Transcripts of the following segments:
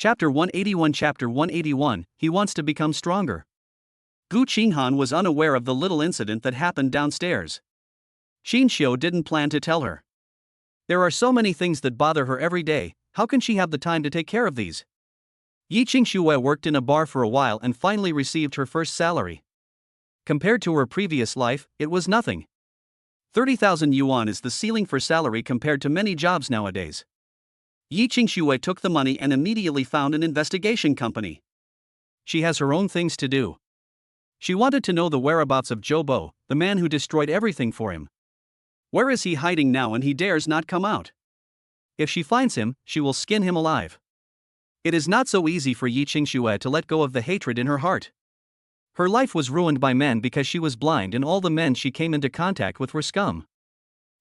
Chapter 181 Chapter 181, He wants to become stronger. Gu Qinghan was unaware of the little incident that happened downstairs. Qingxian didn't plan to tell her. There are so many things that bother her every day, how can she have the time to take care of these? Qingxian worked in a bar for a while and finally received her first salary. Compared to her previous life, it was nothing. 30,000 yuan is the ceiling for salary compared to many jobs nowadays. Qingxian took the money and immediately found an investigation company. She has her own things to do. She wanted to know the whereabouts of Zobo, the man who destroyed everything for him. Where is he hiding now and he dares not come out? If she finds him, she will skin him alive. It is not so easy for Qingxian to let go of the hatred in her heart. Her life was ruined by men because she was blind and all the men she came into contact with were scum.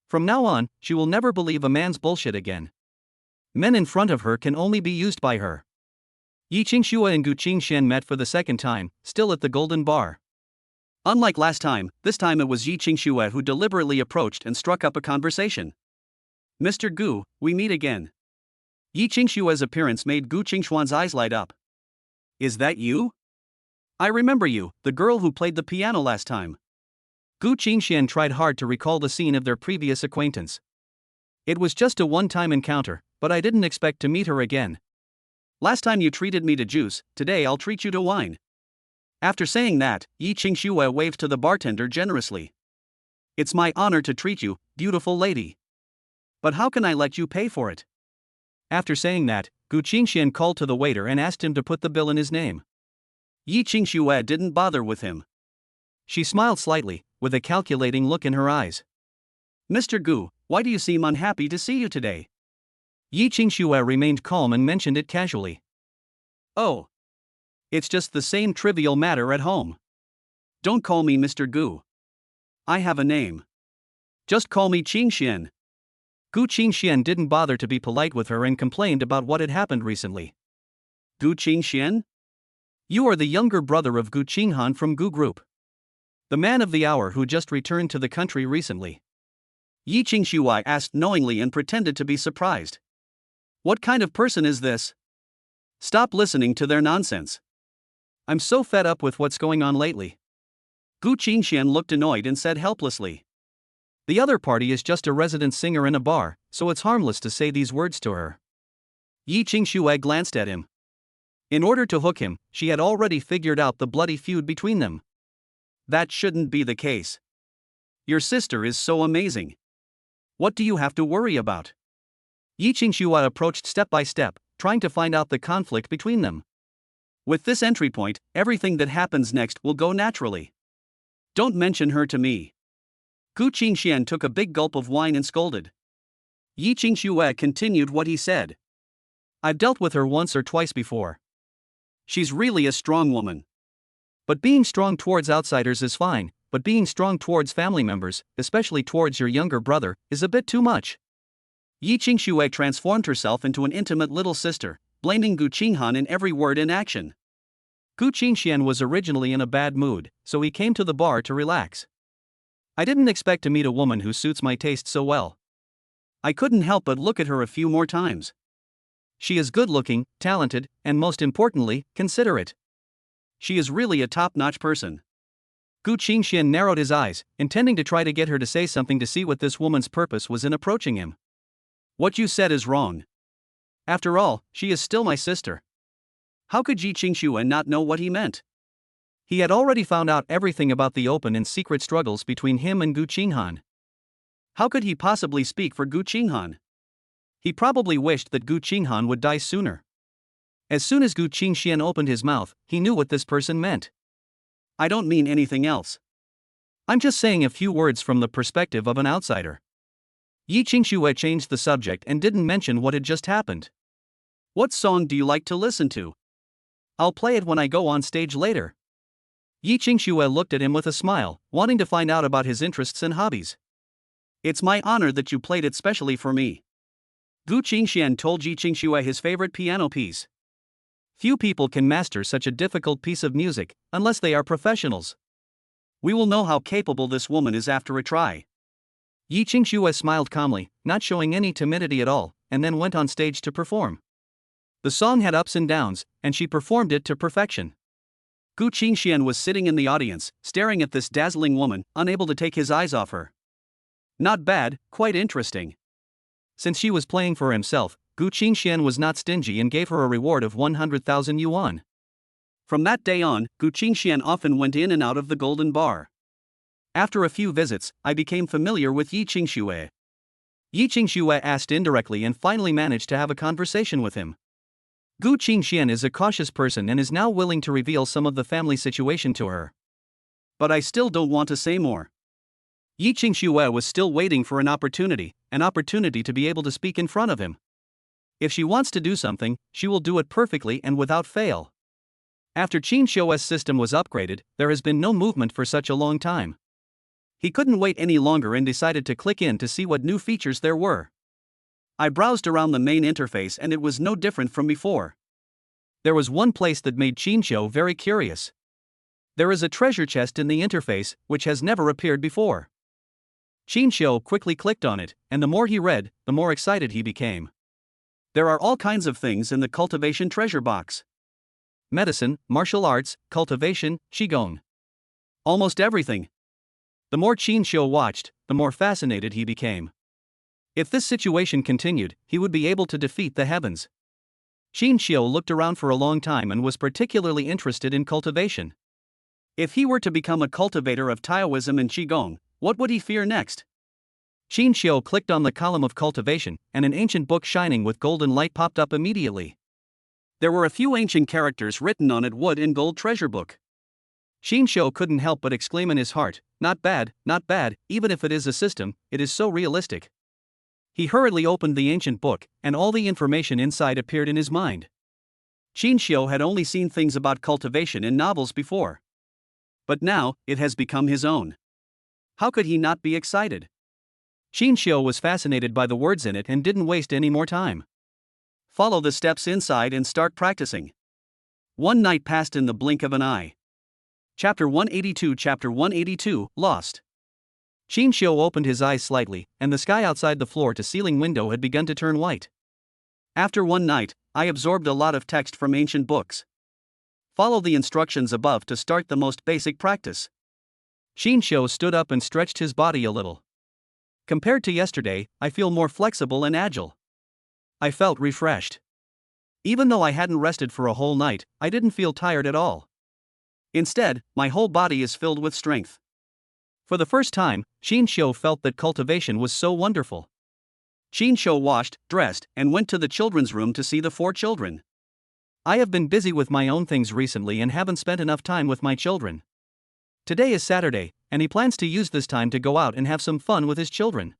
From now on, she will never believe a man's bullshit again. Men in front of her can only be used by her. Qingxian and Gu Qingxian met for the second time, still at the Golden Bar. Unlike last time, this time it was Qingxian who deliberately approached and struck up a conversation. Mr. Gu, we meet again. Qingxian's appearance made Gu Qingxian's eyes light up. Is that you? I remember you, the girl who played the piano last time. Gu Qingxian tried hard to recall the scene of their previous acquaintance. It was just a one-time encounter, but I didn't expect to meet her again. Last time you treated me to juice, today I'll treat you to wine. After saying that, Qingxian waved to the bartender generously. It's my honor to treat you, beautiful lady. But how can I let you pay for it? After saying that, Gu Qingxian called to the waiter and asked him to put the bill in his name. Qingxian didn't bother with him. She smiled slightly, with a calculating look in her eyes. Mr. Gu, why do you seem unhappy to see you today? Qingxian remained calm and mentioned it casually. Oh. It's just the same trivial matter at home. Don't call me Mr. Gu. I have a name. Just call me Qingxian. Gu Qingxian didn't bother to be polite with her and complained about what had happened recently. Gu Qingxian? You are the younger brother of Gu Qinghan from Gu Group. The man of the hour who just returned to the country recently. Qingxian asked knowingly and pretended to be surprised. What kind of person is this? Stop listening to their nonsense. I'm so fed up with what's going on lately. Gu Qingxian looked annoyed and said helplessly. The other party is just a resident singer in a bar, so it's harmless to say these words to her. Qingxian glanced at him. In order to hook him, she had already figured out the bloody feud between them. That shouldn't be the case. Your sister is so amazing. What do you have to worry about? Qingxian approached step by step, trying to find out the conflict between them. With this entry point, everything that happens next will go naturally. Don't mention her to me. Gu Qingxian took a big gulp of wine and scolded. Qingxian continued what he said. I've dealt with her once or twice before. She's really a strong woman. But being strong towards outsiders is fine, but being strong towards family members, especially towards your younger brother, is a bit too much. Qingxian transformed herself into an intimate little sister, blaming Gu Qinghan in every word and action. Gu Qingxian was originally in a bad mood, so he came to the bar to relax. I didn't expect to meet a woman who suits my taste so well. I couldn't help but look at her a few more times. She is good-looking, talented, and most importantly, considerate. She is really a top-notch person. Gu Qingxian narrowed his eyes, intending to try to get her to say something to see what this woman's purpose was in approaching him. What you said is wrong. After all, she is still my sister. How could Qingxian not know what he meant? He had already found out everything about the open and secret struggles between him and Gu Qinghan. How could he possibly speak for Gu Qinghan? He probably wished that Gu Qinghan would die sooner. As soon as Gu Qingxian opened his mouth, he knew what this person meant. I don't mean anything else. I'm just saying a few words from the perspective of an outsider. Qingxian changed the subject and didn't mention what had just happened. What song do you like to listen to? I'll play it when I go on stage later. Qingxian looked at him with a smile, wanting to find out about his interests and hobbies. It's my honor that you played it specially for me. Gu Qingxian told Qingxian his favorite piano piece. Few people can master such a difficult piece of music, unless they are professionals. We will know how capable this woman is after a try. Qingxian smiled calmly, not showing any timidity at all, and then went on stage to perform. The song had ups and downs, and she performed it to perfection. Gu Qingxian was sitting in the audience, staring at this dazzling woman, unable to take his eyes off her. Not bad, quite interesting. Since she was playing for himself, Gu Qingxian was not stingy and gave her a reward of 100,000 yuan. From that day on, Gu Qingxian often went in and out of the golden bar. After a few visits, I became familiar with Yi Qingxue. Yi Qingxue asked indirectly and finally managed to have a conversation with him. Gu Qingxian is a cautious person and is now willing to reveal some of the family situation to her. But I still don't want to say more. Yi Qingxue was still waiting for an opportunity to be able to speak in front of him. If she wants to do something, she will do it perfectly and without fail. After Qingshuo's system was upgraded, there has been no movement for such a long time. He couldn't wait any longer and decided to click in to see what new features there were. I browsed around the main interface and it was no different from before. There was one place that made Qingxiu very curious. There is a treasure chest in the interface, which has never appeared before. Qingxiu quickly clicked on it, and the more he read, the more excited he became. There are all kinds of things in the Cultivation treasure box. Medicine, martial arts, cultivation, qigong. Almost everything. The more Qingxiu watched, the more fascinated he became. If this situation continued, he would be able to defeat the heavens. Qingxiu looked around for a long time and was particularly interested in cultivation. If he were to become a cultivator of Taoism and Qigong, what would he fear next? Qingxiu clicked on the column of cultivation, and an ancient book shining with golden light popped up immediately. There were a few ancient characters written on it, wood and gold treasure book. Qingxiu couldn't help but exclaim in his heart, not bad, even if it is a system, it is so realistic. He hurriedly opened the ancient book, and all the information inside appeared in his mind. Qingxiu had only seen things about cultivation in novels before. But now, it has become his own. How could he not be excited? Qingxiu was fascinated by the words in it and didn't waste any more time. Follow the steps inside and start practicing. One night passed in the blink of an eye. Chapter 182, Lost. Qingxiu opened his eyes slightly, and the sky outside the floor-to-ceiling window had begun to turn white. After one night, I absorbed a lot of text from ancient books. Follow the instructions above to start the most basic practice. Qingxiu stood up and stretched his body a little. Compared to yesterday, I feel more flexible and agile. I felt refreshed. Even though I hadn't rested for a whole night, I didn't feel tired at all. Instead, my whole body is filled with strength. For the first time, Qingxiu felt that cultivation was so wonderful. Qingxiu washed, dressed, and went to the children's room to see the 4 children. I have been busy with my own things recently and haven't spent enough time with my children. Today is Saturday, and he plans to use this time to go out and have some fun with his children.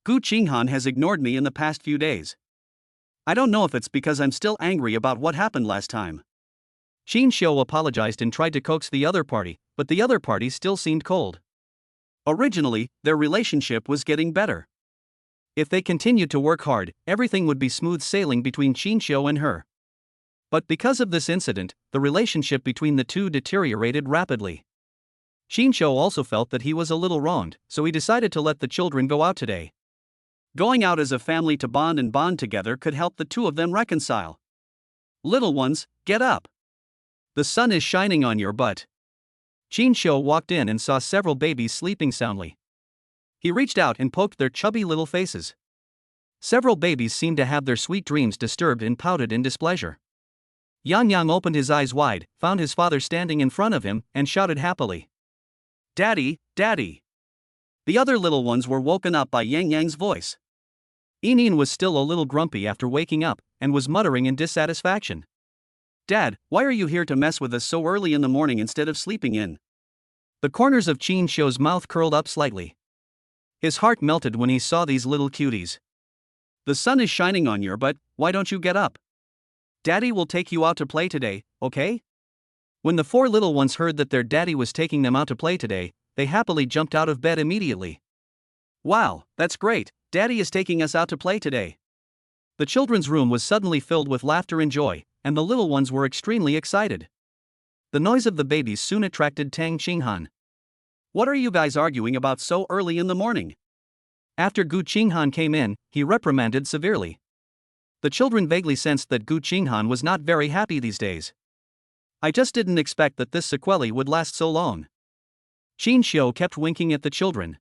Gu Qinghan has ignored me in the past few days. I don't know if it's because I'm still angry about what happened last time. Qingxiu apologized and tried to coax the other party, but the other party still seemed cold. Originally, their relationship was getting better. If they continued to work hard, everything would be smooth sailing between Qingxiu and her. But because of this incident, the relationship between the two deteriorated rapidly. Qingxiu also felt that he was a little wronged, so he decided to let the children go out today. Going out as a family to bond together could help the two of them reconcile. Little ones, get up. The sun is shining on your butt. Qingxiu walked in and saw several babies sleeping soundly. He reached out and poked their chubby little faces. Several babies seemed to have their sweet dreams disturbed and pouted in displeasure. Yangyang opened his eyes wide, found his father standing in front of him, and shouted happily, "Daddy, Daddy!" The other little ones were woken up by Yangyang's voice. Ying was still a little grumpy after waking up, and was muttering in dissatisfaction. "Dad, why are you here to mess with us so early in the morning instead of sleeping in?" The corners of Qingxiu's mouth curled up slightly. His heart melted when he saw these little cuties. "The sun is shining on your butt, why don't you get up? Daddy will take you out to play today, okay?" When the 4 little ones heard that their daddy was taking them out to play today, they happily jumped out of bed immediately. "Wow, that's great, Daddy is taking us out to play today." The children's room was suddenly filled with laughter and joy, and the little ones were extremely excited. The noise of the babies soon attracted Tang Qinghan. "What are you guys arguing about so early in the morning?" After Gu Qinghan came in, he reprimanded severely. The children vaguely sensed that Gu Qinghan was not very happy these days. I just didn't expect that this sequelae would last so long. Qingxian kept winking at the children.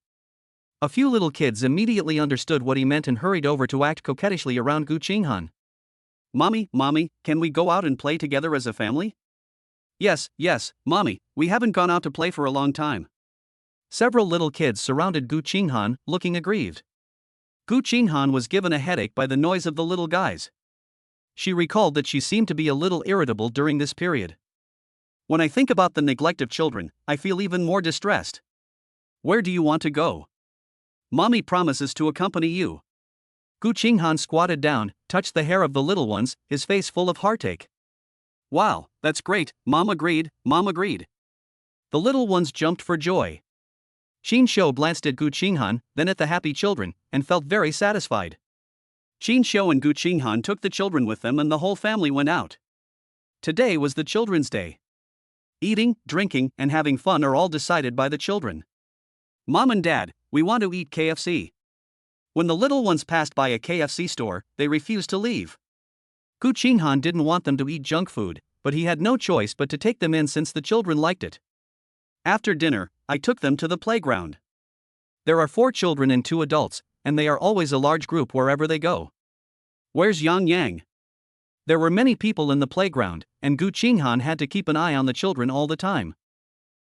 A few little kids immediately understood what he meant and hurried over to act coquettishly around Gu Qinghan. Mommy, can we go out and play together as a family? Yes, Mommy, we haven't gone out to play for a long time. Several little kids surrounded Gu Qinghan, looking aggrieved. Gu Qinghan was given a headache by the noise of the little guys. She recalled that she seemed to be a little irritable during this period. When I think about the neglect of children, I feel even more distressed. Where do you want to go? Mommy promises to accompany you. Gu Qinghan squatted down, touched the hair of the little ones, his face full of heartache. Wow, that's great, Mom agreed. The little ones jumped for joy. Qingxian glanced at Gu Qinghan, then at the happy children, and felt very satisfied. Qingxian and Gu Qinghan took the children with them and the whole family went out. Today was the Children's Day. Eating, drinking, and having fun are all decided by the children. Mom and Dad, we want to eat KFC. When the little ones passed by a KFC store, they refused to leave. Gu Qinghan didn't want them to eat junk food, but he had no choice but to take them in since the children liked it. After dinner, I took them to the playground. There are 4 children and 2 adults, and they are always a large group wherever they go. Where's Yangyang? There were many people in the playground, and Gu Qinghan had to keep an eye on the children all the time.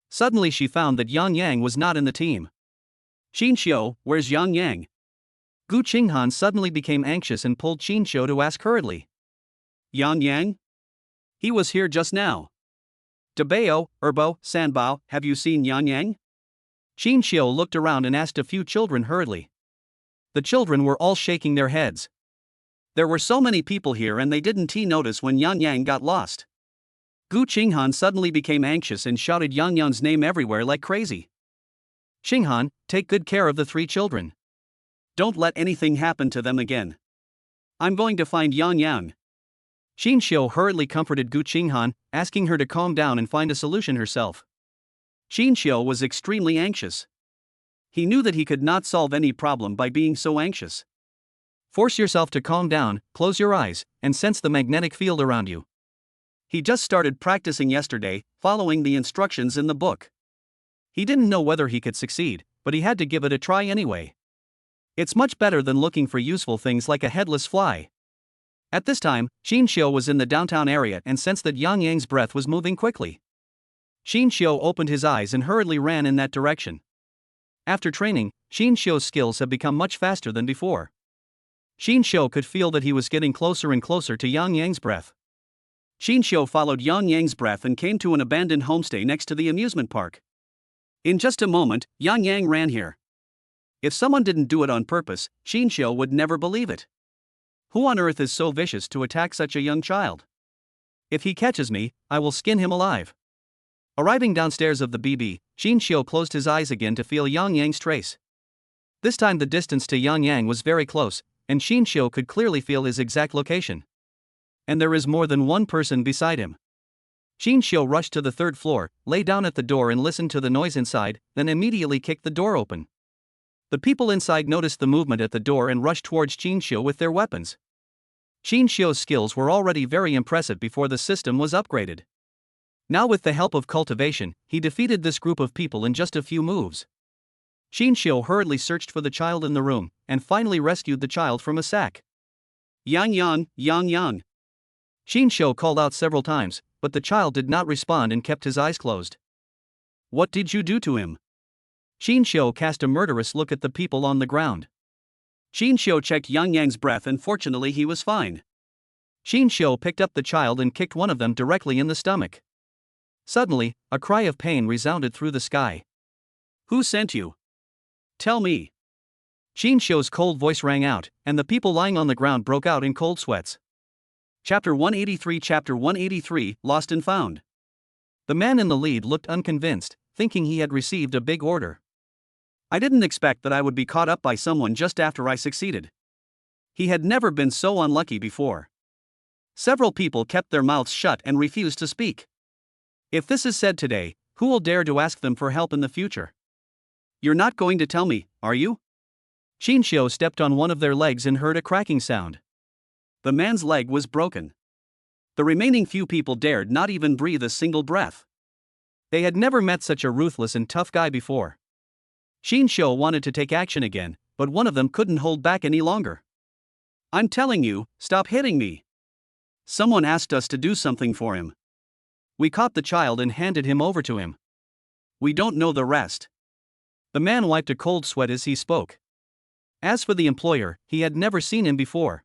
Suddenly she found that Yangyang was not in the team. Qingxian, where's Yangyang? Gu Qinghan suddenly became anxious and pulled Qingxian to ask hurriedly. Yangyang? He was here just now. Dabao, Erbo, Sanbao, have you seen Yangyang? Qingxian looked around and asked a few children hurriedly. The children were all shaking their heads. There were so many people here and they didn't notice when Yangyang got lost. Gu Qinghan suddenly became anxious and shouted Yangyang's name everywhere like crazy. Qinghan, take good care of the 3 children. Don't let anything happen to them again. I'm going to find Yangyang. Qingxian hurriedly comforted Gu Qinghan, asking her to calm down and find a solution herself. Qingxian was extremely anxious. He knew that he could not solve any problem by being so anxious. Force yourself to calm down, close your eyes, and sense the magnetic field around you. He just started practicing yesterday, following the instructions in the book. He didn't know whether he could succeed, but he had to give it a try anyway. It's much better than looking for useful things like a headless fly. At this time, Qingxian was in the downtown area and sensed that Yangyang's breath was moving quickly. Qingxian opened his eyes and hurriedly ran in that direction. After training, Qingxian's skills have become much faster than before. Qingxian could feel that he was getting closer and closer to Yangyang's breath. Qingxian followed Yangyang's breath and came to an abandoned homestay next to the amusement park. In just a moment, Yangyang ran here. If someone didn't do it on purpose, Qingxian would never believe it. Who on earth is so vicious to attack such a young child? If he catches me, I will skin him alive. Arriving downstairs of the BB, Qingxian closed his eyes again to feel Yangyang's trace. This time the distance to Yangyang was very close, and Qingxian could clearly feel his exact location. And there is more than one person beside him. Qingxian rushed to the 3rd floor, lay down at the door and listened to the noise inside, then immediately kicked the door open. The people inside noticed the movement at the door and rushed towards Qingxian with their weapons. Qingxian's skills were already very impressive before the system was upgraded. Now with the help of cultivation, he defeated this group of people in just a few moves. Qingxian hurriedly searched for the child in the room, and finally rescued the child from a sack. Yangyang. Qingxian called out several times, but the child did not respond and kept his eyes closed. What did you do to him? Qingxian cast a murderous look at the people on the ground. Qingxian checked Yangyang's breath and fortunately he was fine. Qingxian picked up the child and kicked one of them directly in the stomach. Suddenly, a cry of pain resounded through the sky. Who sent you? Tell me. Qingxian's cold voice rang out, and the people lying on the ground broke out in cold sweats. Chapter 183, Lost and Found. The man in the lead looked unconvinced, thinking he had received a big order. I didn't expect that I would be caught up by someone just after I succeeded. He had never been so unlucky before. Several people kept their mouths shut and refused to speak. If this is said today, who will dare to ask them for help in the future? You're not going to tell me, are you? Qingxian stepped on one of their legs and heard a cracking sound. The man's leg was broken. The remaining few people dared not even breathe a single breath. They had never met such a ruthless and tough guy before. Qingxian wanted to take action again, but one of them couldn't hold back any longer. "I'm telling you, stop hitting me. Someone asked us to do something for him. We caught the child and handed him over to him. We don't know the rest." The man wiped a cold sweat as he spoke. As for the employer, he had never seen him before.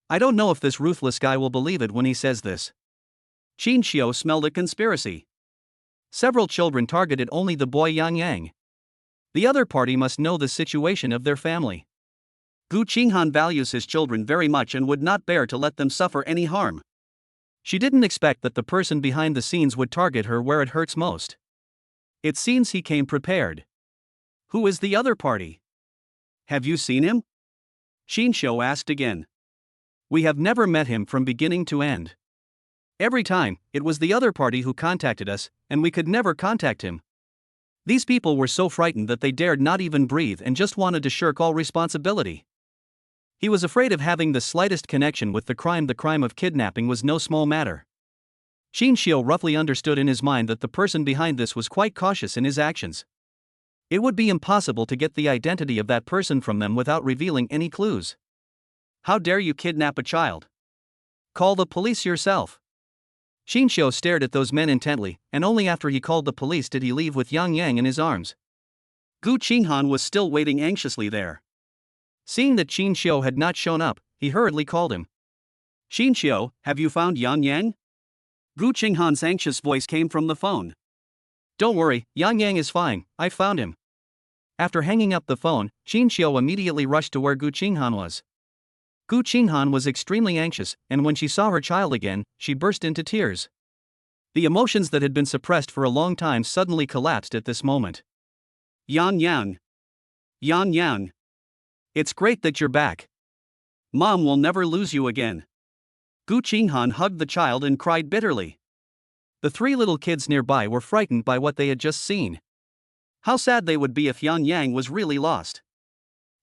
"I don't know if this ruthless guy will believe it when he says this." Qingxian smelled a conspiracy. Several children targeted only the boy Yangyang. The other party must know the situation of their family. Gu Qinghan values his children very much and would not bear to let them suffer any harm. She didn't expect that the person behind the scenes would target her where it hurts most. It seems he came prepared. "Who is the other party? Have you seen him?" Qingxian asked again. "We have never met him from beginning to end. Every time, it was the other party who contacted us, and we could never contact him. These people were so frightened that they dared not even breathe and just wanted to shirk all responsibility. He was afraid of having the slightest connection with the crime. The crime of kidnapping was no small matter." Qingxian roughly understood in his mind that the person behind this was quite cautious in his actions. It would be impossible to get the identity of that person from them without revealing any clues. "How dare you kidnap a child? Call the police yourself." Qingxian stared at those men intently, and only after he called the police did he leave with Yangyang in his arms. Gu Qinghan was still waiting anxiously there. Seeing that Qingxian had not shown up, he hurriedly called him. "Qingxian, have you found Yangyang?" Gu Qinghan's anxious voice came from the phone. "Don't worry, Yangyang is fine, I found him." After hanging up the phone, Qingxian immediately rushed to where Gu Qinghan was. Gu Qinghan was extremely anxious, and when she saw her child again, she burst into tears. The emotions that had been suppressed for a long time suddenly collapsed at this moment. "Yangyang. Yangyang. It's great that you're back. Mom will never lose you again." Gu Qinghan hugged the child and cried bitterly. The three little kids nearby were frightened by what they had just seen. How sad they would be if Yangyang was really lost.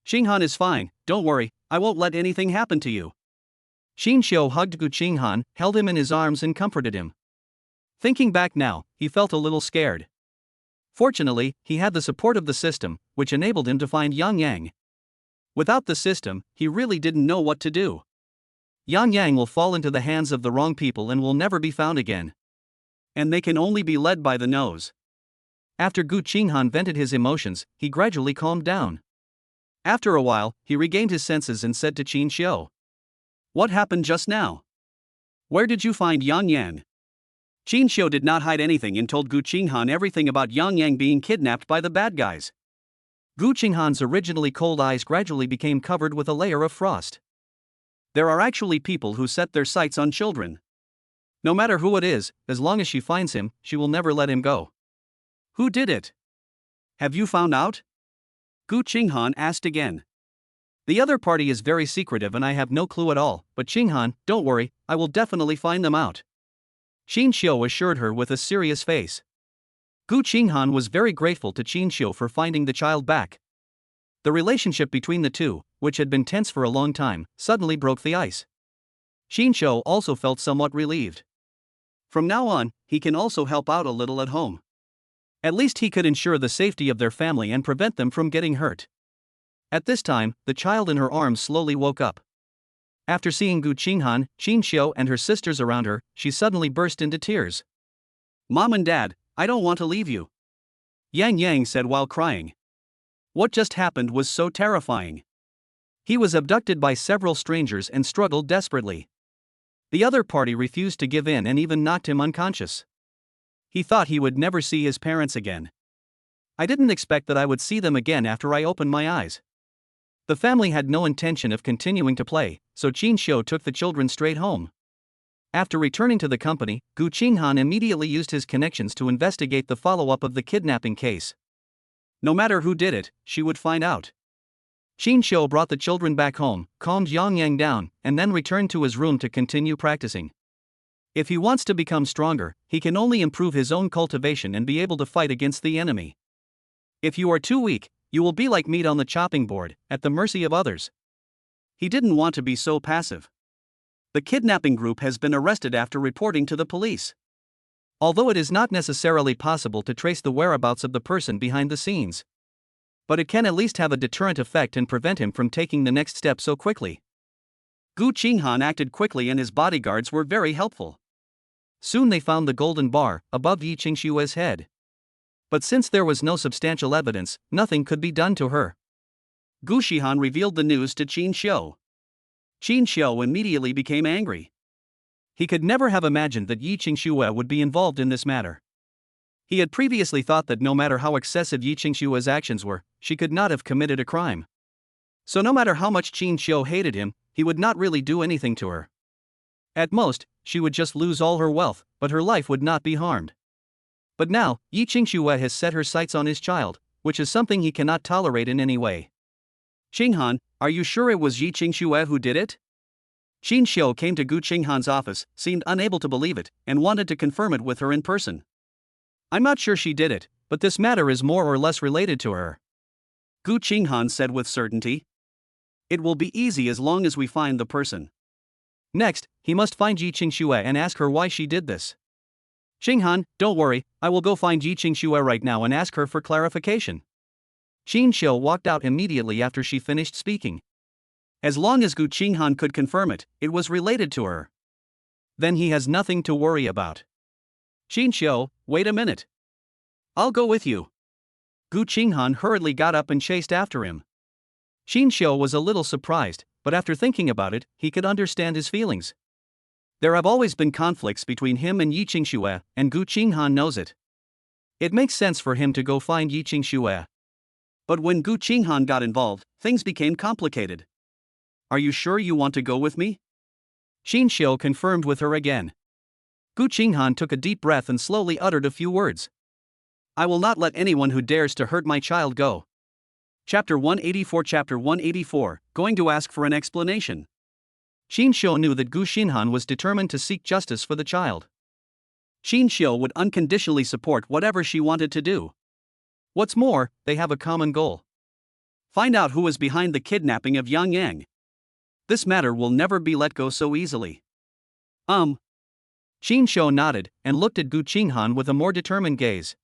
"Qinghan is fine, don't worry, I won't let anything happen to you." Qingxian hugged Gu Qinghan, held him in his arms and comforted him. Thinking back now, he felt a little scared. Fortunately, he had the support of the system, which enabled him to find Yangyang. Without the system, he really didn't know what to do. Yangyang will fall into the hands of the wrong people and will never be found again. And they can only be led by the nose. After Gu Qinghan vented his emotions, he gradually calmed down. After a while, he regained his senses and said to Qingxian, "What happened just now? Where did you find Yangyang?" Qingxian did not hide anything and told Gu Qinghan everything about Yangyang being kidnapped by the bad guys. Gu Qinghan's originally cold eyes gradually became covered with a layer of frost. There are actually people who set their sights on children. No matter who it is, as long as she finds him, she will never let him go. "Who did it? Have you found out?" Gu Qinghan asked again. "The other party is very secretive and I have no clue at all, but Qinghan, don't worry, I will definitely find them out." Qingxian assured her with a serious face. Gu Qinghan was very grateful to Qingxian for finding the child back. The relationship between the two, which had been tense for a long time, suddenly broke the ice. Qingxian also felt somewhat relieved. From now on, he can also help out a little at home. At least he could ensure the safety of their family and prevent them from getting hurt. At this time, the child in her arms slowly woke up. After seeing Gu Qinghan, Qingxian and her sisters around her, she suddenly burst into tears. "Mom and Dad, I don't want to leave you," Yangyang said while crying. What just happened was so terrifying. He was abducted by several strangers and struggled desperately. The other party refused to give in and even knocked him unconscious. He thought he would never see his parents again. "I didn't expect that I would see them again after I opened my eyes." The family had no intention of continuing to play, so Qingxian took the children straight home. After returning to the company, Gu Qinghan immediately used his connections to investigate the follow-up of the kidnapping case. No matter who did it, she would find out. Qingxian brought the children back home, calmed Yangyang down, and then returned to his room to continue practicing. If he wants to become stronger, he can only improve his own cultivation and be able to fight against the enemy. If you are too weak, you will be like meat on the chopping board, at the mercy of others. He didn't want to be so passive. The kidnapping group has been arrested after reporting to the police. Although it is not necessarily possible to trace the whereabouts of the person behind the scenes, but it can at least have a deterrent effect and prevent him from taking the next step so quickly. Gu Qinghan acted quickly and his bodyguards were very helpful. Soon they found the golden bar above Gu Qingxian's head. But since there was no substantial evidence, nothing could be done to her. Gu Qinghan revealed the news to Qingxian. Qingxian immediately became angry. He could never have imagined that Gu Qingxian would be involved in this matter. He had previously thought that no matter how excessive Gu Qingxian's actions were, she could not have committed a crime. So no matter how much Qingxian hated him, he would not really do anything to her. At most, she would just lose all her wealth, but her life would not be harmed. But now, Gu Qingxian has set her sights on his child, which is something he cannot tolerate in any way. Qinghan, are you sure it was Gu Qingxian who did it? Qingxian came to Gu Qinghan's office, seemed unable to believe it, and wanted to confirm it with her in person. I'm not sure she did it, but this matter is more or less related to her. Gu Qinghan said with certainty. It will be easy as long as we find the person. Next, he must find Gu Qingxian and ask her why she did this. Qinghan, don't worry, I will go find Gu Qingxian right now and ask her for clarification. Qingxian walked out immediately after she finished speaking. As long as Gu Qinghan could confirm it, it was related to her. Then he has nothing to worry about. Qingxian, wait a minute. I'll go with you. Gu Qinghan hurriedly got up and chased after him. Qingxian was a little surprised, but after thinking about it, he could understand his feelings. There have always been conflicts between him and Gu Qingxian, and Gu Qinghan knows it. It makes sense for him to go find Gu Qingxian. But when Gu Qinghan got involved, things became complicated. Are you sure you want to go with me? Qingxian confirmed with her again. Gu Qinghan took a deep breath and slowly uttered a few words. I will not let anyone who dares to hurt my child go. Chapter 184 Chapter 184, Going to ask for an explanation. Qingxian knew that Gu Qinghan was determined to seek justice for the child. Qingxian would unconditionally support whatever she wanted to do. What's more, they have a common goal. Find out who is behind the kidnapping of Yangyang. This matter will never be let go so easily. Qingxian nodded and looked at Gu Qinghan with a more determined gaze.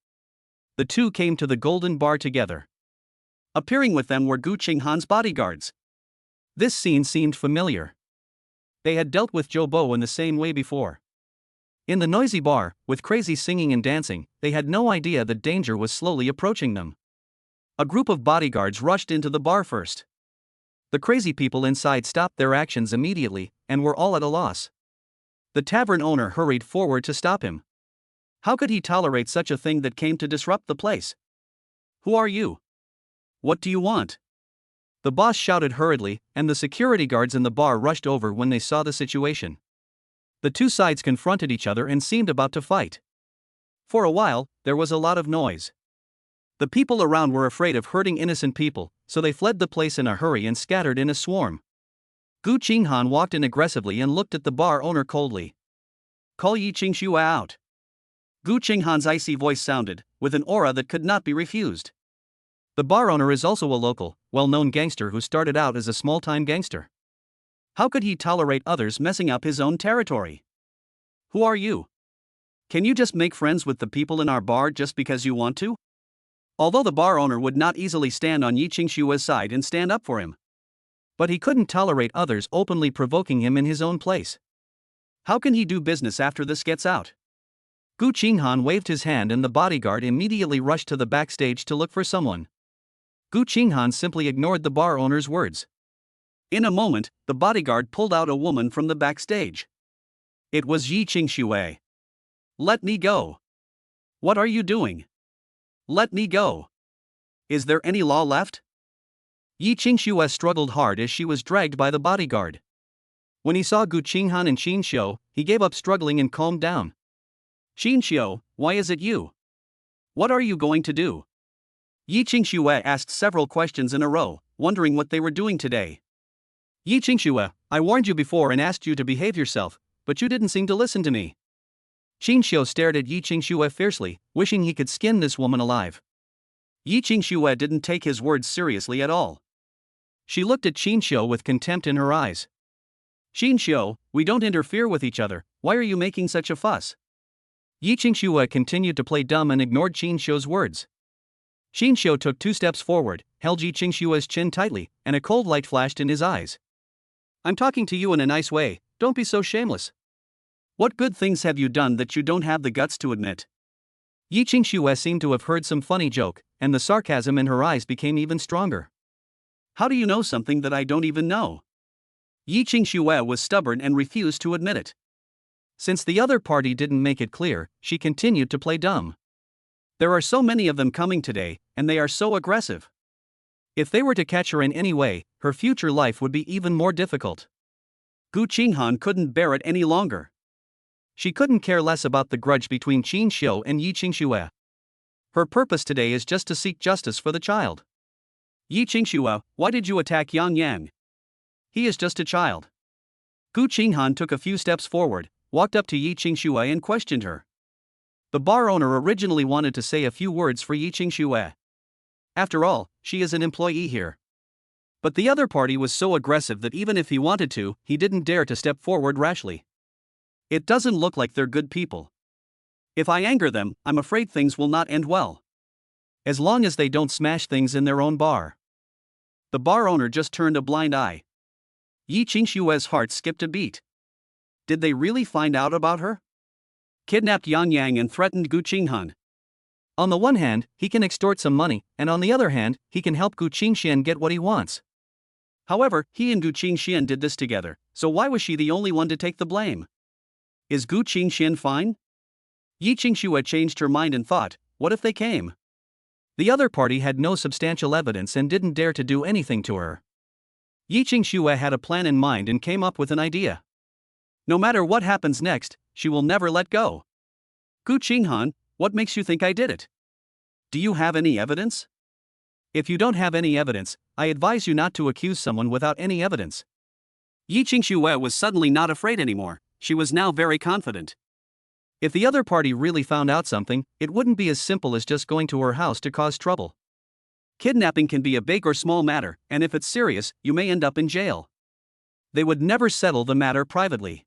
The two came to the golden bar together. Appearing with them were Gu Qinghan's bodyguards. This scene seemed familiar. They had dealt with Zobo in the same way before. In the noisy bar, with crazy singing and dancing, they had no idea that danger was slowly approaching them. A group of bodyguards rushed into the bar first. The crazy people inside stopped their actions immediately, and were all at a loss. The tavern owner hurried forward to stop him. How could he tolerate such a thing that came to disrupt the place? Who are you? What do you want? The boss shouted hurriedly, and the security guards in the bar rushed over when they saw the situation. The two sides confronted each other and seemed about to fight. For a while, there was a lot of noise. The people around were afraid of hurting innocent people, so they fled the place in a hurry and scattered in a swarm. Gu Qinghan walked in aggressively and looked at the bar owner coldly. Call Gu Qingxian out. Gu Qinghan's icy voice sounded, with an aura that could not be refused. The bar owner is also a local, well-known gangster who started out as a small-time gangster. How could he tolerate others messing up his own territory? Who are you? Can you just make friends with the people in our bar just because you want to? Although the bar owner would not easily stand on Gu Qingxian's side and stand up for him. But he couldn't tolerate others openly provoking him in his own place. How can he do business after this gets out? Gu Qinghan waved his hand and the bodyguard immediately rushed to the backstage to look for someone. Gu Qinghan simply ignored the bar owner's words. In a moment, the bodyguard pulled out a woman from the backstage. It was Gu Qingxian. Let me go. What are you doing? Let me go. Is there any law left? Gu Qingxian struggled hard as she was dragged by the bodyguard. When he saw Gu Qinghan and Qingxian, he gave up struggling and calmed down. Qingxian, why is it you? What are you going to do? Gu Qingxian asked several questions in a row, wondering what they were doing today. Gu Qingxian, I warned you before and asked you to behave yourself, but you didn't seem to listen to me. Qingxian stared at Gu Qingxian fiercely, wishing he could skin this woman alive. Gu Qingxian didn't take his words seriously at all. She looked at Qingxian with contempt in her eyes. Qingxian, we don't interfere with each other, why are you making such a fuss? Qingxian continued to play dumb and ignored Qingxian's words. Qingxian took 2 steps forward, held Qingxian's chin tightly, and a cold light flashed in his eyes. I'm talking to you in a nice way, don't be so shameless. What good things have you done that you don't have the guts to admit? Qingxian seemed to have heard some funny joke, and the sarcasm in her eyes became even stronger. How do you know something that I don't even know? Qingxian was stubborn and refused to admit it. Since the other party didn't make it clear, she continued to play dumb. There are so many of them coming today, and they are so aggressive. If they were to catch her in any way, her future life would be even more difficult. Gu Qinghan couldn't bear it any longer. She couldn't care less about the grudge between Qingxian and Qingxian. Her purpose today is just to seek justice for the child. Qingxian, why did you attack Yangyang? He is just a child. Gu Qinghan took a few steps forward, walked up to Qingxian and questioned her. The bar owner originally wanted to say a few words for Qingxian. After all, she is an employee here. But the other party was so aggressive that even if he wanted to, he didn't dare to step forward rashly. It doesn't look like they're good people. If I anger them, I'm afraid things will not end well. As long as they don't smash things in their own bar. The bar owner just turned a blind eye. Qingxian's heart skipped a beat. Did they really find out about her? Kidnapped Yangyang and threatened Gu Qinghan. On the one hand, he can extort some money, and on the other hand, he can help Gu Qingxian get what he wants. However, he and Gu Qingxian did this together, so why was she the only one to take the blame? Is Gu Qingxian fine? Qingxian changed her mind and thought, what if they came? The other party had no substantial evidence and didn't dare to do anything to her. Qingxian had a plan in mind and came up with an idea. No matter what happens next, she will never let go. Gu Qinghan, what makes you think I did it? Do you have any evidence? If you don't have any evidence, I advise you not to accuse someone without any evidence. Qingxian was suddenly not afraid anymore, she was now very confident. If the other party really found out something, it wouldn't be as simple as just going to her house to cause trouble. Kidnapping can be a big or small matter, and if it's serious, you may end up in jail. They would never settle the matter privately.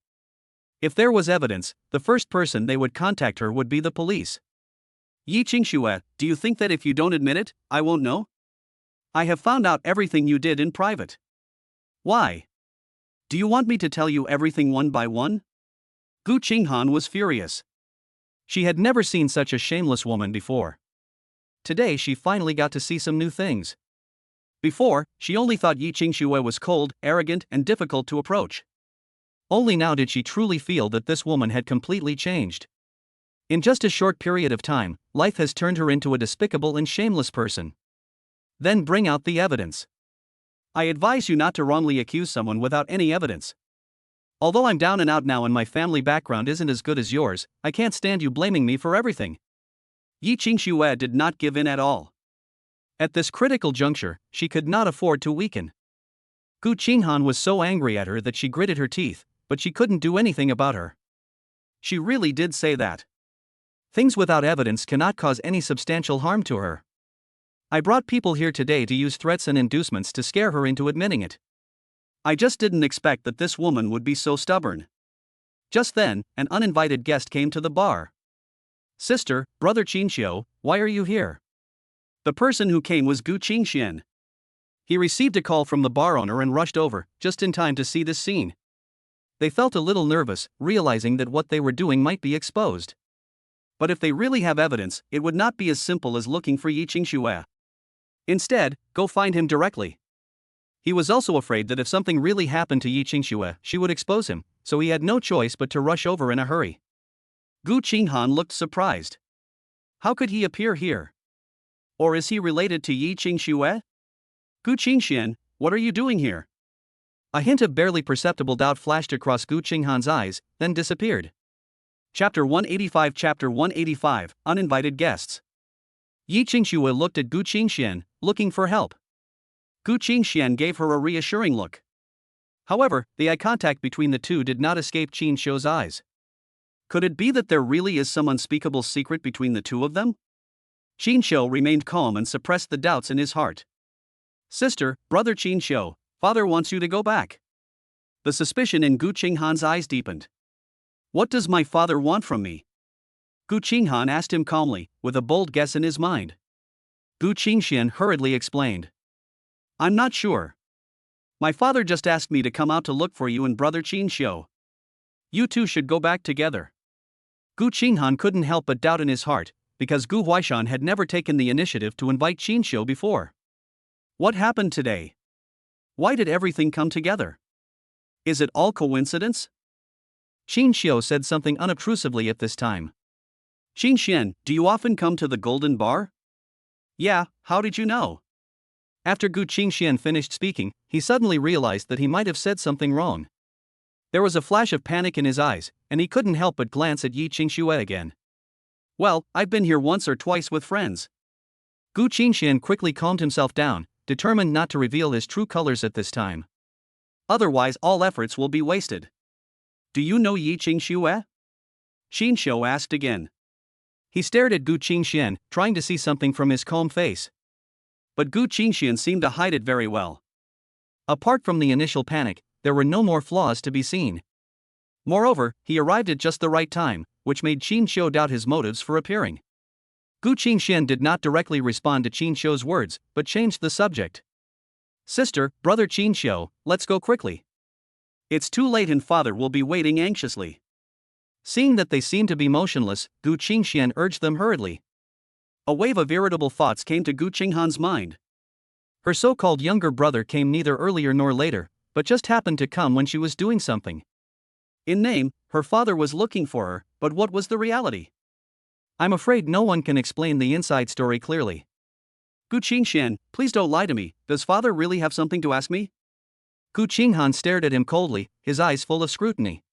If there was evidence, the first person they would contact her would be the police. Qingxian, do you think that if you don't admit it, I won't know? I have found out everything you did in private. Why? Do you want me to tell you everything one by one? Gu Qinghan was furious. She had never seen such a shameless woman before. Today she finally got to see some new things. Before, she only thought Qingxian was cold, arrogant, and difficult to approach. Only now did she truly feel that this woman had completely changed. In just a short period of time, life has turned her into a despicable and shameless person. Then bring out the evidence. I advise you not to wrongly accuse someone without any evidence. Although I'm down and out now and my family background isn't as good as yours, I can't stand you blaming me for everything. Qingxian did not give in at all. At this critical juncture, she could not afford to weaken. Gu Qinghan was so angry at her that she gritted her teeth, but she couldn't do anything about her. She really did say that. Things without evidence cannot cause any substantial harm to her. I brought people here today to use threats and inducements to scare her into admitting it. I just didn't expect that this woman would be so stubborn. Just then, an uninvited guest came to the bar. Sister, brother Qingxian, why are you here? The person who came was Gu Qingxian. He received a call from the bar owner and rushed over, just in time to see this scene. They felt a little nervous, realizing that what they were doing might be exposed. But if they really have evidence, it would not be as simple as looking for Qingxian. Instead, go find him directly. He was also afraid that if something really happened to Qingxian, she would expose him, so he had no choice but to rush over in a hurry. Gu Qinghan looked surprised. How could he appear here? Or is he related to Qingxian? Gu Qingxian, what are you doing here? A hint of barely perceptible doubt flashed across Gu Qinghan's eyes, then disappeared. Chapter 185 Uninvited Guests. Qingxian looked at Gu Qingxian, looking for help. Gu Qingxian gave her a reassuring look. However, the eye contact between the two did not escape Qingxian's eyes. Could it be that there really is some unspeakable secret between the two of them? Qingxian remained calm and suppressed the doubts in his heart. Sister, brother Qingxian, father wants you to go back. The suspicion in Gu Qinghan's eyes deepened. What does my father want from me? Gu Qinghan asked him calmly, with a bold guess in his mind. Gu Qingxian hurriedly explained. I'm not sure. My father just asked me to come out to look for you and brother Qingxiu. You two should go back together. Gu Qinghan couldn't help but doubt in his heart, because Gu Huaishan had never taken the initiative to invite Qingxiu before. What happened today? Why did everything come together? Is it all coincidence? Qingxiu said something unobtrusively at this time. Qingxian, do you often come to the Golden Bar? Yeah, how did you know? After Gu Qingxian finished speaking, he suddenly realized that he might have said something wrong. There was a flash of panic in his eyes, and he couldn't help but glance at Yi Qingxue again. Well, I've been here once or twice with friends. Gu Qingxian quickly calmed himself down, determined not to reveal his true colors at this time. Otherwise all efforts will be wasted. Do you know Yi Qingxue? Qingxiu asked again. He stared at Gu Qingxian, trying to see something from his calm face. But Gu Qingxian seemed to hide it very well. Apart from the initial panic, there were no more flaws to be seen. Moreover, he arrived at just the right time, which made Qingxiu doubt his motives for appearing. Gu Qingxian did not directly respond to Qingxiu's words, but changed the subject. Sister, brother Qingxiu, let's go quickly. It's too late and father will be waiting anxiously. Seeing that they seemed to be motionless, Gu Qingxian urged them hurriedly. A wave of irritable thoughts came to Gu Qinghan's mind. Her so-called younger brother came neither earlier nor later, but just happened to come when she was doing something. In name, her father was looking for her, but what was the reality? I'm afraid no one can explain the inside story clearly. Gu Qingxian, please don't lie to me, does father really have something to ask me? Gu Qinghan stared at him coldly, his eyes full of scrutiny.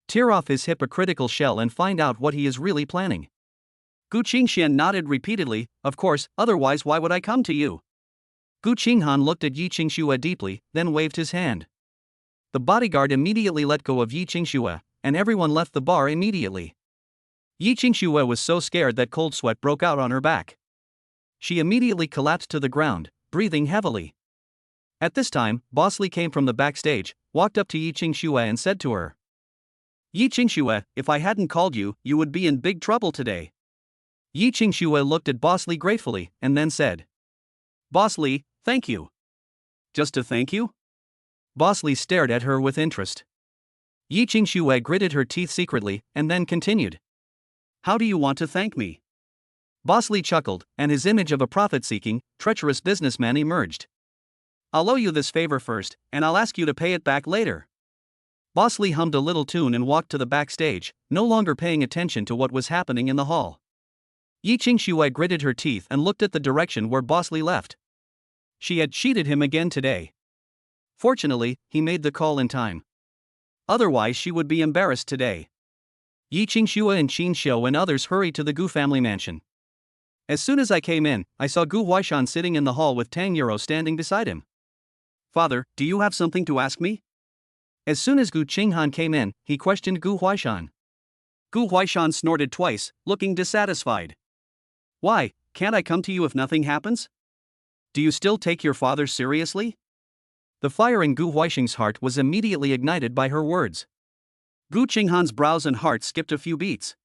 Tear off his hypocritical shell and find out what he is really planning. Gu Qingxian nodded repeatedly, of course, otherwise why would I come to you? Gu Qinghan looked at Yi Qingxue deeply, then waved his hand. The bodyguard immediately let go of Yi Qingxue, and everyone left the bar immediately. Yi Qingxue was so scared that cold sweat broke out on her back. She immediately collapsed to the ground, breathing heavily. At this time, Boss Li came from the backstage, walked up to Yi Qingxue and said to her. Yi Qingxue, if I hadn't called you, you would be in big trouble today. Yi Qingxue looked at Boss Li gratefully, and then said. Boss Li, thank you. Just to thank you? Boss Li stared at her with interest. Yi Qingxue gritted her teeth secretly, and then continued. How do you want to thank me? Boss Li chuckled, and his image of a profit-seeking, treacherous businessman emerged. I'll owe you this favor first, and I'll ask you to pay it back later. Boss Li hummed a little tune and walked to the backstage, no longer paying attention to what was happening in the hall. Yi Qingxue gritted her teeth and looked at the direction where Boss Li left. She had cheated him again today. Fortunately, he made the call in time. Otherwise she would be embarrassed today. Yi Qingxue and Qingxiu and others hurried to the Gu family mansion. As soon as I came in, I saw Gu Huaishan sitting in the hall with Tang Yuro standing beside him. Father, do you have something to ask me? As soon as Gu Qinghan came in, he questioned Gu Huaishan. Gu Huaishan snorted twice, looking dissatisfied. Why, can't I come to you if nothing happens? Do you still take your father seriously? The fire in Gu Huaisheng's heart was immediately ignited by her words. Gu Qinghan's brows and heart skipped a few beats.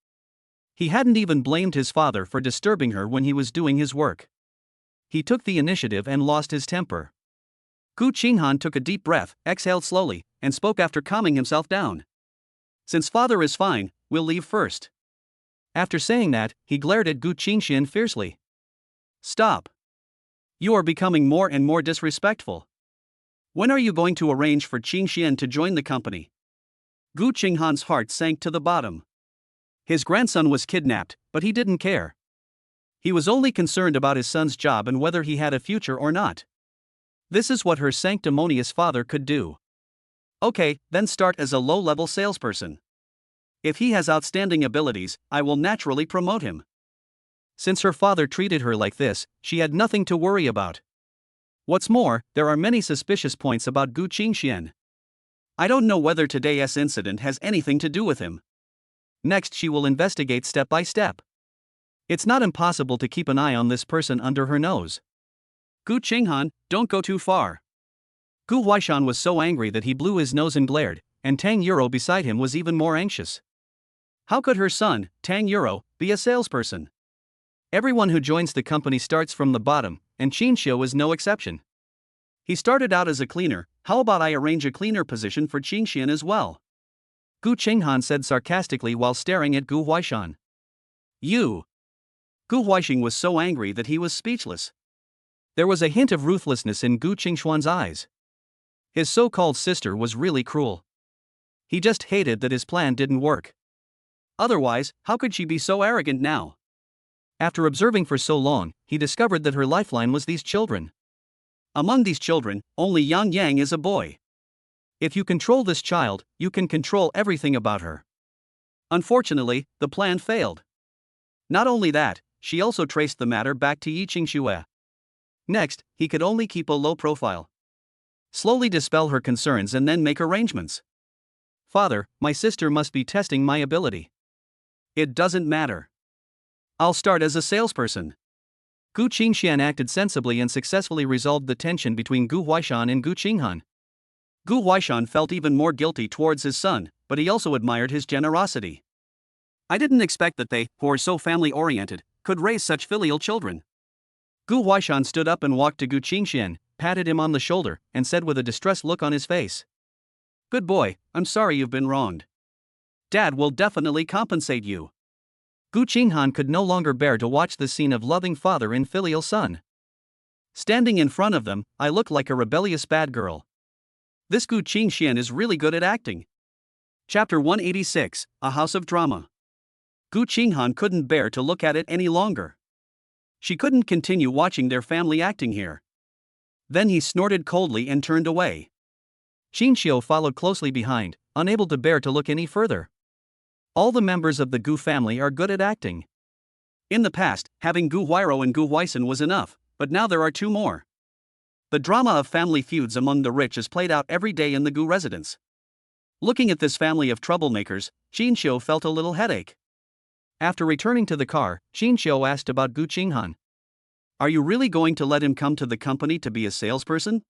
He hadn't even blamed his father for disturbing her when he was doing his work. He took the initiative and lost his temper. Gu Qinghan took a deep breath, exhaled slowly, and spoke after calming himself down. Since father is fine, we'll leave first. After saying that, he glared at Gu Qingxian fiercely. Stop. You are becoming more and more disrespectful. When are you going to arrange for Qingxian to join the company? Gu Qinghan's heart sank to the bottom. His grandson was kidnapped, but he didn't care. He was only concerned about his son's job and whether he had a future or not. This is what her sanctimonious father could do. Okay, then start as a low-level salesperson. If he has outstanding abilities, I will naturally promote him. Since her father treated her like this, she had nothing to worry about. What's more, there are many suspicious points about Gu Qingxian. I don't know whether today's incident has anything to do with him. Next, she will investigate step by step. It's not impossible to keep an eye on this person under her nose. Gu Qinghan, don't go too far. Gu Huaishan was so angry that he blew his nose and glared, and Tang Yuro beside him was even more anxious. How could her son, Tang Yuro, be a salesperson? Everyone who joins the company starts from the bottom, and Qingxian is no exception. He started out as a cleaner. How about I arrange a cleaner position for Qingxian as well? Gu Qinghan said sarcastically while staring at Gu Huaishan. You! Gu Huaishan was so angry that he was speechless. There was a hint of ruthlessness in Gu Qingxian's eyes. His so-called sister was really cruel. He just hated that his plan didn't work. Otherwise, how could she be so arrogant now? After observing for so long, he discovered that her lifeline was these children. Among these children, only Yangyang is a boy. If you control this child, you can control everything about her. Unfortunately, the plan failed. Not only that, she also traced the matter back to Yi Qingxue. Next, he could only keep a low profile. Slowly dispel her concerns and then make arrangements. Father, my sister must be testing my ability. It doesn't matter. I'll start as a salesperson. Gu Qingxian acted sensibly and successfully resolved the tension between Gu Huaishan and Gu Qinghan. Gu Huaishan felt even more guilty towards his son, but he also admired his generosity. I didn't expect that they, who are so family-oriented, could raise such filial children. Gu Huaishan stood up and walked to Gu Qingxian, patted him on the shoulder, and said with a distressed look on his face. Good boy, I'm sorry you've been wronged. Dad will definitely compensate you. Gu Qinghan could no longer bear to watch the scene of loving father and filial son. Standing in front of them, I look like a rebellious bad girl. This Gu Qingxian is really good at acting. Chapter 186, A House of Drama. Gu Qinghan couldn't bear to look at it any longer. She couldn't continue watching their family acting here. Then he snorted coldly and turned away. Qingxian followed closely behind, unable to bear to look any further. All the members of the Gu family are good at acting. In the past, having Gu Huairo and Gu Huaisan was enough, but now there are two more. The drama of family feuds among the rich is played out every day in the Gu residence. Looking at this family of troublemakers, Qingxian felt a little headache. After returning to the car, Qingxian asked about Gu Qinghan. Are you really going to let him come to the company to be a salesperson?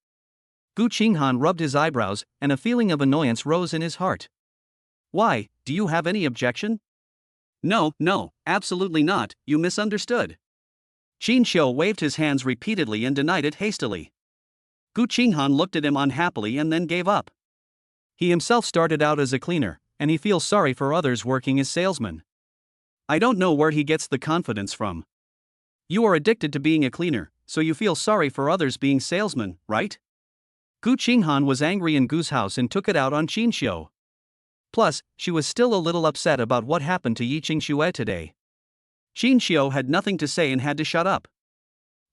Gu Qinghan rubbed his eyebrows, and a feeling of annoyance rose in his heart. Why, do you have any objection? No, absolutely not, you misunderstood. Qingxian waved his hands repeatedly and denied it hastily. Gu Qinghan looked at him unhappily and then gave up. He himself started out as a cleaner, and he feels sorry for others working as salesmen. I don't know where he gets the confidence from. You are addicted to being a cleaner, so you feel sorry for others being salesmen, right? Gu Qinghan was angry in Gu's house and took it out on Qingxian. Plus, she was still a little upset about what happened to Yi Qingxue today. Qingxian had nothing to say and had to shut up.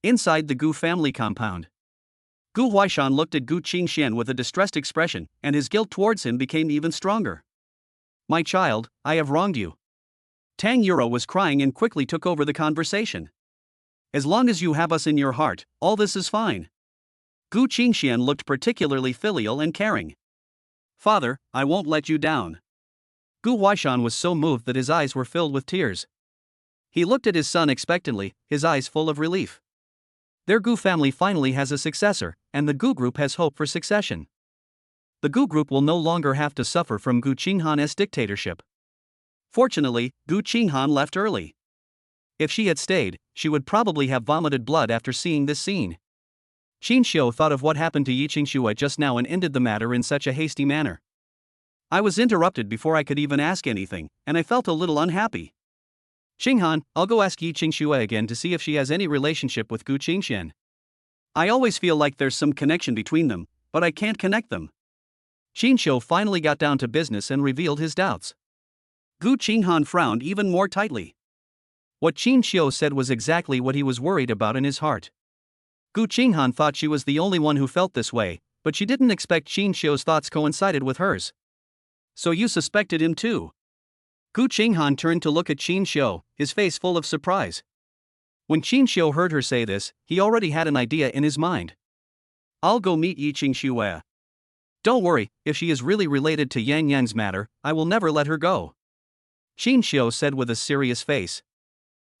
Inside the Gu family compound, Gu Huaishan looked at Gu Qingxian with a distressed expression, and his guilt towards him became even stronger. My child, I have wronged you. Tang Yuro was crying and quickly took over the conversation. As long as you have us in your heart, all this is fine. Gu Qingxian looked particularly filial and caring. Father, I won't let you down. Gu Huaishan was so moved that his eyes were filled with tears. He looked at his son expectantly, his eyes full of relief. Their Gu family finally has a successor, and the Gu group has hope for succession. The Gu group will no longer have to suffer from Gu Qinghan's dictatorship. Fortunately, Gu Qinghan left early. If she had stayed, she would probably have vomited blood after seeing this scene. Qingxian thought of what happened to Yi Qingxue just now and ended the matter in such a hasty manner. I was interrupted before I could even ask anything, and I felt a little unhappy. Qinghan, I'll go ask Yi Qingxue again to see if she has any relationship with Gu Qingxian. I always feel like there's some connection between them, but I can't connect them. Qingxian finally got down to business and revealed his doubts. Gu Qinghan frowned even more tightly. What Qingxian said was exactly what he was worried about in his heart. Gu Qinghan thought she was the only one who felt this way, but she didn't expect Qingxian's thoughts coincided with hers. So you suspected him too? Gu Qinghan turned to look at Qingxian, his face full of surprise. When Qingxian heard her say this, he already had an idea in his mind. I'll go meet Yi Qingxue. Don't worry, if she is really related to Yangyang's matter, I will never let her go. Qingxian said with a serious face.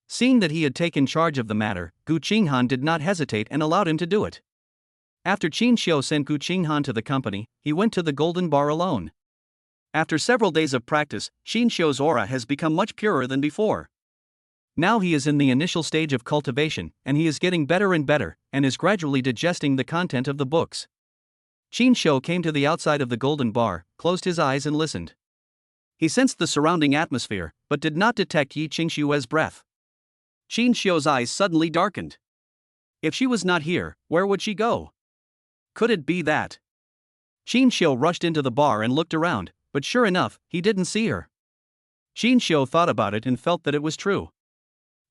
Seeing that he had taken charge of the matter, Gu Qinghan did not hesitate and allowed him to do it. After Qingxian sent Gu Qinghan to the company, he went to the Golden Bar alone. After several days of practice, Qingxian's aura has become much purer than before. Now he is in the initial stage of cultivation, and he is getting better and better, and is gradually digesting the content of the books. Qingxian came to the outside of the Golden Bar, closed his eyes and listened. He sensed the surrounding atmosphere, but did not detect Yi Qingxian's breath. Qingxian's eyes suddenly darkened. If she was not here, where would she go? Could it be that? Qingxian rushed into the bar and looked around, but sure enough, he didn't see her. Qingxian thought about it and felt that it was true.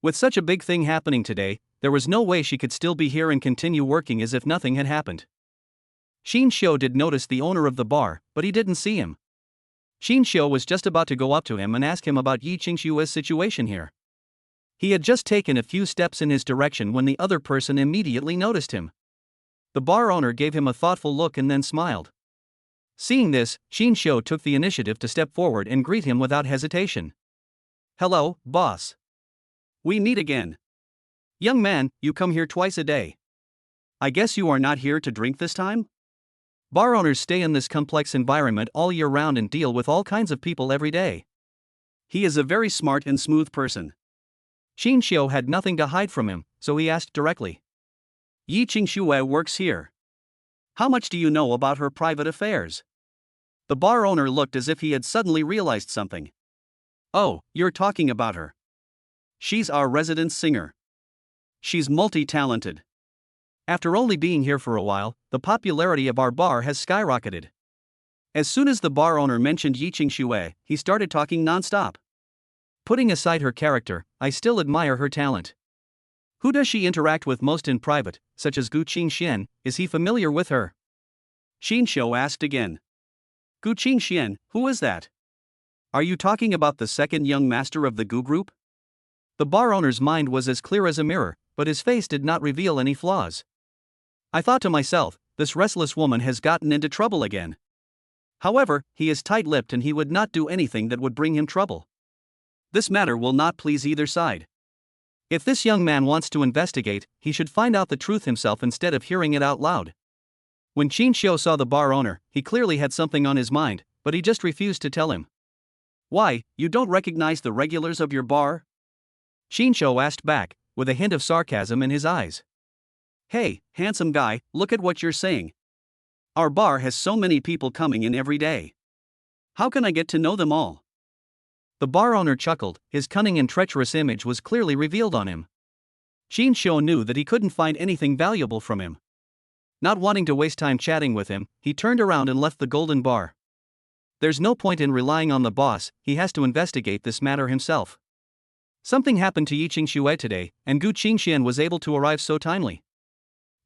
With such a big thing happening today, there was no way she could still be here and continue working as if nothing had happened. Qingxian did notice the owner of the bar, but he didn't see him. Qingxian was just about to go up to him and ask him about Yi Qingxian's situation here. He had just taken a few steps in his direction when the other person immediately noticed him. The bar owner gave him a thoughtful look and then smiled. Seeing this, Qingxian took the initiative to step forward and greet him without hesitation. "Hello, boss. We meet again. Young man, you come here twice a day. I guess you are not here to drink this time?" Bar owners stay in this complex environment all year round and deal with all kinds of people every day. He is a very smart and smooth person. Qingxian had nothing to hide from him, so he asked directly. "Yi Qingxian works here. How much do you know about her private affairs?" The bar owner looked as if he had suddenly realized something. "Oh, you're talking about her. She's our resident singer. She's multi-talented. After only being here for a while, the popularity of our bar has skyrocketed." As soon as the bar owner mentioned Yi Qingxian, he started talking non-stop. "Putting aside her character, I still admire her talent. Who does she interact with most in private, such as Gu Qingxian? Is he familiar with her?" Qingxian asked again. "Gu Qingxian, who is that? Are you talking about the second young master of the Gu group?" The bar owner's mind was as clear as a mirror, but his face did not reveal any flaws. "I thought to myself, this restless woman has gotten into trouble again." However, he is tight-lipped and he would not do anything that would bring him trouble. This matter will not please either side. If this young man wants to investigate, he should find out the truth himself instead of hearing it out loud. When Qingxian saw the bar owner, he clearly had something on his mind, but he just refused to tell him. "Why, you don't recognize the regulars of your bar?" Qingxian asked back, with a hint of sarcasm in his eyes. "Hey, handsome guy, look at what you're saying. Our bar has so many people coming in every day. How can I get to know them all?" The bar owner chuckled, his cunning and treacherous image was clearly revealed on him. Qingxian knew that he couldn't find anything valuable from him. Not wanting to waste time chatting with him, he turned around and left the Golden Bar. There's no point in relying on the boss, he has to investigate this matter himself. Something happened to Yi Qingxian today, and Gu Qingxian was able to arrive so timely.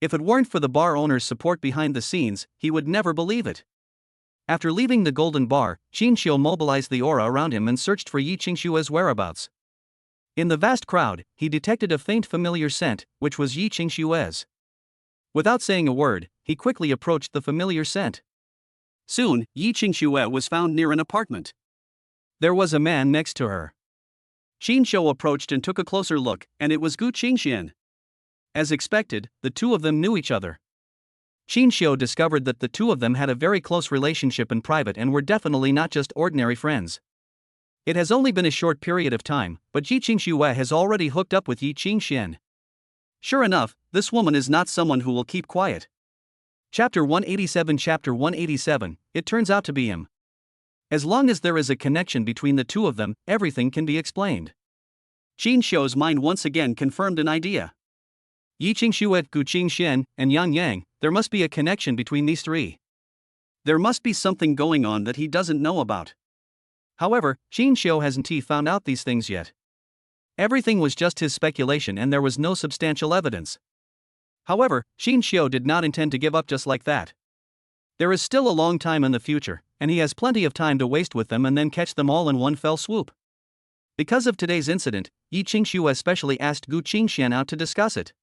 If it weren't for the bar owner's support behind the scenes, he would never believe it. After leaving the Golden Bar, Qingxian mobilized the aura around him and searched for Yi Qingxian's whereabouts. In the vast crowd, he detected a faint familiar scent, which was Yi Qingxian's. Without saying a word, he quickly approached the familiar scent. Soon, Yi Qingxian was found near an apartment. There was a man next to her. Qingxian approached and took a closer look, and it was Gu Qingxian. As expected, the two of them knew each other. Qingxian discovered that the two of them had a very close relationship in private and were definitely not just ordinary friends. It has only been a short period of time, but Yi Qingxian has already hooked up with Yi Qingxian. Sure enough, this woman is not someone who will keep quiet. Chapter 187. Chapter 187, it turns out to be him. As long as there is a connection between the two of them, everything can be explained. Qingxian's mind once again confirmed an idea. Yi Qingxian, Gu Qingxian, and Yangyang, there must be a connection between these three. There must be something going on that he doesn't know about. However, Qingxian hasn't found out these things yet. Everything was just his speculation and there was no substantial evidence. However, Qingxian did not intend to give up just like that. There is still a long time in the future, and he has plenty of time to waste with them and then catch them all in one fell swoop. Because of today's incident, Yi Qingxian especially asked Gu Qingxian out to discuss it.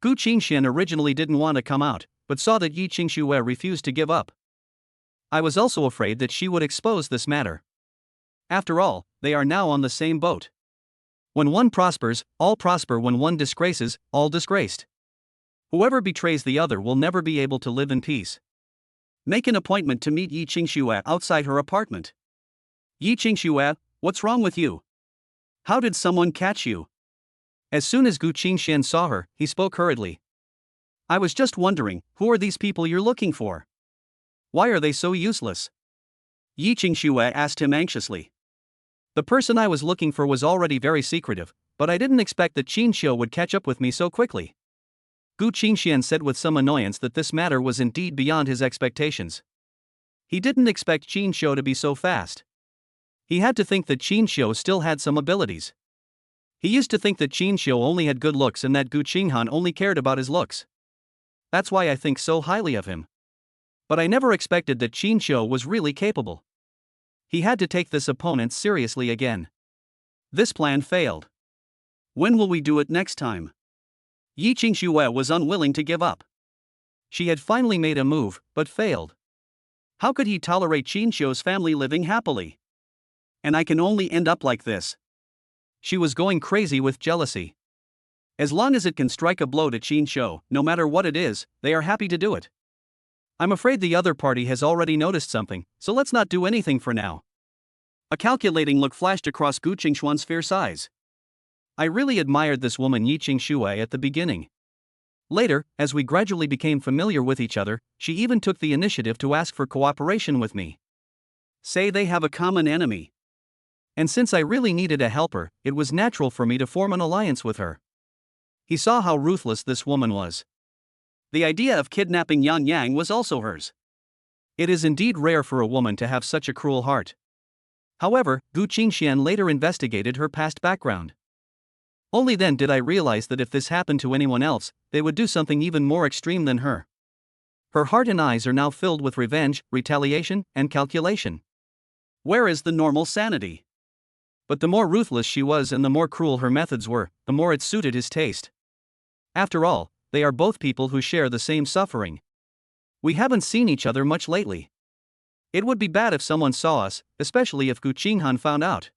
Gu Qingxian originally didn't want to come out, but saw that Yi Qingxian refused to give up. I was also afraid that she would expose this matter. After all, they are now on the same boat. When one prospers, all prosper. When one disgraces, all disgraced. Whoever betrays the other will never be able to live in peace. Make an appointment to meet Yi Qingxian outside her apartment. Yi Qingxian, what's wrong with you? How did someone catch you? As soon as Gu Qingxian saw her, he spoke hurriedly. I was just wondering, who are these people you're looking for? Why are they so useless? Yi Qingxian asked him anxiously. The person I was looking for was already very secretive, but I didn't expect that Qingxian would catch up with me so quickly. Gu Qingxian said with some annoyance that this matter was indeed beyond his expectations. He didn't expect Qingxian to be so fast. He had to think that Qingxian still had some abilities. He used to think that Qingxian only had good looks and that Gu Qinghan only cared about his looks. That's why I think so highly of him. But I never expected that Qingxian was really capable. He had to take this opponent seriously again. This plan failed. When will we do it next time? Yi Qingxian was unwilling to give up. She had finally made a move, but failed. How could he tolerate Qingxian's family living happily? And I can only end up like this. She was going crazy with jealousy. As long as it can strike a blow to Qingxian, no matter what it is, they are happy to do it. I'm afraid the other party has already noticed something, so let's not do anything for now. A calculating look flashed across Gu Qingxian's fierce eyes. I really admired this woman Yi Qingxian at the beginning. Later, as we gradually became familiar with each other, she even took the initiative to ask for cooperation with me. Say they have a common enemy. And since I really needed a helper, it was natural for me to form an alliance with her. He saw how ruthless this woman was. The idea of kidnapping Yangyang was also hers. It is indeed rare for a woman to have such a cruel heart. However, Gu Qingxian later investigated her past background. Only then did I realize that if this happened to anyone else, they would do something even more extreme than her. Her heart and eyes are now filled with revenge, retaliation, and calculation. Where is the normal sanity? But the more ruthless she was and the more cruel her methods were, the more it suited his taste. After all, they are both people who share the same suffering. We haven't seen each other much lately. It would be bad if someone saw us, especially if Gu Qinghan found out.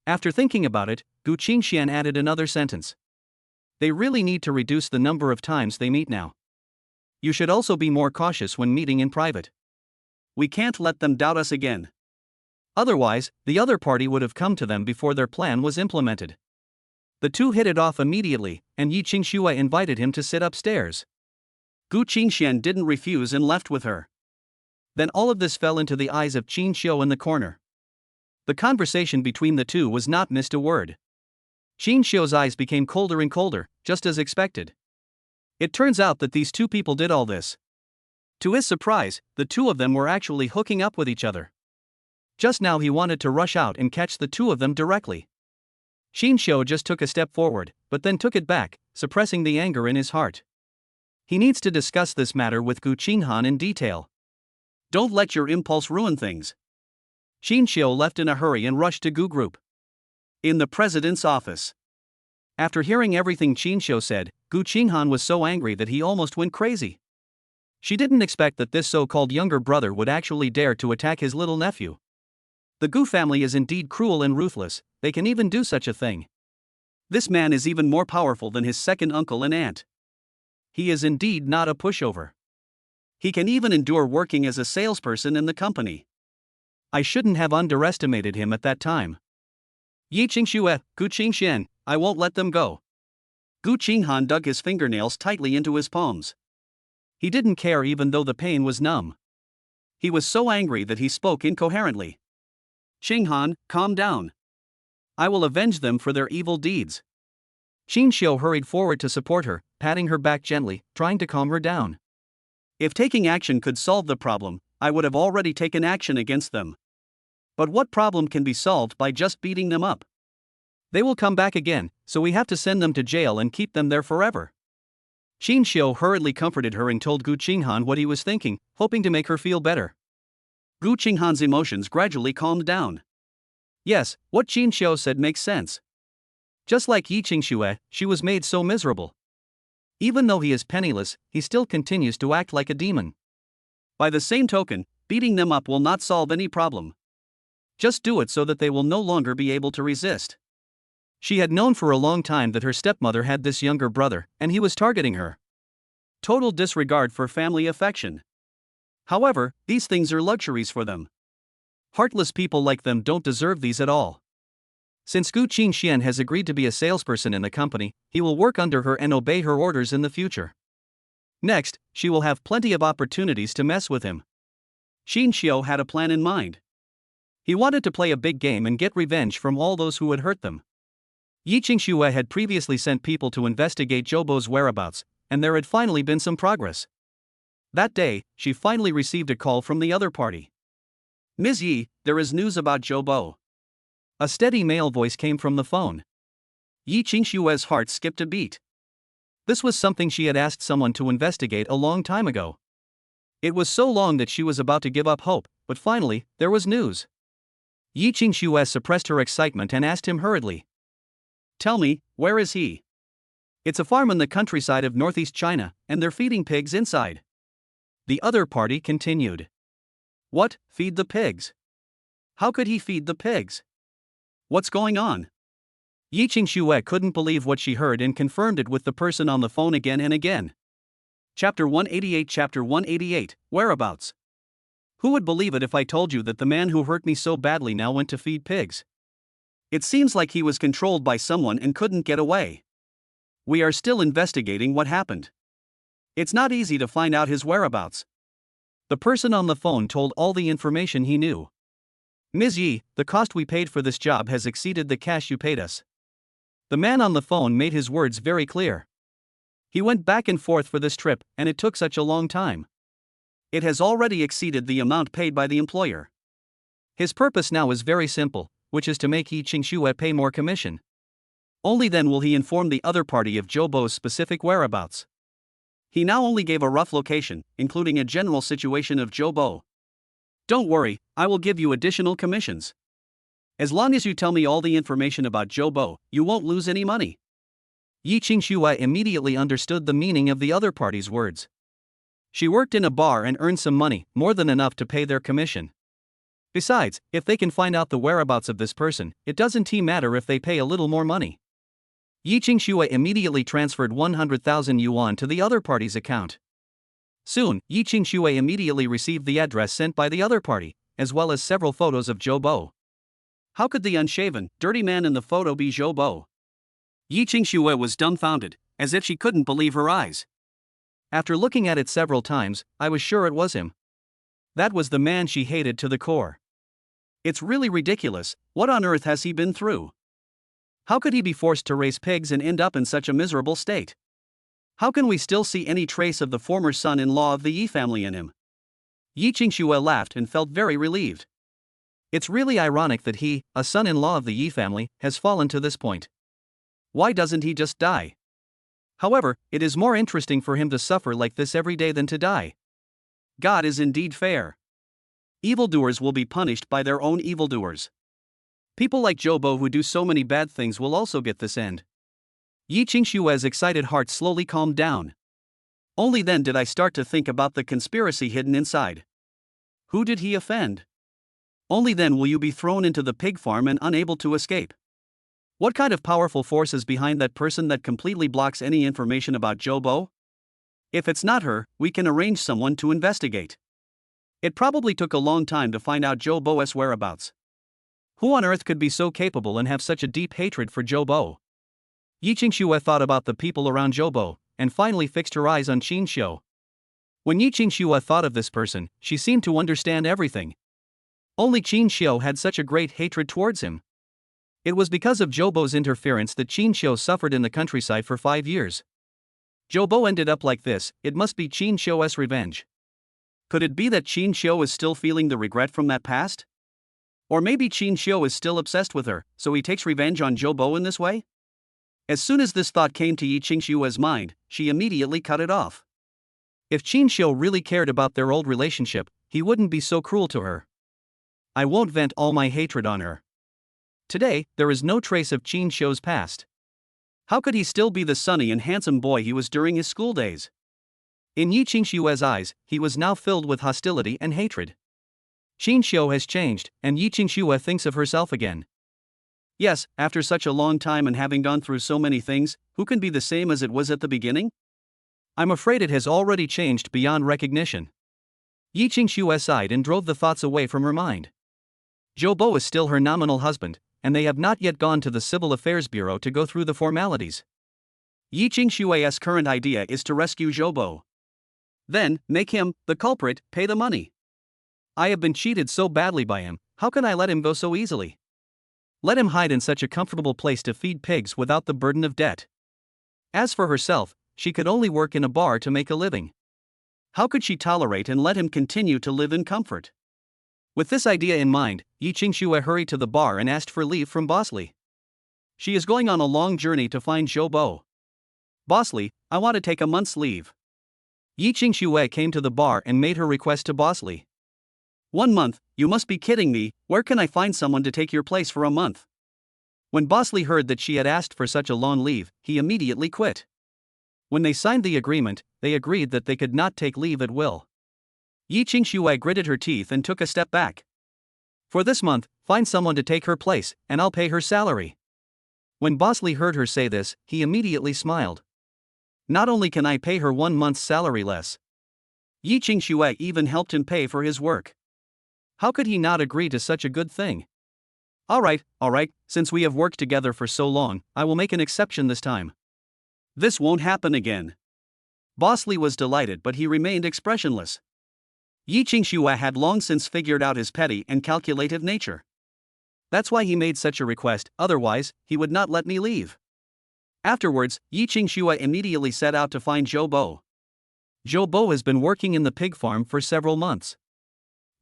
After thinking about it, Gu Qingxian added another sentence. They really need to reduce the number of times they meet now. You should also be more cautious when meeting in private. We can't let them doubt us again. Otherwise, the other party would have come to them before their plan was implemented. The two hit it off immediately, and Yi Qingxian invited him to sit upstairs. Gu Qingxian didn't refuse and left with her. Then all of this fell into the eyes of Qingxian in the corner. The conversation between the two was not missed a word. Qingxian's eyes became colder and colder, just as expected. It turns out that these two people did all this. To his surprise, the two of them were actually hooking up with each other. Just now he wanted to rush out and catch the two of them directly. Qingxian just took a step forward, but then took it back, suppressing the anger in his heart. He needs to discuss this matter with Gu Qinghan in detail. Don't let your impulse ruin things. Qingxian left in a hurry and rushed to Gu Group. In the president's office. After hearing everything Qingxian said, Gu Qinghan was so angry that he almost went crazy. She didn't expect that this so-called younger brother would actually dare to attack his little nephew. The Gu family is indeed cruel and ruthless, they can even do such a thing. This man is even more powerful than his second uncle and aunt. He is indeed not a pushover. He can even endure working as a salesperson in the company. I shouldn't have underestimated him at that time. Yi Qingxian, Gu Qingxian, I won't let them go. Gu Qinghan dug his fingernails tightly into his palms. He didn't care even though the pain was numb. He was so angry that he spoke incoherently. Qinghan, calm down. I will avenge them for their evil deeds. Qingxian hurried forward to support her, patting her back gently, trying to calm her down. If taking action could solve the problem, I would have already taken action against them. But what problem can be solved by just beating them up? They will come back again, so we have to send them to jail and keep them there forever. Qingxian hurriedly comforted her and told Gu Qinghan what he was thinking, hoping to make her feel better. Gu Qinghan's emotions gradually calmed down. Yes, what Qingxian said makes sense. Just like Yi Qingxian, she was made so miserable. Even though he is penniless, he still continues to act like a demon. By the same token, beating them up will not solve any problem. Just do it so that they will no longer be able to resist. She had known for a long time that her stepmother had this younger brother, and he was targeting her. Total disregard for family affection. However, these things are luxuries for them. Heartless people like them don't deserve these at all. Since Gu Qingxian has agreed to be a salesperson in the company, he will work under her and obey her orders in the future. Next, she will have plenty of opportunities to mess with him. Xinxiu had a plan in mind. He wanted to play a big game and get revenge from all those who had hurt them. Yi Qingxue had previously sent people to investigate Zobo's whereabouts, and there had finally been some progress. That day, she finally received a call from the other party. "Ms. Yi, there is news about Zobo." A steady male voice came from the phone. Yi Qingxue's heart skipped a beat. This was something she had asked someone to investigate a long time ago. It was so long that she was about to give up hope, but finally, there was news. Yi Qingxue suppressed her excitement and asked him hurriedly. "Tell me, where is he?" "It's a farm in the countryside of northeast China, and they're feeding pigs inside." The other party continued. "What, feed the pigs? How could he feed the pigs? What's going on?" Yi Qingxue couldn't believe what she heard and confirmed it with the person on the phone again and again. Chapter 188, Whereabouts. Who would believe it if I told you that the man who hurt me so badly now went to feed pigs? It seems like he was controlled by someone and couldn't get away. We are still investigating what happened. It's not easy to find out his whereabouts. The person on the phone told all the information he knew. "Ms. Yi, the cost we paid for this job has exceeded the cash you paid us." The man on the phone made his words very clear. He went back and forth for this trip, and it took such a long time. It has already exceeded the amount paid by the employer. His purpose now is very simple, which is to make Yi Qingxue pay more commission. Only then will he inform the other party of Zobo's specific whereabouts. He now only gave a rough location, including a general situation of Zobo. "Don't worry, I will give you additional commissions. As long as you tell me all the information about Zobo, you won't lose any money." Yi Qingxue immediately understood the meaning of the other party's words. She worked in a bar and earned some money, more than enough to pay their commission. Besides, if they can find out the whereabouts of this person, it doesn't matter if they pay a little more money. Yi Qingxue immediately transferred 100,000 yuan to the other party's account. Soon, Yi Qingxue immediately received the address sent by the other party, as well as several photos of Zobo. How could the unshaven, dirty man in the photo be Zobo? Yi Qingxue was dumbfounded, as if she couldn't believe her eyes. After looking at it several times, I was sure it was him. That was the man she hated to the core. It's really ridiculous. What on earth has he been through? How could he be forced to raise pigs and end up in such a miserable state? How can we still see any trace of the former son-in-law of the Yi family in him? Yi Qingxue laughed and felt very relieved. It's really ironic that he, a son-in-law of the Yi family, has fallen to this point. Why doesn't he just die? However, it is more interesting for him to suffer like this every day than to die. God is indeed fair. Evildoers will be punished by their own evildoers. People like Zobo who do so many bad things will also get this end. Yi Qingxue's excited heart slowly calmed down. Only then did I start to think about the conspiracy hidden inside. Who did he offend? Only then will you be thrown into the pig farm and unable to escape. What kind of powerful force is behind that person that completely blocks any information about Zobo? If it's not her, we can arrange someone to investigate. It probably took a long time to find out Zobo's whereabouts. Who on earth could be so capable and have such a deep hatred for Zobo? Yi Qingxue thought about the people around Zobo, and finally fixed her eyes on Xinxiu. When Yi Qingxue thought of this person, she seemed to understand everything. Only Xinxiu had such a great hatred towards him. It was because of Zobo's interference that Xinxiu suffered in the countryside for 5 years. Zobo ended up like this, it must be Xinxiu's revenge. Could it be that Xinxiu is still feeling the regret from that past? Or maybe Xinxiu is still obsessed with her, so he takes revenge on Zobo in this way? As soon as this thought came to Yi Qingxue's mind, she immediately cut it off. If Xinxiu really cared about their old relationship, he wouldn't be so cruel to her. I won't vent all my hatred on her. Today, there is no trace of Xinxiu's past. How could he still be the sunny and handsome boy he was during his school days? In Yi Qingxue's eyes, he was now filled with hostility and hatred. Xinxiu has changed, and Yi Qingxue thinks of herself again. Yes, after such a long time and having gone through so many things, who can be the same as it was at the beginning? I'm afraid it has already changed beyond recognition. Yi Qingxian sighed and drove the thoughts away from her mind. Zobo is still her nominal husband, and they have not yet gone to the Civil Affairs Bureau to go through the formalities. Yi Qingxian's current idea is to rescue Zobo. Then, make him, the culprit, pay the money. I have been cheated so badly by him, how can I let him go so easily? Let him hide in such a comfortable place to feed pigs without the burden of debt. As for herself, she could only work in a bar to make a living. How could she tolerate and let him continue to live in comfort? With this idea in mind, Yi Qingxian hurried to the bar and asked for leave from Bosley. She is going on a long journey to find Zobo. Bosley, I want to take a month's leave. Yi Qingxian came to the bar and made her request to Bosley. 1 month, you must be kidding me, where can I find someone to take your place for a month? When Bosley heard that she had asked for such a long leave, he immediately quit. When they signed the agreement, they agreed that they could not take leave at will. Yi Qingxian gritted her teeth and took a step back. For this month, find someone to take her place, and I'll pay her salary. When Bosley heard her say this, he immediately smiled. Not only can I pay her 1 month's salary less. Yi Qingxian even helped him pay for his work. How could he not agree to such a good thing? All right, since we have worked together for so long, I will make an exception this time. This won't happen again. Bosley was delighted, but he remained expressionless. Yi Qingxian had long since figured out his petty and calculative nature. That's why he made such a request, otherwise, he would not let me leave. Afterwards, Yi Qingxian immediately set out to find Zobo. Zobo has been working in the pig farm for several months.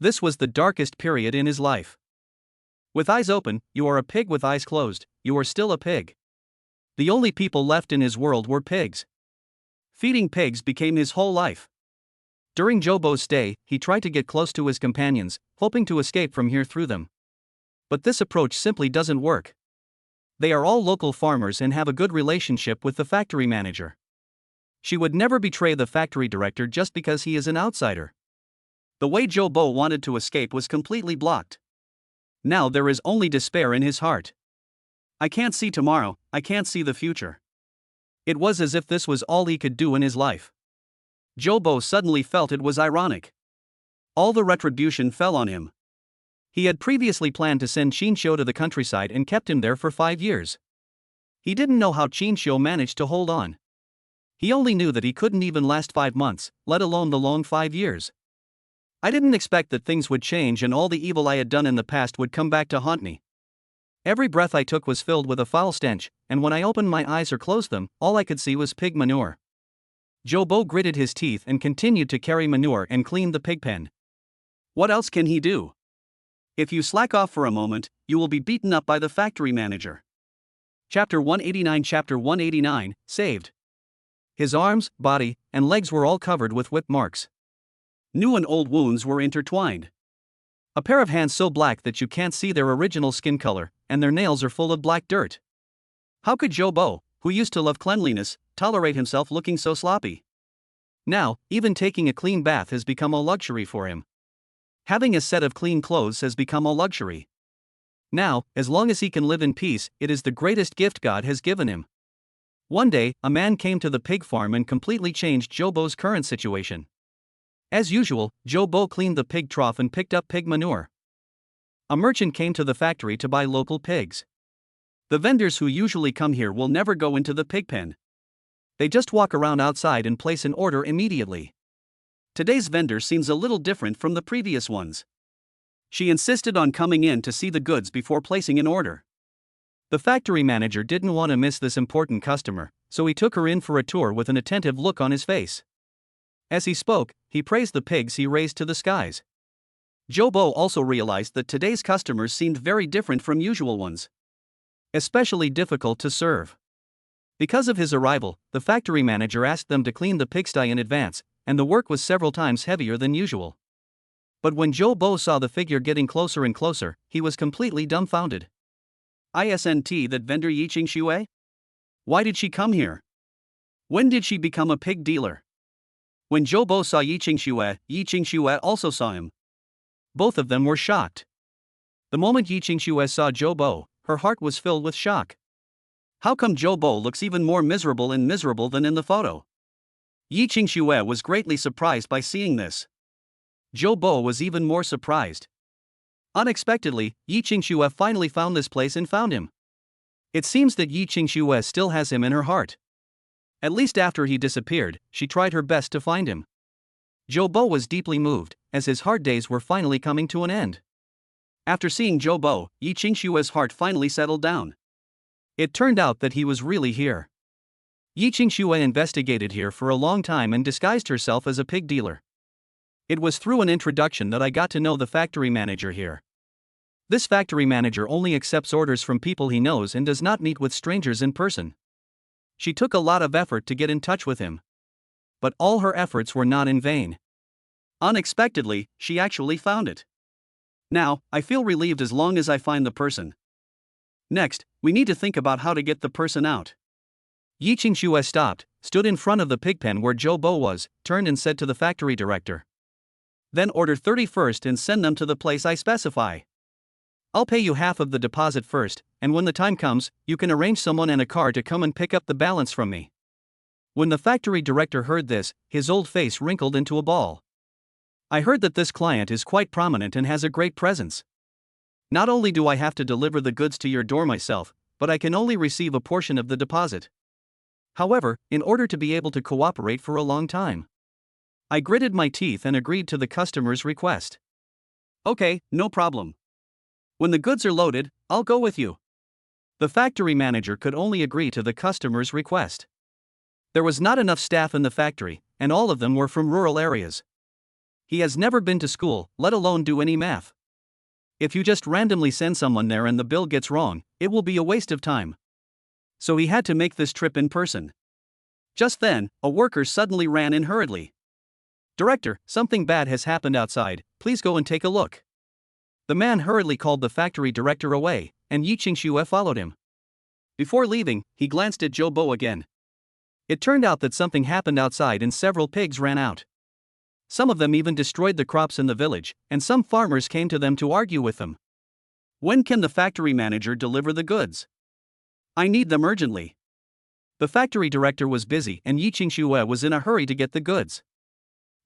This was the darkest period in his life. With eyes open, you are a pig; with eyes closed, you are still a pig. The only people left in his world were pigs. Feeding pigs became his whole life. During Zobo's stay, he tried to get close to his companions, hoping to escape from here through them. But this approach simply doesn't work. They are all local farmers and have a good relationship with the factory manager. She would never betray the factory director just because he is an outsider. The way Zobo wanted to escape was completely blocked. Now there is only despair in his heart. I can't see tomorrow, I can't see the future. It was as if this was all he could do in his life. Zobo suddenly felt it was ironic. All the retribution fell on him. He had previously planned to send Qingxian to the countryside and kept him there for 5 years. He didn't know how Qingxian managed to hold on. He only knew that he couldn't even last 5 months, let alone the long 5 years. I didn't expect that things would change and all the evil I had done in the past would come back to haunt me. Every breath I took was filled with a foul stench, and when I opened my eyes or closed them, all I could see was pig manure. Zobo gritted his teeth and continued to carry manure and clean the pig pen. What else can he do? If you slack off for a moment, you will be beaten up by the factory manager. Chapter 189 Saved. His arms, body, and legs were all covered with whip marks. New and old wounds were intertwined. A pair of hands so black that you can't see their original skin color, and their nails are full of black dirt. How could Zobo, who used to love cleanliness, tolerate himself looking so sloppy? Now, even taking a clean bath has become a luxury for him. Having a set of clean clothes has become a luxury. Now, as long as he can live in peace, it is the greatest gift God has given him. One day, a man came to the pig farm and completely changed Zobo's current situation. As usual, Zobo cleaned the pig trough and picked up pig manure. A merchant came to the factory to buy local pigs. The vendors who usually come here will never go into the pig pen. They just walk around outside and place an order immediately. Today's vendor seems a little different from the previous ones. She insisted on coming in to see the goods before placing an order. The factory manager didn't want to miss this important customer, so he took her in for a tour with an attentive look on his face. As he spoke, he praised the pigs he raised to the skies. Zobo also realized that today's customers seemed very different from usual ones. Especially difficult to serve. Because of his arrival, the factory manager asked them to clean the pigsty in advance, and the work was several times heavier than usual. But when Zobo saw the figure getting closer and closer, he was completely dumbfounded. Isn't that vendor Yi Qingxian? Why did she come here? When did she become a pig dealer? When Zobo saw Yi Qingxian also saw him. Both of them were shocked. The moment Yi Qingxian saw Zobo, her heart was filled with shock. How come Zobo looks even more miserable than in the photo? Yi Qingxian was greatly surprised by seeing this. Zobo was even more surprised. Unexpectedly, Yi Qingxian finally found this place and found him. It seems that Yi Qingxian still has him in her heart. At least after he disappeared, she tried her best to find him. Zobo was deeply moved, as his hard days were finally coming to an end. After seeing Zobo, Yi Qingxian's heart finally settled down. It turned out that he was really here. Yi Qingxian investigated here for a long time and disguised herself as a pig dealer. It was through an introduction that I got to know the factory manager here. This factory manager only accepts orders from people he knows and does not meet with strangers in person. She took a lot of effort to get in touch with him. But all her efforts were not in vain. Unexpectedly, she actually found it. Now, I feel relieved as long as I find the person. Next, we need to think about how to get the person out. Yi Qingxian stopped, stood in front of the pig pen where Zobo was, turned and said to the factory director. Then order 30 first and send them to the place I specify. I'll pay you half of the deposit first, and when the time comes, you can arrange someone and a car to come and pick up the balance from me. When the factory director heard this, his old face wrinkled into a ball. I heard that this client is quite prominent and has a great presence. Not only do I have to deliver the goods to your door myself, but I can only receive a portion of the deposit. However, in order to be able to cooperate for a long time, I gritted my teeth and agreed to the customer's request. Okay, no problem. When the goods are loaded, I'll go with you. The factory manager could only agree to the customer's request. There was not enough staff in the factory, and all of them were from rural areas. He has never been to school, let alone do any math. If you just randomly send someone there and the bill gets wrong, it will be a waste of time. So he had to make this trip in person. Just then, a worker suddenly ran in hurriedly. Director, something bad has happened outside, please go and take a look. The man hurriedly called the factory director away, and Yi Qingxian followed him. Before leaving, he glanced at Zobo again. It turned out that something happened outside and several pigs ran out. Some of them even destroyed the crops in the village, and some farmers came to them to argue with them. When can the factory manager deliver the goods? I need them urgently. The factory director was busy and Yi Qingxian was in a hurry to get the goods.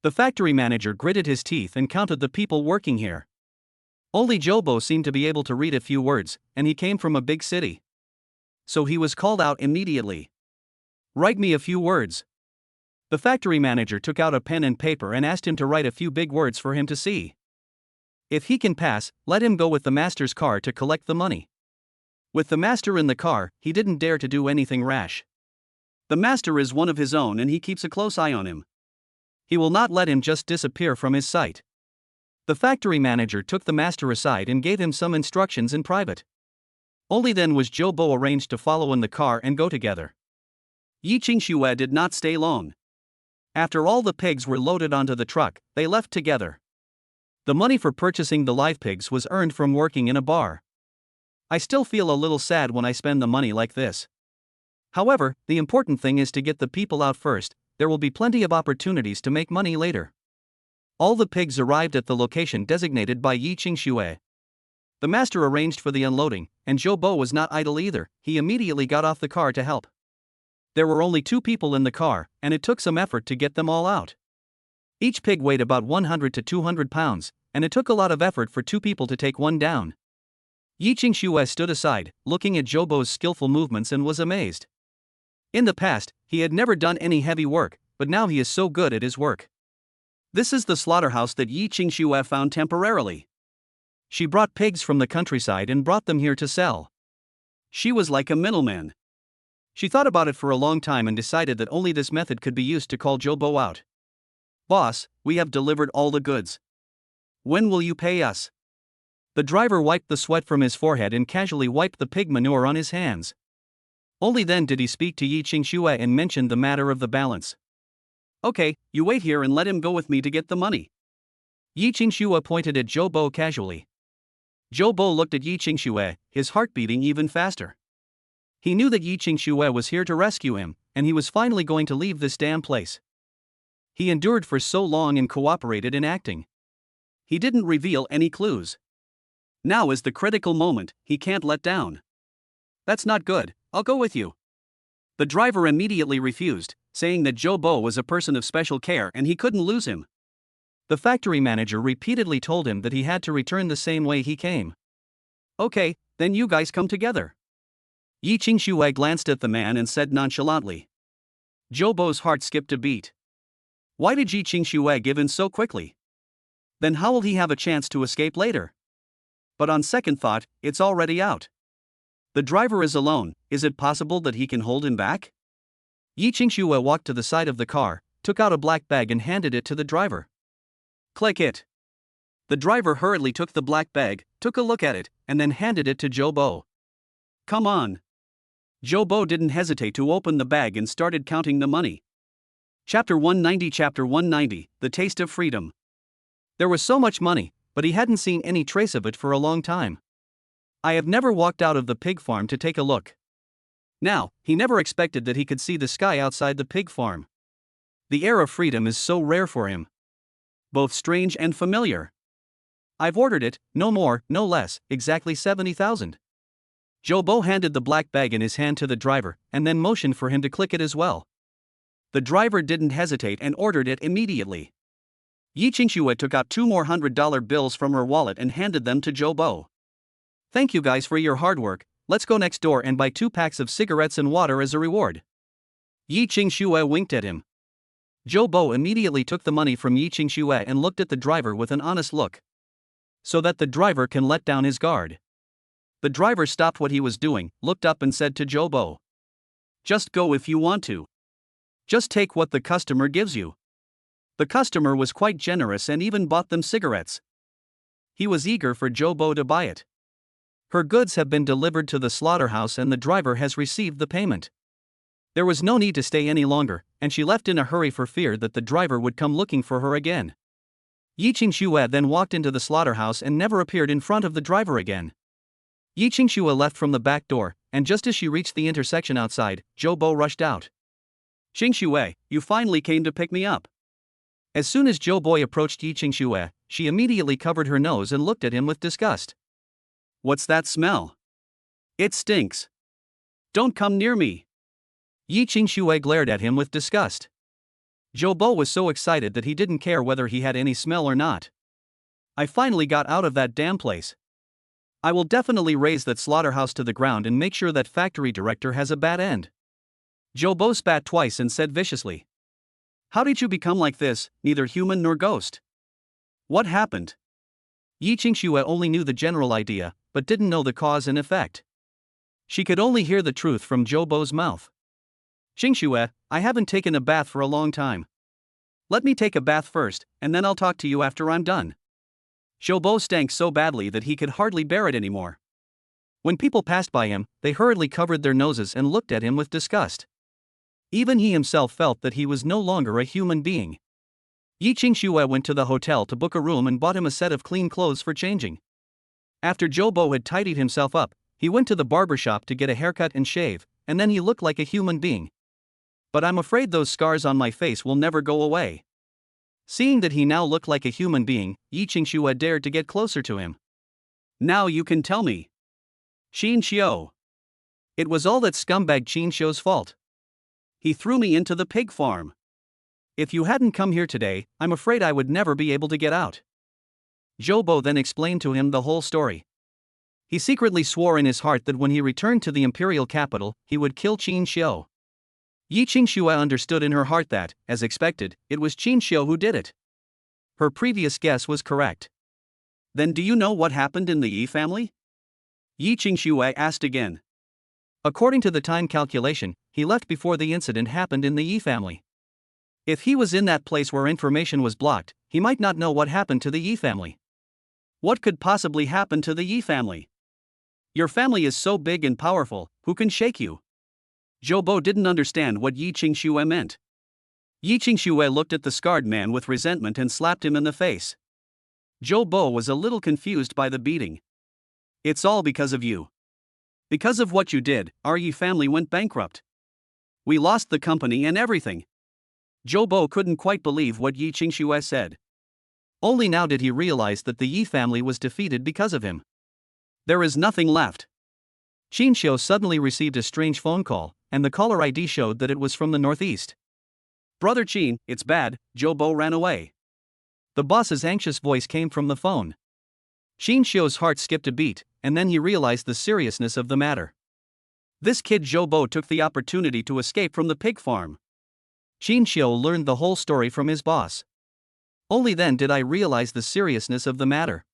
The factory manager gritted his teeth and counted the people working here. Only Zobo seemed to be able to read a few words, and he came from a big city. So he was called out immediately. Write me a few words. The factory manager took out a pen and paper and asked him to write a few big words for him to see. If he can pass, let him go with the master's car to collect the money. With the master in the car, he didn't dare to do anything rash. The master is one of his own and he keeps a close eye on him. He will not let him just disappear from his sight. The factory manager took the master aside and gave him some instructions in private. Only then was Zobo arranged to follow in the car and go together. Yi Qingxian did not stay long. After all the pigs were loaded onto the truck, they left together. The money for purchasing the live pigs was earned from working in a bar. I still feel a little sad when I spend the money like this. However, the important thing is to get the people out first. There will be plenty of opportunities to make money later. All the pigs arrived at the location designated by Yi Qingxian. The master arranged for the unloading, and Zobo was not idle either. He immediately got off the car to help. There were only 2 people in the car, and it took some effort to get them all out. Each pig weighed about 100 to 200 pounds, and it took a lot of effort for 2 people to take one down. Yi Qingxian stood aside, looking at Zobo's skillful movements and was amazed. In the past, he had never done any heavy work, but now he is so good at his work. This is the slaughterhouse that Yi Qingxian found temporarily. She brought pigs from the countryside and brought them here to sell. She was like a middleman. She thought about it for a long time and decided that only this method could be used to call Zobo out. Boss, we have delivered all the goods. When will you pay us? The driver wiped the sweat from his forehead and casually wiped the pig manure on his hands. Only then did he speak to Yi Qingxian and mentioned the matter of the balance. Okay, you wait here and let him go with me to get the money. Yi Qingxian pointed at Zobo casually. Zobo looked at Yi Qingxian, his heart beating even faster. He knew that Yi Qingxian was here to rescue him, and he was finally going to leave this damn place. He endured for so long and cooperated in acting. He didn't reveal any clues. Now is the critical moment, he can't let down. That's not good, I'll go with you. The driver immediately refused, saying that Zobo was a person of special care and he couldn't lose him. The factory manager repeatedly told him that he had to return the same way he came. Okay, then you guys come together. Yi Qingxian glanced at the man and said nonchalantly. Zobo's heart skipped a beat. Why did Yi Qingxian give in so quickly? Then how will he have a chance to escape later? But on second thought, it's already out. The driver is alone, is it possible that he can hold him back? Yi Qingxian walked to the side of the car, took out a black bag and handed it to the driver. Click it. The driver hurriedly took the black bag, took a look at it, and then handed it to Zobo. Come on. Zobo didn't hesitate to open the bag and started counting the money. Chapter 190, The Taste of Freedom. There was so much money, but he hadn't seen any trace of it for a long time. I have never walked out of the pig farm to take a look. Now, he never expected that he could see the sky outside the pig farm. The air of freedom is so rare for him. Both strange and familiar. I've ordered it, no more, no less, exactly 70,000. Zobo handed the black bag in his hand to the driver, and then motioned for him to click it as well. The driver didn't hesitate and ordered it immediately. Yi Qingxian took out 2 more $100 bills from her wallet and handed them to Zobo. Thank you guys for your hard work, let's go next door and buy 2 packs of cigarettes and water as a reward. Yi Qingxian winked at him. Zobo immediately took the money from Yi Qingxian and looked at the driver with an honest look. So that the driver can let down his guard. The driver stopped what he was doing, looked up and said to Zobo. Just go if you want to. Just take what the customer gives you. The customer was quite generous and even bought them cigarettes. He was eager for Zobo to buy it. Her goods have been delivered to the slaughterhouse and the driver has received the payment. There was no need to stay any longer, and she left in a hurry for fear that the driver would come looking for her again. Yi Qingxian then walked into the slaughterhouse and never appeared in front of the driver again. Yi Qingxian left from the back door, and just as she reached the intersection outside, Zobo rushed out. Qingxian, you finally came to pick me up. As soon as Zobo approached Yi Qingxian, she immediately covered her nose and looked at him with disgust. What's that smell? It stinks. Don't come near me. Yi Qingxian glared at him with disgust. Zobo was so excited that he didn't care whether he had any smell or not. I finally got out of that damn place. I will definitely raze that slaughterhouse to the ground and make sure that factory director has a bad end. Zobo spat twice and said viciously. How did you become like this, neither human nor ghost? What happened? Yi Qingxian only knew the general idea, but didn't know the cause and effect. She could only hear the truth from Zobo's mouth. Qingxian, I haven't taken a bath for a long time. Let me take a bath first, and then I'll talk to you after I'm done. Zobo stank so badly that he could hardly bear it anymore. When people passed by him, they hurriedly covered their noses and looked at him with disgust. Even he himself felt that he was no longer a human being. Yi Qingxian went to the hotel to book a room and bought him a set of clean clothes for changing. After Zobo had tidied himself up, he went to the barber shop to get a haircut and shave, and then he looked like a human being. But I'm afraid those scars on my face will never go away. Seeing that he now looked like a human being, Yi Qingxian dared to get closer to him. Now you can tell me. Qingxian. It was all that scumbag Qingxian's fault. He threw me into the pig farm. If you hadn't come here today, I'm afraid I would never be able to get out. Zobo then explained to him the whole story. He secretly swore in his heart that when he returned to the imperial capital, he would kill Qingxian. Yi Qingxian understood in her heart that, as expected, it was Qingxian who did it. Her previous guess was correct. Then do you know what happened in the Yi family? Yi Qingxian asked again. According to the time calculation, he left before the incident happened in the Yi family. If he was in that place where information was blocked, he might not know what happened to the Yi family. What could possibly happen to the Yi family? Your family is so big and powerful, who can shake you? Zobo didn't understand what Yi Qingxian meant. Yi Qingxian looked at the scarred man with resentment and slapped him in the face. Zobo was a little confused by the beating. It's all because of you. Because of what you did, our Yi family went bankrupt. We lost the company and everything. Zobo couldn't quite believe what Yi Qingxian said. Only now did he realize that the Yi family was defeated because of him. There is nothing left. Qingxian suddenly received a strange phone call, and the caller ID showed that it was from the northeast. Brother Qin, it's bad, Zobo ran away. The boss's anxious voice came from the phone. Qingxian's heart skipped a beat, and then he realized the seriousness of the matter. This kid Zobo took the opportunity to escape from the pig farm. Qingxian learned the whole story from his boss. Only then did I realize the seriousness of the matter.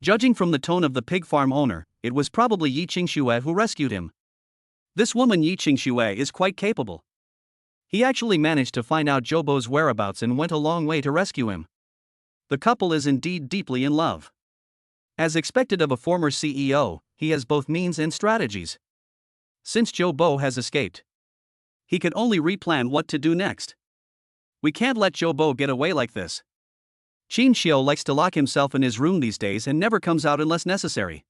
Judging from the tone of the pig farm owner, it was probably Yi Qingxian who rescued him. This woman Yi Qingxian is quite capable. He actually managed to find out Zobo's whereabouts and went a long way to rescue him. The couple is indeed deeply in love. As expected of a former CEO, he has both means and strategies. Since Zobo has escaped, he could only replan what to do next. We can't let Zobo get away like this. Qingxian likes to lock himself in his room these days and never comes out unless necessary.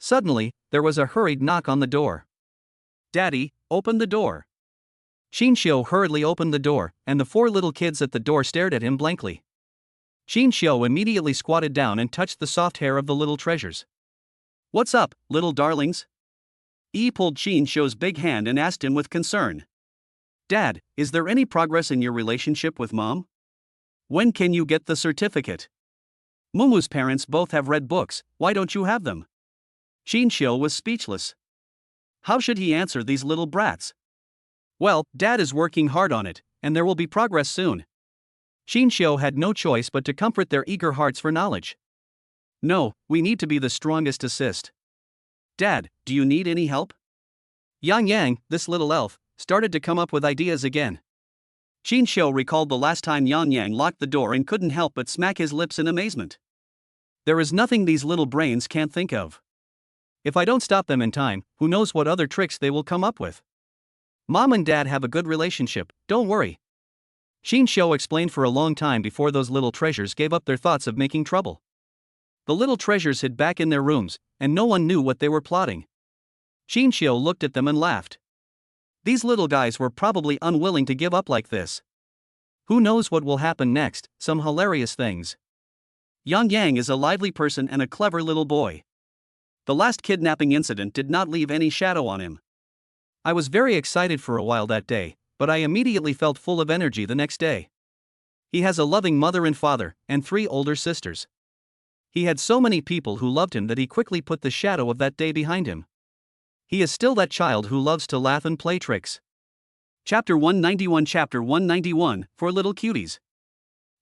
Suddenly, there was a hurried knock on the door. Daddy, open the door. Qingxian hurriedly opened the door, and the four little kids at the door stared at him blankly. Qingxian immediately squatted down and touched the soft hair of the little treasures. What's up, little darlings? Yi pulled Qingxian's big hand and asked him with concern. Dad, is there any progress in your relationship with Mom? When can you get the certificate? Mumu's parents both have read books, why don't you have them? Qingxian was speechless. How should he answer these little brats? Well, Dad is working hard on it, and there will be progress soon. Qingxian had no choice but to comfort their eager hearts for knowledge. No, we need to be the strongest assist. Dad, do you need any help? Yangyang, this little elf, started to come up with ideas again. Qingxian recalled the last time Yangyang locked the door and couldn't help but smack his lips in amazement. There is nothing these little brains can't think of. If I don't stop them in time, who knows what other tricks they will come up with. Mom and Dad have a good relationship, don't worry. Qingxian explained for a long time before those little treasures gave up their thoughts of making trouble. The little treasures hid back in their rooms, and no one knew what they were plotting. Qingxian looked at them and laughed. These little guys were probably unwilling to give up like this. Who knows what will happen next, some hilarious things. Yangyang is a lively person and a clever little boy. The last kidnapping incident did not leave any shadow on him. I was very excited for a while that day, but I immediately felt full of energy the next day. He has a loving mother and father, and 3 older sisters. He had so many people who loved him that he quickly put the shadow of that day behind him. He is still that child who loves to laugh and play tricks. Chapter 191 for little cuties.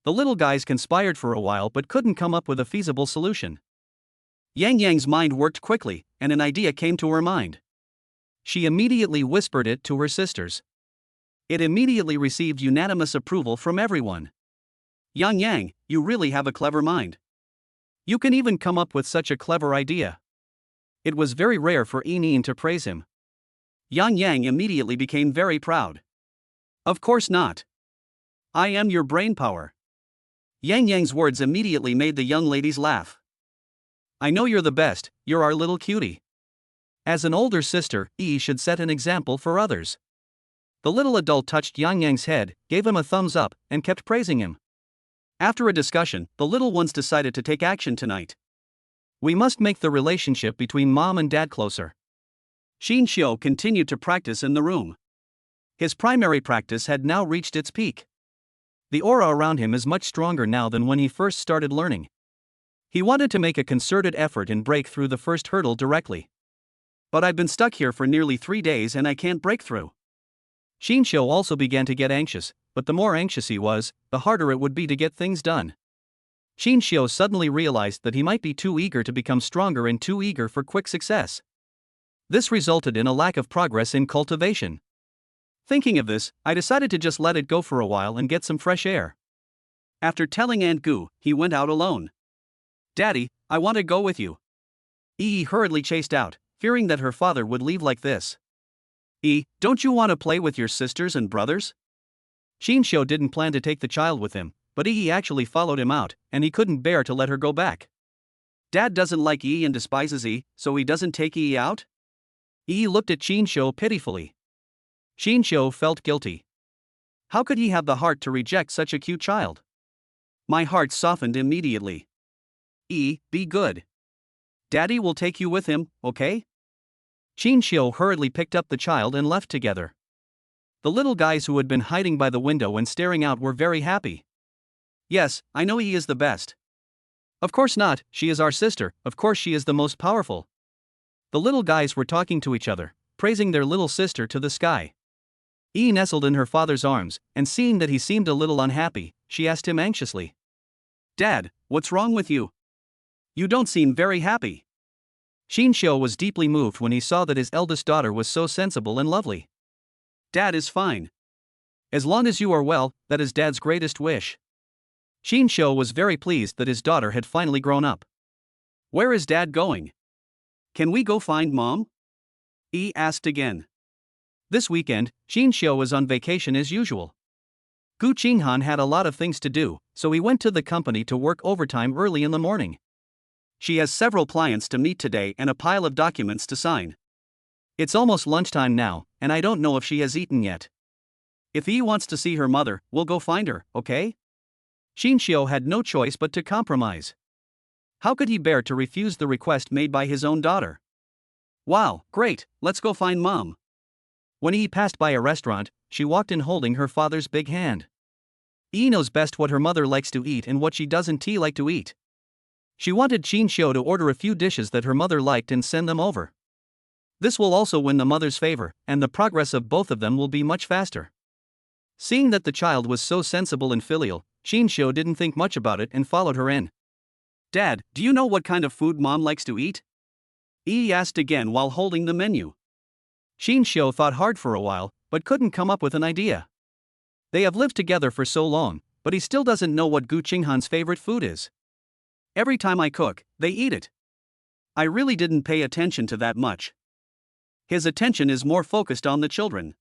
The little guys conspired for a while but couldn't come up with a feasible solution. Yangyang's mind worked quickly, and an idea came to her mind. She immediately whispered it to her sisters. It immediately received unanimous approval from everyone. Yangyang, you really have a clever mind. You can even come up with such a clever idea. It was very rare for Ying to praise him. Yangyang immediately became very proud. Of course not. I am your brain power. Yangyang's words immediately made the young ladies laugh. I know you're the best, you're our little cutie. As an older sister, Yi should set an example for others. The little adult touched Yangyang's head, gave him a thumbs up, and kept praising him. After a discussion, the little ones decided to take action tonight. We must make the relationship between Mom and Dad closer. Qingxian continued to practice in the room. His primary practice had now reached its peak. The aura around him is much stronger now than when he first started learning. He wanted to make a concerted effort and break through the first hurdle directly. But I've been stuck here for nearly 3 days and I can't break through. Qingxian also began to get anxious, but the more anxious he was, the harder it would be to get things done. Qingxian suddenly realized that he might be too eager to become stronger and too eager for quick success. This resulted in a lack of progress in cultivation. Thinking of this, I decided to just let it go for a while and get some fresh air. After telling Aunt Gu, he went out alone. Daddy, I want to go with you. Yi hurriedly chased out, fearing that her father would leave like this. Don't you want to play with your sisters and brothers? Qingxian didn't plan to take the child with him, but Yi actually followed him out, and he couldn't bear to let her go back. Dad doesn't like Yi and despises Yi, so he doesn't take Yi out? Yi looked at Qingxian pitifully. Qingxian felt guilty. How could he have the heart to reject such a cute child? My heart softened immediately. Be good. Daddy will take you with him, okay? Qingxian hurriedly picked up the child and left together. The little guys who had been hiding by the window and staring out were very happy. Yes, I know he is the best. Of course not, she is our sister, of course she is the most powerful. The little guys were talking to each other, praising their little sister to the sky. Yi nestled in her father's arms, and seeing that he seemed a little unhappy, she asked him anxiously. Dad, what's wrong with you? You don't seem very happy. Qingxian was deeply moved when he saw that his eldest daughter was so sensible and lovely. Dad is fine. As long as you are well, that is Dad's greatest wish. Qingxian was very pleased that his daughter had finally grown up. Where is Dad going? Can we go find Mom? Yi asked again. This weekend, Qingxian was on vacation as usual. Gu Qinghan had a lot of things to do, so he went to the company to work overtime early in the morning. She has several clients to meet today and a pile of documents to sign. It's almost lunchtime now, and I don't know if she has eaten yet. If Yi wants to see her mother, we'll go find her, okay? Qingxian had no choice but to compromise. How could he bear to refuse the request made by his own daughter? Wow, great, let's go find Mom. When Yi passed by a restaurant, she walked in holding her father's big hand. Yi knows best what her mother likes to eat and what she doesn't like to eat. She wanted Qingxian to order a few dishes that her mother liked and send them over. This will also win the mother's favor, and the progress of both of them will be much faster. Seeing that the child was so sensible and filial, Qingxian didn't think much about it and followed her in. Dad, do you know what kind of food Mom likes to eat? Yi asked again while holding the menu. Qingxian thought hard for a while, but couldn't come up with an idea. They have lived together for so long, but he still doesn't know what Gu Qinghan's favorite food is. Every time I cook, they eat it. I really didn't pay attention to that much. His attention is more focused on the children.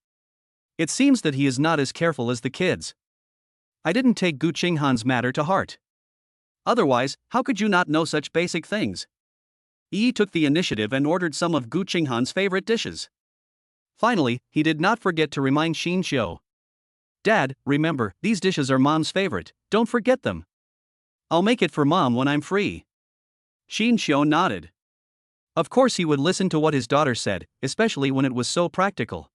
It seems that he is not as careful as the kids. I didn't take Gu Qinghan's matter to heart. Otherwise, how could you not know such basic things? Yi took the initiative and ordered some of Gu Qinghan's favorite dishes. Finally, he did not forget to remind Qingxian. Dad, remember, these dishes are Mom's favorite, don't forget them. I'll make it for Mom when I'm free. Qingxian nodded. Of course he would listen to what his daughter said, especially when it was so practical.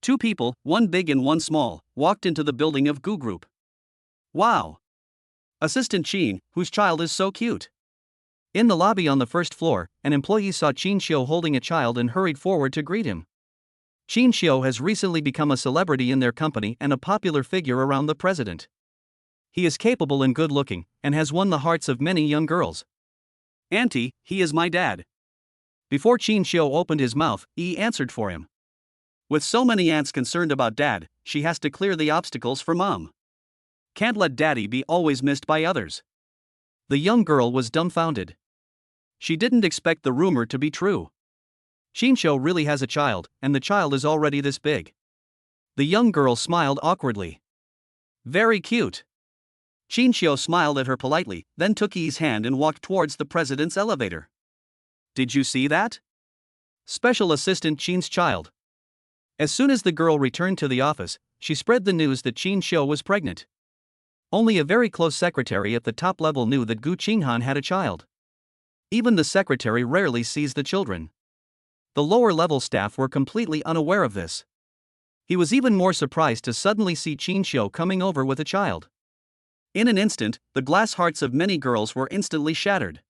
Two people, one big and one small, walked into the building of Gu Group. Wow! Assistant Qin, whose child is so cute. In the lobby on the first floor, an employee saw Qingxian holding a child and hurried forward to greet him. Qingxian has recently become a celebrity in their company and a popular figure around the president. He is capable and good-looking, and has won the hearts of many young girls. Auntie, he is my dad. Before Qingxian opened his mouth, Yi answered for him. With so many aunts concerned about Dad, she has to clear the obstacles for Mom. Can't let Daddy be always missed by others. The young girl was dumbfounded. She didn't expect the rumor to be true. Qingxian really has a child, and the child is already this big. The young girl smiled awkwardly. Very cute. Qingxian smiled at her politely, then took Yi's hand and walked towards the president's elevator. Did you see that? Special Assistant Qin's child. As soon as the girl returned to the office, she spread the news that Qingxian was pregnant. Only a very close secretary at the top level knew that Gu Qinghan had a child. Even the secretary rarely sees the children. The lower level staff were completely unaware of this. He was even more surprised to suddenly see Qingxian coming over with a child. In an instant, the glass hearts of many girls were instantly shattered.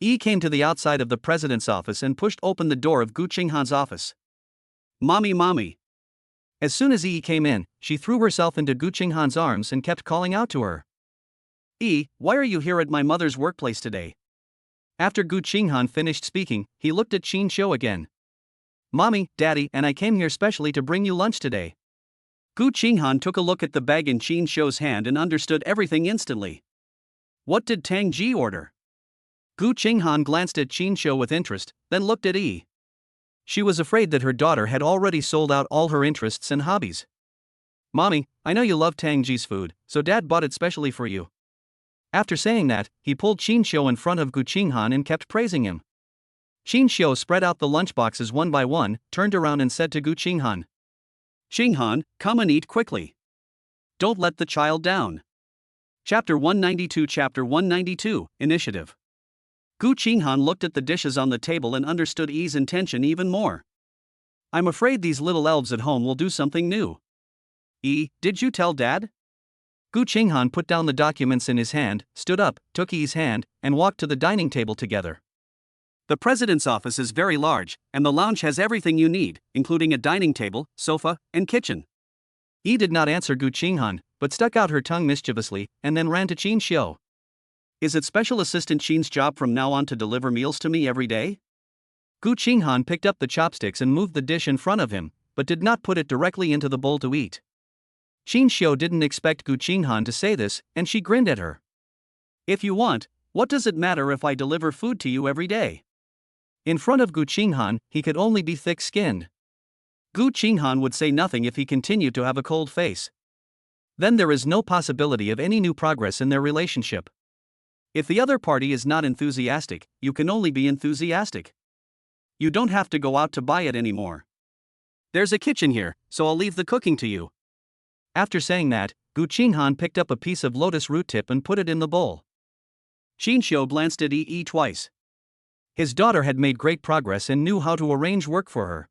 Yi came to the outside of the president's office and pushed open the door of Gu Qinghan's office. Mommy, mommy. As soon as Yi came in, she threw herself into Gu Qinghan's arms and kept calling out to her. Yi, why are you here at my mother's workplace today? After Gu Qinghan finished speaking, he looked at Qingxian again. Mommy, Daddy, and I came here specially to bring you lunch today. Gu Qinghan took a look at the bag in Qingxian's hand and understood everything instantly. What did Tang Ji order? Gu Qinghan glanced at Qingxian with interest, then looked at Yi. She was afraid that her daughter had already sold out all her interests and hobbies. Mommy, I know you love Tang Ji's food, so Dad bought it specially for you. After saying that, he pulled Qingxian in front of Gu Qinghan and kept praising him. Qingxian spread out the lunchboxes one by one, turned around and said to Gu Qinghan. Qinghan, come and eat quickly. Don't let the child down. Chapter 192 Initiative. Gu Qinghan looked at the dishes on the table and understood Yi's intention even more. I'm afraid these little elves at home will do something new. Did you tell Dad? Gu Qinghan put down the documents in his hand, stood up, took Yi's hand, and walked to the dining table together. The president's office is very large, and the lounge has everything you need, including a dining table, sofa, and kitchen. Yi did not answer Gu Qinghan, but stuck out her tongue mischievously, and then ran to Qin Xiu. Is it Special Assistant Qin's job from now on to deliver meals to me every day? Gu Qinghan picked up the chopsticks and moved the dish in front of him, but did not put it directly into the bowl to eat. Qin Xiu didn't expect Gu Qinghan to say this, and she grinned at her. If you want, what does it matter if I deliver food to you every day? In front of Gu Qinghan, he could only be thick-skinned. Gu Qinghan would say nothing if he continued to have a cold face. Then there is no possibility of any new progress in their relationship. If the other party is not enthusiastic, you can only be enthusiastic. You don't have to go out to buy it anymore. There's a kitchen here, so I'll leave the cooking to you. After saying that, Gu Qinghan picked up a piece of lotus root tip and put it in the bowl. Qin Xiu glanced at Yi twice. His daughter had made great progress and knew how to arrange work for her.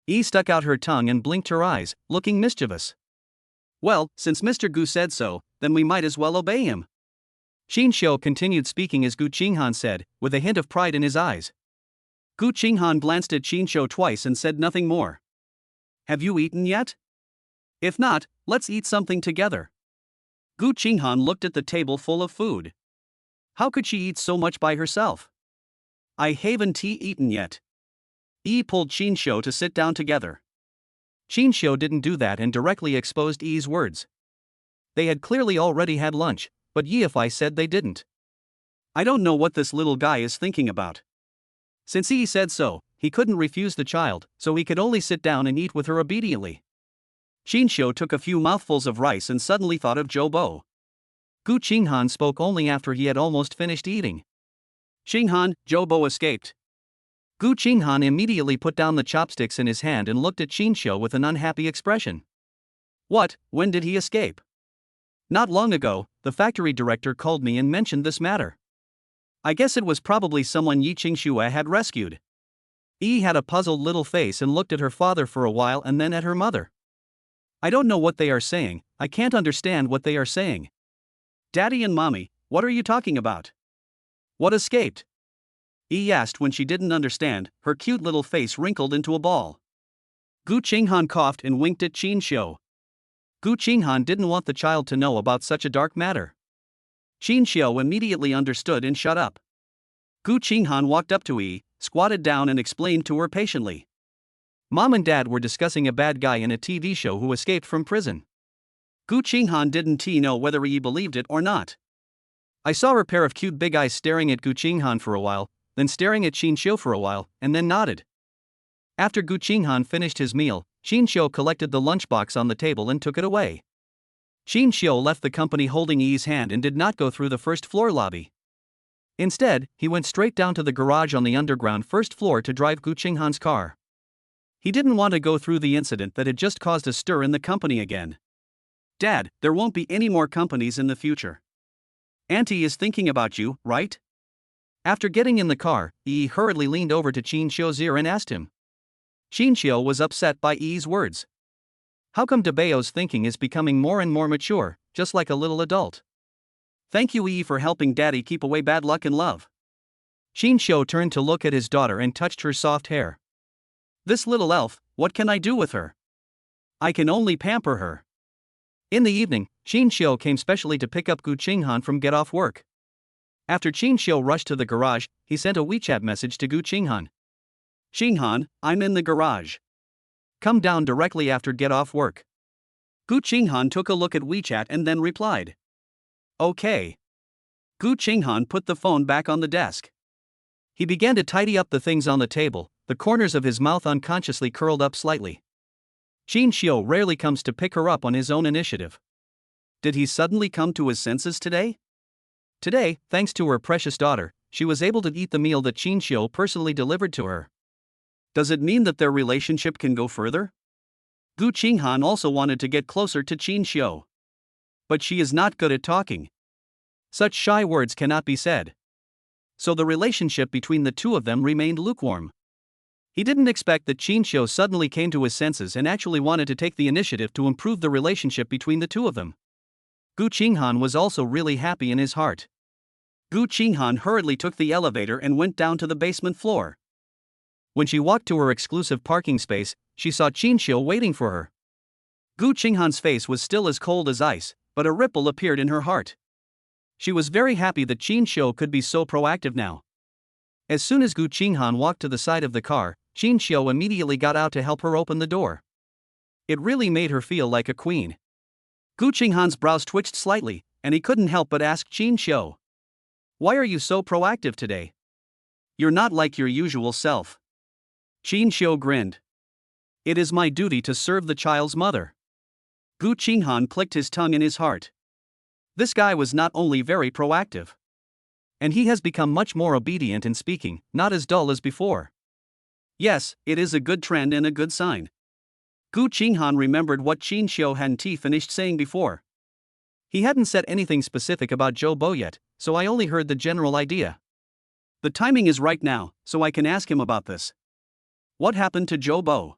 Yi stuck out her tongue and blinked her eyes, looking mischievous. Well, since Mr. Gu said so, then we might as well obey him. Qin Xiu continued speaking as Gu Qinghan said, with a hint of pride in his eyes. Gu Qinghan glanced at Qin Xiu twice and said nothing more. Have you eaten yet? If not, let's eat something together. Gu Qinghan looked at the table full of food. How could she eat so much by herself? I haven't eaten yet. Yi pulled Qin Xiu to sit down together. Qin Xiu didn't do that and directly exposed Yi's words. They had clearly already had lunch, but Yi said they didn't. I don't know what this little guy is thinking about. Since Yi said so, he couldn't refuse the child, so he could only sit down and eat with her obediently. Qin Xiu took a few mouthfuls of rice and suddenly thought of Zobo. Gu Qinghan spoke only after he had almost finished eating. Qinghan, Zobo escaped. Gu Qinghan immediately put down the chopsticks in his hand and looked at Qin Xiu with an unhappy expression. What, when did he escape? Not long ago, the factory director called me and mentioned this matter. I guess it was probably someone Gu Qingxian had rescued. Yi had a puzzled little face and looked at her father for a while and then at her mother. I don't know what they are saying, I can't understand what they are saying. Daddy and Mommy, what are you talking about? What escaped? Yi asked when she didn't understand, her cute little face wrinkled into a ball. Gu Qinghan coughed and winked at Qin Xiu. Gu Qinghan didn't want the child to know about such a dark matter. Qin Xiu immediately understood and shut up. Gu Qinghan walked up to Yi, squatted down and explained to her patiently. Mom and Dad were discussing a bad guy in a TV show who escaped from prison. Gu Qinghan didn't know whether Yi believed it or not. I saw her pair of cute big eyes staring at Gu Qinghan for a while, then staring at Qin Xiu for a while, and then nodded. After Gu Qinghan finished his meal, Qin Xiu collected the lunchbox on the table and took it away. Qin Xiu left the company holding Yi's hand and did not go through the first floor lobby. Instead, he went straight down to the garage on the underground first floor to drive Gu Qinghan's car. He didn't want to go through the incident that had just caused a stir in the company again. Dad, there won't be any more companies in the future. Auntie is thinking about you, right? After getting in the car, Yi hurriedly leaned over to Qin Xiu's ear and asked him. Qin Xiu was upset by Yi's words. How come Debao's thinking is becoming more and more mature, just like a little adult? Thank you Yi for helping Daddy keep away bad luck and love. Qin Xiu turned to look at his daughter and touched her soft hair. This little elf, what can I do with her? I can only pamper her. In the evening, Qin Xiu came specially to pick up Gu Qinghan from get off work. After Qin Xiu rushed to the garage, he sent a WeChat message to Gu Qinghan. Qinghan, I'm in the garage. Come down directly after get off work. Gu Qinghan took a look at WeChat and then replied. Okay. Gu Qinghan put the phone back on the desk. He began to tidy up the things on the table, the corners of his mouth unconsciously curled up slightly. Qin Xiu rarely comes to pick her up on his own initiative. Did he suddenly come to his senses today? Today, thanks to her precious daughter, she was able to eat the meal that Qin Xiu personally delivered to her. Does it mean that their relationship can go further? Gu Qinghan also wanted to get closer to Qin Xiu. But she is not good at talking. Such shy words cannot be said. So the relationship between the two of them remained lukewarm. He didn't expect that Qingxian suddenly came to his senses and actually wanted to take the initiative to improve the relationship between the two of them. Gu Qinghan was also really happy in his heart. Gu Qinghan hurriedly took the elevator and went down to the basement floor. When she walked to her exclusive parking space, she saw Qingxian waiting for her. Gu Qinghan's face was still as cold as ice, but a ripple appeared in her heart. She was very happy that Qingxian could be so proactive now. As soon as Gu Qinghan walked to the side of the car, Qingxian immediately got out to help her open the door. It really made her feel like a queen. Gu Qinghan's brows twitched slightly, and he couldn't help but ask Qingxian, "Why are you so proactive today? You're not like your usual self." Qingxian grinned. "It is my duty to serve the child's mother." Gu Qinghan clicked his tongue in his heart. This guy was not only very proactive, and he has become much more obedient in speaking, not as dull as before. Yes, it is a good trend and a good sign. Gu Qinghan remembered what Qingxian hadn't finished saying before. He hadn't said anything specific about Zobo yet, so I only heard the general idea. The timing is right now, so I can ask him about this. What happened to Zobo?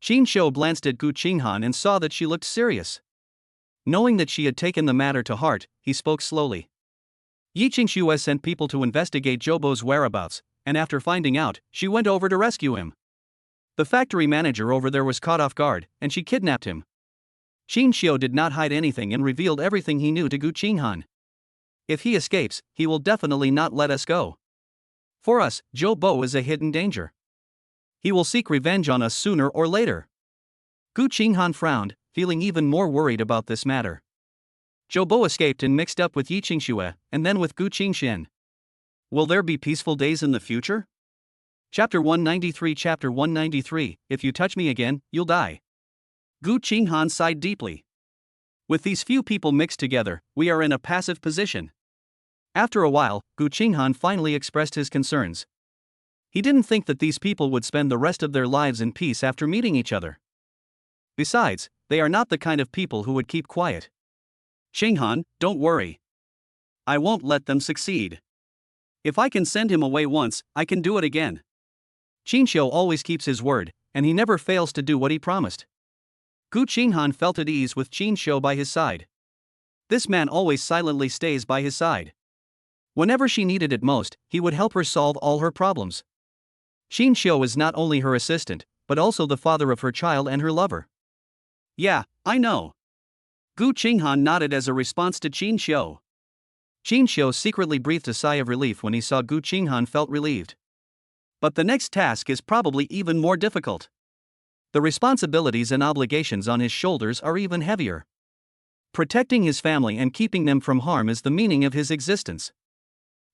Qingxian glanced at Gu Qinghan and saw that she looked serious. Knowing that she had taken the matter to heart, he spoke slowly. Qingxian sent people to investigate Zobo's whereabouts, and after finding out, she went over to rescue him. The factory manager over there was caught off guard, and she kidnapped him. Qingxian did not hide anything and revealed everything he knew to Gu Qinghan. If he escapes, he will definitely not let us go. For us, Zobo is a hidden danger. He will seek revenge on us sooner or later. Gu Qinghan frowned, feeling even more worried about this matter. Zobo escaped and mixed up with Qingxian, and then with Gu Qingxian. Will there be peaceful days in the future? Chapter 193 Chapter 193, If you touch me again, you'll die. Gu Qinghan sighed deeply. With these few people mixed together, we are in a passive position. After a while, Gu Qinghan finally expressed his concerns. He didn't think that these people would spend the rest of their lives in peace after meeting each other. Besides, they are not the kind of people who would keep quiet. Qinghan, don't worry. I won't let them succeed. If I can send him away once, I can do it again. Qingxian always keeps his word, and he never fails to do what he promised. Gu Qinghan felt at ease with Qingxian by his side. This man always silently stays by his side. Whenever she needed it most, he would help her solve all her problems. Qingxian is not only her assistant, but also the father of her child and her lover. Yeah, I know. Gu Qinghan nodded as a response to Qingxian. Qingxian secretly breathed a sigh of relief when he saw Gu Qinghan felt relieved. But the next task is probably even more difficult. The responsibilities and obligations on his shoulders are even heavier. Protecting his family and keeping them from harm is the meaning of his existence.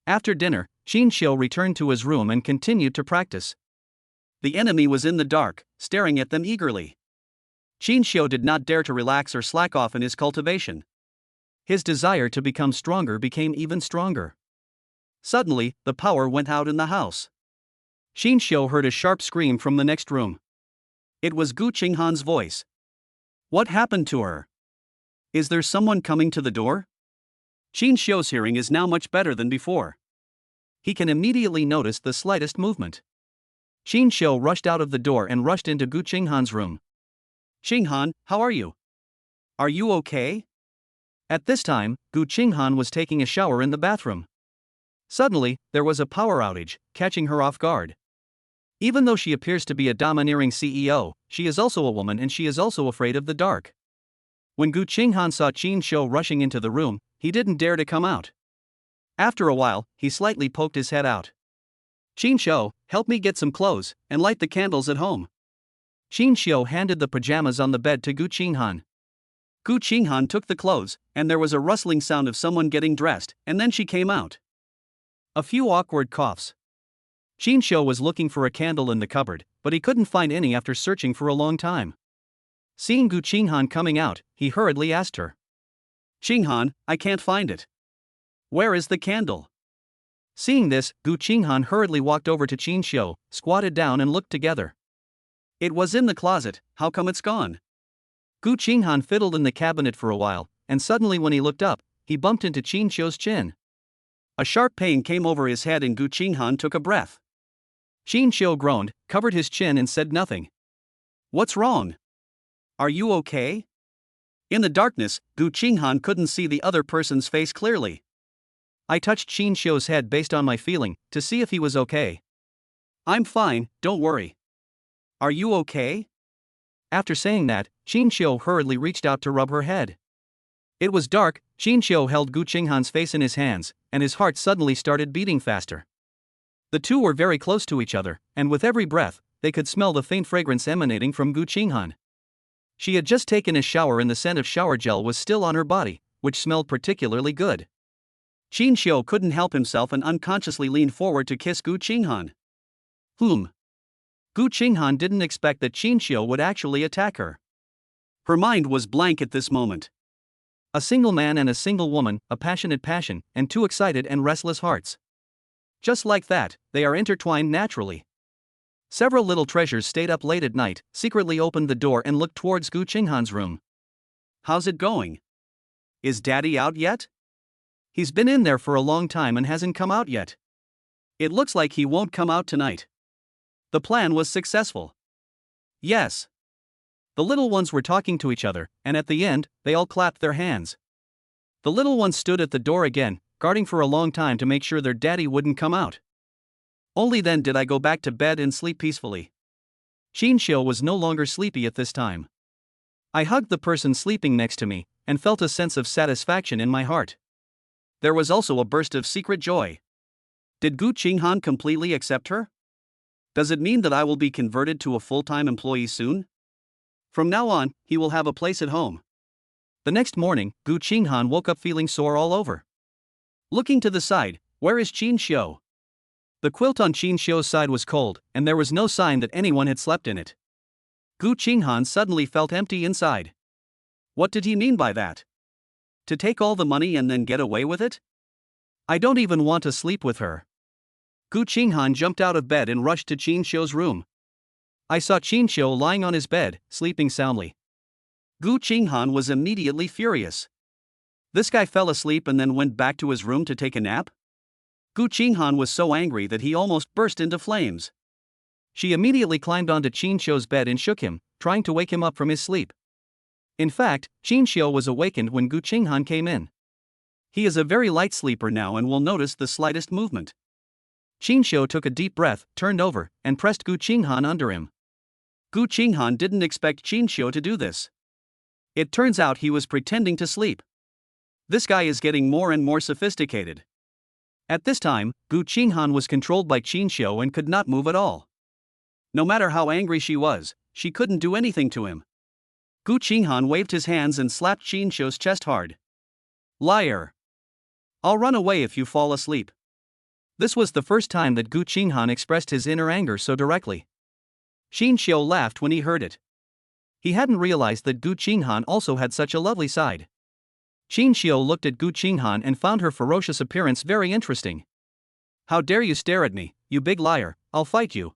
After dinner, Qingxian returned to his room and continued to practice. The enemy was in the dark, staring at them eagerly. Qingxian did not dare to relax or slack off in his cultivation. His desire to become stronger became even stronger. Suddenly, the power went out in the house. Qingxian heard a sharp scream from the next room. It was Gu Qinghan's voice. What happened to her? Is there someone coming to the door? Qingxian's hearing is now much better than before. He can immediately notice the slightest movement. Qingxian rushed out of the door and rushed into Gu Qinghan's room. Qinghan, how are you? Are you okay? At this time, Gu Qinghan was taking a shower in the bathroom. Suddenly, there was a power outage, catching her off guard. Even though she appears to be a domineering CEO, she is also a woman and she is also afraid of the dark. When Gu Qinghan saw Qingxian rushing into the room, he didn't dare to come out. After a while, he slightly poked his head out. Qingxian, help me get some clothes, and light the candles at home. Qingxian handed the pajamas on the bed to Gu Qinghan. Gu Qinghan took the clothes, and there was a rustling sound of someone getting dressed, and then she came out. A few awkward coughs. Qingxian was looking for a candle in the cupboard, but he couldn't find any after searching for a long time. Seeing Gu Qinghan coming out, he hurriedly asked her. Qinghan, I can't find it. Where is the candle? Seeing this, Gu Qinghan hurriedly walked over to Qingxian, squatted down and looked together. It was in the closet, how come it's gone? Gu Qinghan fiddled in the cabinet for a while, and suddenly when he looked up, he bumped into Qingxian's chin. A sharp pain came over his head and Gu Qinghan took a breath. Qingxian groaned, covered his chin and said nothing. What's wrong? Are you okay? In the darkness, Gu Qinghan couldn't see the other person's face clearly. I touched Qingxian's head based on my feeling, to see if he was okay. I'm fine, don't worry. Are you okay? After saying that, Qingxian hurriedly reached out to rub her head. It was dark. Qingxian held Gu Qinghan's face in his hands, and his heart suddenly started beating faster. The two were very close to each other, and with every breath, they could smell the faint fragrance emanating from Gu Qinghan. She had just taken a shower and the scent of shower gel was still on her body, which smelled particularly good. Qingxian couldn't help himself and unconsciously leaned forward to kiss Gu Qinghan. Gu Qinghan didn't expect that Qingxian would actually attack her. Her mind was blank at this moment. A single man and a single woman, a passionate passion, and two excited and restless hearts. Just like that, they are intertwined naturally. Several little treasures stayed up late at night, secretly opened the door and looked towards Gu Qinghan's room. How's it going? Is Daddy out yet? He's been in there for a long time and hasn't come out yet. It looks like he won't come out tonight. The plan was successful. Yes. The little ones were talking to each other, and at the end, they all clapped their hands. The little ones stood at the door again, guarding for a long time to make sure their daddy wouldn't come out. Only then did I go back to bed and sleep peacefully. Qingxian was no longer sleepy at this time. I hugged the person sleeping next to me, and felt a sense of satisfaction in my heart. There was also a burst of secret joy. Did Gu Qinghan completely accept her? Does it mean that I will be converted to a full-time employee soon? From now on, he will have a place at home. The next morning, Gu Qinghan woke up feeling sore all over. Looking to the side, where is Qingxian? The quilt on Qingxian's side was cold, and there was no sign that anyone had slept in it. Gu Qinghan suddenly felt empty inside. What did he mean by that? To take all the money and then get away with it? I don't even want to sleep with her. Gu Qinghan jumped out of bed and rushed to Qingxian's room. I saw Qingxian lying on his bed, sleeping soundly. Gu Qinghan was immediately furious. This guy fell asleep and then went back to his room to take a nap? Gu Qinghan was so angry that he almost burst into flames. She immediately climbed onto Qingxian's bed and shook him, trying to wake him up from his sleep. In fact, Qingxian was awakened when Gu Qinghan came in. He is a very light sleeper now and will notice the slightest movement. Qingxian took a deep breath, turned over, and pressed Gu Qinghan under him. Gu Qinghan didn't expect Qingxian to do this. It turns out he was pretending to sleep. This guy is getting more and more sophisticated. At this time, Gu Qinghan was controlled by Qingxian and could not move at all. No matter how angry she was, she couldn't do anything to him. Gu Qinghan waved his hands and slapped Qingxian's chest hard. Liar! I'll run away if you fall asleep. This was the first time that Gu Qinghan expressed his inner anger so directly. Qingxian laughed when he heard it. He hadn't realized that Gu Qinghan also had such a lovely side. Qingxian looked at Gu Qinghan and found her ferocious appearance very interesting. How dare you stare at me, you big liar, I'll fight you.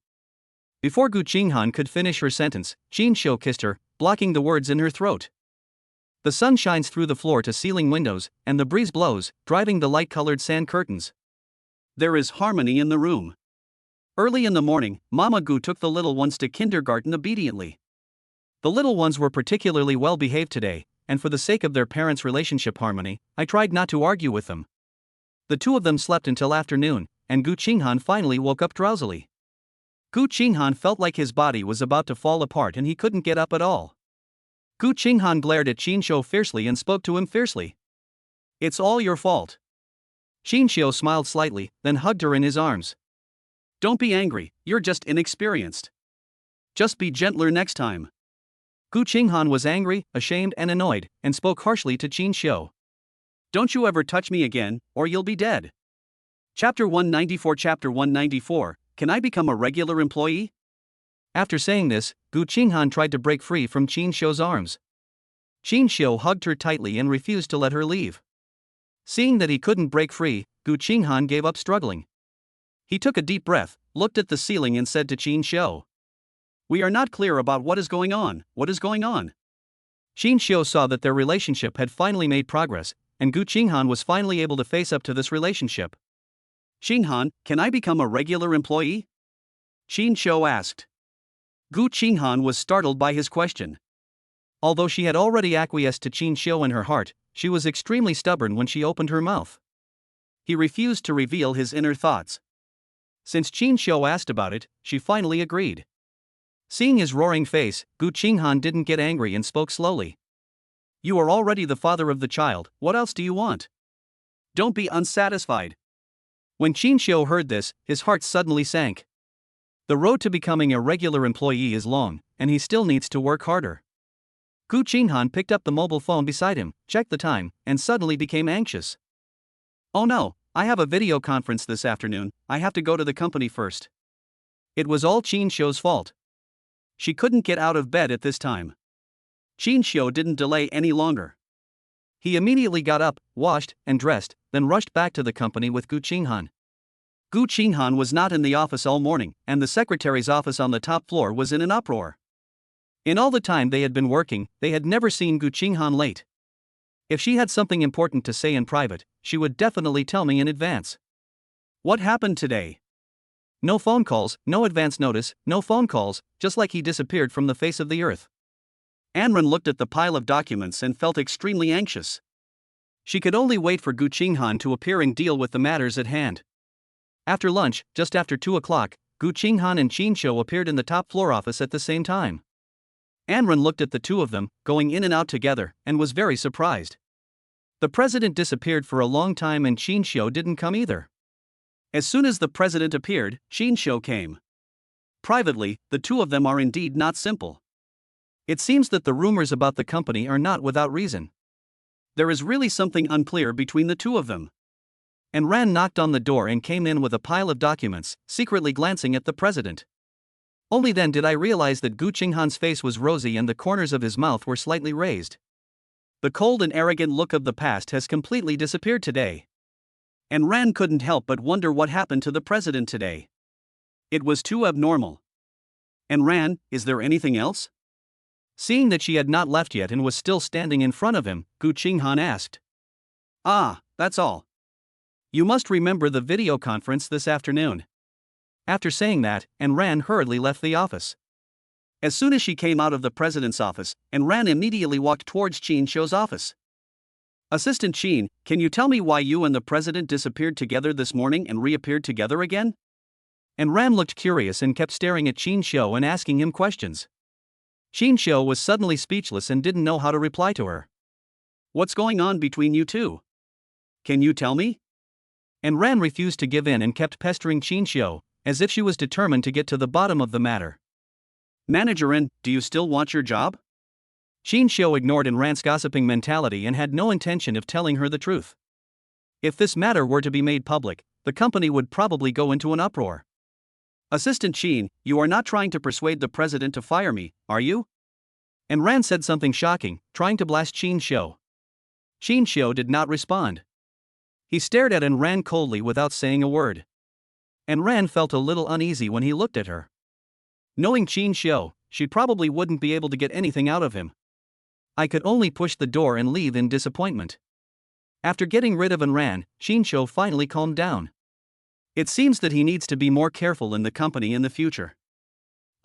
Before Gu Qinghan could finish her sentence, Qingxian kissed her, blocking the words in her throat. The sun shines through the floor-to-ceiling windows, and the breeze blows, driving the light-colored sand curtains. There is harmony in the room. Early in the morning, Mama Gu took the little ones to kindergarten obediently. The little ones were particularly well behaved today, and for the sake of their parents' relationship harmony, I tried not to argue with them. The two of them slept until afternoon, and Gu Qinghan finally woke up drowsily. Gu Qinghan felt like his body was about to fall apart and he couldn't get up at all. Gu Qinghan glared at Qingxian fiercely and spoke to him fiercely. It's all your fault. Qingxian smiled slightly, then hugged her in his arms. Don't be angry, you're just inexperienced. Just be gentler next time. Gu Qinghan was angry, ashamed and annoyed, and spoke harshly to Qingxian. Don't you ever touch me again, or you'll be dead. Chapter 194. Can I become a regular employee? After saying this, Gu Qinghan tried to break free from Qingxian's arms. Qingxian hugged her tightly and refused to let her leave. Seeing that he couldn't break free, Gu Qinghan gave up struggling. He took a deep breath, looked at the ceiling and said to Qingxian, We are not clear about what is going on. Qingxian saw that their relationship had finally made progress, and Gu Qinghan was finally able to face up to this relationship. Qinghan, can I become a regular employee? Qingxian asked. Gu Qinghan was startled by his question. Although she had already acquiesced to Qingxian in her heart, she was extremely stubborn when she opened her mouth. He refused to reveal his inner thoughts. Since Qingxian asked about it, she finally agreed. Seeing his roaring face, Gu Qinghan didn't get angry and spoke slowly. You are already the father of the child, what else do you want? Don't be unsatisfied. When Qingxian heard this, his heart suddenly sank. The road to becoming a regular employee is long, and he still needs to work harder. Gu Qinghan picked up the mobile phone beside him, checked the time, and suddenly became anxious. Oh no, I have a video conference this afternoon, I have to go to the company first. It was all Qingxian's fault. She couldn't get out of bed at this time. Qingxian didn't delay any longer. He immediately got up, washed, and dressed, then rushed back to the company with Gu Qinghan. Gu Qinghan was not in the office all morning, and the secretary's office on the top floor was in an uproar. In all the time they had been working, they had never seen Gu Qinghan late. If she had something important to say in private, she would definitely tell me in advance. What happened today? No phone calls, no advance notice, no phone calls, just like he disappeared from the face of the earth. Anran looked at the pile of documents and felt extremely anxious. She could only wait for Gu Qinghan to appear and deal with the matters at hand. After lunch, just after 2 o'clock, Gu Qinghan and Qingxian appeared in the top floor office at the same time. Anran looked at the two of them, going in and out together, and was very surprised. The president disappeared for a long time and Qingxian didn't come either. As soon as the president appeared, Qingxian came. Privately, the two of them are indeed not simple. It seems that the rumors about the company are not without reason. There is really something unclear between the two of them. And Ran knocked on the door and came in with a pile of documents, secretly glancing at the president. Only then did I realize that Gu Qinghan's face was rosy and the corners of his mouth were slightly raised. The cold and arrogant look of the past has completely disappeared today. And Ran couldn't help but wonder what happened to the president today. It was too abnormal. And Ran, is there anything else? Seeing that she had not left yet and was still standing in front of him, Gu Qinghan asked. Ah, that's all. You must remember the video conference this afternoon. After saying that, Ran hurriedly left the office. As soon as she came out of the president's office, Ran immediately walked towards Qingxian's office. Assistant Qin, can you tell me why you and the president disappeared together this morning and reappeared together again? Ran looked curious and kept staring at Qingxian and asking him questions. Qingxian was suddenly speechless and didn't know how to reply to her. What's going on between you two? Can you tell me? Ran refused to give in and kept pestering Qingxian, as if she was determined to get to the bottom of the matter. Manager N, do you still want your job? Qingxian ignored Ran's gossiping mentality and had no intention of telling her the truth. If this matter were to be made public, the company would probably go into an uproar. Assistant Qin, you are not trying to persuade the president to fire me, are you? Ran said something shocking, trying to blast Qingxian. Qingxian did not respond. He stared at Ran coldly without saying a word. Ran felt a little uneasy when he looked at her. Knowing Qingxian, she probably wouldn't be able to get anything out of him. I could only push the door and leave in disappointment. After getting rid of Ran, Qingxian finally calmed down. It seems that he needs to be more careful in the company in the future.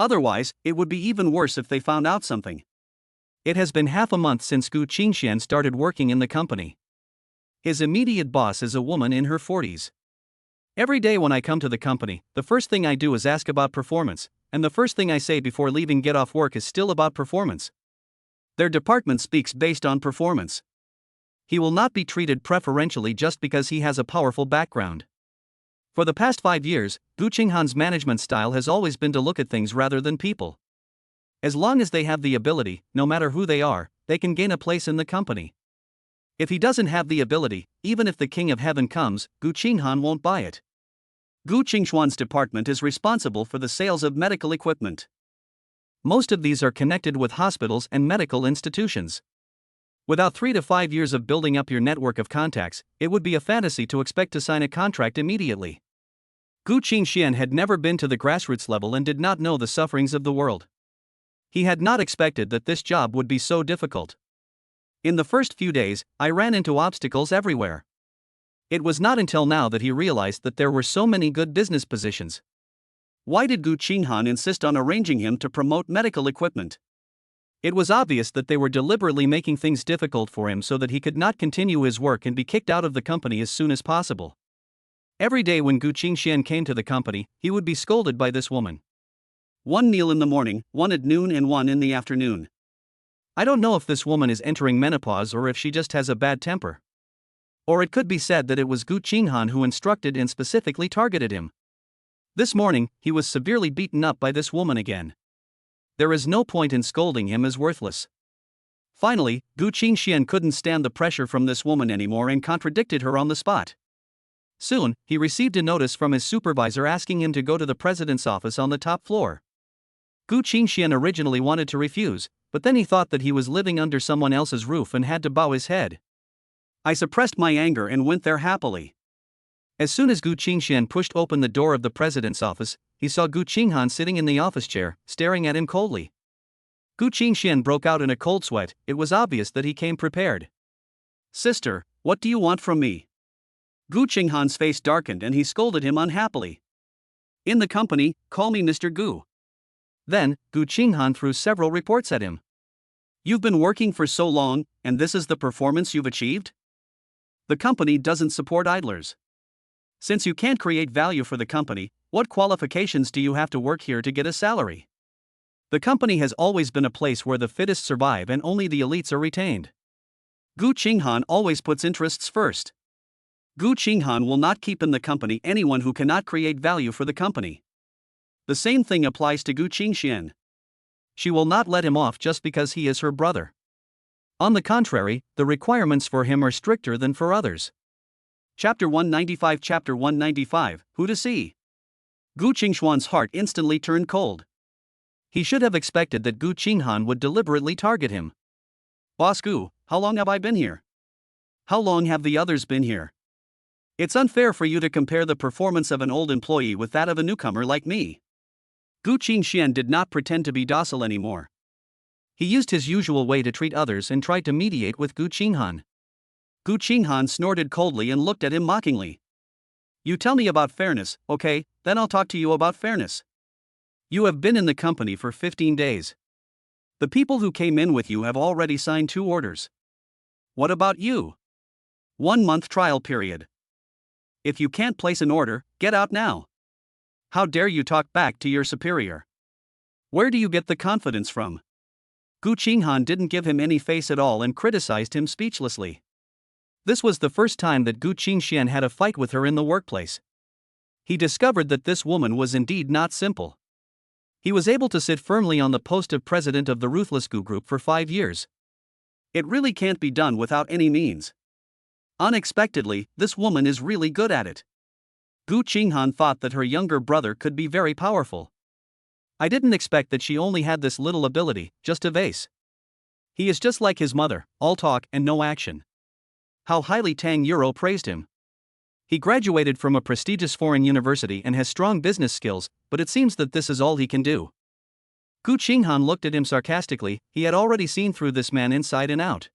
Otherwise, it would be even worse if they found out something. It has been half a month since Gu Qingxian started working in the company. His immediate boss is a woman in her 40s. Every day when I come to the company, the first thing I do is ask about performance, and the first thing I say before leaving get off work is still about performance. Their department speaks based on performance. He will not be treated preferentially just because he has a powerful background. For the past 5 years, Gu Qinghan's management style has always been to look at things rather than people. As long as they have the ability, no matter who they are, they can gain a place in the company. If he doesn't have the ability, even if the King of Heaven comes, Gu Qinghan won't buy it. Gu Qingxian's department is responsible for the sales of medical equipment. Most of these are connected with hospitals and medical institutions. Without 3 to 5 years of building up your network of contacts, it would be a fantasy to expect to sign a contract immediately. Gu Qingxian had never been to the grassroots level and did not know the sufferings of the world. He had not expected that this job would be so difficult. In the first few days, I ran into obstacles everywhere. It was not until now that he realized that there were so many good business positions. Why did Gu Qinghan insist on arranging him to promote medical equipment? It was obvious that they were deliberately making things difficult for him so that he could not continue his work and be kicked out of the company as soon as possible. Every day when Gu Qingxian came to the company, he would be scolded by this woman. One meal in the morning, one at noon and one in the afternoon. I don't know if this woman is entering menopause or if she just has a bad temper. Or it could be said that it was Gu Qinghan who instructed and specifically targeted him. This morning, he was severely beaten up by this woman again. There is no point in scolding him as worthless. Finally, Gu Qingxian couldn't stand the pressure from this woman anymore and contradicted her on the spot. Soon, he received a notice from his supervisor asking him to go to the president's office on the top floor. Gu Qingxian originally wanted to refuse, but then he thought that he was living under someone else's roof and had to bow his head. I suppressed my anger and went there happily. As soon as Gu Qingxian pushed open the door of the president's office, he saw Gu Qinghan sitting in the office chair, staring at him coldly. Gu Qingxian broke out in a cold sweat. It was obvious that he came prepared. Sister, what do you want from me? Gu Qinghan's face darkened and he scolded him unhappily. In the company, call me Mr. Gu. Then, Gu Qinghan threw several reports at him. You've been working for so long, and this is the performance you've achieved? The company doesn't support idlers. Since you can't create value for the company, what qualifications do you have to work here to get a salary? The company has always been a place where the fittest survive and only the elites are retained. Gu Qinghan always puts interests first. Gu Qinghan will not keep in the company anyone who cannot create value for the company. The same thing applies to Gu Qingxian. She will not let him off just because he is her brother. On the contrary, the requirements for him are stricter than for others. Chapter 195 Chapter 195, Who to See? Gu Qingxian's heart instantly turned cold. He should have expected that Gu Qinghan would deliberately target him. Boss Gu, how long have I been here? How long have the others been here? It's unfair for you to compare the performance of an old employee with that of a newcomer like me. Gu Qingxian did not pretend to be docile anymore. He used his usual way to treat others and tried to mediate with Gu Qinghan. Gu Qinghan snorted coldly and looked at him mockingly. You tell me about fairness, okay, then I'll talk to you about fairness. You have been in the company for 15 days. The people who came in with you have already signed 2 orders. What about you? 1-month trial period. If you can't place an order, get out now. How dare you talk back to your superior? Where do you get the confidence from? Gu Qinghan didn't give him any face at all and criticized him speechlessly. This was the first time that Gu Qingxian had a fight with her in the workplace. He discovered that this woman was indeed not simple. He was able to sit firmly on the post of president of the ruthless Gu Group for 5 years. It really can't be done without any means. Unexpectedly, this woman is really good at it. Gu Qinghan thought that her younger brother could be very powerful. I didn't expect that she only had this little ability, just a vase. He is just like his mother, all talk and no action. How highly Tang Euro praised him. He graduated from a prestigious foreign university and has strong business skills, but it seems that this is all he can do. Gu Qinghan looked at him sarcastically. He had already seen through this man inside and out.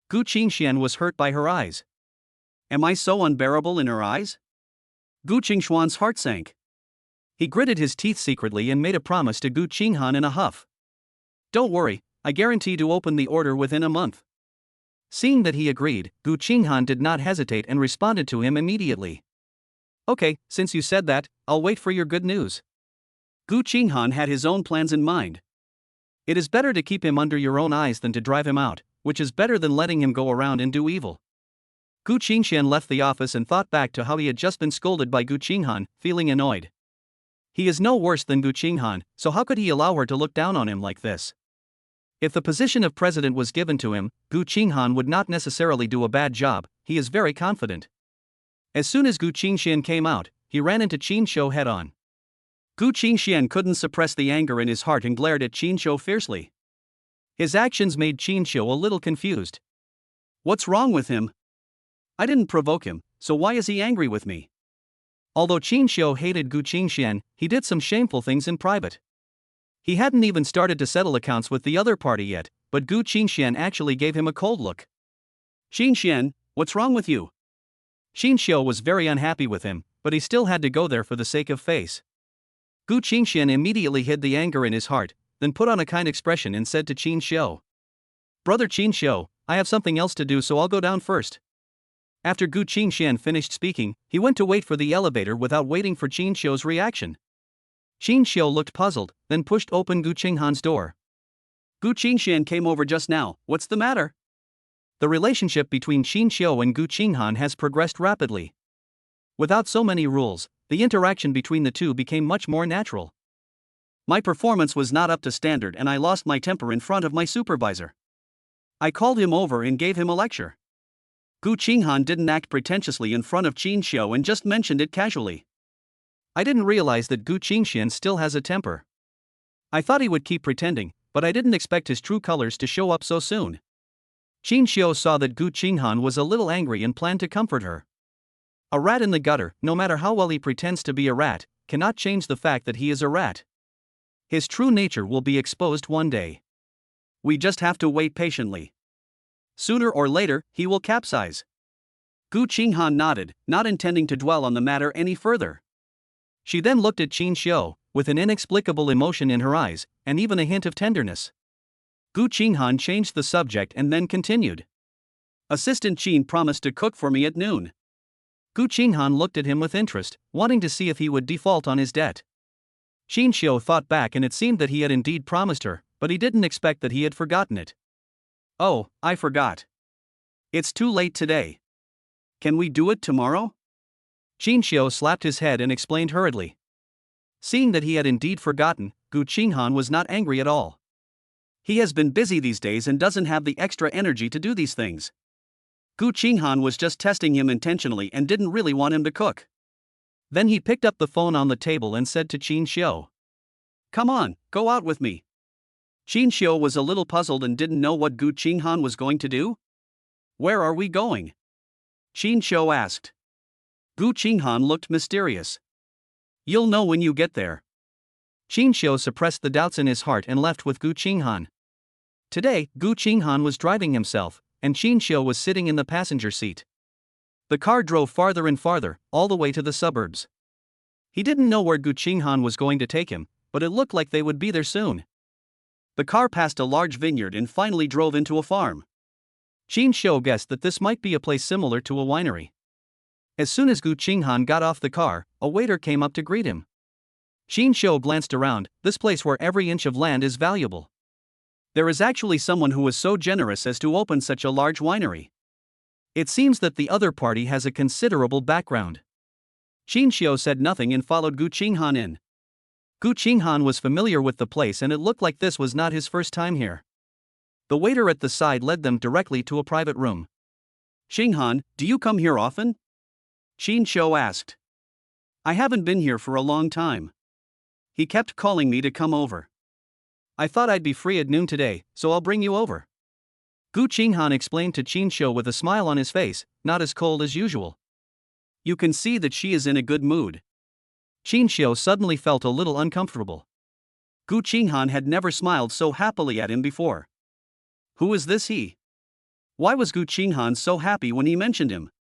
Gu Qingxian was hurt by her eyes. Am I so unbearable in her eyes? Gu Qingxian's heart sank. He gritted his teeth secretly and made a promise to Gu Qinghan in a huff. Don't worry, I guarantee to open the order within a month. Seeing that he agreed, Gu Qinghan did not hesitate and responded to him immediately. Okay, since you said that, I'll wait for your good news. Gu Qinghan had his own plans in mind. It is better to keep him under your own eyes than to drive him out, which is better than letting him go around and do evil. Gu Qingxian left the office and thought back to how he had just been scolded by Gu Qinghan, feeling annoyed. He is no worse than Gu Qinghan, so how could he allow her to look down on him like this? If the position of president was given to him, Gu Qinghan would not necessarily do a bad job. He is very confident. As soon as Gu Qingxian came out, he ran into Qingxiu head-on. Gu Qingxian couldn't suppress the anger in his heart and glared at Qingxiu fiercely. His actions made Qingxiu a little confused. What's wrong with him? I didn't provoke him, so why is he angry with me? Although Qingxiu hated Gu Qingxian, he did some shameful things in private. He hadn't even started to settle accounts with the other party yet, but Gu Qingxian actually gave him a cold look. Qingxian, what's wrong with you? Qingxiu was very unhappy with him, but he still had to go there for the sake of face. Gu Qingxian immediately hid the anger in his heart, then put on a kind expression and said to Qin Xiu, "Brother Qin Xiu, I have something else to do, so I'll go down first." After Gu Qingxian finished speaking, he went to wait for the elevator without waiting for Qin Xiu's reaction. Qin Xiu looked puzzled, then pushed open Gu Qinghan's door. "Gu Qingxian came over just now, what's the matter?" The relationship between Qin Xiu and Gu Qinghan has progressed rapidly. Without so many rules, the interaction between the two became much more natural. "My performance was not up to standard and I lost my temper in front of my supervisor. I called him over and gave him a lecture." Gu Qinghan didn't act pretentiously in front of Qin Xiu and just mentioned it casually. "I didn't realize that Gu Qingxian still has a temper. I thought he would keep pretending, but I didn't expect his true colors to show up so soon." Qin Xiu saw that Gu Qinghan was a little angry and planned to comfort her. A rat in the gutter, no matter how well he pretends to be a rat, cannot change the fact that he is a rat. His true nature will be exposed one day. We just have to wait patiently. Sooner or later, he will capsize. Gu Qinghan nodded, not intending to dwell on the matter any further. She then looked at Qin Xiu, with an inexplicable emotion in her eyes, and even a hint of tenderness. Gu Qinghan changed the subject and then continued. "Assistant Qin promised to cook for me at noon." Gu Qinghan looked at him with interest, wanting to see if he would default on his debt. Qin Xiu thought back and it seemed that he had indeed promised her, but he didn't expect that he had forgotten it. "Oh, I forgot. It's too late today. Can we do it tomorrow?" Qin Xiu slapped his head and explained hurriedly. Seeing that he had indeed forgotten, Gu Qinghan was not angry at all. He has been busy these days and doesn't have the extra energy to do these things. Gu Qinghan was just testing him intentionally and didn't really want him to cook. Then he picked up the phone on the table and said to Qin Xiu, "Come on, go out with me." Qin Xiu was a little puzzled and didn't know what Gu Qinghan was going to do. "Where are we going?" Qin Xiu asked. Gu Qinghan looked mysterious. "You'll know when you get there." Qin Xiu suppressed the doubts in his heart and left with Gu Qinghan. Today, Gu Qinghan was driving himself, and Qin Xiu was sitting in the passenger seat. The car drove farther and farther, all the way to the suburbs. He didn't know where Gu Qinghan was going to take him, but it looked like they would be there soon. The car passed a large vineyard and finally drove into a farm. Qin Xiu guessed that this might be a place similar to a winery. As soon as Gu Qinghan got off the car, a waiter came up to greet him. Qin Xiu glanced around, this place where every inch of land is valuable. There is actually someone who was so generous as to open such a large winery. It seems that the other party has a considerable background. Qin Xiu said nothing and followed Gu Qinghan in. Gu Qinghan was familiar with the place and it looked like this was not his first time here. The waiter at the side led them directly to a private room. "Qinghan, do you come here often?" Qin Xiu asked. "I haven't been here for a long time. He kept calling me to come over. I thought I'd be free at noon today, so I'll bring you over." Gu Qinghan explained to Qin Xiu with a smile on his face, not as cold as usual. You can see that she is in a good mood. Qin Xiu suddenly felt a little uncomfortable. Gu Qinghan had never smiled so happily at him before. Who is this he? Why was Gu Qinghan so happy when he mentioned him?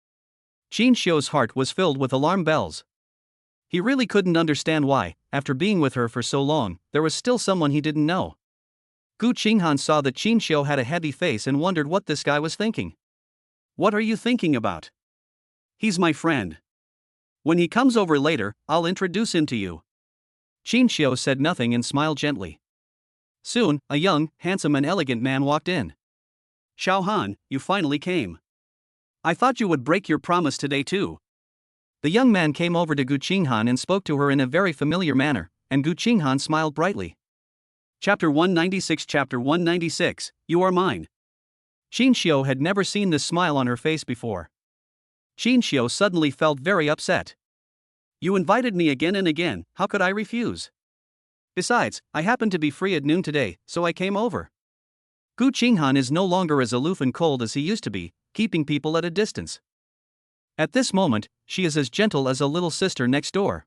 Qin Xiu's heart was filled with alarm bells. He really couldn't understand why, after being with her for so long, there was still someone he didn't know. Gu Qinghan saw that Qin Xiu had a heavy face and wondered what this guy was thinking. "What are you thinking about?" "He's my friend. When he comes over later, I'll introduce him to you." Qin Xiu said nothing and smiled gently. Soon, a young, handsome and elegant man walked in. "Xiao Han, you finally came. I thought you would break your promise today too." The young man came over to Gu Qinghan and spoke to her in a very familiar manner, and Gu Qinghan smiled brightly. Chapter 196 Chapter 196, You Are Mine. Qin Xiu had never seen this smile on her face before. Qin Xiu suddenly felt very upset. "You invited me again and again, how could I refuse? Besides, I happened to be free at noon today, so I came over." Gu Qinghan is no longer as aloof and cold as he used to be, keeping people at a distance. At this moment, she is as gentle as a little sister next door.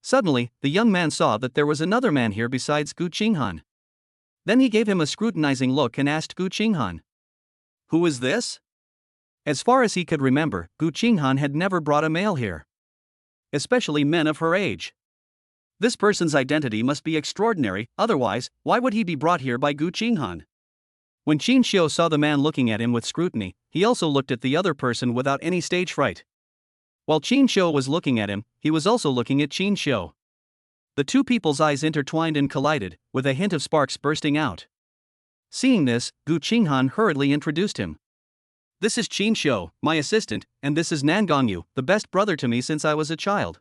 Suddenly, the young man saw that there was another man here besides Gu Qinghan. Then he gave him a scrutinizing look and asked Gu Qinghan, "Who is this?" As far as he could remember, Gu Qinghan had never brought a male here. Especially men of her age. This person's identity must be extraordinary, otherwise, why would he be brought here by Gu Qinghan? When Qingxian saw the man looking at him with scrutiny, he also looked at the other person without any stage fright. While Qingxian was looking at him, he was also looking at Qingxian. The two people's eyes intertwined and collided, with a hint of sparks bursting out. Seeing this, Gu Qinghan hurriedly introduced him. This is Qingxian, my assistant, and this is Yangyang, the best brother to me since I was a child.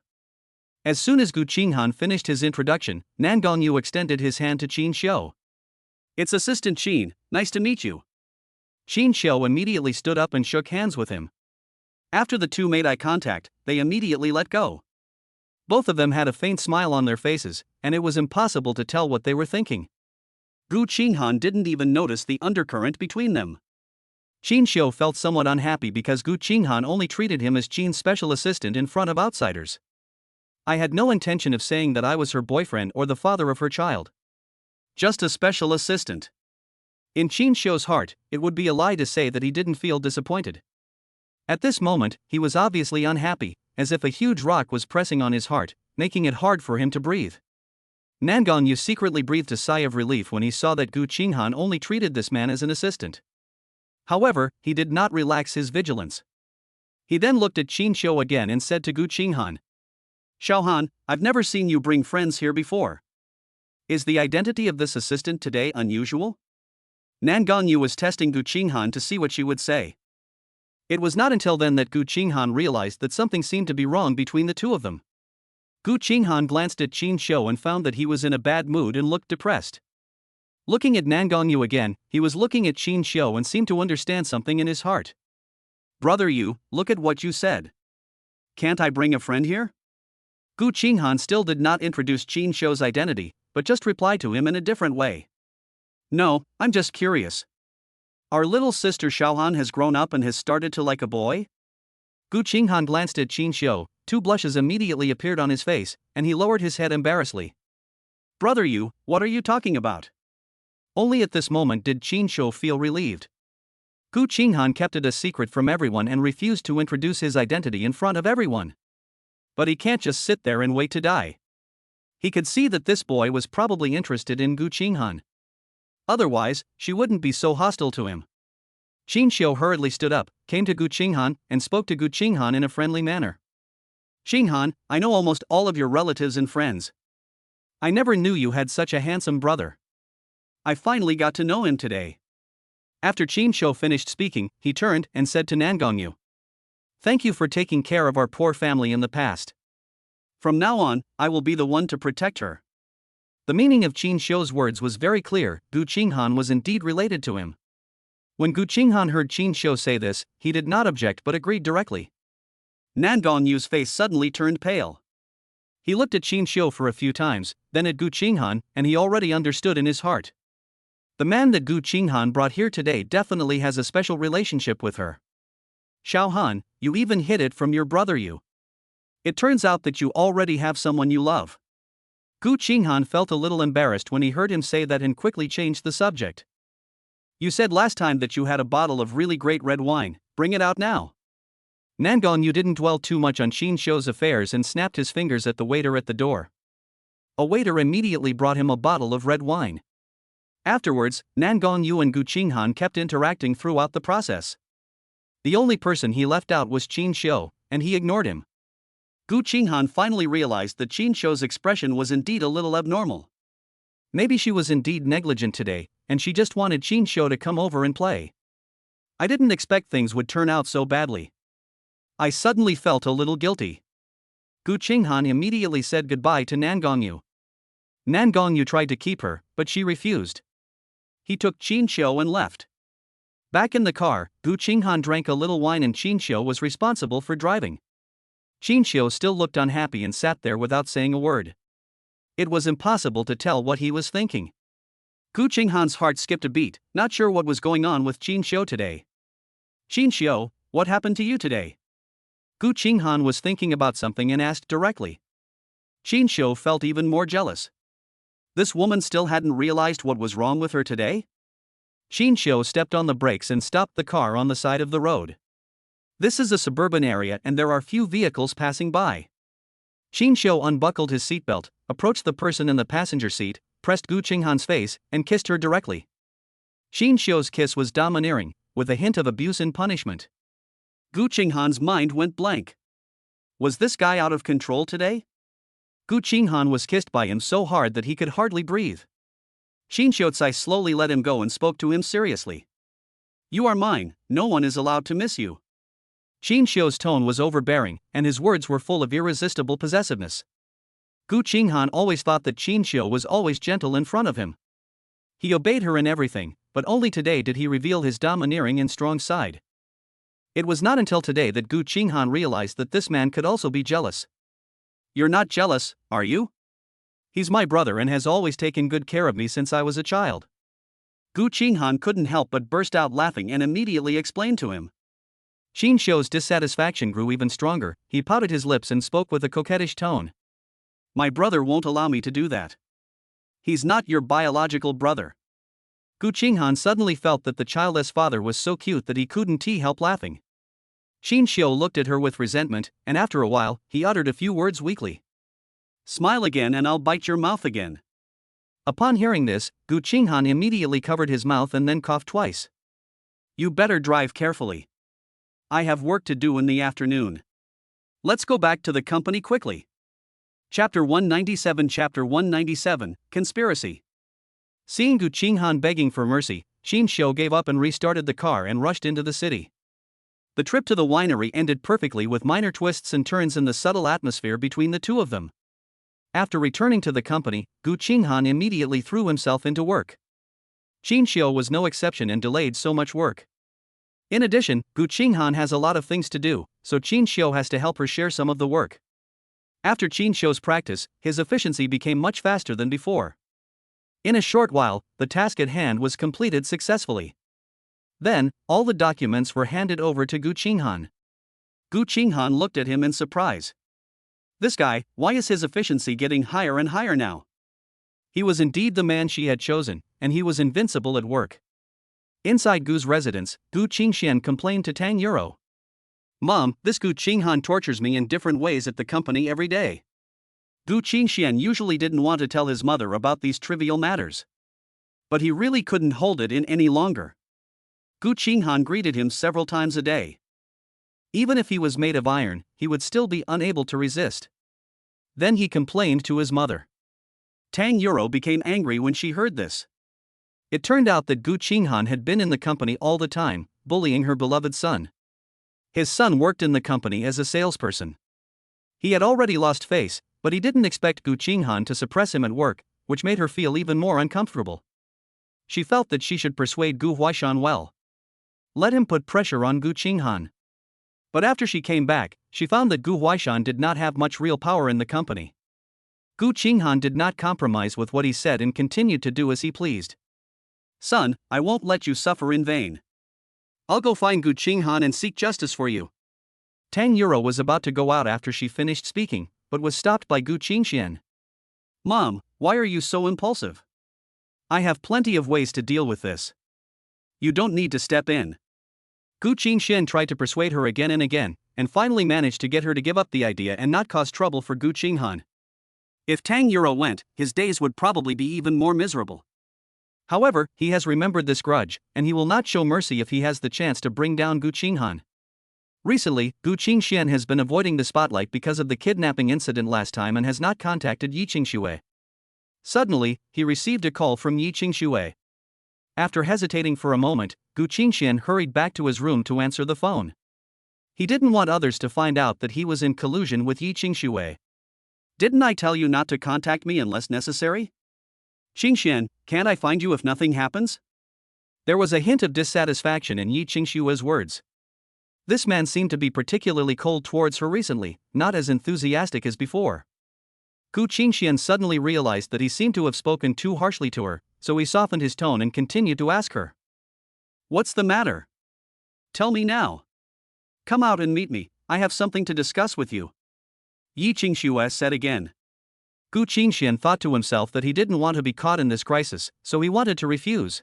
As soon as Gu Qinghan finished his introduction, Yangyang extended his hand to Qingxian. It's Assistant Qin, nice to meet you. Qingxian immediately stood up and shook hands with him. After the two made eye contact, they immediately let go. Both of them had a faint smile on their faces, and it was impossible to tell what they were thinking. Gu Qinghan didn't even notice the undercurrent between them. Qingxian felt somewhat unhappy because Gu Qinghan only treated him as Qin's special assistant in front of outsiders. I had no intention of saying that I was her boyfriend or the father of her child. Just a special assistant. In Qingxian's heart, it would be a lie to say that he didn't feel disappointed. At this moment, he was obviously unhappy, as if a huge rock was pressing on his heart, making it hard for him to breathe. Yangyang secretly breathed a sigh of relief when he saw that Gu Qinghan only treated this man as an assistant. However, he did not relax his vigilance. He then looked at Qingxian again and said to Gu Qinghan, Xiaohan, I've never seen you bring friends here before. Is the identity of this assistant today unusual? Yangyang was testing Gu Qinghan to see what she would say. It was not until then that Gu Qinghan realized that something seemed to be wrong between the two of them. Gu Qinghan glanced at Qingxian and found that he was in a bad mood and looked depressed. Looking at Yangyang again, he was looking at Qingxian and seemed to understand something in his heart. Brother Yu, look at what you said. Can't I bring a friend here? Gu Qinghan still did not introduce Qingxian's identity, but just replied to him in a different way. No, I'm just curious. Our little sister Xiaohan has grown up and has started to like a boy? Gu Qinghan glanced at Qingxian, two blushes immediately appeared on his face, and he lowered his head embarrassedly. Brother Yu, what are you talking about? Only at this moment did Qingxian feel relieved. Gu Qinghan kept it a secret from everyone and refused to introduce his identity in front of everyone. But he can't just sit there and wait to die. He could see that this boy was probably interested in Gu Qinghan. Otherwise, she wouldn't be so hostile to him. Qingxian hurriedly stood up, came to Gu Qinghan, and spoke to Gu Qinghan in a friendly manner. Qinghan, I know almost all of your relatives and friends. I never knew you had such a handsome brother. I finally got to know him today. After Qingxian finished speaking, he turned and said to Yangyang, Thank you for taking care of our poor family in the past. From now on, I will be the one to protect her. The meaning of Qingxian's words was very clear. Gu Qinghan was indeed related to him. When Gu Qinghan heard Qingxian say this, he did not object but agreed directly. Yangyang's face suddenly turned pale. He looked at Qingxian for a few times, then at Gu Qinghan, and he already understood in his heart. The man that Gu Qinghan brought here today definitely has a special relationship with her. Xiaohan, you even hid it from your brother Yu. It turns out that you already have someone you love. Gu Qinghan felt a little embarrassed when he heard him say that and quickly changed the subject. You said last time that you had a bottle of really great red wine, bring it out now. Yangyang didn't dwell too much on Qingxian's affairs and snapped his fingers at the waiter at the door. A waiter immediately brought him a bottle of red wine. Afterwards, Yangyang and Gu Qinghan kept interacting throughout the process. The only person he left out was Qingxian, and he ignored him. Gu Qinghan finally realized that Qingxian's expression was indeed a little abnormal. Maybe she was indeed negligent today, and she just wanted Qingxian to come over and play. I didn't expect things would turn out so badly. I suddenly felt a little guilty. Gu Qinghan immediately said goodbye to Yangyang. Yangyang tried to keep her, but she refused. He took Qingxian and left. Back in the car, Gu Qinghan drank a little wine and Qingxian was responsible for driving. Qingxian still looked unhappy and sat there without saying a word. It was impossible to tell what he was thinking. Gu Qinghan's heart skipped a beat, not sure what was going on with Qingxian today. Qingxian, what happened to you today? Gu Qinghan was thinking about something and asked directly. Qingxian felt even more jealous. This woman still hadn't realized what was wrong with her today? Qingxian stepped on the brakes and stopped the car on the side of the road. This is a suburban area and there are few vehicles passing by. Qingxian unbuckled his seatbelt, approached the person in the passenger seat, pressed Gu Qinghan's face, and kissed her directly. Qingxian's kiss was domineering, with a hint of abuse and punishment. Gu Qinghan's mind went blank. Was this guy out of control today? Gu Qinghan was kissed by him so hard that he could hardly breathe. Qingxian slowly let him go and spoke to him seriously. You are mine, no one is allowed to miss you. Qingxian's tone was overbearing, and his words were full of irresistible possessiveness. Gu Qinghan always thought that Qingxian was always gentle in front of him. He obeyed her in everything, but only today did he reveal his domineering and strong side. It was not until today that Gu Qinghan realized that this man could also be jealous. You're not jealous, are you? He's my brother and has always taken good care of me since I was a child. Gu Qinghan couldn't help but burst out laughing and immediately explained to him. Qingxian's dissatisfaction grew even stronger. He pouted his lips and spoke with a coquettish tone. My brother won't allow me to do that. He's not your biological brother. Gu Qinghan suddenly felt that the childless father was so cute that he couldn't help laughing. Qingxian looked at her with resentment, and after a while, he uttered a few words weakly. Smile again and I'll bite your mouth again. Upon hearing this, Gu Qinghan immediately covered his mouth and then coughed twice. You better drive carefully. I have work to do in the afternoon. Let's go back to the company quickly. Chapter 197 Conspiracy. Seeing Gu Qinghan begging for mercy, Qingxian gave up and restarted the car and rushed into the city. The trip to the winery ended perfectly with minor twists and turns in the subtle atmosphere between the two of them. After returning to the company, Gu Qinghan immediately threw himself into work. Qingxian was no exception and delayed so much work. In addition, Gu Qinghan has a lot of things to do, so Qingxian has to help her share some of the work. After Qingxian's practice, his efficiency became much faster than before. In a short while, the task at hand was completed successfully. Then, all the documents were handed over to Gu Qinghan. Gu Qinghan looked at him in surprise. This guy, why is his efficiency getting higher and higher now? He was indeed the man she had chosen, and he was invincible at work. Inside Gu's residence, Gu Qingxian complained to Tang Yuro. Mom, this Gu Qinghan tortures me in different ways at the company every day. Gu Qingxian usually didn't want to tell his mother about these trivial matters. But he really couldn't hold it in any longer. Gu Qinghan greeted him several times a day. Even if he was made of iron, he would still be unable to resist. Then he complained to his mother. Tang Yuro became angry when she heard this. It turned out that Gu Qinghan had been in the company all the time, bullying her beloved son. His son worked in the company as a salesperson. He had already lost face, but he didn't expect Gu Qinghan to suppress him at work, which made her feel even more uncomfortable. She felt that she should persuade Gu Huaishan well. Let him put pressure on Gu Qinghan. But after she came back, she found that Gu Huaishan did not have much real power in the company. Gu Qinghan did not compromise with what he said and continued to do as he pleased. Son, I won't let you suffer in vain. I'll go find Gu Qinghan and seek justice for you. Tang Yuro was about to go out after she finished speaking, but was stopped by Gu Qingxian. Mom, why are you so impulsive? I have plenty of ways to deal with this. You don't need to step in. Gu Qingxian tried to persuade her again and again, and finally managed to get her to give up the idea and not cause trouble for Gu Qinghan. If Tang Yuro went, his days would probably be even more miserable. However, he has remembered this grudge, and he will not show mercy if he has the chance to bring down Gu Qinghan. Recently, Gu Qingxian has been avoiding the spotlight because of the kidnapping incident last time and has not contacted Yi Qingxue. Suddenly, he received a call from Yi Qingxue. After hesitating for a moment, Gu Qingxian hurried back to his room to answer the phone. He didn't want others to find out that he was in collusion with Yi Qingxue. Didn't I tell you not to contact me unless necessary? Qingxian, can't I find you if nothing happens? There was a hint of dissatisfaction in Yi Qingxue's words. This man seemed to be particularly cold towards her recently, not as enthusiastic as before. Gu Qingxian suddenly realized that he seemed to have spoken too harshly to her, so he softened his tone and continued to ask her. What's the matter? Tell me now. Come out and meet me, I have something to discuss with you. Yi Qingxue said again. Gu Qingxian thought to himself that he didn't want to be caught in this crisis, so he wanted to refuse.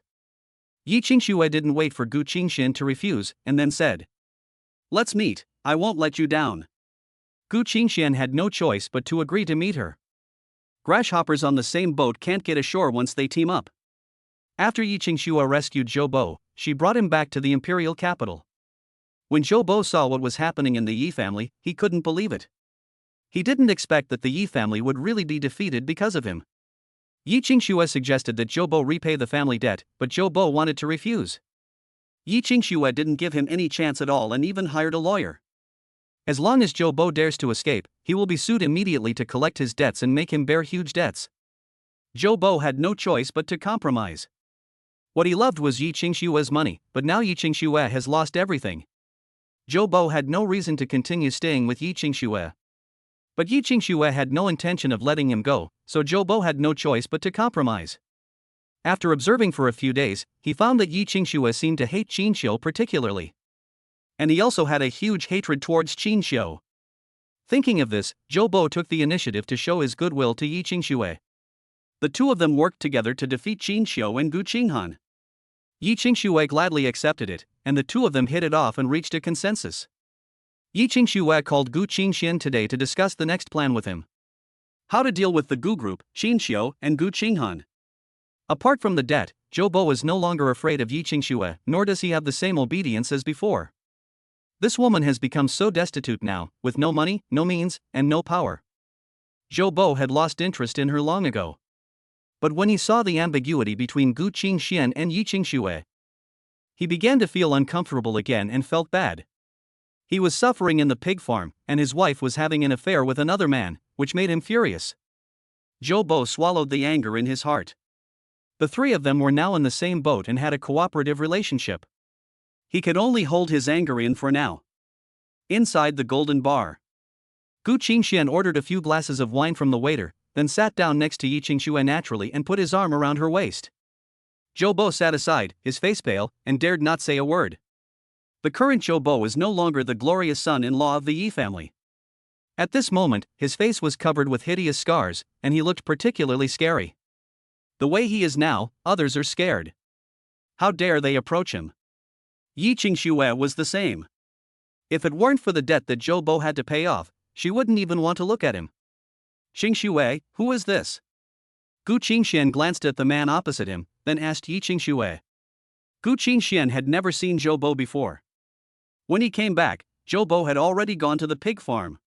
Yi Qingxue didn't wait for Gu Qingxian to refuse, and then said. Let's meet, I won't let you down. Gu Qingxian had no choice but to agree to meet her. Grasshoppers on the same boat can't get ashore once they team up. After Yi Qingxue rescued Zobo, she brought him back to the imperial capital. When Zobo saw what was happening in the Yi family, he couldn't believe it. He didn't expect that the Yi family would really be defeated because of him. Yi Qingxue suggested that Zobo repay the family debt, but Zobo wanted to refuse. Yi Qingxue didn't give him any chance at all and even hired a lawyer. As long as Zobo dares to escape, he will be sued immediately to collect his debts and make him bear huge debts. Zobo had no choice but to compromise. What he loved was Yi Qingxue's money, but now Yi Qingxue has lost everything. Zobo had no reason to continue staying with Yi Qingxue. But Yi Qingxue had no intention of letting him go, so Zobo had no choice but to compromise. After observing for a few days, he found that Yi Qingxue seemed to hate Qingxiu particularly. And he also had a huge hatred towards Qingxiu. Thinking of this, Zobo took the initiative to show his goodwill to Yi Qingxue. The two of them worked together to defeat Qingxiu and Gu Qinghan. Yi Qingxue gladly accepted it, and the two of them hit it off and reached a consensus. Yi Qingxue called Gu Qingxian today to discuss the next plan with him. How to deal with the Gu group, Qingxiu and Gu Qinghan. Apart from the debt, Zobo is no longer afraid of Yi Qingxue, nor does he have the same obedience as before. This woman has become so destitute now, with no money, no means, and no power. Zobo had lost interest in her long ago. But when he saw the ambiguity between Gu Qingxian and Yi Qingxue, he began to feel uncomfortable again and felt bad. He was suffering in the pig farm, and his wife was having an affair with another man, which made him furious. Zobo swallowed the anger in his heart. The three of them were now in the same boat and had a cooperative relationship. He could only hold his anger in for now. Inside the golden bar, Gu Qingxian ordered a few glasses of wine from the waiter, then sat down next to Yi Qingxue naturally and put his arm around her waist. Zobo sat aside, his face pale, and dared not say a word. The current Zobo is no longer the glorious son-in-law of the Yi family. At this moment, his face was covered with hideous scars, and he looked particularly scary. The way he is now, others are scared. How dare they approach him? Yi Qingxue was the same. If it weren't for the debt that Zobo had to pay off, she wouldn't even want to look at him. Qingxue, who is this? Gu Qingxian glanced at the man opposite him, then asked Yi Qingxue. Gu Qingxian had never seen Zobo before. When he came back, Zobo had already gone to the pig farm.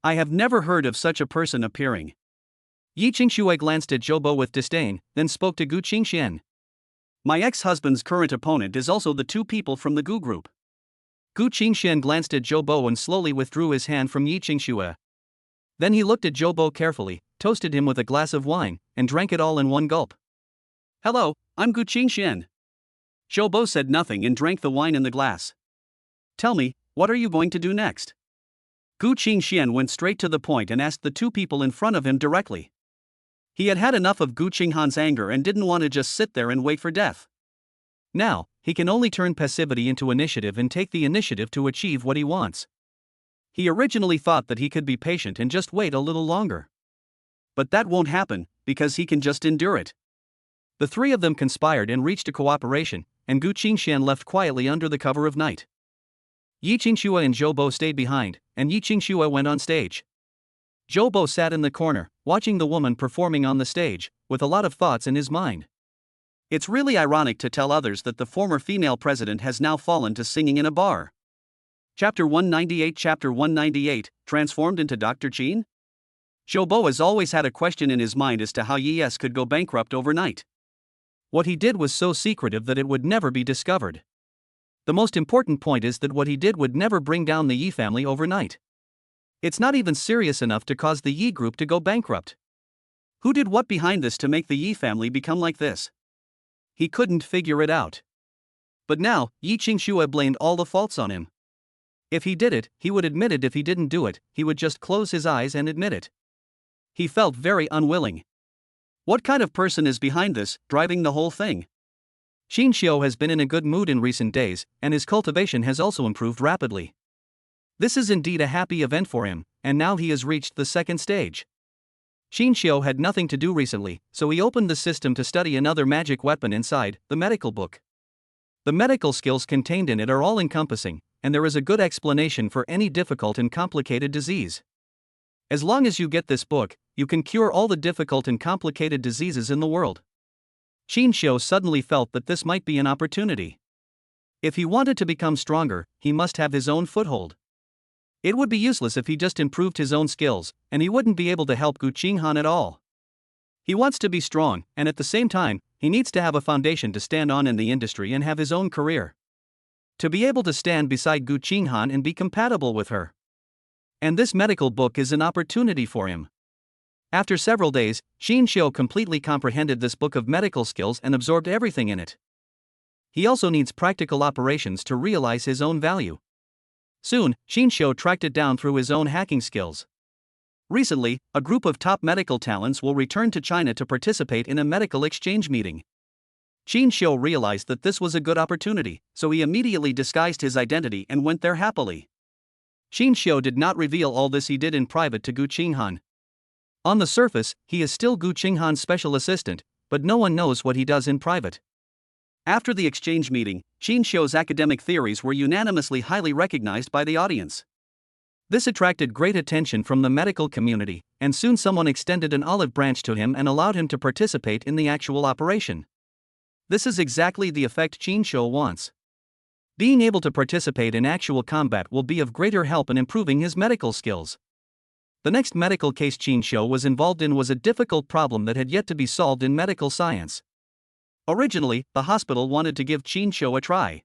I have never heard of such a person appearing. Yi Qingxue glanced at Zobo with disdain, then spoke to Gu Qingxian. My ex-husband's current opponent is also the two people from the Gu group. Gu Qingxian glanced at Zobo and slowly withdrew his hand from Yi Qingxue. Then he looked at Zobo carefully, toasted him with a glass of wine, and drank it all in one gulp. Hello, I'm Gu Qingxian. Zobo said nothing and drank the wine in the glass. Tell me, what are you going to do next? Gu Qingxian went straight to the point and asked the two people in front of him directly. He had had enough of Gu Qinghan's anger and didn't want to just sit there and wait for death. Now, he can only turn passivity into initiative and take the initiative to achieve what he wants. He originally thought that he could be patient and just wait a little longer. But that won't happen, because he can just endure it. The three of them conspired and reached a cooperation, and Gu Qingxian left quietly under the cover of night. Yi Qingxue and Zobo stayed behind, and Yi Qingxue went on stage. Zobo sat in the corner, watching the woman performing on the stage, with a lot of thoughts in his mind. It's really ironic to tell others that the former female president has now fallen to singing in a bar. Chapter 198 Transformed into Dr. Qin? Zobo has always had a question in his mind as to how Yi S could go bankrupt overnight. What he did was so secretive that it would never be discovered. The most important point is that what he did would never bring down the Yi family overnight. It's not even serious enough to cause the Yi group to go bankrupt. Who did what behind this to make the Yi family become like this? He couldn't figure it out. But now, Yi Qingxue blamed all the faults on him. If he did it, he would admit it. If he didn't do it, he would just close his eyes and admit it. He felt very unwilling. What kind of person is behind this, driving the whole thing? Qingxiu has been in a good mood in recent days, and his cultivation has also improved rapidly. This is indeed a happy event for him, and now he has reached the second stage. Qingxiu had nothing to do recently, so he opened the system to study another magic weapon inside, the medical book. The medical skills contained in it are all-encompassing, and there is a good explanation for any difficult and complicated disease. As long as you get this book, you can cure all the difficult and complicated diseases in the world. Qingxian suddenly felt that this might be an opportunity. If he wanted to become stronger, he must have his own foothold. It would be useless if he just improved his own skills, and he wouldn't be able to help Gu Qinghan at all. He wants to be strong, and at the same time, he needs to have a foundation to stand on in the industry and have his own career. To be able to stand beside Gu Qinghan and be compatible with her. And this medical book is an opportunity for him. After several days, Qingxian completely comprehended this book of medical skills and absorbed everything in it. He also needs practical operations to realize his own value. Soon, Qingxian tracked it down through his own hacking skills. Recently, a group of top medical talents will return to China to participate in a medical exchange meeting. Qingxian realized that this was a good opportunity, so he immediately disguised his identity and went there happily. Qingxian did not reveal all this he did in private to Gu Qinghan. On the surface, he is still Gu Qinghan's special assistant, but no one knows what he does in private. After the exchange meeting, Qingxian's academic theories were unanimously highly recognized by the audience. This attracted great attention from the medical community, and soon someone extended an olive branch to him and allowed him to participate in the actual operation. This is exactly the effect Qingxian wants. Being able to participate in actual combat will be of greater help in improving his medical skills. The next medical case Qingxian was involved in was a difficult problem that had yet to be solved in medical science. Originally, the hospital wanted to give Qingxian a try.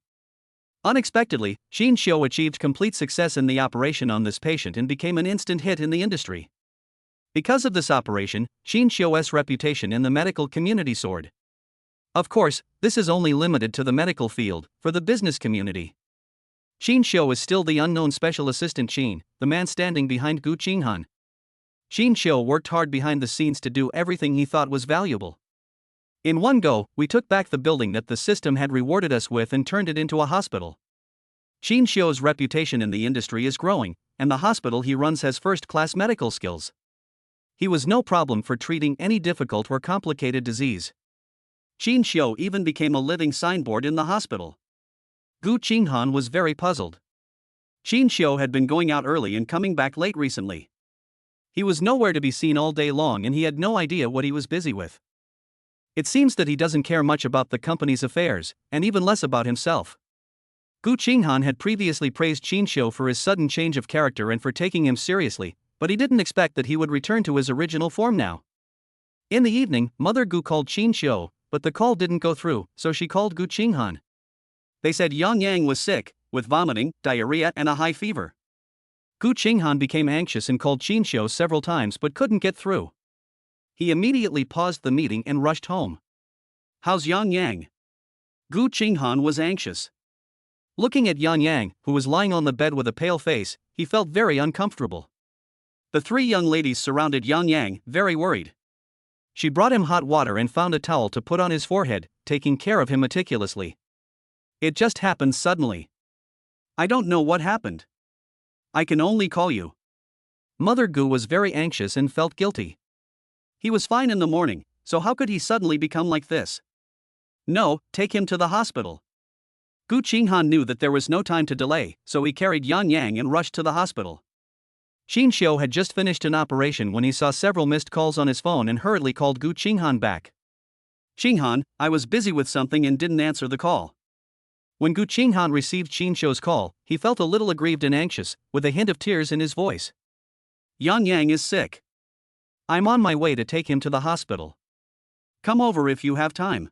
Unexpectedly, Qingxian achieved complete success in the operation on this patient and became an instant hit in the industry. Because of this operation, Qingxian's reputation in the medical community soared. Of course, this is only limited to the medical field. For the business community, Qingxian is still the unknown special assistant Qin, the man standing behind Gu Qinghan. Qingxian worked hard behind the scenes to do everything he thought was valuable. In one go, we took back the building that the system had rewarded us with and turned it into a hospital. Qingxian's reputation in the industry is growing, and the hospital he runs has first-class medical skills. He was no problem for treating any difficult or complicated disease. Qingxian even became a living signboard in the hospital. Gu Qinghan was very puzzled. Qingxian had been going out early and coming back late recently. He was nowhere to be seen all day long and he had no idea what he was busy with. It seems that he doesn't care much about the company's affairs, and even less about himself. Gu Qinghan had previously praised Qingxian for his sudden change of character and for taking him seriously, but he didn't expect that he would return to his original form now. In the evening, Mother Gu called Qingxian, but the call didn't go through, so she called Gu Qinghan. They said Yangyang was sick, with vomiting, diarrhea and a high fever. Gu Qinghan became anxious and called Qingxian several times but couldn't get through. He immediately paused the meeting and rushed home. "How's Yangyang?" Gu Qinghan was anxious. Looking at Yangyang, who was lying on the bed with a pale face, he felt very uncomfortable. The three young ladies surrounded Yangyang, very worried. She brought him hot water and found a towel to put on his forehead, taking care of him meticulously. "It just happened suddenly. I don't know what happened. I can only call you." Mother Gu was very anxious and felt guilty. He was fine in the morning, so how could he suddenly become like this? "No, take him to the hospital." Gu Qinghan knew that there was no time to delay, so he carried Yangyang and rushed to the hospital. Qingxian had just finished an operation when he saw several missed calls on his phone and hurriedly called Gu Qinghan back. "Qinghan, I was busy with something and didn't answer the call." When Gu Qinghan received Qingxian's call, he felt a little aggrieved and anxious, with a hint of tears in his voice. "Yangyang is sick. I'm on my way to take him to the hospital. Come over if you have time."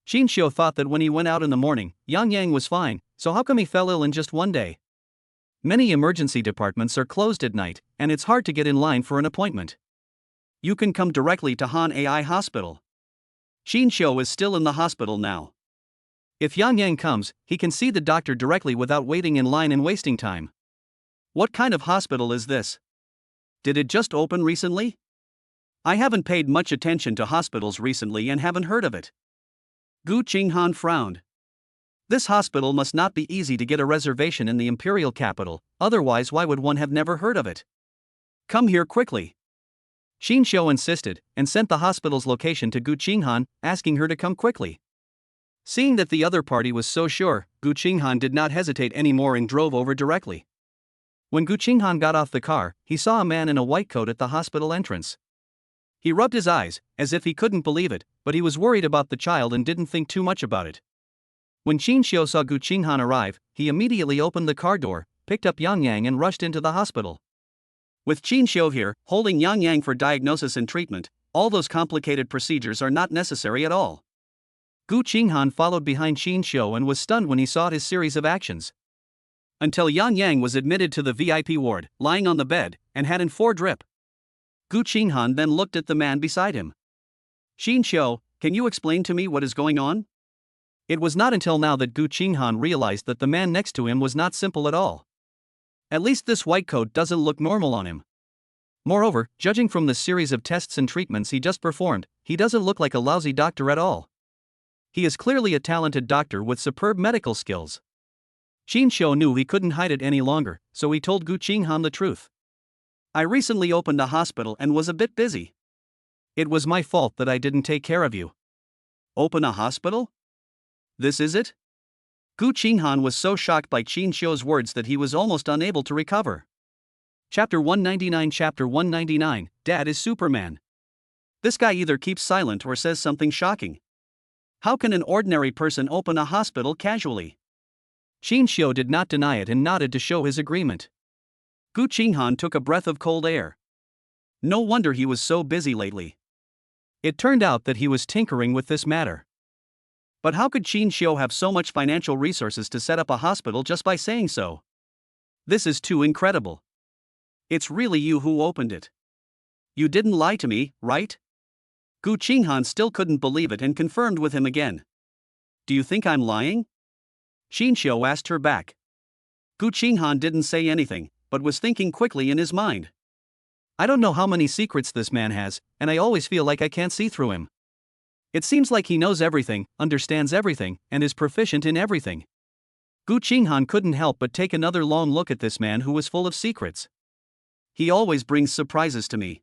Qingxian thought that when he went out in the morning, Yangyang was fine, so how come he fell ill in just one day? Many emergency departments are closed at night, and it's hard to get in line for an appointment. "You can come directly to Han AI Hospital. Qingxian is still in the hospital now. If Yangyang comes, he can see the doctor directly without waiting in line and wasting time." "What kind of hospital is this? Did it just open recently? I haven't paid much attention to hospitals recently and haven't heard of it." Gu Qinghan frowned. This hospital must not be easy to get a reservation in the imperial capital, otherwise why would one have never heard of it? "Come here quickly." Qingxian insisted, and sent the hospital's location to Gu Qinghan, asking her to come quickly. Seeing that the other party was so sure, Gu Gu Qinghan did not hesitate anymore and drove over directly. When Gu Qinghan got off the car, he saw a man in a white coat at the hospital entrance. He rubbed his eyes, as if he couldn't believe it, but he was worried about the child and didn't think too much about it. When Qingxian saw Gu Qinghan arrive, he immediately opened the car door, picked up Yangyang and rushed into the hospital. With Qingxian here, holding Yangyang for diagnosis and treatment, all those complicated procedures are not necessary at all. Gu Qinghan followed behind Qingxian and was stunned when he saw his series of actions. Until Yangyang was admitted to the VIP ward, lying on the bed, and had in 4 drip. Gu Qinghan then looked at the man beside him. Qingxian, can you explain to me what is going on? It was not until now that Gu Qinghan realized that the man next to him was not simple at all. At least this white coat doesn't look normal on him. Moreover, judging from the series of tests and treatments he just performed, he doesn't look like a lousy doctor at all. He is clearly a talented doctor with superb medical skills. Qingxian knew he couldn't hide it any longer, so he told Gu Qinghan the truth. I recently opened a hospital and was a bit busy. It was my fault that I didn't take care of you. Open a hospital? This is it? Gu Qinghan was so shocked by Qingxian's words that he was almost unable to recover. Chapter 199 Chapter 199, Dad is Superman. This guy either keeps silent or says something shocking. How can an ordinary person open a hospital casually? Qingxian did not deny it and nodded to show his agreement. Gu Qinghan took a breath of cold air. No wonder he was so busy lately. It turned out that he was tinkering with this matter. But how could Qingxian have so much financial resources to set up a hospital just by saying so? This is too incredible. It's really you who opened it. You didn't lie to me, right? Gu Qinghan still couldn't believe it and confirmed with him again. Do you think I'm lying? Qingxian asked her back. Gu Qinghan didn't say anything, but was thinking quickly in his mind. I don't know how many secrets this man has, and I always feel like I can't see through him. It seems like he knows everything, understands everything, and is proficient in everything. Gu Qinghan couldn't help but take another long look at this man who was full of secrets. He always brings surprises to me.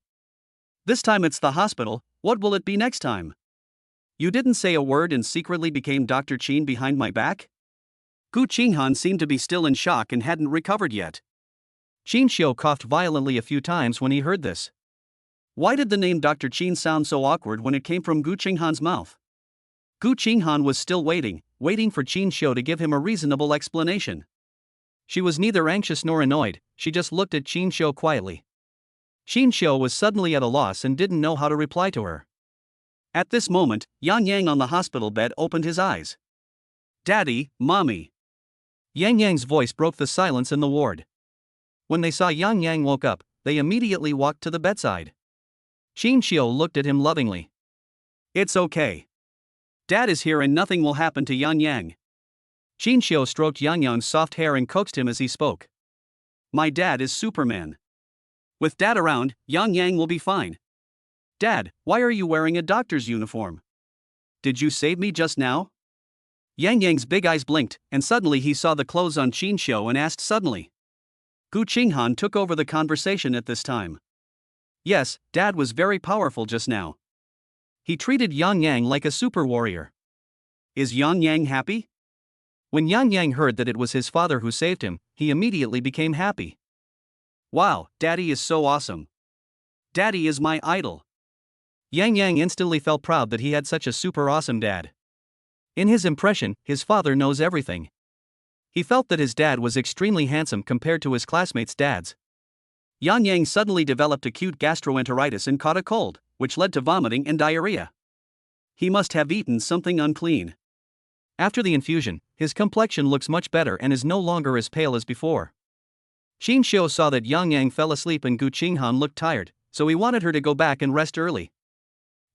This time it's the hospital, what will it be next time? You didn't say a word and secretly became Dr. Qin behind my back? Gu Qinghan seemed to be still in shock and hadn't recovered yet. Qingxian coughed violently a few times when he heard this. Why did the name Dr. Qin sound so awkward when it came from Gu Qinghan's mouth? Gu Qinghan was still waiting for Qingxian to give him a reasonable explanation. She was neither anxious nor annoyed, she just looked at Qingxian quietly. Qingxian was suddenly at a loss and didn't know how to reply to her. At this moment, Yangyang on the hospital bed opened his eyes. Daddy, Mommy. Yangyang's voice broke the silence in the ward. When they saw Yangyang woke up, they immediately walked to the bedside. Qingxian looked at him lovingly. It's okay. Dad is here and nothing will happen to Yangyang. Qingxian stroked Yangyang's soft hair and coaxed him as he spoke. My dad is Superman. With Dad around, Yangyang will be fine. Dad, why are you wearing a doctor's uniform? Did you save me just now? Yangyang's big eyes blinked, and suddenly he saw the clothes on Qingxian and asked suddenly. Gu Qinghan took over the conversation at this time. Yes, Dad was very powerful just now. He treated Yangyang like a super warrior. Is Yangyang happy? When Yangyang heard that it was his father who saved him, he immediately became happy. Wow, Daddy is so awesome. Daddy is my idol. Yangyang instantly felt proud that he had such a super awesome dad. In his impression, his father knows everything. He felt that his dad was extremely handsome compared to his classmates' dads. Yangyang suddenly developed acute gastroenteritis and caught a cold, which led to vomiting and diarrhea. He must have eaten something unclean. After the infusion, his complexion looks much better and is no longer as pale as before. Qingxian saw that Yangyang fell asleep and Gu Qinghan looked tired, so he wanted her to go back and rest early.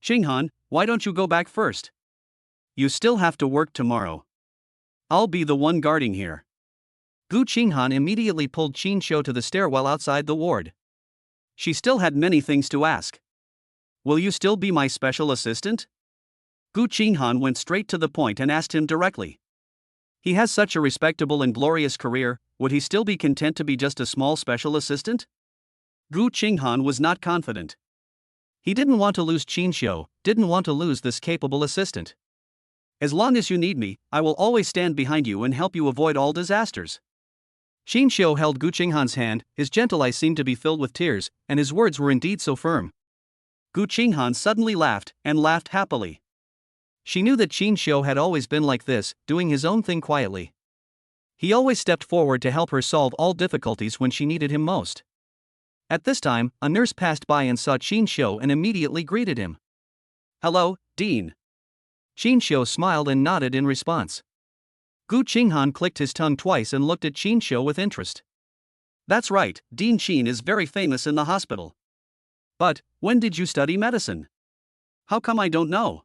Qinghan, why don't you go back first? You still have to work tomorrow. I'll be the one guarding here. Gu Qinghan immediately pulled Qingxian to the stairwell outside the ward. She still had many things to ask. Will you still be my special assistant? Gu Qinghan went straight to the point and asked him directly. He has such a respectable and glorious career, would he still be content to be just a small special assistant? Gu Qinghan was not confident. He didn't want to lose Qingxian, didn't want to lose this capable assistant. As long as you need me, I will always stand behind you and help you avoid all disasters. Qingxian held Gu Qinghan's hand, his gentle eyes seemed to be filled with tears, and his words were indeed so firm. Gu Qinghan suddenly laughed, and laughed happily. She knew that Qingxian had always been like this, doing his own thing quietly. He always stepped forward to help her solve all difficulties when she needed him most. At this time, a nurse passed by and saw Qingxian and immediately greeted him. "Hello, Dean." Qingxian smiled and nodded in response. Gu Qinghan clicked his tongue twice and looked at Qingxian with interest. "That's right, Dean Qin is very famous in the hospital. But, when did you study medicine? How come I don't know?"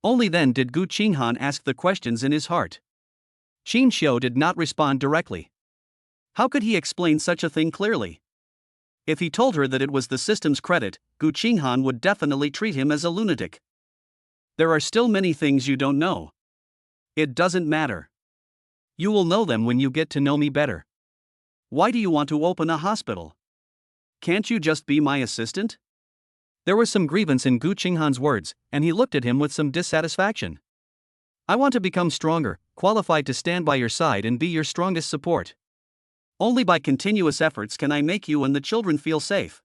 Only then did Gu Qinghan ask the questions in his heart. Qingxian did not respond directly. How could he explain such a thing clearly? If he told her that it was the system's credit, Gu Qinghan would definitely treat him as a lunatic. "There are still many things you don't know. It doesn't matter. You will know them when you get to know me better. Why do you want to open a hospital? Can't you just be my assistant?" There was some grievance in Gu Qinghan's words, and he looked at him with some dissatisfaction. "I want to become stronger, qualified to stand by your side and be your strongest support. Only by continuous efforts can I make you and the children feel safe.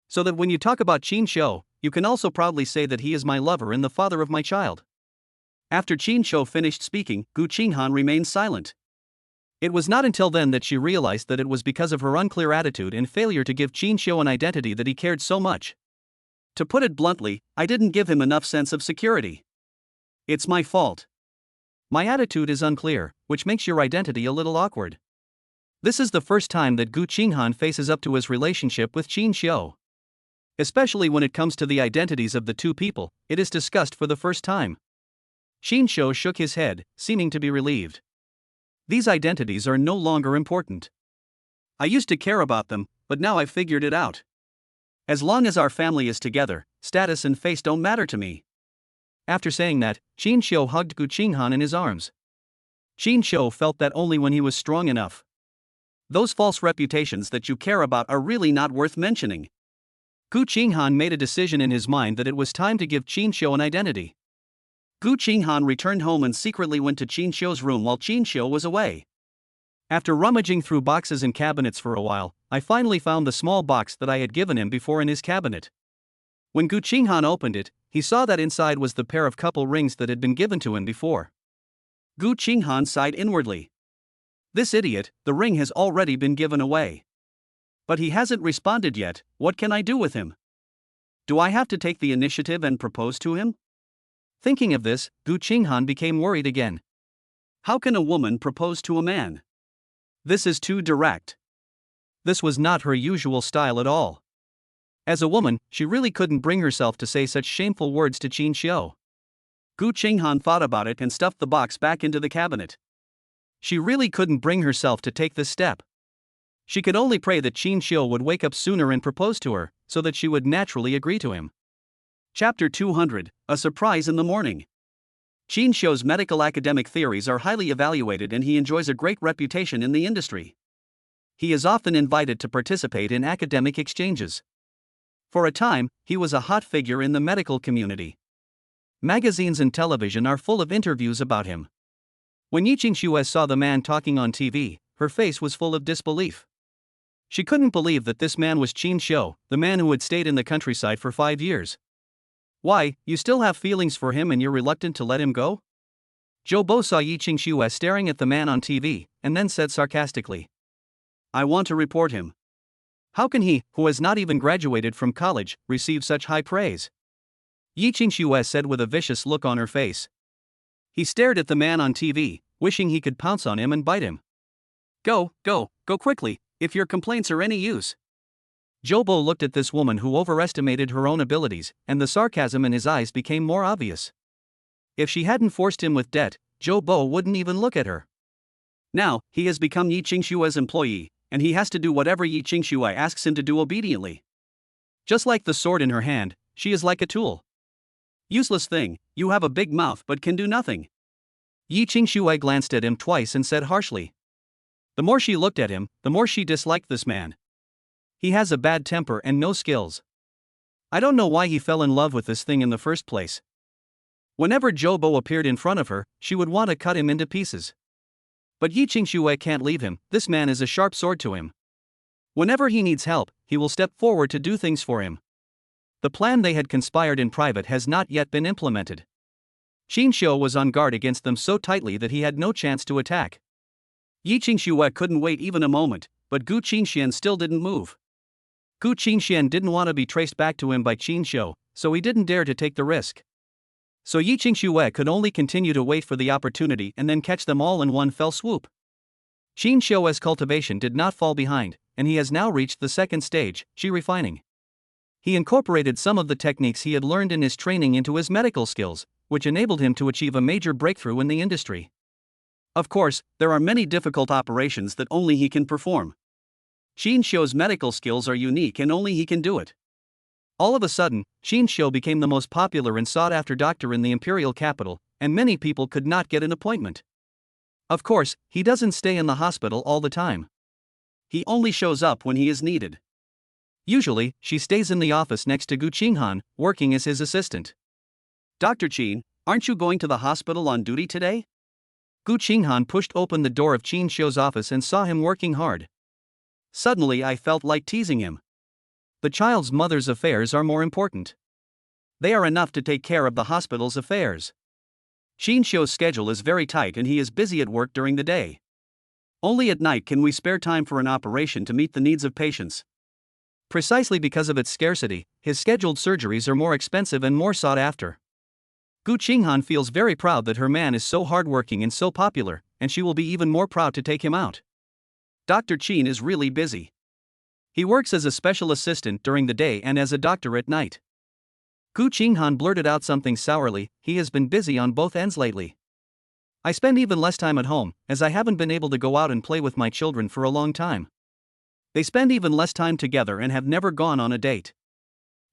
So that when you talk about Qingxian, you can also proudly say that he is my lover and the father of my child." After Qingxian finished speaking, Gu Qinghan remained silent. It was not until then that she realized that it was because of her unclear attitude and failure to give Qingxian an identity that he cared so much. "To put it bluntly, I didn't give him enough sense of security. It's my fault. My attitude is unclear, which makes your identity a little awkward." This is the first time that Gu Qinghan faces up to his relationship with Qingxian. Especially when it comes to the identities of the two people, it is discussed for the first time. Qingxian shook his head, seeming to be relieved. "These identities are no longer important. I used to care about them, but now I've figured it out. As long as our family is together, status and face don't matter to me." After saying that, Qingxian hugged Gu Qinghan in his arms. Qingxian felt that only when he was strong enough. Those false reputations that you care about are really not worth mentioning. Gu Qinghan made a decision in his mind that it was time to give Qingxian an identity. Gu Qinghan returned home and secretly went to Qingxian's room while Qingxian was away. "After rummaging through boxes and cabinets for a while, I finally found the small box that I had given him before in his cabinet." When Gu Qinghan opened it, he saw that inside was the pair of couple rings that had been given to him before. Gu Qinghan sighed inwardly. "This idiot, the ring has already been given away. But he hasn't responded yet, what can I do with him? Do I have to take the initiative and propose to him?" Thinking of this, Gu Qinghan became worried again. How can a woman propose to a man? This is too direct. This was not her usual style at all. As a woman, she really couldn't bring herself to say such shameful words to Qingxian. Gu Qinghan thought about it and stuffed the box back into the cabinet. She really couldn't bring herself to take this step. She could only pray that Qingxian would wake up sooner and propose to her, so that she would naturally agree to him. Chapter 200, A Surprise in the Morning. Qingxian's medical academic theories are highly evaluated and he enjoys a great reputation in the industry. He is often invited to participate in academic exchanges. For a time, he was a hot figure in the medical community. Magazines and television are full of interviews about him. When Qingxian saw the man talking on TV, her face was full of disbelief. She couldn't believe that this man was Qingxian, the man who had stayed in the countryside for 5 years. "Why, you still have feelings for him and you're reluctant to let him go?" Zobo saw Qingxian staring at the man on TV, and then said sarcastically, "I want to report him. How can he, who has not even graduated from college, receive such high praise?" Qingxian said with a vicious look on her face. He stared at the man on TV, wishing he could pounce on him and bite him. Go quickly, if your complaints are any use." Zobo looked at this woman who overestimated her own abilities, and the sarcasm in his eyes became more obvious. If she hadn't forced him with debt, Zobo wouldn't even look at her. Now, he has become Qingxian's employee, and he has to do whatever Qingxian asks him to do obediently. Just like the sword in her hand, she is like a tool. "Useless thing, you have a big mouth but can do nothing." Qingxian glanced at him twice and said harshly. The more she looked at him, the more she disliked this man. He has a bad temper and no skills. I don't know why he fell in love with this thing in the first place. Whenever Zobo appeared in front of her, she would want to cut him into pieces. But Gu Qingxian can't leave him, this man is a sharp sword to him. Whenever he needs help, he will step forward to do things for him. The plan they had conspired in private has not yet been implemented. Qingxian was on guard against them so tightly that he had no chance to attack. Gu Qingxian couldn't wait even a moment, but Gu Qingxian still didn't move. Gu Qingxian didn't want to be traced back to him by Qingxian, so he didn't dare to take the risk. So Gu Qingxian could only continue to wait for the opportunity and then catch them all in one fell swoop. Qingxian's cultivation did not fall behind, and he has now reached the second stage, refining. He incorporated some of the techniques he had learned in his training into his medical skills, which enabled him to achieve a major breakthrough in the industry. Of course, there are many difficult operations that only he can perform. Qingxian's medical skills are unique and only he can do it. All of a sudden, Qingxian became the most popular and sought-after doctor in the imperial capital, and many people could not get an appointment. Of course, he doesn't stay in the hospital all the time. He only shows up when he is needed. Usually, she stays in the office next to Gu Qinghan, working as his assistant. Dr. Qin, aren't you going to the hospital on duty today? Gu Qinghan pushed open the door of Qingxian's office and saw him working hard. Suddenly I felt like teasing him. The child's mother's affairs are more important. They are enough to take care of the hospital's affairs. Qingxian's schedule is very tight and he is busy at work during the day. Only at night can we spare time for an operation to meet the needs of patients. Precisely because of its scarcity, his scheduled surgeries are more expensive and more sought after. Gu Qinghan feels very proud that her man is so hardworking and so popular, and she will be even more proud to take him out. Dr. Qin is really busy. He works as a special assistant during the day and as a doctor at night. Gu Qinghan blurted out something sourly, he has been busy on both ends lately. I spend even less time at home, as I haven't been able to go out and play with my children for a long time. They spend even less time together and have never gone on a date.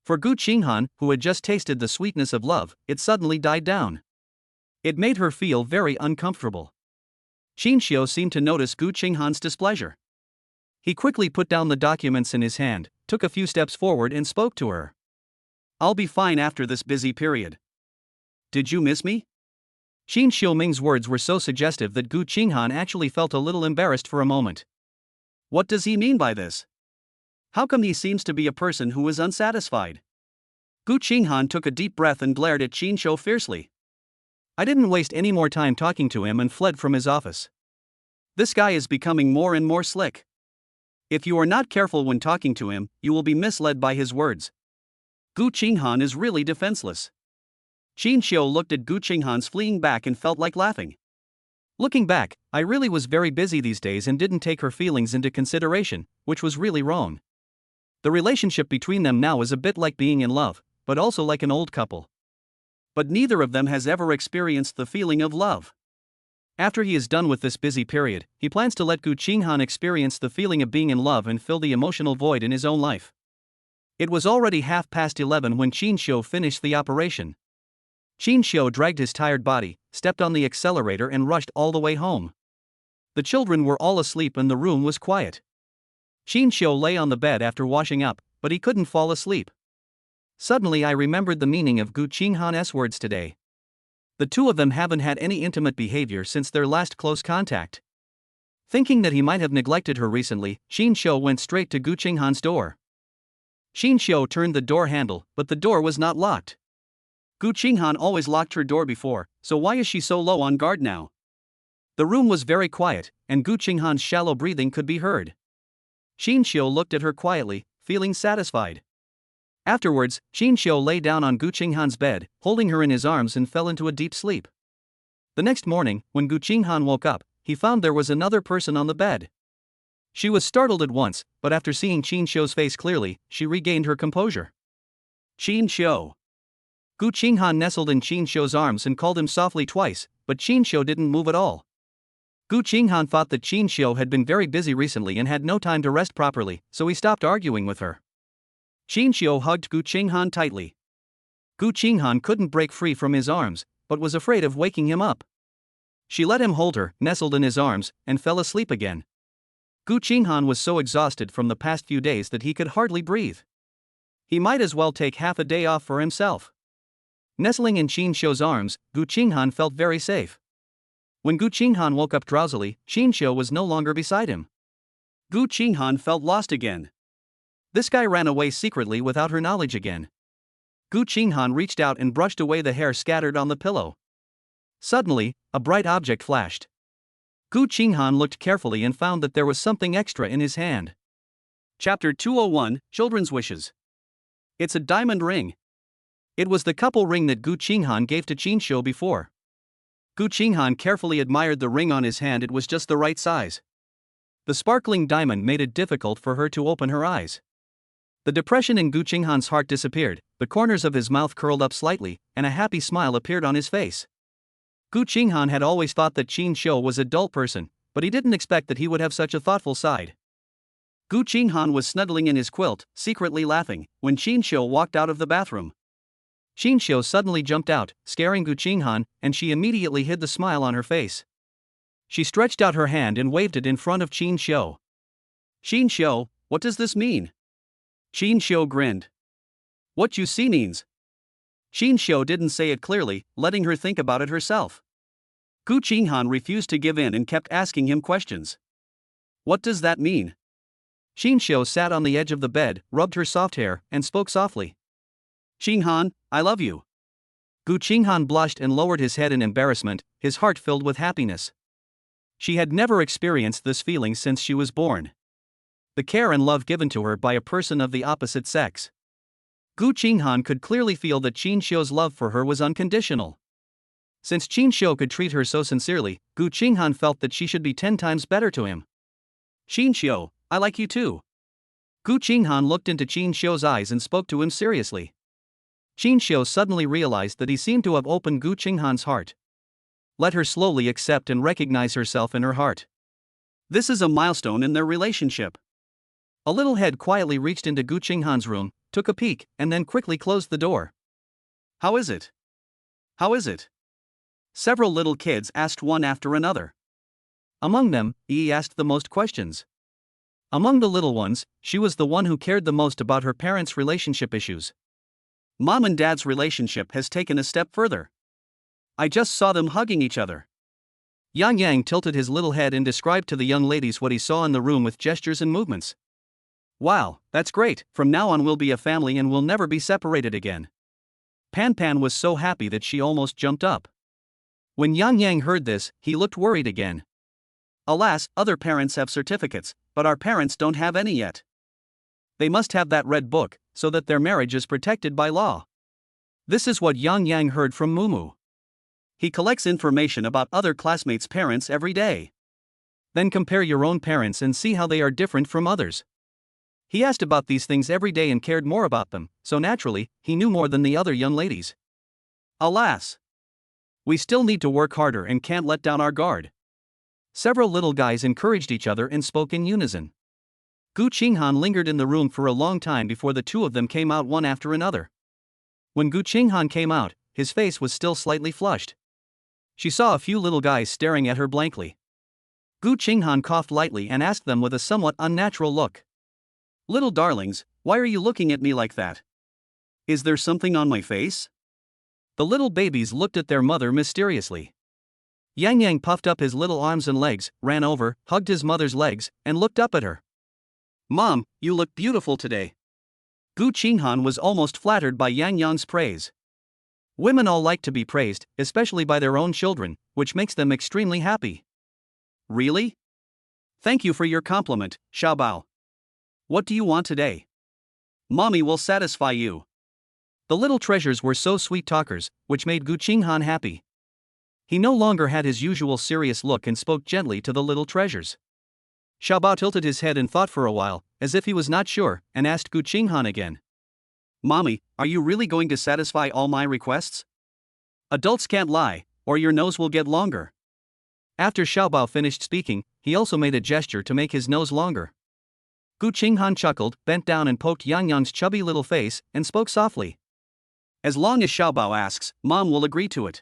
For Gu Qinghan, who had just tasted the sweetness of love, it suddenly died down. It made her feel very uncomfortable. Qingxian seemed to notice Gu Qinghan's displeasure. He quickly put down the documents in his hand, took a few steps forward and spoke to her. I'll be fine after this busy period. Did you miss me? Qin Xiuming's words were so suggestive that Gu Qinghan actually felt a little embarrassed for a moment. What does he mean by this? How come he seems to be a person who is unsatisfied? Gu Qinghan took a deep breath and glared at Qin Xiu fiercely. I didn't waste any more time talking to him and fled from his office. This guy is becoming more and more slick. If you are not careful when talking to him, you will be misled by his words. Gu Qinghan is really defenseless. Qin Xiu looked at Gu Qinghan's fleeing back and felt like laughing. Looking back, I really was very busy these days and didn't take her feelings into consideration, which was really wrong. The relationship between them now is a bit like being in love, but also like an old couple. But neither of them has ever experienced the feeling of love. After he is done with this busy period, he plans to let Gu Qinghan experience the feeling of being in love and fill the emotional void in his own life. It was already 11:30 when Qin Xiu finished the operation. Qin Xiu dragged his tired body, stepped on the accelerator and rushed all the way home. The children were all asleep and the room was quiet. Qin Xiu lay on the bed after washing up, but he couldn't fall asleep. Suddenly I remembered the meaning of Gu Qinghan's words today. The two of them haven't had any intimate behavior since their last close contact. Thinking that he might have neglected her recently, Qin Xiu went straight to Gu Qinghan's door. Qin Xiu turned the door handle, but the door was not locked. Gu Qinghan always locked her door before, so why is she so low on guard now? The room was very quiet, and Gu Qinghan's shallow breathing could be heard. Qin Xiu looked at her quietly, feeling satisfied. Afterwards, Qin Xiu lay down on Gu Qinghan's bed, holding her in his arms and fell into a deep sleep. The next morning, when Gu Qinghan woke up, he found there was another person on the bed. She was startled at once, but after seeing Qin Xiu's face clearly, she regained her composure. Qin Xiu. Gu Qinghan nestled in Qin Xiu's arms and called him softly twice, but Qin Xiu didn't move at all. Gu Qinghan thought that Qin Xiu had been very busy recently and had no time to rest properly, so he stopped arguing with her. Qin Xiu hugged Gu Qinghan tightly. Gu Qinghan couldn't break free from his arms, but was afraid of waking him up. She let him hold her, nestled in his arms, and fell asleep again. Gu Qinghan was so exhausted from the past few days that he could hardly breathe. He might as well take half a day off for himself. Nestling in Qingxiu's arms, Gu Qinghan felt very safe. When Gu Qinghan woke up drowsily, Qingxiu was no longer beside him. Gu Qinghan felt lost again. This guy ran away secretly without her knowledge again. Gu Qinghan reached out and brushed away the hair scattered on the pillow. Suddenly, a bright object flashed. Gu Qinghan looked carefully and found that there was something extra in his hand. Chapter 201, Children's Wishes. It's a diamond ring. It was the couple ring that Gu Qinghan gave to Qingxiu before. Gu Qinghan carefully admired the ring on his hand. It was just the right size. The sparkling diamond made it difficult for her to open her eyes. The depression in Gu Qinghan's heart disappeared, the corners of his mouth curled up slightly, and a happy smile appeared on his face. Gu Qinghan had always thought that Qingxiu was a dull person, but he didn't expect that he would have such a thoughtful side. Gu Qinghan was snuggling in his quilt, secretly laughing, when Qingxiu walked out of the bathroom. Qingxiu suddenly jumped out, scaring Gu Qinghan, and she immediately hid the smile on her face. She stretched out her hand and waved it in front of Qingxiu. "Qingxiu, what does this mean?" Qingxiu grinned. "What you see means." Qingxiu didn't say it clearly, letting her think about it herself. Gu Qinghan refused to give in and kept asking him questions. "What does that mean?" Qingxiu sat on the edge of the bed, rubbed her soft hair, and spoke softly. "Qinghan, I love you." Gu Qinghan blushed and lowered his head in embarrassment, his heart filled with happiness. She had never experienced this feeling since she was born. The care and love given to her by a person of the opposite sex. Gu Qinghan could clearly feel that Qingxiu's love for her was unconditional. Since Qingxiu could treat her so sincerely, Gu Qinghan felt that she should be 10 times better to him. "Qingxiu, I like you too." Gu Qinghan looked into Qingxiu's eyes and spoke to him seriously. Qingxiu suddenly realized that he seemed to have opened Gu Qinghan's heart. Let her slowly accept and recognize herself in her heart. This is a milestone in their relationship. A little head quietly reached into Gu Qinghan's room, took a peek, and then quickly closed the door. "How is it? How is it?" Several little kids asked one after another. Among them, Yi asked the most questions. Among the little ones, she was the one who cared the most about her parents' relationship issues. "Mom and Dad's relationship has taken a step further. I just saw them hugging each other." Yangyang tilted his little head and described to the young ladies what he saw in the room with gestures and movements. "Wow, that's great, from now on we'll be a family and we'll never be separated again." Pan was so happy that she almost jumped up. When Yangyang heard this, he looked worried again. "Alas, other parents have certificates, but our parents don't have any yet. They must have that red book, so that their marriage is protected by law." This is what Yangyang heard from Mumu. He collects information about other classmates' parents every day. Then compare your own parents and see how they are different from others. He asked about these things every day and cared more about them, so naturally, he knew more than the other young ladies. Alas! We still need to work harder and can't let down our guard. Several little guys encouraged each other and spoke in unison. Gu Qinghan lingered in the room for a long time before the two of them came out one after another. When Gu Qinghan came out, his face was still slightly flushed. She saw a few little guys staring at her blankly. Gu Qinghan coughed lightly and asked them with a somewhat unnatural look. "Little darlings, why are you looking at me like that? Is there something on my face?" The little babies looked at their mother mysteriously. Yangyang puffed up his little arms and legs, ran over, hugged his mother's legs, and looked up at her. "Mom, you look beautiful today." Gu Qinghan was almost flattered by Yangyang's praise. Women all like to be praised, especially by their own children, which makes them extremely happy. "Really? Thank you for your compliment, Xiaobao. What do you want today? Mommy will satisfy you." The little treasures were so sweet talkers, which made Gu Qinghan happy. He no longer had his usual serious look and spoke gently to the little treasures. Xiaobao tilted his head and thought for a while, as if he was not sure, and asked Gu Qinghan again. "Mommy, are you really going to satisfy all my requests? Adults can't lie, or your nose will get longer." After Xiaobao finished speaking, he also made a gesture to make his nose longer. Gu Qinghan chuckled, bent down and poked Yangyang's chubby little face, and spoke softly. "As long as Xiaobao asks, Mom will agree to it.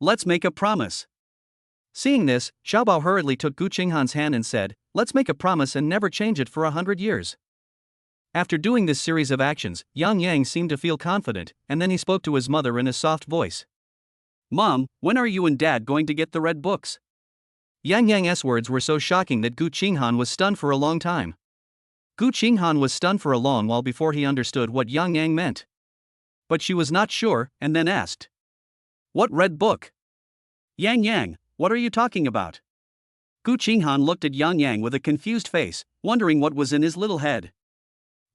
Let's make a promise." Seeing this, Xiaobao hurriedly took Gu Qinghan's hand and said, "Let's make a promise and never change it for 100 years." After doing this series of actions, Yangyang seemed to feel confident, and then he spoke to his mother in a soft voice. Mom, when are you and Dad going to get the red books? Yangyang's words were so shocking that Gu Qinghan was stunned for a long time. Gu Qinghan was stunned for a long while before he understood what Yangyang meant. But she was not sure, and then asked, What red book? Yangyang, what are you talking about? Gu Qinghan looked at Yangyang with a confused face, wondering what was in his little head.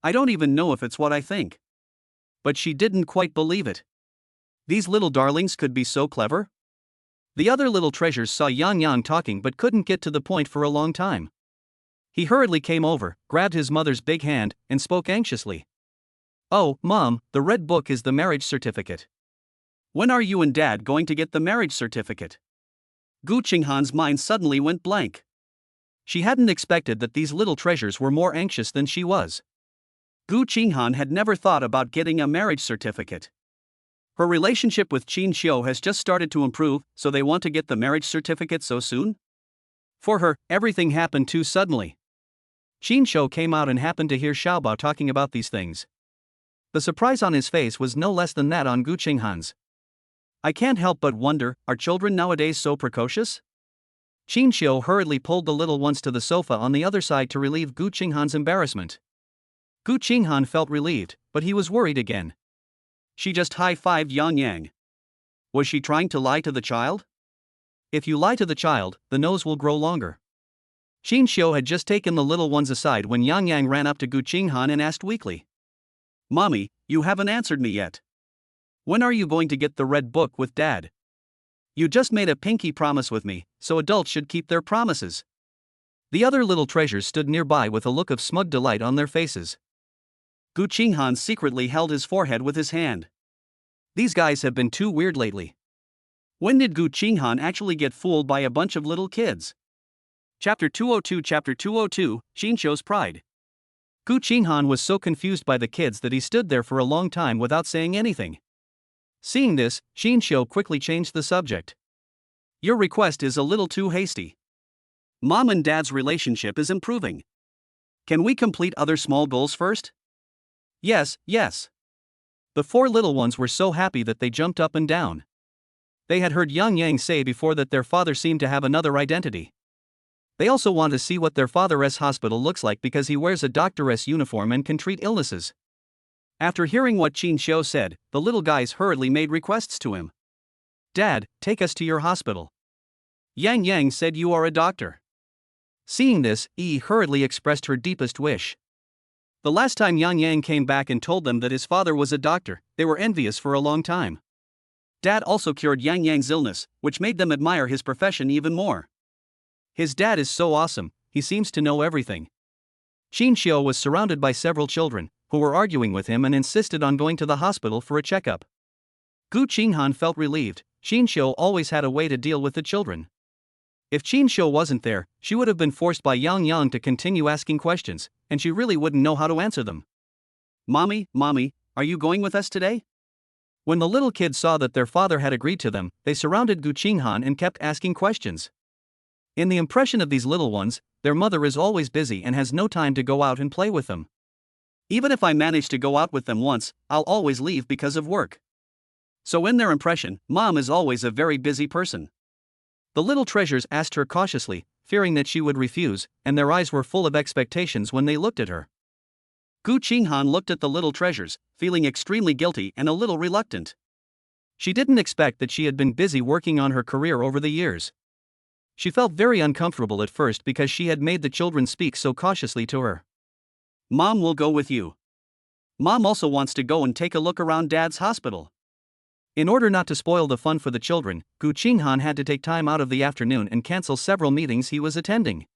I don't even know if it's what I think. But she didn't quite believe it. These little darlings could be so clever? The other little treasures saw Yangyang talking but couldn't get to the point for a long time. He hurriedly came over, grabbed his mother's big hand, and spoke anxiously. Oh, Mom, the red book is the marriage certificate. When are you and Dad going to get the marriage certificate? Gu Qinghan's mind suddenly went blank. She hadn't expected that these little treasures were more anxious than she was. Gu Qinghan had never thought about getting a marriage certificate. Her relationship with Qingxian has just started to improve, so they want to get the marriage certificate so soon? For her, everything happened too suddenly. Qingxian came out and happened to hear Xiaobao talking about these things. The surprise on his face was no less than that on Gu Qinghan's. I can't help but wonder, are children nowadays so precocious? Qingxian hurriedly pulled the little ones to the sofa on the other side to relieve Gu Qinghan's embarrassment. Gu Qinghan felt relieved, but he was worried again. She just high-fived Yangyang. Was she trying to lie to the child? If you lie to the child, the nose will grow longer. Qingxian had just taken the little ones aside when Yangyang ran up to Gu Qinghan and asked weakly. Mommy, you haven't answered me yet. When are you going to get the red book with Dad? You just made a pinky promise with me, so adults should keep their promises. The other little treasures stood nearby with a look of smug delight on their faces. Gu Qinghan secretly held his forehead with his hand. These guys have been too weird lately. When did Gu Qinghan actually get fooled by a bunch of little kids? Chapter 202 Qingxian's Pride. Gu Qinghan was so confused by the kids that he stood there for a long time without saying anything. Seeing this, Qingxian quickly changed the subject. Your request is a little too hasty. Mom and Dad's relationship is improving. Can we complete other small goals first? Yes. The four little ones were so happy that they jumped up and down. They had heard Yangyang say before that their father seemed to have another identity. They also want to see what their father's hospital looks like because he wears a doctor's uniform and can treat illnesses. After hearing what Qingxian said, the little guys hurriedly made requests to him. Dad, take us to your hospital. Yangyang said you are a doctor. Seeing this, Yi hurriedly expressed her deepest wish. The last time Yangyang came back and told them that his father was a doctor, they were envious for a long time. Dad also cured Yangyang's illness, which made them admire his profession even more. His dad is so awesome, he seems to know everything. Qingxian was surrounded by several children, who were arguing with him and insisted on going to the hospital for a checkup. Gu Qinghan felt relieved. Qingxian always had a way to deal with the children. If Qingxian wasn't there, she would have been forced by Yangyang to continue asking questions, and she really wouldn't know how to answer them. Mommy, are you going with us today? When the little kids saw that their father had agreed to them, they surrounded Gu Qinghan and kept asking questions. In the impression of these little ones, their mother is always busy and has no time to go out and play with them. Even if I manage to go out with them once, I'll always leave because of work. So in their impression, Mom is always a very busy person. The little treasures asked her cautiously, fearing that she would refuse, and their eyes were full of expectations when they looked at her. Gu Qinghan looked at the little treasures, feeling extremely guilty and a little reluctant. She didn't expect that she had been busy working on her career over the years. She felt very uncomfortable at first because she had made the children speak so cautiously to her. Mom will go with you. Mom also wants to go and take a look around Dad's hospital. In order not to spoil the fun for the children, Gu Qinghan had to take time out of the afternoon and cancel several meetings he was attending.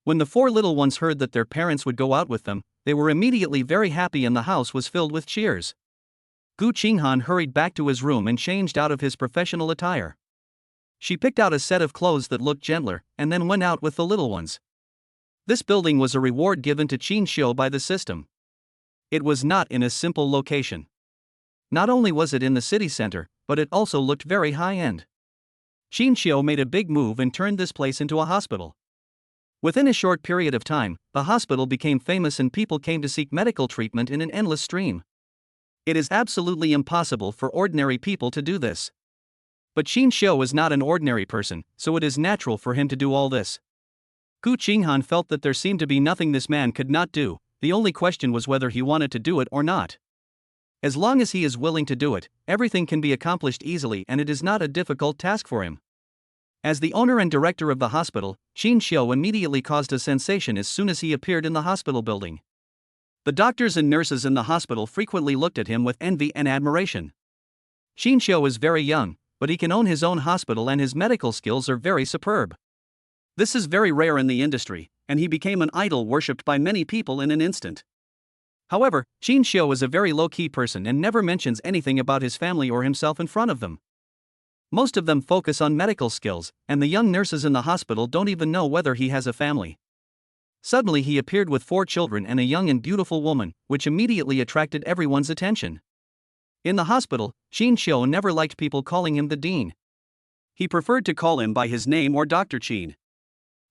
When the four little ones heard that their parents would go out with them, they were immediately very happy and the house was filled with cheers. Gu Qinghan hurried back to his room and changed out of his professional attire. She picked out a set of clothes that looked gentler, and then went out with the little ones. This building was a reward given to Qingxian by the system. It was not in a simple location. Not only was it in the city center, but it also looked very high-end. Qingxian made a big move and turned this place into a hospital. Within a short period of time, the hospital became famous and people came to seek medical treatment in an endless stream. It is absolutely impossible for ordinary people to do this. But Qingxian is not an ordinary person, so it is natural for him to do all this. Gu Qinghan felt that there seemed to be nothing this man could not do, the only question was whether he wanted to do it or not. As long as he is willing to do it, everything can be accomplished easily and it is not a difficult task for him. As the owner and director of the hospital, Qingxian immediately caused a sensation as soon as he appeared in the hospital building. The doctors and nurses in the hospital frequently looked at him with envy and admiration. Qingxian is very young, but he can own his own hospital and his medical skills are very superb. This is very rare in the industry, and he became an idol worshipped by many people in an instant. However, Qingxian is a very low-key person and never mentions anything about his family or himself in front of them. Most of them focus on medical skills, and the young nurses in the hospital don't even know whether he has a family. Suddenly he appeared with 4 children and a young and beautiful woman, which immediately attracted everyone's attention. In the hospital, Qingxian never liked people calling him the dean. He preferred to call him by his name or Dr. Qin.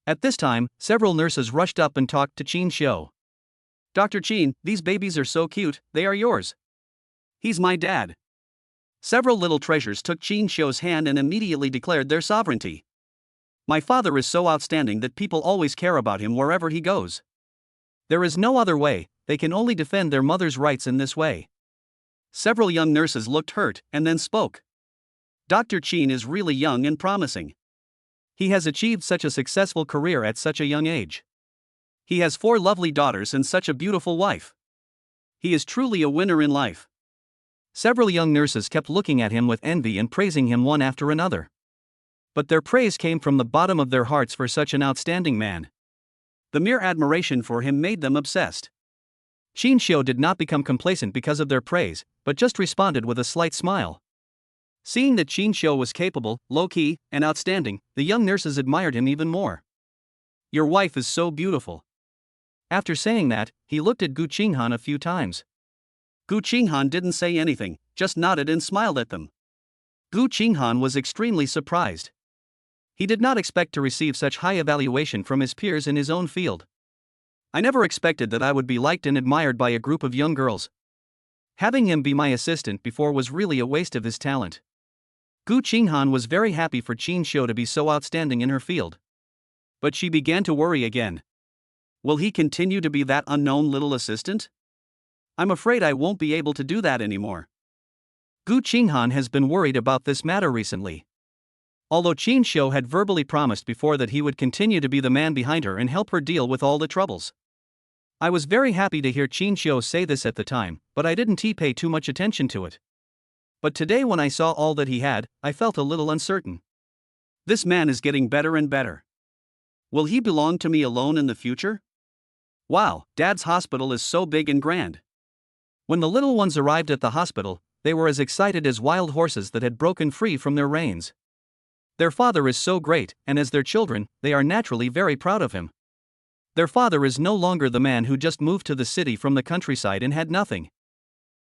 At this time, several nurses rushed up and talked to Qingxian. "Dr. Qin, these babies are so cute, they are yours." "He's my dad." Several little treasures took Qingxian's hand and immediately declared their sovereignty. "My father is so outstanding that people always care about him wherever he goes. There is no other way, they can only defend their mother's rights in this way." Several young nurses looked hurt and then spoke. "Dr. Qin is really young and promising. He has achieved such a successful career at such a young age. He has 4 lovely daughters and such a beautiful wife. He is truly a winner in life." Several young nurses kept looking at him with envy and praising him one after another. But their praise came from the bottom of their hearts for such an outstanding man. The mere admiration for him made them obsessed. Qingxian did not become complacent because of their praise, but just responded with a slight smile. Seeing that Qingxian was capable, low-key, and outstanding, the young nurses admired him even more. "Your wife is so beautiful." After saying that, he looked at Gu Qinghan a few times. Gu Qinghan didn't say anything, just nodded and smiled at them. Gu Qinghan was extremely surprised. He did not expect to receive such high evaluation from his peers in his own field. "I never expected that I would be liked and admired by a group of young girls. Having him be my assistant before was really a waste of his talent." Gu Qinghan was very happy for Qingxian to be so outstanding in her field. But she began to worry again. Will he continue to be that unknown little assistant? I'm afraid I won't be able to do that anymore. Gu Qinghan has been worried about this matter recently. Although Qingxian had verbally promised before that he would continue to be the man behind her and help her deal with all the troubles. I was very happy to hear Qingxian say this at the time, but I didn't pay too much attention to it. But today when I saw all that he had, I felt a little uncertain. This man is getting better and better. Will he belong to me alone in the future? Wow, Dad's hospital is so big and grand. When the little ones arrived at the hospital, they were as excited as wild horses that had broken free from their reins. Their father is so great, and as their children, they are naturally very proud of him. Their father is no longer the man who just moved to the city from the countryside and had nothing.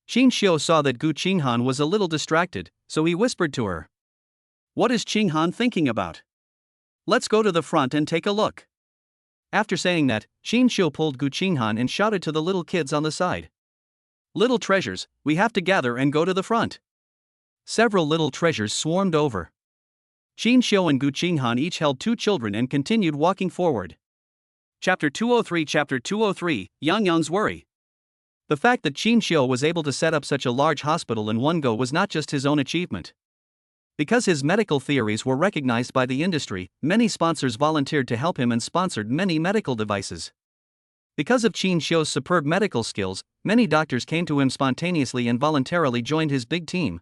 Qingxian saw that Gu Qinghan was a little distracted, so he whispered to her. "What is Qinghan thinking about? Let's go to the front and take a look." After saying that, Qingxian pulled Gu Qinghan and shouted to the little kids on the side. "Little treasures, we have to gather and go to the front." Several little treasures swarmed over. Qingxian and Gu Qinghan each held 2 children and continued walking forward. Chapter 203, Yangyang's worry. The fact that Qingxian was able to set up such a large hospital in one go was not just his own achievement. Because his medical theories were recognized by the industry, many sponsors volunteered to help him and sponsored many medical devices. Because of Qingxian's superb medical skills, many doctors came to him spontaneously and voluntarily joined his big team.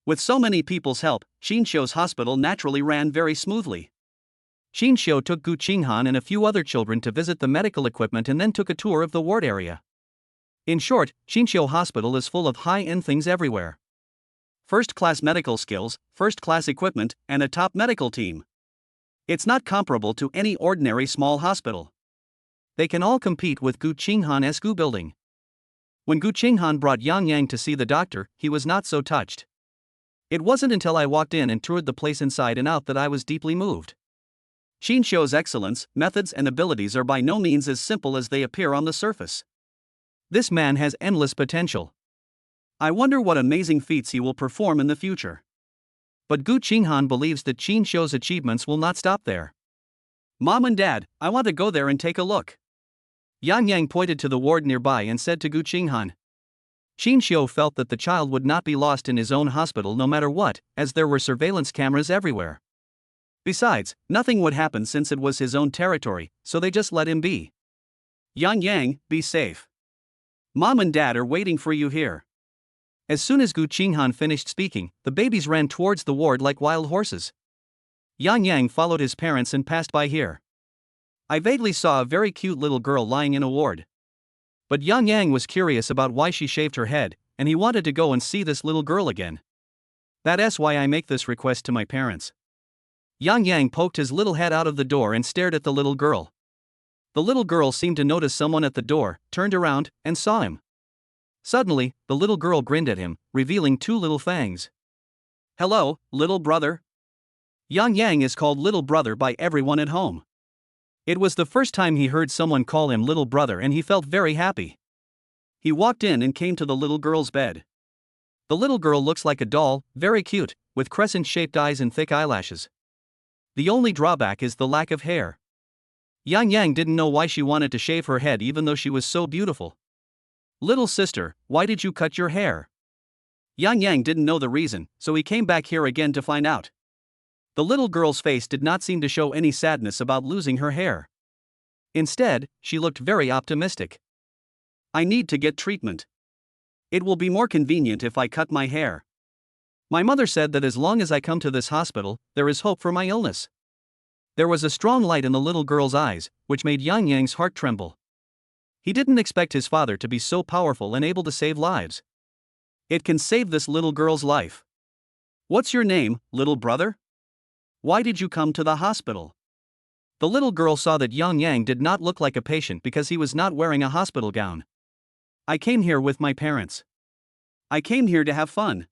With so many people's help, Qingxian's hospital naturally ran very smoothly. Qingxian took Gu Qinghan and a few other children to visit the medical equipment and then took a tour of the ward area. In short, Qingxian Hospital is full of high-end things everywhere. First-class medical skills, first-class equipment, and a top medical team. It's not comparable to any ordinary small hospital. They can all compete with Gu Qinghan's Gu building. When Gu Qinghan brought Yangyang to see the doctor, he was not so touched. It wasn't until I walked in and toured the place inside and out that I was deeply moved. Xinshuo's excellence, methods, and abilities are by no means as simple as they appear on the surface. This man has endless potential. I wonder what amazing feats he will perform in the future. But Gu Qinghan believes that Xinshuo's achievements will not stop there. Mom and Dad, I want to go there and take a look. Yangyang pointed to the ward nearby and said to Gu Qinghan. Xinshuo felt that the child would not be lost in his own hospital no matter what, as there were surveillance cameras everywhere. Besides, nothing would happen since it was his own territory, so they just let him be. Yangyang, be safe. Mom and Dad are waiting for you here. As soon as Gu Qinghan finished speaking, the babies ran towards the ward like wild horses. Yangyang followed his parents and passed by here. I vaguely saw a very cute little girl lying in a ward. But Yangyang was curious about why she shaved her head, and he wanted to go and see this little girl again. That's why I make this request to my parents. Yangyang poked his little head out of the door and stared at the little girl. The little girl seemed to notice someone at the door, turned around, and saw him. Suddenly, the little girl grinned at him, revealing two little fangs. Hello, little brother. Yangyang is called little brother by everyone at home. It was the first time he heard someone call him little brother and he felt very happy. He walked in and came to the little girl's bed. The little girl looks like a doll, very cute, with crescent-shaped eyes and thick eyelashes. The only drawback is the lack of hair. Yangyang didn't know why she wanted to shave her head even though she was so beautiful. Little sister, why did you cut your hair? Yangyang didn't know the reason, so he came back here again to find out. The little girl's face did not seem to show any sadness about losing her hair. Instead, she looked very optimistic. I need to get treatment. It will be more convenient if I cut my hair. My mother said that as long as I come to this hospital, there is hope for my illness. There was a strong light in the little girl's eyes, which made Yangyang's heart tremble. He didn't expect his father to be so powerful and able to save lives. It can save this little girl's life. What's your name, little brother? Why did you come to the hospital? The little girl saw that Yangyang did not look like a patient because he was not wearing a hospital gown. I came here with my parents. I came here to have fun.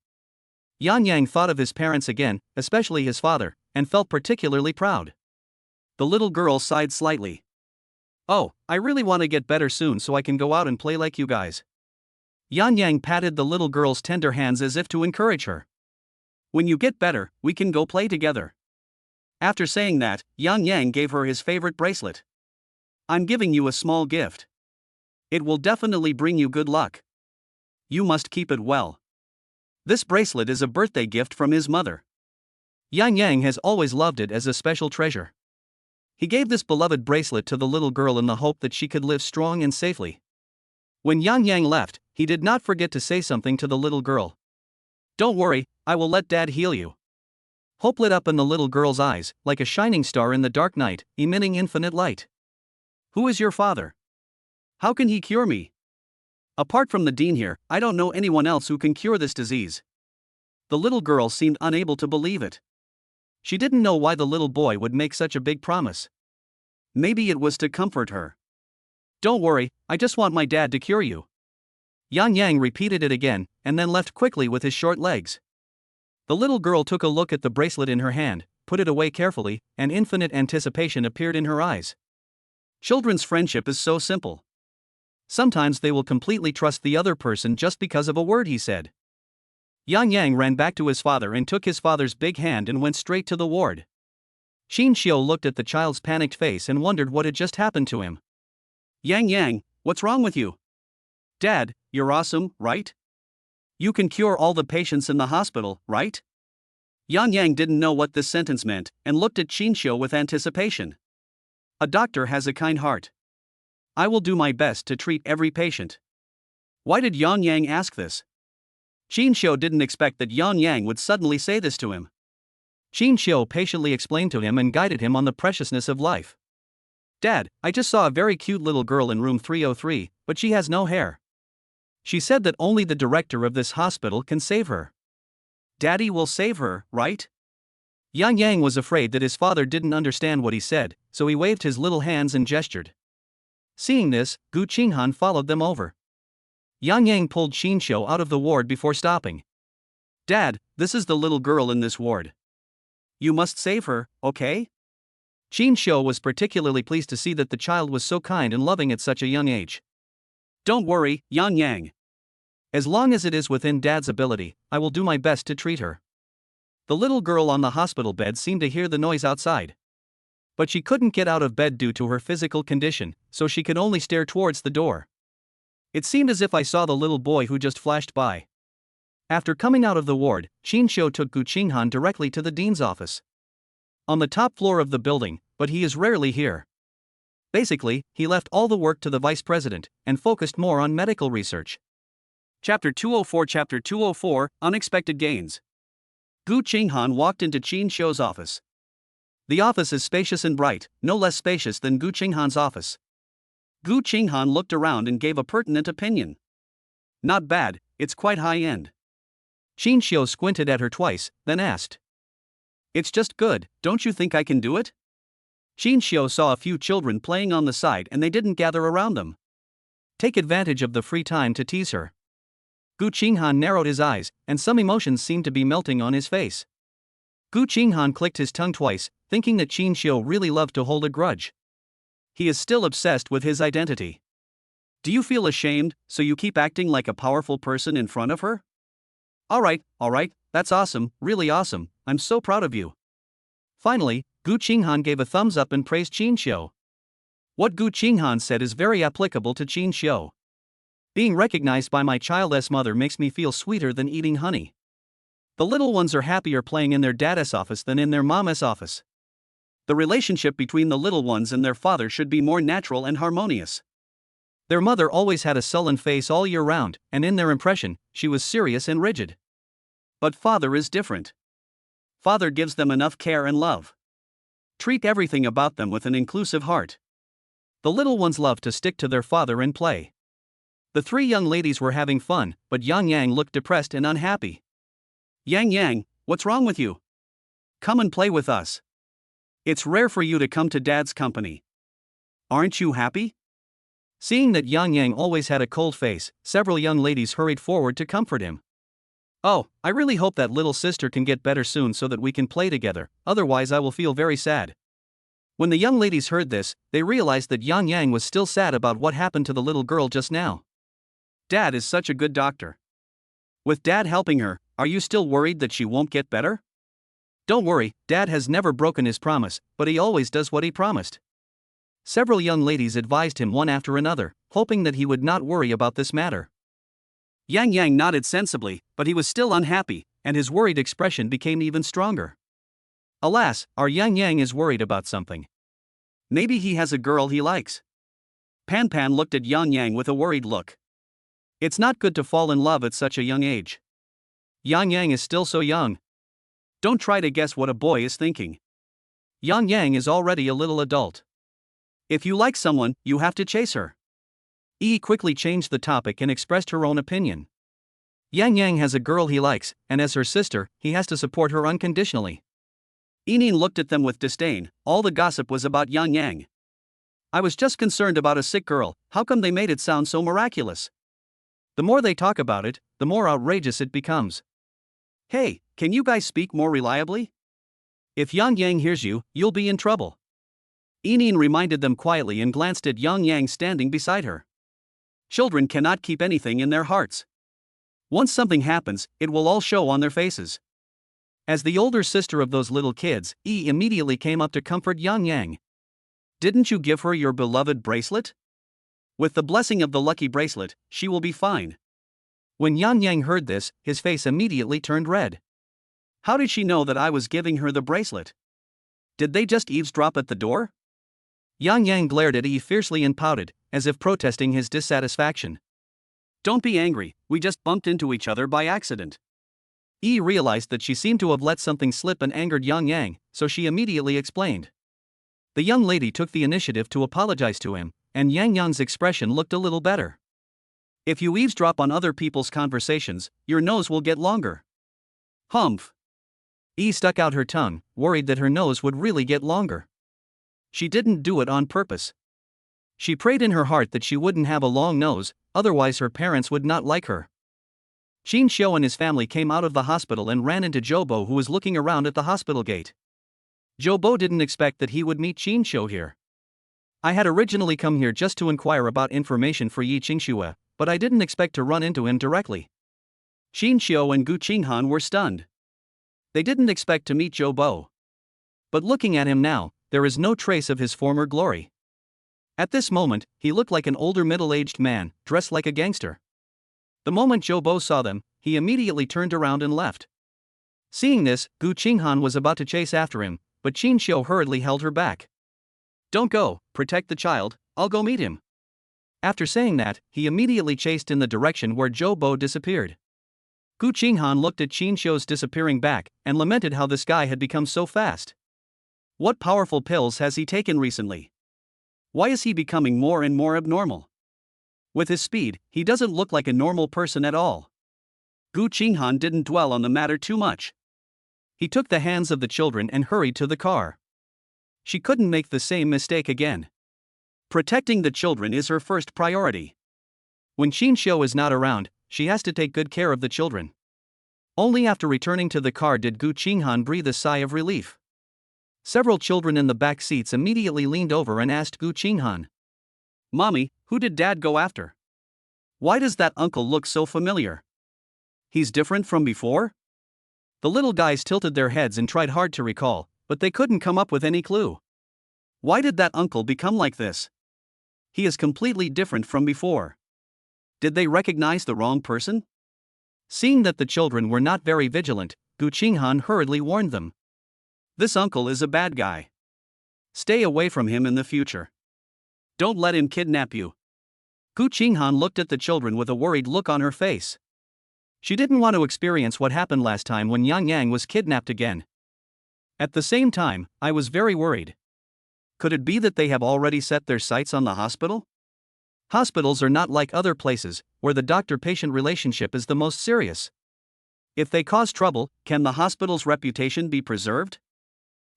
Yangyang thought of his parents again, especially his father, and felt particularly proud. The little girl sighed slightly. Oh, I really want to get better soon so I can go out and play like you guys. Yangyang patted the little girl's tender hands as if to encourage her. When you get better, we can go play together. After saying that, Yangyang gave her his favorite bracelet. I'm giving you a small gift. It will definitely bring you good luck. You must keep it well. This bracelet is a birthday gift from his mother. Yangyang has always loved it as a special treasure. He gave this beloved bracelet to the little girl in the hope that she could live strong and safely. When Yangyang left, he did not forget to say something to the little girl. Don't worry, I will let Dad heal you. Hope lit up in the little girl's eyes, like a shining star in the dark night, emitting infinite light. Who is your father? How can he cure me? Apart from the dean here, I don't know anyone else who can cure this disease. The little girl seemed unable to believe it. She didn't know why the little boy would make such a big promise. Maybe it was to comfort her. Don't worry, I just want my dad to cure you. Yangyang repeated it again, and then left quickly with his short legs. The little girl took a look at the bracelet in her hand, put it away carefully, and infinite anticipation appeared in her eyes. Children's friendship is so simple. Sometimes they will completely trust the other person just because of a word he said. Yangyang ran back to his father and took his father's big hand and went straight to the ward. Xinshuo looked at the child's panicked face and wondered what had just happened to him. Yangyang, what's wrong with you? Dad, you're awesome, right? You can cure all the patients in the hospital, right? Yangyang didn't know what this sentence meant and looked at Xinshuo with anticipation. A doctor has a kind heart. I will do my best to treat every patient. Why did Yangyang ask this? Xinshuo didn't expect that Yangyang would suddenly say this to him. Xinshuo patiently explained to him and guided him on the preciousness of life. Dad, I just saw a very cute little girl in room 303, but she has no hair. She said that only the director of this hospital can save her. Daddy will save her, right? Yangyang was afraid that his father didn't understand what he said, so he waved his little hands and gestured. Seeing this, Gu Qinghan followed them over. Yangyang pulled Xinshuo out of the ward before stopping. Dad, this is the little girl in this ward. You must save her, okay? Qingxian was particularly pleased to see that the child was so kind and loving at such a young age. Don't worry, Yangyang. As long as it is within Dad's ability, I will do my best to treat her. The little girl on the hospital bed seemed to hear the noise outside. But she couldn't get out of bed due to her physical condition, so she could only stare towards the door. It seemed as if I saw the little boy who just flashed by. After coming out of the ward, Qingxian took Gu Qinghan directly to the dean's office. On the top floor of the building, but he is rarely here. Basically, he left all the work to the vice president and focused more on medical research. Chapter 204 Unexpected Gains. Gu Qinghan walked into Qingxian's office. The office is spacious and bright, no less spacious than Gu Qinghan's office. Gu Qinghan looked around and gave a pertinent opinion. Not bad, it's quite high-end. Qingxian squinted at her twice, then asked. It's just good, don't you think I can do it? Qingxian saw a few children playing on the side and they didn't gather around them. Take advantage of the free time to tease her. Gu Qinghan narrowed his eyes, and some emotions seemed to be melting on his face. Gu Qinghan clicked his tongue twice, thinking that Qingxian really loved to hold a grudge. He is still obsessed with his identity. Do you feel ashamed, so you keep acting like a powerful person in front of her? Alright, that's awesome, really awesome, I'm so proud of you. Finally, Gu Qinghan gave a thumbs up and praised Qingxian. What Gu Qinghan said is very applicable to Qingxian. Being recognized by my child's mother makes me feel sweeter than eating honey. The little ones are happier playing in their dad's office than in their mama's office. The relationship between the little ones and their father should be more natural and harmonious. Their mother always had a sullen face all year round, and in their impression, she was serious and rigid. But father is different. Father gives them enough care and love. Treat everything about them with an inclusive heart. The little ones love to stick to their father and play. The three young ladies were having fun, but Yangyang looked depressed and unhappy. Yangyang, what's wrong with you? Come and play with us. It's rare for you to come to Dad's company. Aren't you happy? Seeing that Yangyang always had a cold face, several young ladies hurried forward to comfort him. Oh, I really hope that little sister can get better soon so that we can play together, otherwise I will feel very sad. When the young ladies heard this, they realized that Yangyang was still sad about what happened to the little girl just now. Dad is such a good doctor. With Dad helping her, are you still worried that she won't get better? Don't worry, Dad has never broken his promise, but he always does what he promised. Several young ladies advised him one after another, hoping that he would not worry about this matter. Yangyang nodded sensibly, but he was still unhappy, and his worried expression became even stronger. Alas, our Yangyang is worried about something. Maybe he has a girl he likes. Pan looked at Yangyang with a worried look. It's not good to fall in love at such a young age. Yangyang is still so young. Don't try to guess what a boy is thinking. Yangyang is already a little adult. If you like someone, you have to chase her. Quickly changed the topic and expressed her own opinion. Yangyang has a girl he likes, and as her sister, he has to support her unconditionally. Ning looked at them with disdain. All the gossip was about Yangyang. I was just concerned about a sick girl, how come they made it sound so miraculous? The more they talk about it, the more outrageous it becomes. Hey, can you guys speak more reliably? If Yangyang hears you, you'll be in trouble. Ning reminded them quietly and glanced at Yangyang standing beside her. Children cannot keep anything in their hearts. Once something happens, it will all show on their faces. As the older sister of those little kids, immediately came up to comfort Yangyang. Didn't you give her your beloved bracelet? With the blessing of the lucky bracelet, she will be fine. When Yangyang heard this, his face immediately turned red. How did she know that I was giving her the bracelet? Did they just eavesdrop at the door? Yangyang glared at fiercely and pouted, as if protesting his dissatisfaction. Don't be angry, we just bumped into each other by accident. Realized that she seemed to have let something slip and angered Yangyang, so she immediately explained. The young lady took the initiative to apologize to him, and Yangyang's expression looked a little better. If you eavesdrop on other people's conversations, your nose will get longer. Humph. Stuck out her tongue, worried that her nose would really get longer. She didn't do it on purpose. She prayed in her heart that she wouldn't have a long nose, otherwise her parents would not like her. Qingxian and his family came out of the hospital and ran into Zobo, who was looking around at the hospital gate. Zobo didn't expect that he would meet Qingxian here. I had originally come here just to inquire about information for Gu Qingxian, but I didn't expect to run into him directly. Qingxian and Gu Qinghan were stunned. They didn't expect to meet Zobo. But looking at him now, there is no trace of his former glory. At this moment, he looked like an older middle-aged man, dressed like a gangster. The moment Zobo saw them, he immediately turned around and left. Seeing this, Gu Qinghan was about to chase after him, but Qingxian hurriedly held her back. "Don't go, protect the child, I'll go meet him." After saying that, he immediately chased in the direction where Zobo disappeared. Gu Qinghan looked at Qingxian's disappearing back and lamented how this guy had become so fast. What powerful pills has he taken recently? Why is he becoming more and more abnormal? With his speed, he doesn't look like a normal person at all. Gu Qinghan didn't dwell on the matter too much. He took the hands of the children and hurried to the car. She couldn't make the same mistake again. Protecting the children is her first priority. When Qingxian is not around, she has to take good care of the children. Only after returning to the car did Gu Qinghan breathe a sigh of relief. Several children in the back seats immediately leaned over and asked Gu Qinghan, "Mommy, who did Dad go after? Why does that uncle look so familiar? He's different from before?" The little guys tilted their heads and tried hard to recall, but they couldn't come up with any clue. Why did that uncle become like this? He is completely different from before. Did they recognize the wrong person? Seeing that the children were not very vigilant, Gu Qinghan hurriedly warned them. "This uncle is a bad guy. Stay away from him in the future. Don't let him kidnap you." Gu Qinghan looked at the children with a worried look on her face. She didn't want to experience what happened last time when Yangyang was kidnapped again. At the same time, I was very worried. Could it be that they have already set their sights on the hospital? Hospitals are not like other places, where the doctor-patient relationship is the most serious. If they cause trouble, can the hospital's reputation be preserved?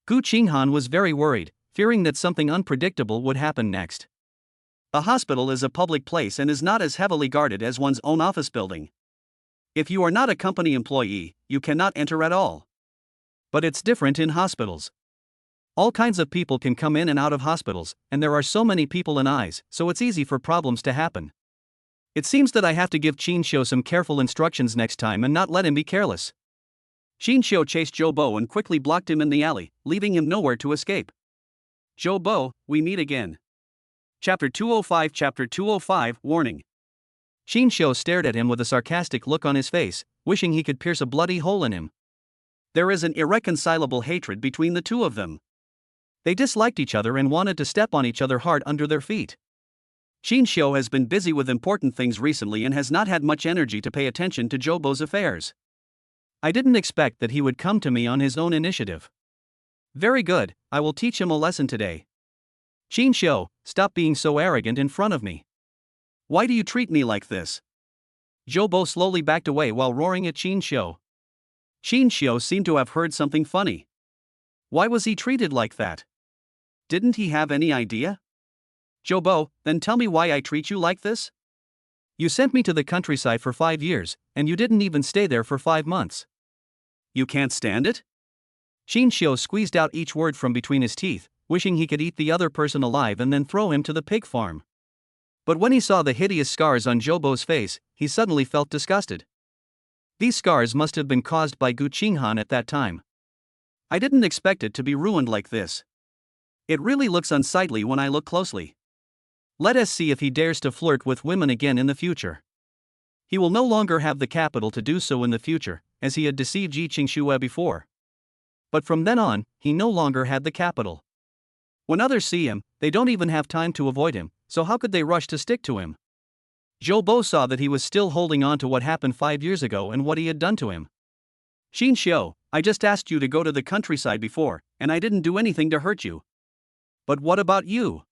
Gu Qinghan was very worried, fearing that something unpredictable would happen next. A hospital is a public place and is not as heavily guarded as one's own office building. If you are not a company employee, you cannot enter at all. But it's different in hospitals. All kinds of people can come in and out of hospitals, and there are so many people and eyes, so it's easy for problems to happen. It seems that I have to give Qingxian some careful instructions next time and not let him be careless. Qingxian chased Zobo and quickly blocked him in the alley, leaving him nowhere to escape. "Zobo, we meet again." Chapter 205 Warning. Qingxian stared at him with a sarcastic look on his face, wishing he could pierce a bloody hole in him. There is an irreconcilable hatred between the two of them. They disliked each other and wanted to step on each other hard under their feet. Qingxian has been busy with important things recently and has not had much energy to pay attention to Zobo's affairs. I didn't expect that he would come to me on his own initiative. Very good, I will teach him a lesson today. Qingxian, stop being so arrogant in front of me. Why do you treat me like this? Zobo slowly backed away while roaring at Qingxian. Qingxian seemed to have heard something funny. Why was he treated like that? Didn't he have any idea? Zobo, then tell me why I treat you like this? You sent me to the countryside for 5 years, and you didn't even stay there for 5 months. You can't stand it? Qingxian squeezed out each word from between his teeth, wishing he could eat the other person alive and then throw him to the pig farm. But when he saw the hideous scars on Zobo's face, he suddenly felt disgusted. These scars must have been caused by Gu Qinghan at that time. I didn't expect it to be ruined like this. It really looks unsightly when I look closely. Let us see if he dares to flirt with women again in the future. He will no longer have the capital to do so in the future, as he had deceived Gu Qingxian before. But from then on, he no longer had the capital. When others see him, they don't even have time to avoid him, so how could they rush to stick to him? Zobo saw that he was still holding on to what happened 5 years ago and what he had done to him. Qingxian, I just asked you to go to the countryside before, and I didn't do anything to hurt you. But what about you?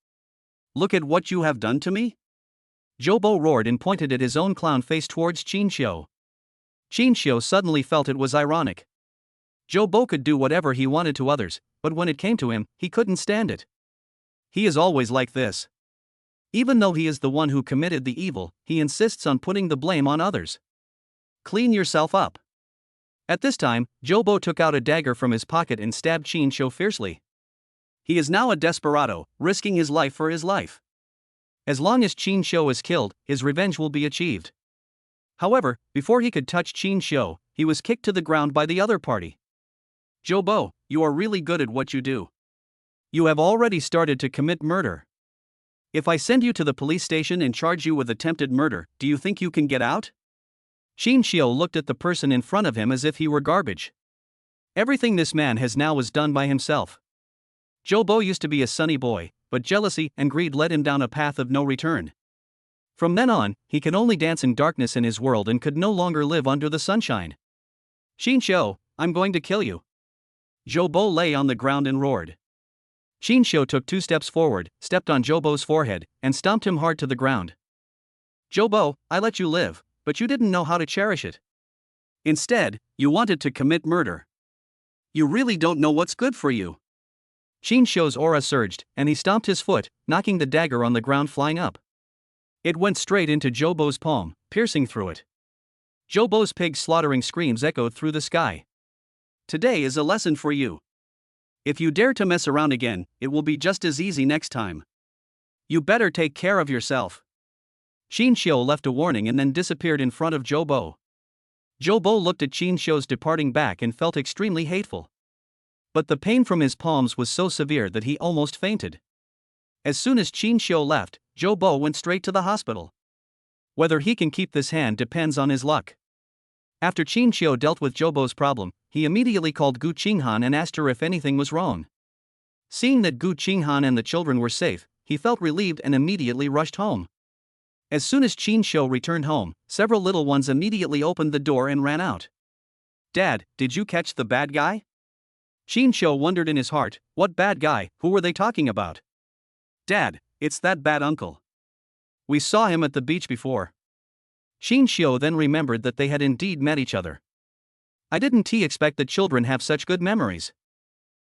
Look at what you have done to me? Zobo roared and pointed at his own clown face towards Qingxian. Qingxian suddenly felt it was ironic. Zobo could do whatever he wanted to others, but when it came to him, he couldn't stand it. He is always like this. Even though he is the one who committed the evil, he insists on putting the blame on others. Clean yourself up. At this time, Zobo took out a dagger from his pocket and stabbed Qingxian fiercely. He is now a desperado, risking his life for his life. As long as Qingxian is killed, his revenge will be achieved. However, before he could touch Qingxian, he was kicked to the ground by the other party. Zobo, you are really good at what you do. You have already started to commit murder. If I send you to the police station and charge you with attempted murder, do you think you can get out? Qingxian looked at the person in front of him as if he were garbage. Everything this man has now was done by himself. Zobo used to be a sunny boy, but jealousy and greed led him down a path of no return. From then on, he could only dance in darkness in his world and could no longer live under the sunshine. Qingxian, I'm going to kill you. Zobo lay on the ground and roared. Qingxian took 2 steps forward, stepped on Zobo's forehead, and stomped him hard to the ground. Zobo, I let you live, but you didn't know how to cherish it. Instead, you wanted to commit murder. You really don't know what's good for you. Qingxian's aura surged, and he stomped his foot, knocking the dagger on the ground flying up. It went straight into Zobo's palm, piercing through it. Zobo's pig-slaughtering screams echoed through the sky. Today is a lesson for you. If you dare to mess around again, it will be just as easy next time. You better take care of yourself. Qingxian left a warning and then disappeared in front of Zobo. Zobo looked at Qingxian's departing back and felt extremely hateful. But the pain from his palms was so severe that he almost fainted. As soon as Qingxian left, Zobo went straight to the hospital. Whether he can keep this hand depends on his luck. After Qingxian dealt with Zobo's problem, he immediately called Gu Qinghan and asked her if anything was wrong. Seeing that Gu Qinghan and the children were safe, he felt relieved and immediately rushed home. As soon as Qingxian returned home, several little ones immediately opened the door and ran out. Dad, did you catch the bad guy? Qingxian wondered in his heart, what bad guy, who were they talking about? Dad, it's that bad uncle. We saw him at the beach before. Qingxian then remembered that they had indeed met each other. I didn't expect that children have such good memories.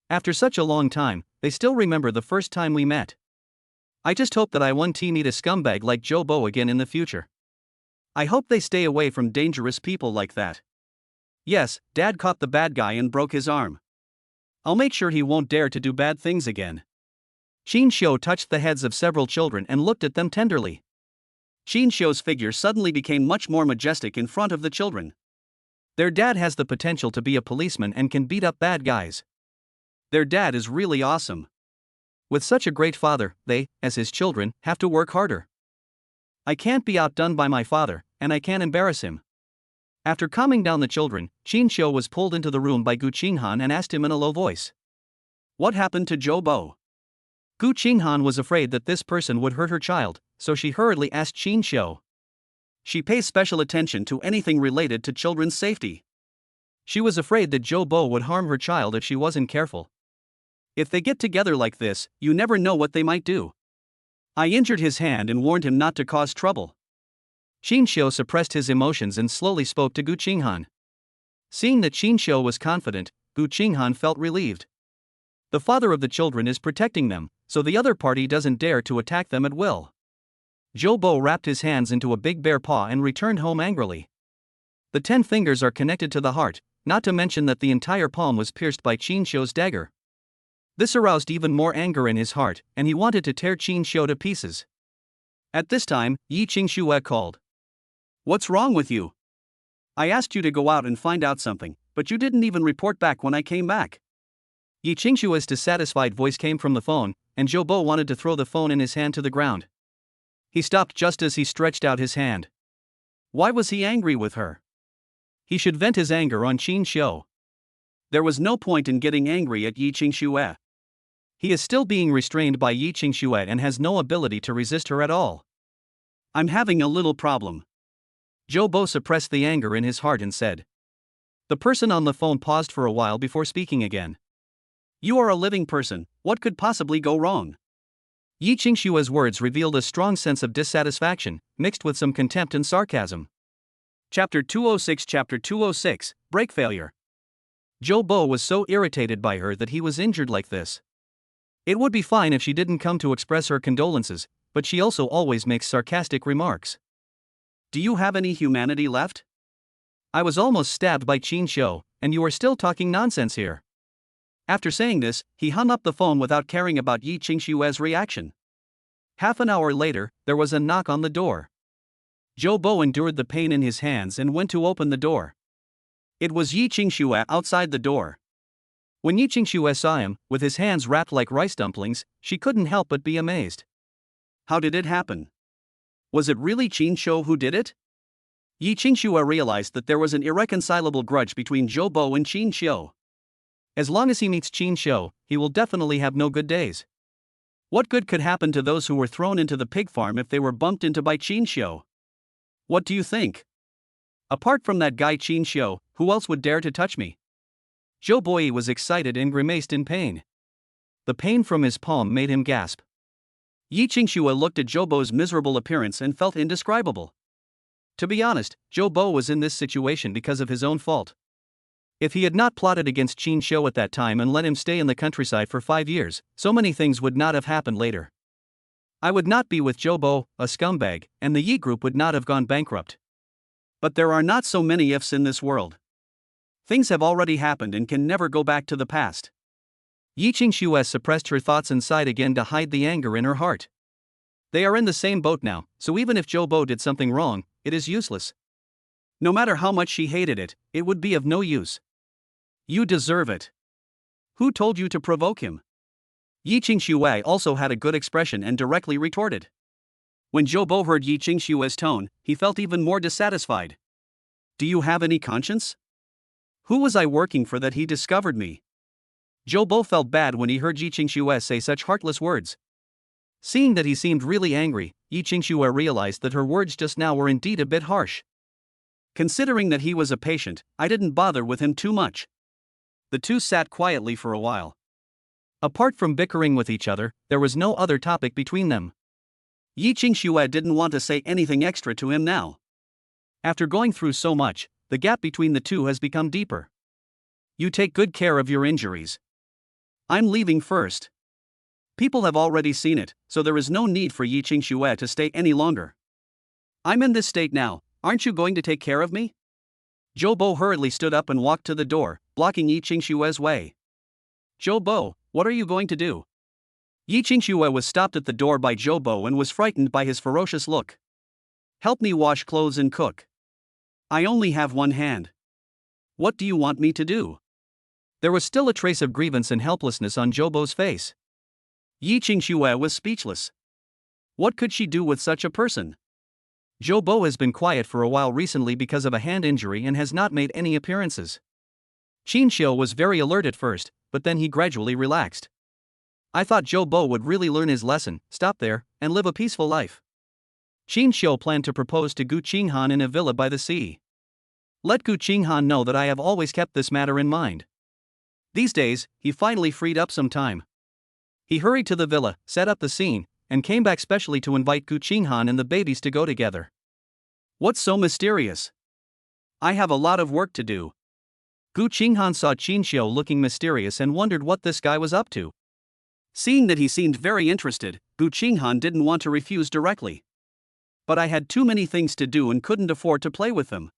After such a long time, they still remember the first time we met. I just hope that I won't meet a scumbag like Zobo again in the future. I hope they stay away from dangerous people like that. Yes, Dad caught the bad guy and broke his arm. I'll make sure he won't dare to do bad things again. Qingxian touched the heads of several children and looked at them tenderly. Qingxian's figure suddenly became much more majestic in front of the children. Their dad has the potential to be a policeman and can beat up bad guys. Their dad is really awesome. With such a great father, they, as his children, have to work harder. I can't be outdone by my father, and I can't embarrass him. After calming down the children, Qingxian was pulled into the room by Gu Qinghan and asked him in a low voice. What happened to Zobo? Gu Qinghan was afraid that this person would hurt her child, so she hurriedly asked Qingxian. She pays special attention to anything related to children's safety. She was afraid that Zobo would harm her child if she wasn't careful. If they get together like this, you never know what they might do. I injured his hand and warned him not to cause trouble. Qingxian suppressed his emotions and slowly spoke to Gu Qinghan. Seeing that Qingxian was confident, Gu Qinghan felt relieved. The father of the children is protecting them, so the other party doesn't dare to attack them at will. Zobo wrapped his hands into a big bear paw and returned home angrily. The 10 fingers are connected to the heart, not to mention that the entire palm was pierced by Qingxian's dagger. This aroused even more anger in his heart, and he wanted to tear Qingxian to pieces. At this time, Yi Qingxian called. What's wrong with you? I asked you to go out and find out something, but you didn't even report back when I came back. Yi Qingxian's dissatisfied voice came from the phone, and Zobo wanted to throw the phone in his hand to the ground. He stopped just as he stretched out his hand. Why was he angry with her? He should vent his anger on Qingxian. There was no point in getting angry at Yi Qingxian. He is still being restrained by Yi Qingxian and has no ability to resist her at all. I'm having a little problem. Zobo suppressed the anger in his heart and said. The person on the phone paused for a while before speaking again. You are a living person, what could possibly go wrong? Yi Qingxian's words revealed a strong sense of dissatisfaction, mixed with some contempt and sarcasm. Chapter 206 Break Failure. Zobo was so irritated by her that he was injured like this. It would be fine if she didn't come to express her condolences, but she also always makes sarcastic remarks. Do you have any humanity left? I was almost stabbed by Qingxian, and you are still talking nonsense here." After saying this, he hung up the phone without caring about Yi Qingshue's reaction. Half an hour later, there was a knock on the door. Zobo endured the pain in his hands and went to open the door. It was Yi Qingxian outside the door. When Yi Qingxian saw him, with his hands wrapped like rice dumplings, she couldn't help but be amazed. How did it happen? Was it really Qingxian who did it? Yi Qingxian realized that there was an irreconcilable grudge between Zobo and Qingxian. As long as he meets Qingxian, he will definitely have no good days. What good could happen to those who were thrown into the pig farm if they were bumped into by Qingxian? What do you think? Apart from that guy Qingxian, who else would dare to touch me? Zobo was excited and grimaced in pain. The pain from his palm made him gasp. Yi Qingxian looked at Zobo's miserable appearance and felt indescribable. To be honest, Zobo was in this situation because of his own fault. If he had not plotted against Qingxian at that time and let him stay in the countryside for 5 years, so many things would not have happened later. I would not be with Zobo, a scumbag, and the Yi group would not have gone bankrupt. But there are not so many ifs in this world. Things have already happened and can never go back to the past. Yi Qingxian suppressed her thoughts and sighed again to hide the anger in her heart. They are in the same boat now, so even if Zobo did something wrong, it is useless. No matter how much she hated it, it would be of no use. You deserve it. Who told you to provoke him? Yi Qingxian also had a good expression and directly retorted. When Zobo heard Yi Qingxian's tone, he felt even more dissatisfied. Do you have any conscience? Who was I working for that he discovered me? Zobo felt bad when he heard Yi Qingxian say such heartless words. Seeing that he seemed really angry, Yi Qingxian realized that her words just now were indeed a bit harsh. Considering that he was a patient, I didn't bother with him too much. The two sat quietly for a while. Apart from bickering with each other, there was no other topic between them. Yi Qingxian didn't want to say anything extra to him now. After going through so much, the gap between the two has become deeper. You take good care of your injuries. I'm leaving first. People have already seen it, so there is no need for Yi Qingxian to stay any longer. I'm in this state now, aren't you going to take care of me? Zobo hurriedly stood up and walked to the door, blocking Yi Qingxian's way. Zobo, what are you going to do? Yi Qingxian was stopped at the door by Zobo and was frightened by his ferocious look. Help me wash clothes and cook. I only have one hand. What do you want me to do? There was still a trace of grievance and helplessness on Zobo's face. Yi Qingxian was speechless. What could she do with such a person? Zobo has been quiet for a while recently because of a hand injury and has not made any appearances. Qingxian was very alert at first, but then he gradually relaxed. I thought Zobo would really learn his lesson, stop there, and live a peaceful life. Qingxian planned to propose to Gu Qinghan in a villa by the sea. Let Gu Qinghan know that I have always kept this matter in mind. These days, he finally freed up some time. He hurried to the villa, set up the scene, and came back specially to invite Gu Qinghan and the babies to go together. What's so mysterious? I have a lot of work to do. Gu Qinghan saw Qingxian looking mysterious and wondered what this guy was up to. Seeing that he seemed very interested, Gu Qinghan didn't want to refuse directly. But I had too many things to do and couldn't afford to play with them.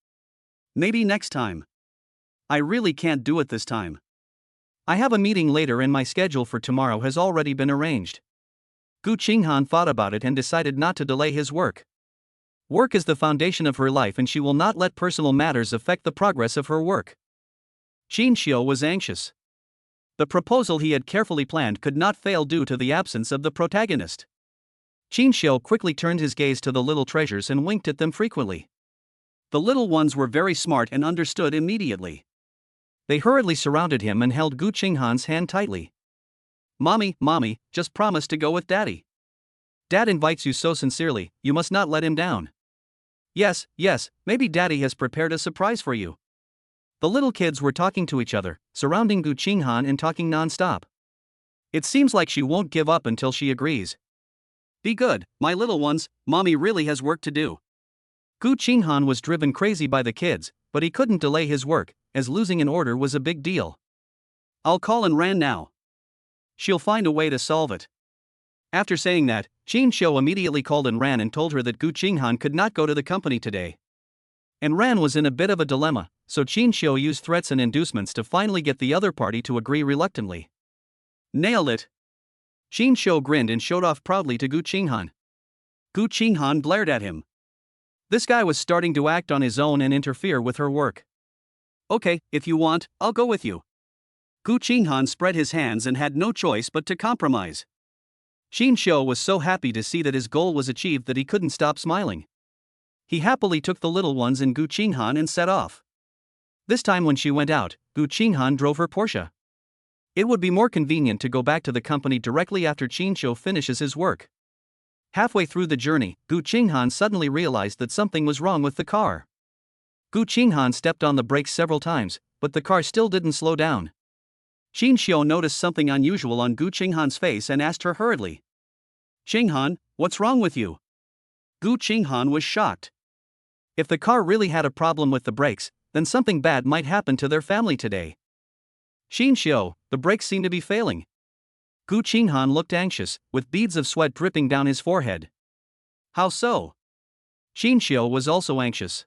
Maybe next time. I really can't do it this time. I have a meeting later and my schedule for tomorrow has already been arranged. Gu Qinghan thought about it and decided not to delay his work. Work is the foundation of her life and she will not let personal matters affect the progress of her work. Qingxian was anxious. The proposal he had carefully planned could not fail due to the absence of the protagonist. Qingxian quickly turned his gaze to the little treasures and winked at them frequently. The little ones were very smart and understood immediately. They hurriedly surrounded him and held Gu Qinghan's hand tightly. Mommy, just promise to go with Daddy. Dad invites you so sincerely, you must not let him down. Yes, maybe Daddy has prepared a surprise for you. The little kids were talking to each other, surrounding Gu Qinghan and talking non-stop. It seems like she won't give up until she agrees. Be good, my little ones, Mommy really has work to do. Gu Qinghan was driven crazy by the kids, but he couldn't delay his work, as losing an order was a big deal. I'll call Ran now. She'll find a way to solve it. After saying that, Qingxian immediately called Ran and told her that Gu Qinghan could not go to the company today. Ran was in a bit of a dilemma, so Qingxian used threats and inducements to finally get the other party to agree reluctantly. Nailed it! Qingxian grinned and showed off proudly to Gu Qinghan. Gu Qinghan glared at him. This guy was starting to act on his own and interfere with her work. Okay, if you want, I'll go with you. Gu Qinghan spread his hands and had no choice but to compromise. Qingxian was so happy to see that his goal was achieved that he couldn't stop smiling. He happily took the little ones and Gu Qinghan and set off. This time when she went out, Gu Qinghan drove her Porsche. It would be more convenient to go back to the company directly after Qingxian finishes his work. Halfway through the journey, Gu Qinghan suddenly realized that something was wrong with the car. Gu Qinghan stepped on the brakes several times, but the car still didn't slow down. Qingxian noticed something unusual on Gu Qinghan's face and asked her hurriedly. Qinghan, what's wrong with you? Gu Qinghan was shocked. If the car really had a problem with the brakes, then something bad might happen to their family today. Qingxian, the brakes seem to be failing. Gu Qinghan looked anxious, with beads of sweat dripping down his forehead. How so? Qingxian was also anxious.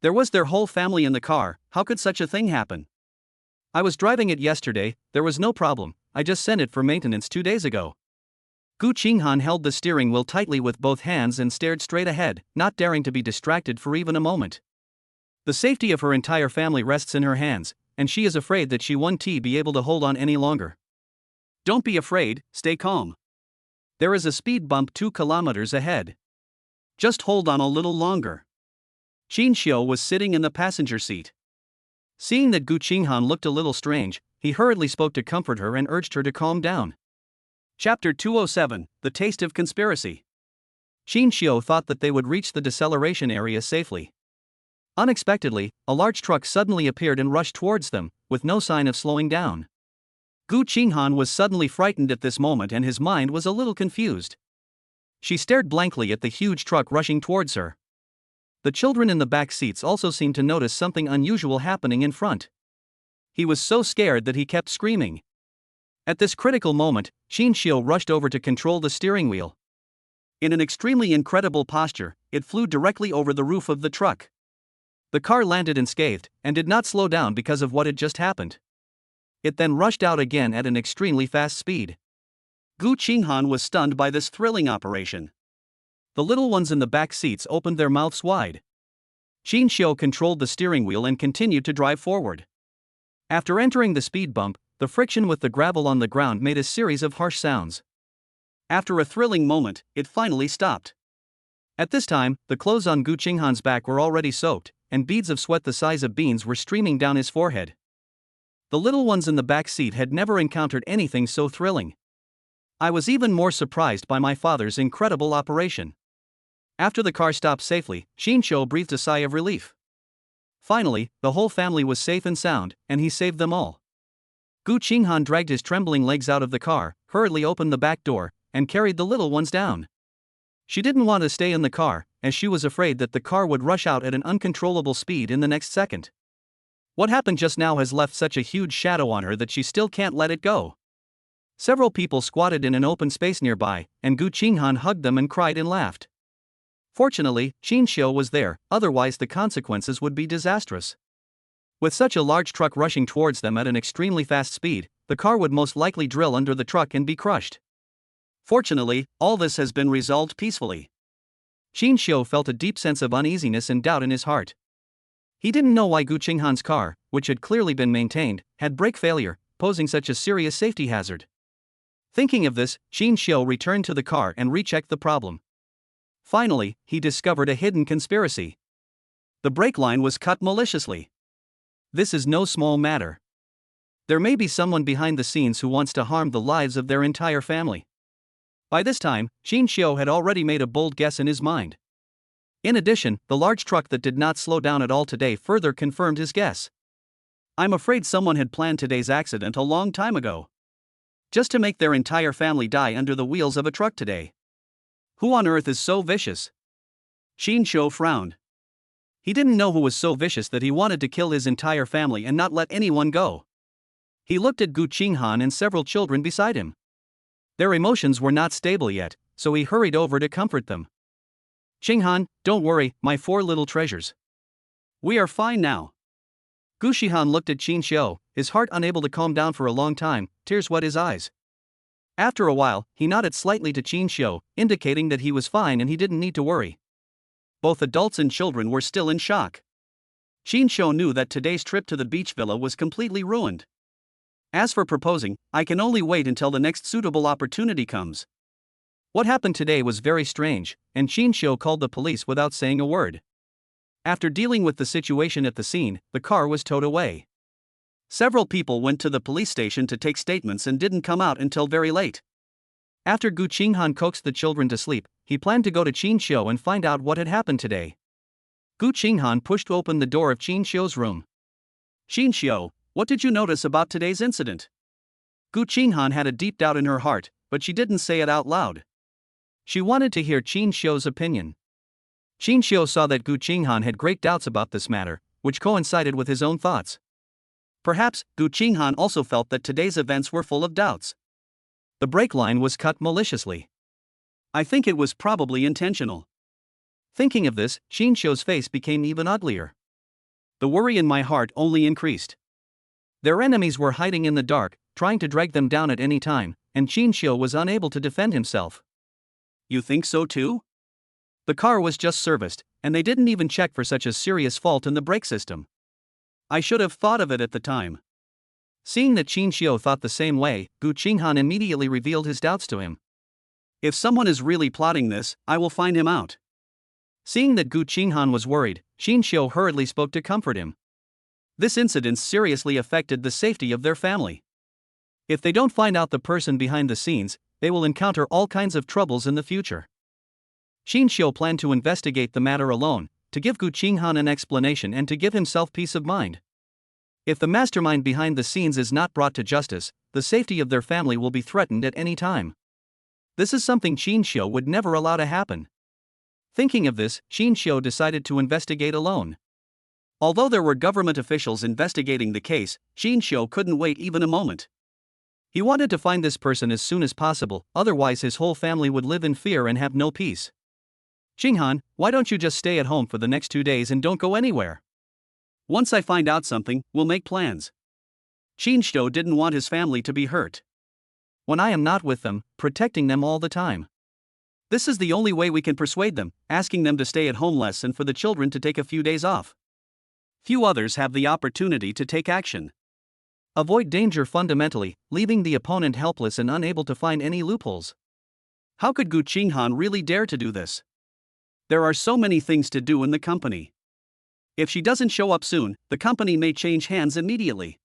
There was their whole family in the car, how could such a thing happen? I was driving it yesterday, there was no problem, I just sent it for maintenance 2 days ago. Gu Qinghan held the steering wheel tightly with both hands and stared straight ahead, not daring to be distracted for even a moment. The safety of her entire family rests in her hands, and she is afraid that she won't be able to hold on any longer. Don't be afraid, stay calm. There is a speed bump 2 kilometers ahead. Just hold on a little longer. Qingxian was sitting in the passenger seat. Seeing that Gu Qinghan looked a little strange, he hurriedly spoke to comfort her and urged her to calm down. Chapter 207, The Taste of Conspiracy. Qingxian thought that they would reach the deceleration area safely. Unexpectedly, a large truck suddenly appeared and rushed towards them, with no sign of slowing down. Gu Qinghan was suddenly frightened at this moment and his mind was a little confused. She stared blankly at the huge truck rushing towards her. The children in the back seats also seemed to notice something unusual happening in front. He was so scared that he kept screaming. At this critical moment, Qingxian rushed over to control the steering wheel. In an extremely incredible posture, it flew directly over the roof of the truck. The car landed unscathed, and did not slow down because of what had just happened. It then rushed out again at an extremely fast speed. Gu Qinghan was stunned by this thrilling operation. The little ones in the back seats opened their mouths wide. Qingxian controlled the steering wheel and continued to drive forward. After entering the speed bump, the friction with the gravel on the ground made a series of harsh sounds. After a thrilling moment, it finally stopped. At this time, the clothes on Gu Qinghan's back were already soaked, and beads of sweat the size of beans were streaming down his forehead. The little ones in the back seat had never encountered anything so thrilling. I was even more surprised by my father's incredible operation. After the car stopped safely, Qingxian breathed a sigh of relief. Finally, the whole family was safe and sound, and he saved them all. Gu Qinghan dragged his trembling legs out of the car, hurriedly opened the back door, and carried the little ones down. She didn't want to stay in the car, as she was afraid that the car would rush out at an uncontrollable speed in the next second. What happened just now has left such a huge shadow on her that she still can't let it go. Several people squatted in an open space nearby, and Gu Qinghan hugged them and cried and laughed. Fortunately, Qingxian was there, otherwise the consequences would be disastrous. With such a large truck rushing towards them at an extremely fast speed, the car would most likely drill under the truck and be crushed. Fortunately, all this has been resolved peacefully. Qingxian felt a deep sense of uneasiness and doubt in his heart. He didn't know why Gu Qinghan's car, which had clearly been maintained, had brake failure, posing such a serious safety hazard. Thinking of this, Qingxian returned to the car and rechecked the problem. Finally, he discovered a hidden conspiracy. The brake line was cut maliciously. This is no small matter. There may be someone behind the scenes who wants to harm the lives of their entire family. By this time, Qingxian had already made a bold guess in his mind. In addition, the large truck that did not slow down at all today further confirmed his guess. I'm afraid someone had planned today's accident a long time ago. Just to make their entire family die under the wheels of a truck today. Who on earth is so vicious? Qingxian frowned. He didn't know who was so vicious that he wanted to kill his entire family and not let anyone go. He looked at Gu Qinghan and several children beside him. Their emotions were not stable yet, so he hurried over to comfort them. Qinghan, don't worry, my 4 little treasures. We are fine now. Gu Qinghan looked at Qingxian, his heart unable to calm down for a long time, tears wet his eyes. After a while, he nodded slightly to Qingxian, indicating that he was fine and he didn't need to worry. Both adults and children were still in shock. Qingxian knew that today's trip to the beach villa was completely ruined. As for proposing, I can only wait until the next suitable opportunity comes. What happened today was very strange, and Qingxian called the police without saying a word. After dealing with the situation at the scene, the car was towed away. Several people went to the police station to take statements and didn't come out until very late. After Gu Qinghan coaxed the children to sleep, he planned to go to Qingxian and find out what had happened today. Gu Qinghan pushed open the door of Qingxian's room. "Qingxian, what did you notice about today's incident?" Gu Qinghan had a deep doubt in her heart, but she didn't say it out loud. She wanted to hear Qingxian's opinion. Qingxian saw that Gu Qinghan had great doubts about this matter, which coincided with his own thoughts. Perhaps, Gu Qinghan also felt that today's events were full of doubts. The brake line was cut maliciously. I think it was probably intentional. Thinking of this, Qingxian's face became even uglier. The worry in my heart only increased. Their enemies were hiding in the dark, trying to drag them down at any time, and Qingxian was unable to defend himself. You think so too? The car was just serviced, and they didn't even check for such a serious fault in the brake system. I should have thought of it at the time. Seeing that Qingxian thought the same way, Gu Qinghan immediately revealed his doubts to him. If someone is really plotting this, I will find him out. Seeing that Gu Qinghan was worried, Qingxian hurriedly spoke to comfort him. This incident seriously affected the safety of their family. If they don't find out the person behind the scenes, they will encounter all kinds of troubles in the future. Qingxian planned to investigate the matter alone, to give Gu Qinghan an explanation and to give himself peace of mind. If the mastermind behind the scenes is not brought to justice, the safety of their family will be threatened at any time. This is something Qingxian would never allow to happen. Thinking of this, Qingxian decided to investigate alone. Although there were government officials investigating the case, Qingxian couldn't wait even a moment. He wanted to find this person as soon as possible, otherwise his whole family would live in fear and have no peace. Qinghan, why don't you just stay at home for the next 2 days and don't go anywhere? Once I find out something, we'll make plans. Qingxian didn't want his family to be hurt. When I am not with them, protecting them all the time. This is the only way we can persuade them, asking them to stay at home less and for the children to take a few days off. Few others have the opportunity to take action. Avoid danger fundamentally, leaving the opponent helpless and unable to find any loopholes. How could Gu Qinghan really dare to do this? There are so many things to do in the company. If she doesn't show up soon, the company may change hands immediately.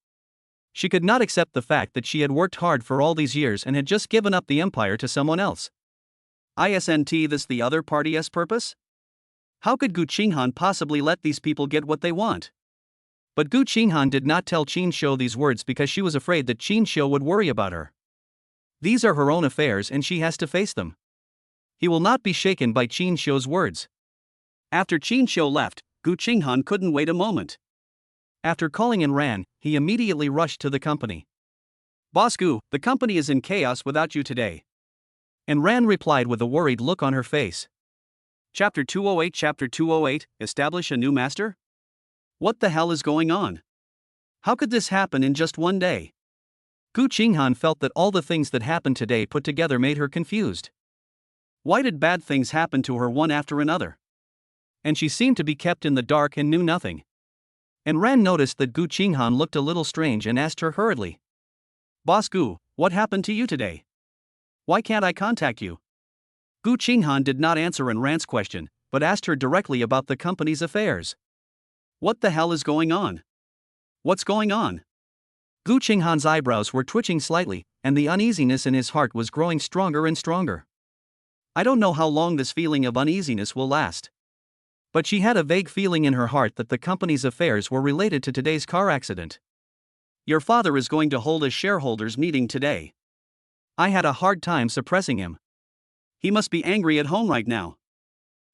She could not accept the fact that she had worked hard for all these years and had just given up the empire to someone else. Isn't this the other party's purpose? How could Gu Qinghan possibly let these people get what they want? But Gu Qinghan did not tell Qingxian these words because she was afraid that Qingxian would worry about her. These are her own affairs and she has to face them. He will not be shaken by Qingxian's words. After Qingxian left, Gu Qinghan couldn't wait a moment. After calling in Ran, he immediately rushed to the company. Boss Gu, the company is in chaos without you today. And Ran replied with a worried look on her face. Chapter 208 Establish a new master? What the hell is going on? How could this happen in just one day? Gu Qinghan felt that all the things that happened today put together made her confused. Why did bad things happen to her one after another? And she seemed to be kept in the dark and knew nothing. And Ran noticed that Gu Qinghan looked a little strange and asked her hurriedly. Boss Gu, what happened to you today? Why can't I contact you? Gu Qinghan did not answer Ran's question, but asked her directly about the company's affairs. What the hell is going on? What's going on? Gu Qinghan's eyebrows were twitching slightly, and the uneasiness in his heart was growing stronger and stronger. I don't know how long this feeling of uneasiness will last. But she had a vague feeling in her heart that the company's affairs were related to today's car accident. Your father is going to hold a shareholders' meeting today. I had a hard time suppressing him. He must be angry at home right now.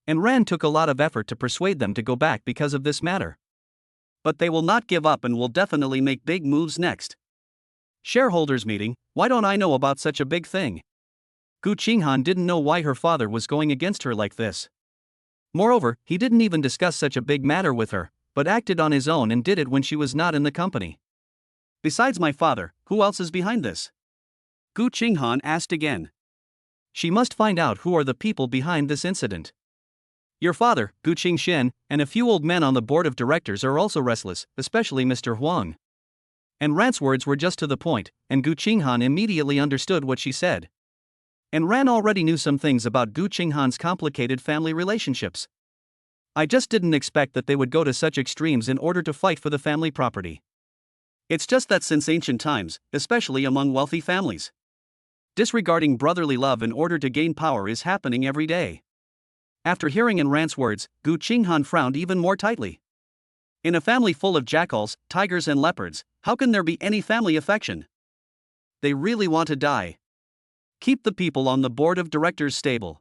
And Ran took a lot of effort to persuade them to go back because of this matter. But they will not give up and will definitely make big moves next. Shareholders' meeting, why don't I know about such a big thing? Gu Qinghan didn't know why her father was going against her like this. Moreover, he didn't even discuss such a big matter with her, but acted on his own and did it when she was not in the company. Besides my father, who else is behind this? Gu Qinghan asked again. She must find out who are the people behind this incident. Your father, Gu Qingxian, and a few old men on the board of directors are also restless, especially Mr. Huang. And Ran's words were just to the point, and Gu Qinghan immediately understood what she said. And Ran already knew some things about Gu Qinghan's complicated family relationships. I just didn't expect that they would go to such extremes in order to fight for the family property. It's just that since ancient times, especially among wealthy families, disregarding brotherly love in order to gain power is happening every day. After hearing Ran's words, Gu Qinghan frowned even more tightly. In a family full of jackals, tigers and leopards, how can there be any family affection? They really want to die. Keep the people on the board of directors stable.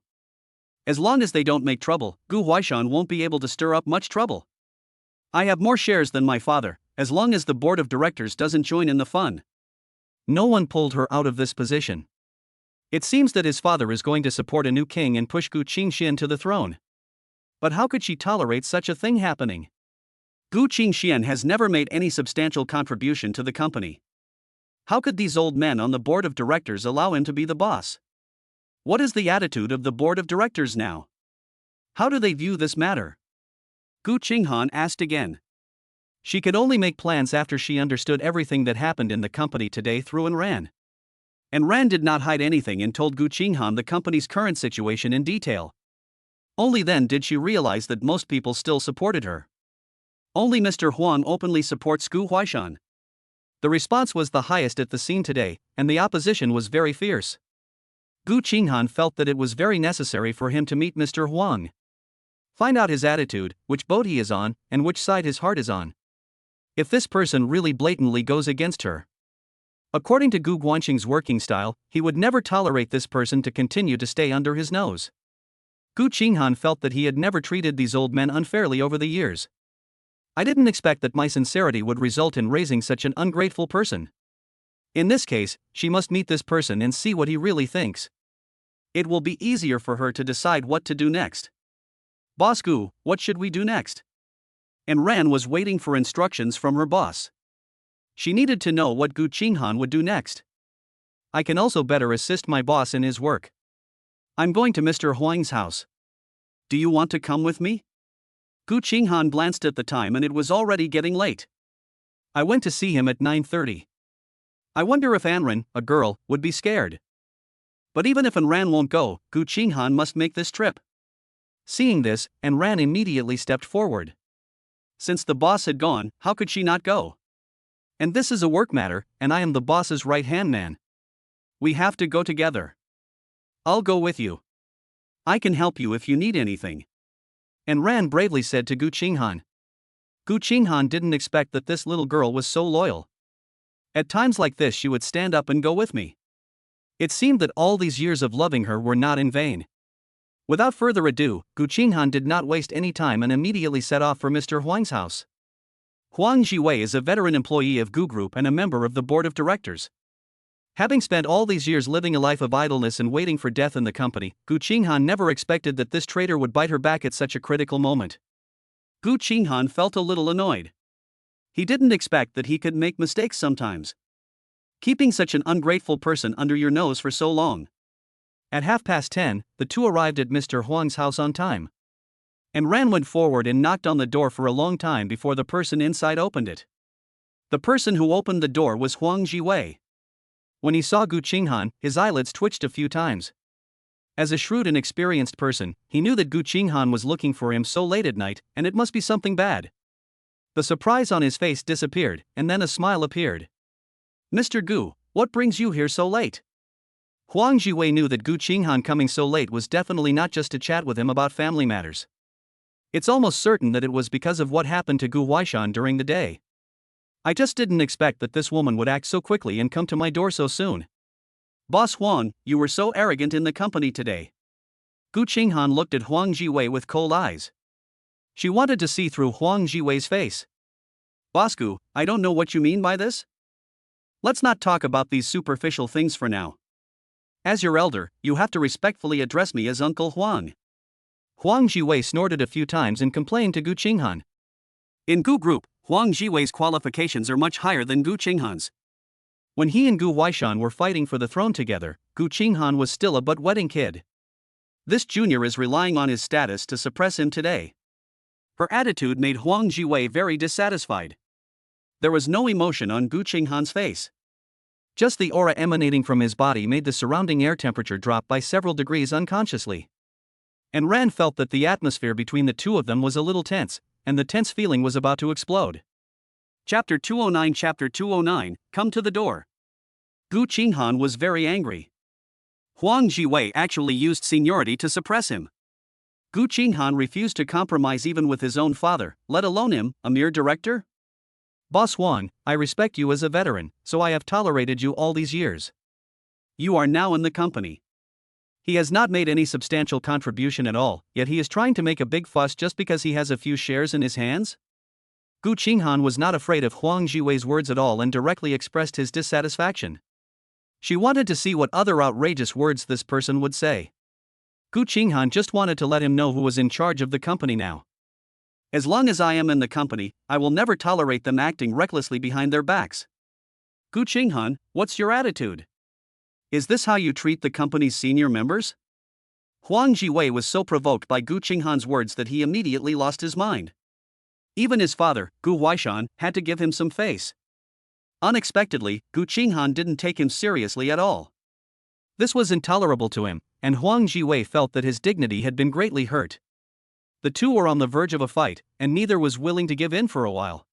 As long as they don't make trouble, Gu Huaishan won't be able to stir up much trouble. I have more shares than my father, as long as the board of directors doesn't join in the fun. No one pulled her out of this position. It seems that his father is going to support a new king and push Gu Qingxian to the throne. But how could she tolerate such a thing happening? Gu Qingxian has never made any substantial contribution to the company. How could these old men on the board of directors allow him to be the boss? What is the attitude of the board of directors now? How do they view this matter? Gu Qinghan asked again. She could only make plans after she understood everything that happened in the company today through Ran. And Ran did not hide anything and told Gu Qinghan the company's current situation in detail. Only then did she realize that most people still supported her. Only Mr. Huang openly supports Gu Huaishan. The response was the highest at the scene today, and the opposition was very fierce. Gu Qinghan felt that it was very necessary for him to meet Mr. Huang. Find out his attitude, which boat he is on, and which side his heart is on. If this person really blatantly goes against her. According to Gu Guanxing's working style, he would never tolerate this person to continue to stay under his nose. Gu Qinghan felt that he had never treated these old men unfairly over the years. I didn't expect that my sincerity would result in raising such an ungrateful person. In this case, she must meet this person and see what he really thinks. It will be easier for her to decide what to do next. Boss Gu, what should we do next? And Ran was waiting for instructions from her boss. She needed to know what Gu Qinghan would do next. I can also better assist my boss in his work. I'm going to Mr. Huang's house. Do you want to come with me? Gu Qinghan glanced at the time and it was already getting late. I went to see him at 9:30. I wonder if Anran, a girl, would be scared. But even if Anran won't go, Gu Qinghan must make this trip. Seeing this, Anran immediately stepped forward. Since the boss had gone, how could she not go? And this is a work matter, and I am the boss's right-hand man. We have to go together. I'll go with you. I can help you if you need anything. And Ran bravely said to Gu Qinghan. Gu Qinghan didn't expect that this little girl was so loyal. At times like this she would stand up and go with me. It seemed that all these years of loving her were not in vain. Without further ado, Gu Qinghan did not waste any time and immediately set off for Mr. Huang's house. Huang Jiwei is a veteran employee of Gu Group and a member of the board of directors. Having spent all these years living a life of idleness and waiting for death in the company, Gu Qinghan never expected that this traitor would bite her back at such a critical moment. Gu Qinghan felt a little annoyed. He didn't expect that he could make mistakes sometimes. Keeping such an ungrateful person under your nose for so long. At 10:30, the two arrived at Mr. Huang's house on time. And Ran went forward and knocked on the door for a long time before the person inside opened it. The person who opened the door was Huang Jiwei. When he saw Gu Qinghan, his eyelids twitched a few times. As a shrewd and experienced person, he knew that Gu Qinghan was looking for him so late at night, and it must be something bad. The surprise on his face disappeared, and then a smile appeared. Mr. Gu, what brings you here so late? Huang Jiwei knew that Gu Qinghan coming so late was definitely not just to chat with him about family matters. It's almost certain that it was because of what happened to Gu Huaishan during the day. I just didn't expect that this woman would act so quickly and come to my door so soon. Boss Huang, you were so arrogant in the company today. Gu Qinghan looked at Huang Jiwei with cold eyes. She wanted to see through Huang Jiwei's face. Boss Gu, I don't know what you mean by this. Let's not talk about these superficial things for now. As your elder, you have to respectfully address me as Uncle Huang. Huang Jiwei snorted a few times and complained to Gu Qinghan. In Gu group, Huang Jiwei's qualifications are much higher than Gu Qinghan's. When he and Gu Weishan were fighting for the throne together, Gu Qinghan was still a but-wedding kid. This junior is relying on his status to suppress him today. Her attitude made Huang Jiwei very dissatisfied. There was no emotion on Gu Qinghan's face. Just the aura emanating from his body made the surrounding air temperature drop by several degrees unconsciously. And Ran felt that the atmosphere between the two of them was a little tense, and the tense feeling was about to explode. Chapter 209 Chapter 209, Come to the door. Gu Qinghan was very angry. Huang Jiwei actually used seniority to suppress him. Gu Qinghan refused to compromise even with his own father, let alone him, a mere director? Boss Huang, I respect you as a veteran, so I have tolerated you all these years. You are now in the company. He has not made any substantial contribution at all, yet he is trying to make a big fuss just because he has a few shares in his hands? Gu Qinghan was not afraid of Huang Jiwei's words at all and directly expressed his dissatisfaction. She wanted to see what other outrageous words this person would say. Gu Qinghan just wanted to let him know who was in charge of the company now. As long as I am in the company, I will never tolerate them acting recklessly behind their backs. Gu Qinghan, what's your attitude? Is this how you treat the company's senior members? Huang Jiwei was so provoked by Gu Qinghan's words that he immediately lost his mind. Even his father, Gu Weishan, had to give him some face. Unexpectedly, Gu Qinghan didn't take him seriously at all. This was intolerable to him, and Huang Jiwei felt that his dignity had been greatly hurt. The two were on the verge of a fight, and neither was willing to give in for a while.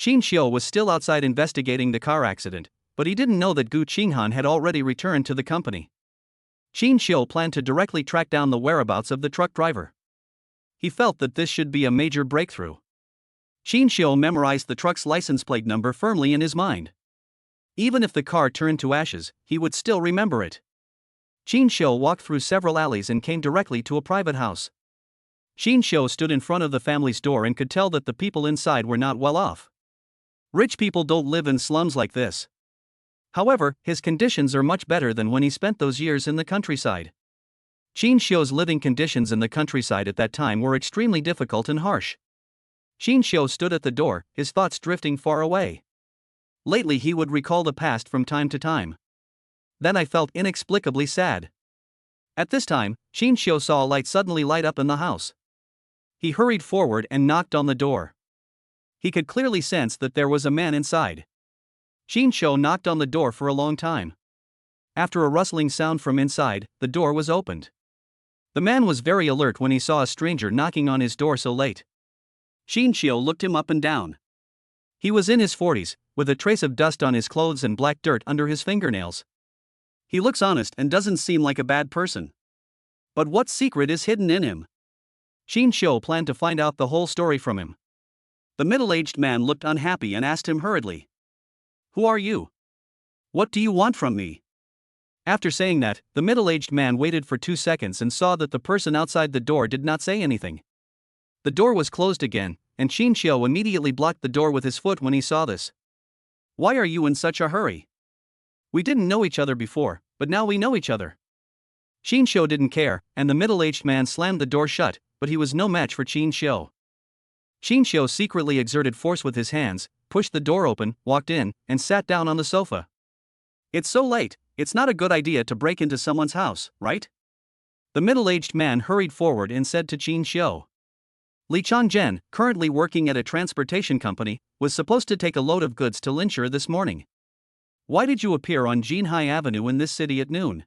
Qingxian was still outside investigating the car accident, but he didn't know that Gu Qinghan had already returned to the company. Qingxian planned to directly track down the whereabouts of the truck driver. He felt that this should be a major breakthrough. Qingxian memorized the truck's license plate number firmly in his mind. Even if the car turned to ashes, he would still remember it. Qingxian walked through several alleys and came directly to a private house. Qingxian stood in front of the family's door and could tell that the people inside were not well off. Rich people don't live in slums like this. However, his conditions are much better than when he spent those years in the countryside. Qingxian's living conditions in the countryside at that time were extremely difficult and harsh. Qingxian stood at the door, his thoughts drifting far away. Lately he would recall the past from time to time. Then I felt inexplicably sad. At this time, Qingxian saw a light suddenly light up in the house. He hurried forward and knocked on the door. He could clearly sense that there was a man inside. Qingxian knocked on the door for a long time. After a rustling sound from inside, the door was opened. The man was very alert when he saw a stranger knocking on his door so late. Qingxian looked him up and down. He was in his 40s, with a trace of dust on his clothes and black dirt under his fingernails. He looks honest and doesn't seem like a bad person. But what secret is hidden in him? Qingxian planned to find out the whole story from him. The middle-aged man looked unhappy and asked him hurriedly, "Who are you? What do you want from me?" After saying that, the middle-aged man waited for 2 seconds and saw that the person outside the door did not say anything. The door was closed again, and Qingxian immediately blocked the door with his foot when he saw this. "Why are you in such a hurry? We didn't know each other before, but now we know each other." Qingxian didn't care, and the middle-aged man slammed the door shut, but he was no match for Qingxian. Qingxian secretly exerted force with his hands, pushed the door open, walked in, and sat down on the sofa. "It's so late, it's not a good idea to break into someone's house, right?" The middle-aged man hurried forward and said to Qingxian. Li Changzhen, currently working at a transportation company, was supposed to take a load of goods to Linshur this morning. "Why did you appear on Jinhai Avenue in this city at noon?"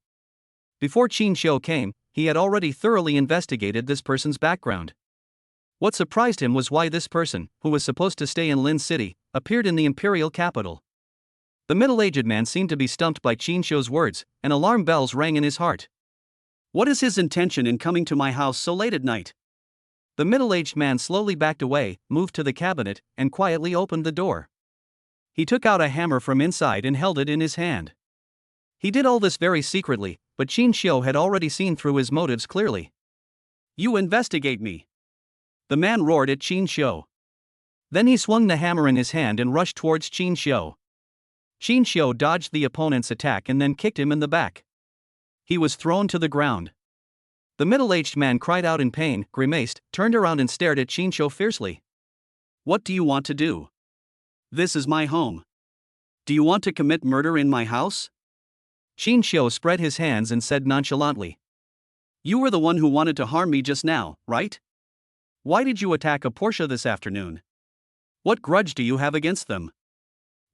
Before Qingxian came, he had already thoroughly investigated this person's background. What surprised him was why this person, who was supposed to stay in Lin City, appeared in the imperial capital. The middle-aged man seemed to be stumped by Qingxian's words, and alarm bells rang in his heart. What is his intention in coming to my house so late at night? The middle-aged man slowly backed away, moved to the cabinet, and quietly opened the door. He took out a hammer from inside and held it in his hand. He did all this very secretly, but Qingxian had already seen through his motives clearly. "You investigate me!" The man roared at Qingxian. Then he swung the hammer in his hand and rushed towards Qingxian. Qingxian dodged the opponent's attack and then kicked him in the back. He was thrown to the ground. The middle-aged man cried out in pain, grimaced, turned around and stared at Qingxian fiercely. What do you want to do? This is my home. Do you want to commit murder in my house? Qingxian spread his hands and said nonchalantly. You were the one who wanted to harm me just now, right? Why did you attack a Porsche this afternoon? What grudge do you have against them?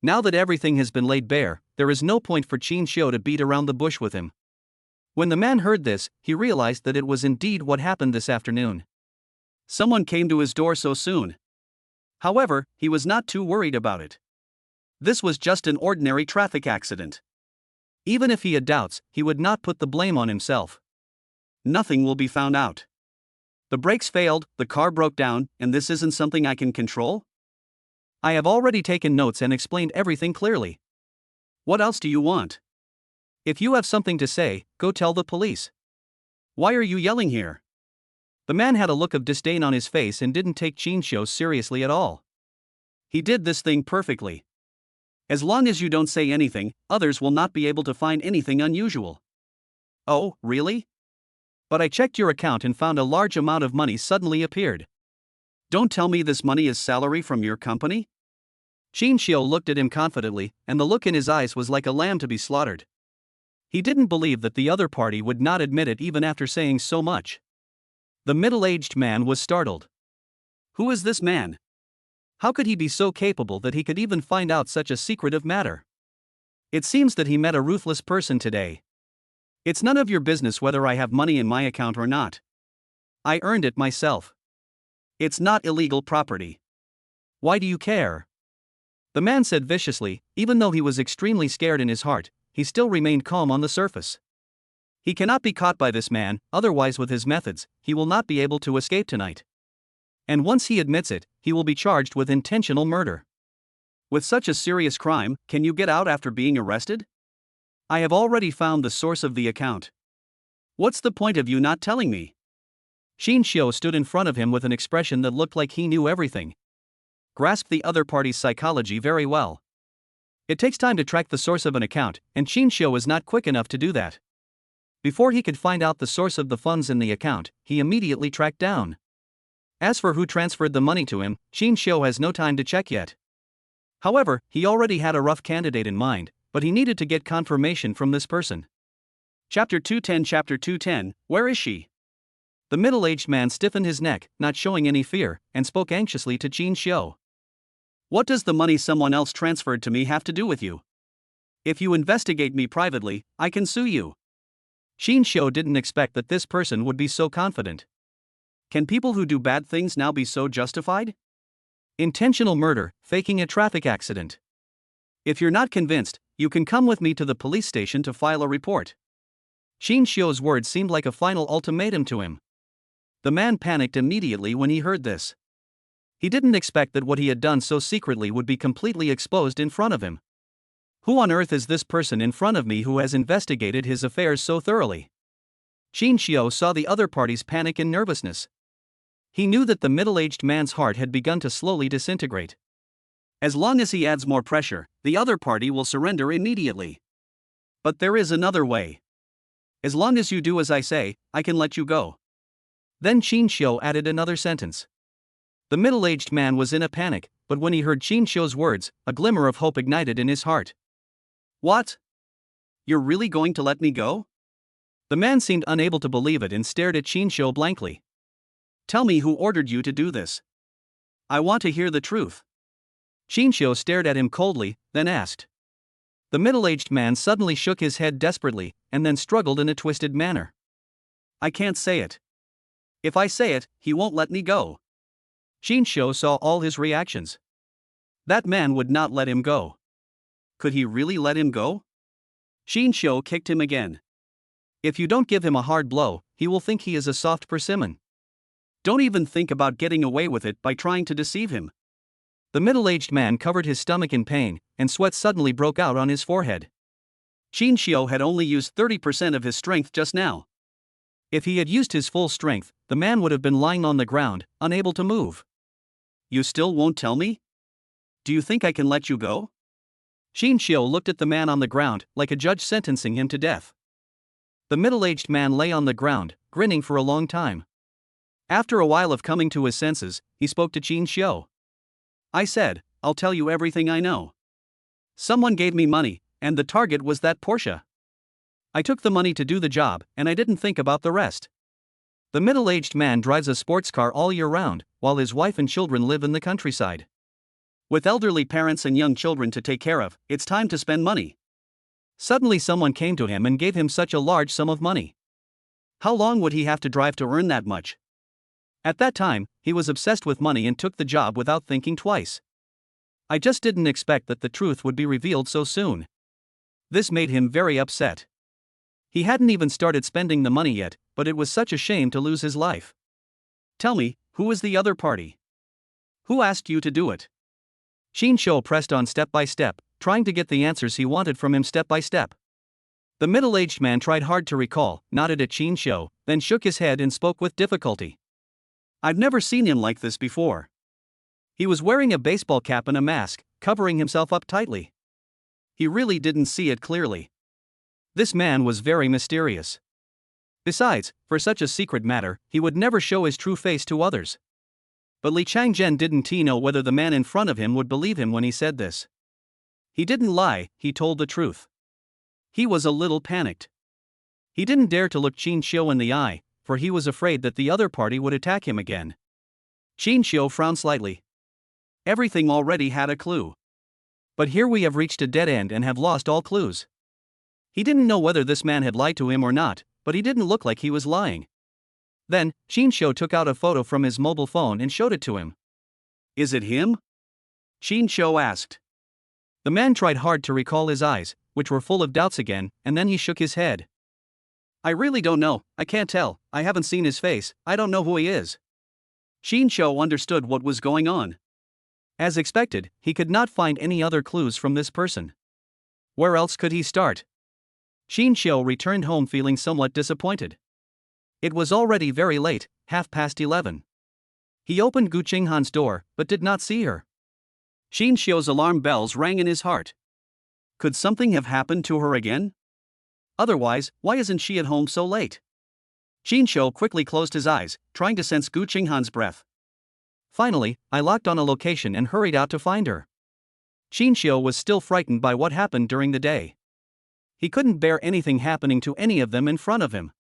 Now that everything has been laid bare, there is no point for Qingxian to beat around the bush with him. When the man heard this, he realized that it was indeed what happened this afternoon. Someone came to his door so soon. However, he was not too worried about it. This was just an ordinary traffic accident. Even if he had doubts, he would not put the blame on himself. Nothing will be found out. The brakes failed, the car broke down, and this isn't something I can control? I have already taken notes and explained everything clearly. What else do you want? If you have something to say, go tell the police. Why are you yelling here? The man had a look of disdain on his face and didn't take Qingxian seriously at all. He did this thing perfectly. As long as you don't say anything, others will not be able to find anything unusual. Oh, really? But I checked your account and found a large amount of money suddenly appeared. Don't tell me this money is salary from your company? Qingxian looked at him confidently, and the look in his eyes was like a lamb to be slaughtered. He didn't believe that the other party would not admit it even after saying so much. The middle-aged man was startled. Who is this man? How could he be so capable that he could even find out such a secretive matter? It seems that he met a ruthless person today. It's none of your business whether I have money in my account or not. I earned it myself. It's not illegal property. Why do you care? The man said viciously, even though he was extremely scared in his heart, he still remained calm on the surface. He cannot be caught by this man, otherwise with his methods, he will not be able to escape tonight. And once he admits it, he will be charged with intentional murder. With such a serious crime, can you get out after being arrested? I have already found the source of the account. What's the point of you not telling me? Qingxian stood in front of him with an expression that looked like he knew everything. Grasped the other party's psychology very well. It takes time to track the source of an account, and Qingxian was not quick enough to do that. Before he could find out the source of the funds in the account, he immediately tracked down. As for who transferred the money to him, Qingxian has no time to check yet. However, he already had a rough candidate in mind, but he needed to get confirmation from this person. Chapter 210, Where is she? The middle-aged man stiffened his neck, not showing any fear, and spoke anxiously to Qingxian. What does the money someone else transferred to me have to do with you? If you investigate me privately, I can sue you. Qingxian didn't expect that this person would be so confident. Can people who do bad things now be so justified? Intentional murder, faking a traffic accident. If you're not convinced, you can come with me to the police station to file a report. Qingxian's words seemed like a final ultimatum to him. The man panicked immediately when he heard this. He didn't expect that what he had done so secretly would be completely exposed in front of him. Who on earth is this person in front of me who has investigated his affairs so thoroughly? Qingxian saw the other party's panic and nervousness. He knew that the middle-aged man's heart had begun to slowly disintegrate. As long as he adds more pressure, the other party will surrender immediately. But there is another way. As long as you do as I say, I can let you go. Then Qingxian added another sentence. The middle-aged man was in a panic, but when he heard Qingxian's words, a glimmer of hope ignited in his heart. What? You're really going to let me go? The man seemed unable to believe it and stared at Qingxian blankly. Tell me who ordered you to do this. I want to hear the truth. Qingxian stared at him coldly, then asked. The middle-aged man suddenly shook his head desperately, and then struggled in a twisted manner. I can't say it. If I say it, he won't let me go. Qingxian saw all his reactions. That man would not let him go. Could he really let him go? Qingxian kicked him again. If you don't give him a hard blow, he will think he is a soft persimmon. Don't even think about getting away with it by trying to deceive him. The middle-aged man covered his stomach in pain, and sweat suddenly broke out on his forehead. Qingxian had only used 30% of his strength just now. If he had used his full strength, the man would have been lying on the ground, unable to move. You still won't tell me? Do you think I can let you go? Qingxian looked at the man on the ground, like a judge sentencing him to death. The middle-aged man lay on the ground, grinning for a long time. After a while of coming to his senses, he spoke to Qingxian. I said, I'll tell you everything I know. Someone gave me money, and the target was that Porsche. I took the money to do the job, and I didn't think about the rest. The middle-aged man drives a sports car all year round, while his wife and children live in the countryside. With elderly parents and young children to take care of, it's time to spend money. Suddenly someone came to him and gave him such a large sum of money. How long would he have to drive to earn that much? At that time, he was obsessed with money and took the job without thinking twice. I just didn't expect that the truth would be revealed so soon. This made him very upset. He hadn't even started spending the money yet, but it was such a shame to lose his life. Tell me, who is the other party? Who asked you to do it? Qingxian pressed on step by step, trying to get the answers he wanted from him step by step. The middle-aged man tried hard to recall, nodded at Qingxian, then shook his head and spoke with difficulty. I've never seen him like this before. He was wearing a baseball cap and a mask, covering himself up tightly. He really didn't see it clearly. This man was very mysterious. Besides, for such a secret matter, he would never show his true face to others. But Li Changzhen didn't know whether the man in front of him would believe him when he said this. He didn't lie, he told the truth. He was a little panicked. He didn't dare to look Qingxian in the eye, for he was afraid that the other party would attack him again. Qingxian frowned slightly. Everything already had a clue. But here we have reached a dead end and have lost all clues. He didn't know whether this man had lied to him or not, but he didn't look like he was lying. Then, Qingxian took out a photo from his mobile phone and showed it to him. Is it him? Qingxian asked. The man tried hard to recall his eyes, which were full of doubts again, and then he shook his head. I really don't know, I can't tell, I haven't seen his face, I don't know who he is. Qingxian understood what was going on. As expected, he could not find any other clues from this person. Where else could he start? Qingxian returned home feeling somewhat disappointed. It was already very late, 11:30. He opened Gu Qinghan's door, but did not see her. Qingxian's alarm bells rang in his heart. Could something have happened to her again? Otherwise, why isn't she at home so late? Qingxian quickly closed his eyes, trying to sense Gu Qinghan's breath. Finally, I locked on a location and hurried out to find her. Qingxian was still frightened by what happened during the day. He couldn't bear anything happening to any of them in front of him.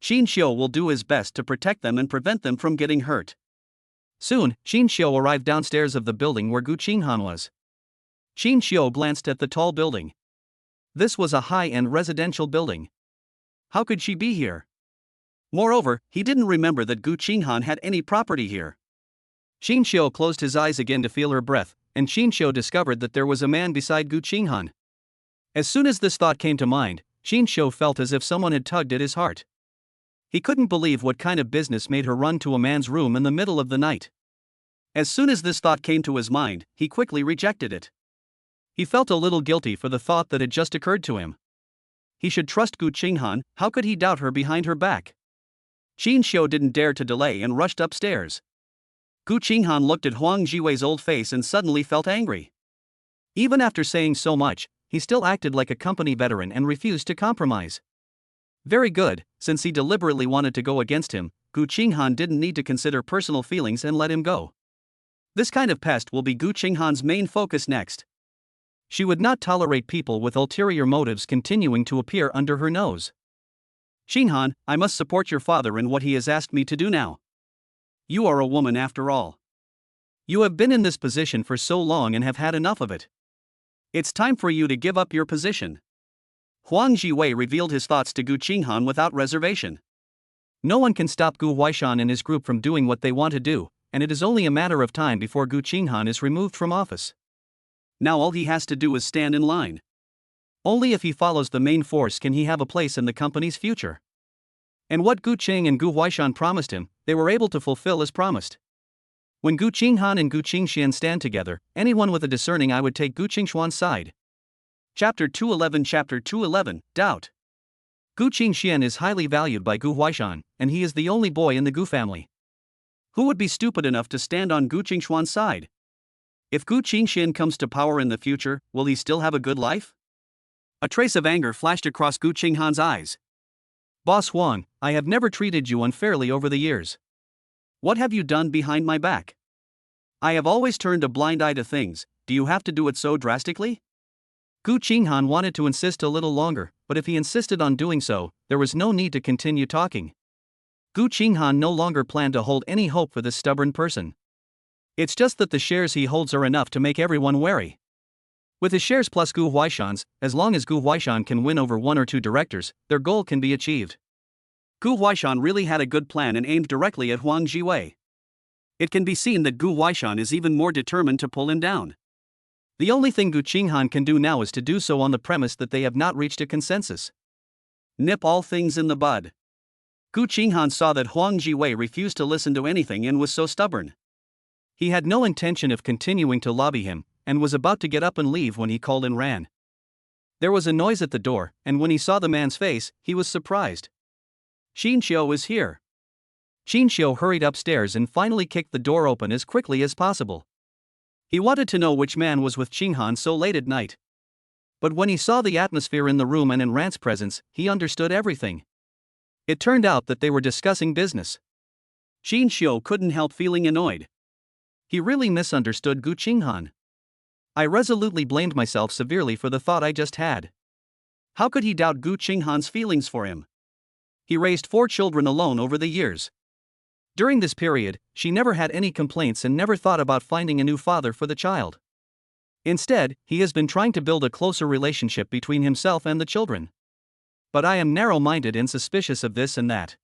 Qingxian will do his best to protect them and prevent them from getting hurt. Soon, Qingxian arrived downstairs of the building where Gu Qinghan was. Qingxian glanced at the tall building. This was a high-end residential building. How could she be here? Moreover, he didn't remember that Gu Qinghan had any property here. Qingxian closed his eyes again to feel her breath, and Qingxian discovered that there was a man beside Gu Qinghan. As soon as this thought came to mind, Qingxian felt as if someone had tugged at his heart. He couldn't believe what kind of business made her run to a man's room in the middle of the night. As soon as this thought came to his mind, he quickly rejected it. He felt a little guilty for the thought that had just occurred to him. He should trust Gu Qinghan, how could he doubt her behind her back? Qingxian didn't dare to delay and rushed upstairs. Gu Qinghan looked at Huang Jiwei's old face and suddenly felt angry. Even after saying so much, he still acted like a company veteran and refused to compromise. Very good, since he deliberately wanted to go against him, Gu Qinghan didn't need to consider personal feelings and let him go. This kind of pest will be Gu Qinghan's main focus next. She would not tolerate people with ulterior motives continuing to appear under her nose. Qinghan, I must support your father in what he has asked me to do now. You are a woman after all. You have been in this position for so long and have had enough of it. It's time for you to give up your position. Huang Jiwei revealed his thoughts to Gu Qinghan without reservation. No one can stop Gu Huaishan and his group from doing what they want to do, and it is only a matter of time before Gu Qinghan is removed from office. Now all he has to do is stand in line. Only if he follows the main force can he have a place in the company's future. And what Gu Qing and Gu Huaishan promised him, they were able to fulfill as promised. When Gu Qinghan and Gu Qingxian stand together, anyone with a discerning eye would take Gu Qingxuan's side. Chapter 211 Doubt. Gu Qingxian is highly valued by Gu Huaishan, and he is the only boy in the Gu family. Who would be stupid enough to stand on Gu Qingxuan's side? If Gu Qingxian comes to power in the future, will he still have a good life? A trace of anger flashed across Gu Qinghan's eyes. Boss Huang, I have never treated you unfairly over the years. What have you done behind my back? I have always turned a blind eye to things, do you have to do it so drastically? Gu Qinghan wanted to insist a little longer, but if he insisted on doing so, there was no need to continue talking. Gu Qinghan no longer planned to hold any hope for this stubborn person. It's just that the shares he holds are enough to make everyone wary. With his shares plus Gu Huaishan's, as long as Gu Huaishan can win over 1 or 2 directors, their goal can be achieved. Gu Huaishan really had a good plan and aimed directly at Huang Jiwei. It can be seen that Gu Huaishan is even more determined to pull him down. The only thing Gu Qinghan can do now is to do so on the premise that they have not reached a consensus. Nip all things in the bud. Gu Qinghan saw that Huang Jiwei refused to listen to anything and was so stubborn. He had no intention of continuing to lobby him, and was about to get up and leave when he called and ran. There was a noise at the door, and when he saw the man's face, he was surprised. Qingxian is here. Qingxian hurried upstairs and finally kicked the door open as quickly as possible. He wanted to know which man was with Qinghan so late at night. But when he saw the atmosphere in the room and in Rand's presence, he understood everything. It turned out that they were discussing business. Qingxian couldn't help feeling annoyed. He really misunderstood Gu Qinghan. I resolutely blamed myself severely for the thought I just had. How could he doubt Gu Qinghan's feelings for him? He raised 4 children alone over the years. During this period, she never had any complaints and never thought about finding a new father for the child. Instead, he has been trying to build a closer relationship between himself and the children. But I am narrow-minded and suspicious of this and that.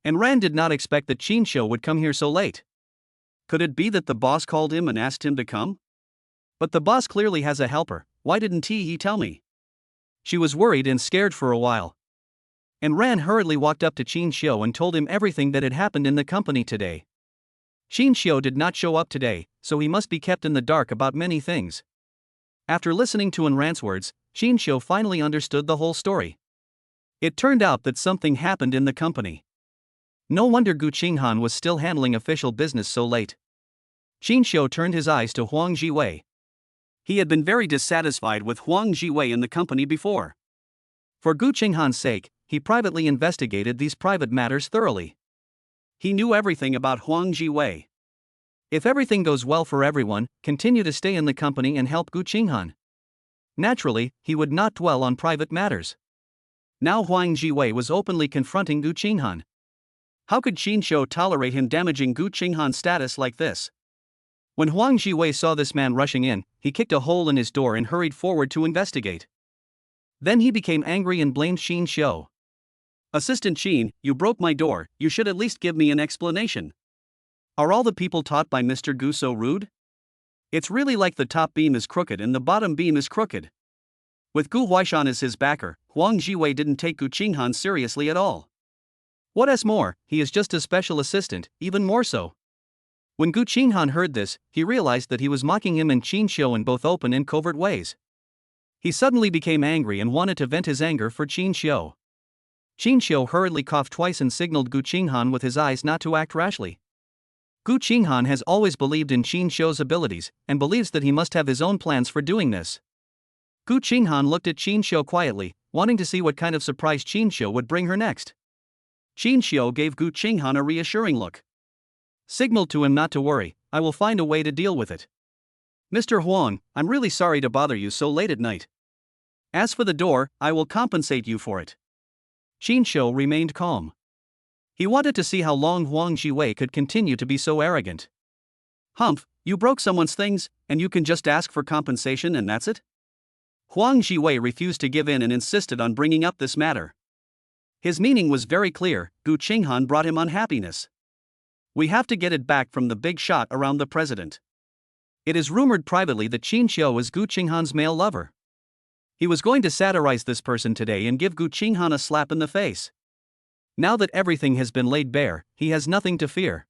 And Rand did not expect that Qingxian would come here so late. Could it be that the boss called him and asked him to come? But the boss clearly has a helper, why didn't he tell me? She was worried and scared for a while. And Rand hurriedly walked up to Qingxian and told him everything that had happened in the company today. Qingxian did not show up today, so he must be kept in the dark about many things. After listening to Rand's words, Qingxian finally understood the whole story. It turned out that something happened in the company. No wonder Gu Qinghan was still handling official business so late. Qingxian turned his eyes to Huang Jiwei. He had been very dissatisfied with Huang Jiwei in the company before. For Gu Qinghan's sake, he privately investigated these private matters thoroughly. He knew everything about Huang Jiwei. If everything goes well for everyone, continue to stay in the company and help Gu Qinghan. Naturally, he would not dwell on private matters. Now Huang Jiwei was openly confronting Gu Qinghan. How could Qingxian tolerate him damaging Gu Qinghan's status like this? When Huang Jiwei saw this man rushing in, he kicked a hole in his door and hurried forward to investigate. Then he became angry and blamed Qingxian. Assistant Qin, you broke my door, you should at least give me an explanation. Are all the people taught by Mr. Gu so rude? It's really like the top beam is crooked and the bottom beam is crooked. With Gu Huaishan as his backer, Huang Jiwei didn't take Gu Qinghan seriously at all. What is more, he is just a special assistant, even more so. When Gu Qinghan heard this, he realized that he was mocking him and Qingxian in both open and covert ways. He suddenly became angry and wanted to vent his anger for Qingxian. Qingxian hurriedly coughed twice and signaled Gu Qinghan with his eyes not to act rashly. Gu Qinghan has always believed in Qingxian's abilities, and believes that he must have his own plans for doing this. Gu Qinghan looked at Qingxian quietly, wanting to see what kind of surprise Qingxian would bring her next. Qingxian gave Gu Qinghan a reassuring look. Signaled to him not to worry, I will find a way to deal with it. Mr. Huang, I'm really sorry to bother you so late at night. As for the door, I will compensate you for it. Qingxian remained calm. He wanted to see how long Huang Jiwei could continue to be so arrogant. Humph, you broke someone's things, and you can just ask for compensation and that's it? Huang Jiwei refused to give in and insisted on bringing up this matter. His meaning was very clear, Gu Qinghan brought him unhappiness. We have to get it back from the big shot around the president. It is rumored privately that Qingxian was Gu Qinghan's male lover. He was going to satirize this person today and give Gu Qinghan a slap in the face. Now that everything has been laid bare, he has nothing to fear.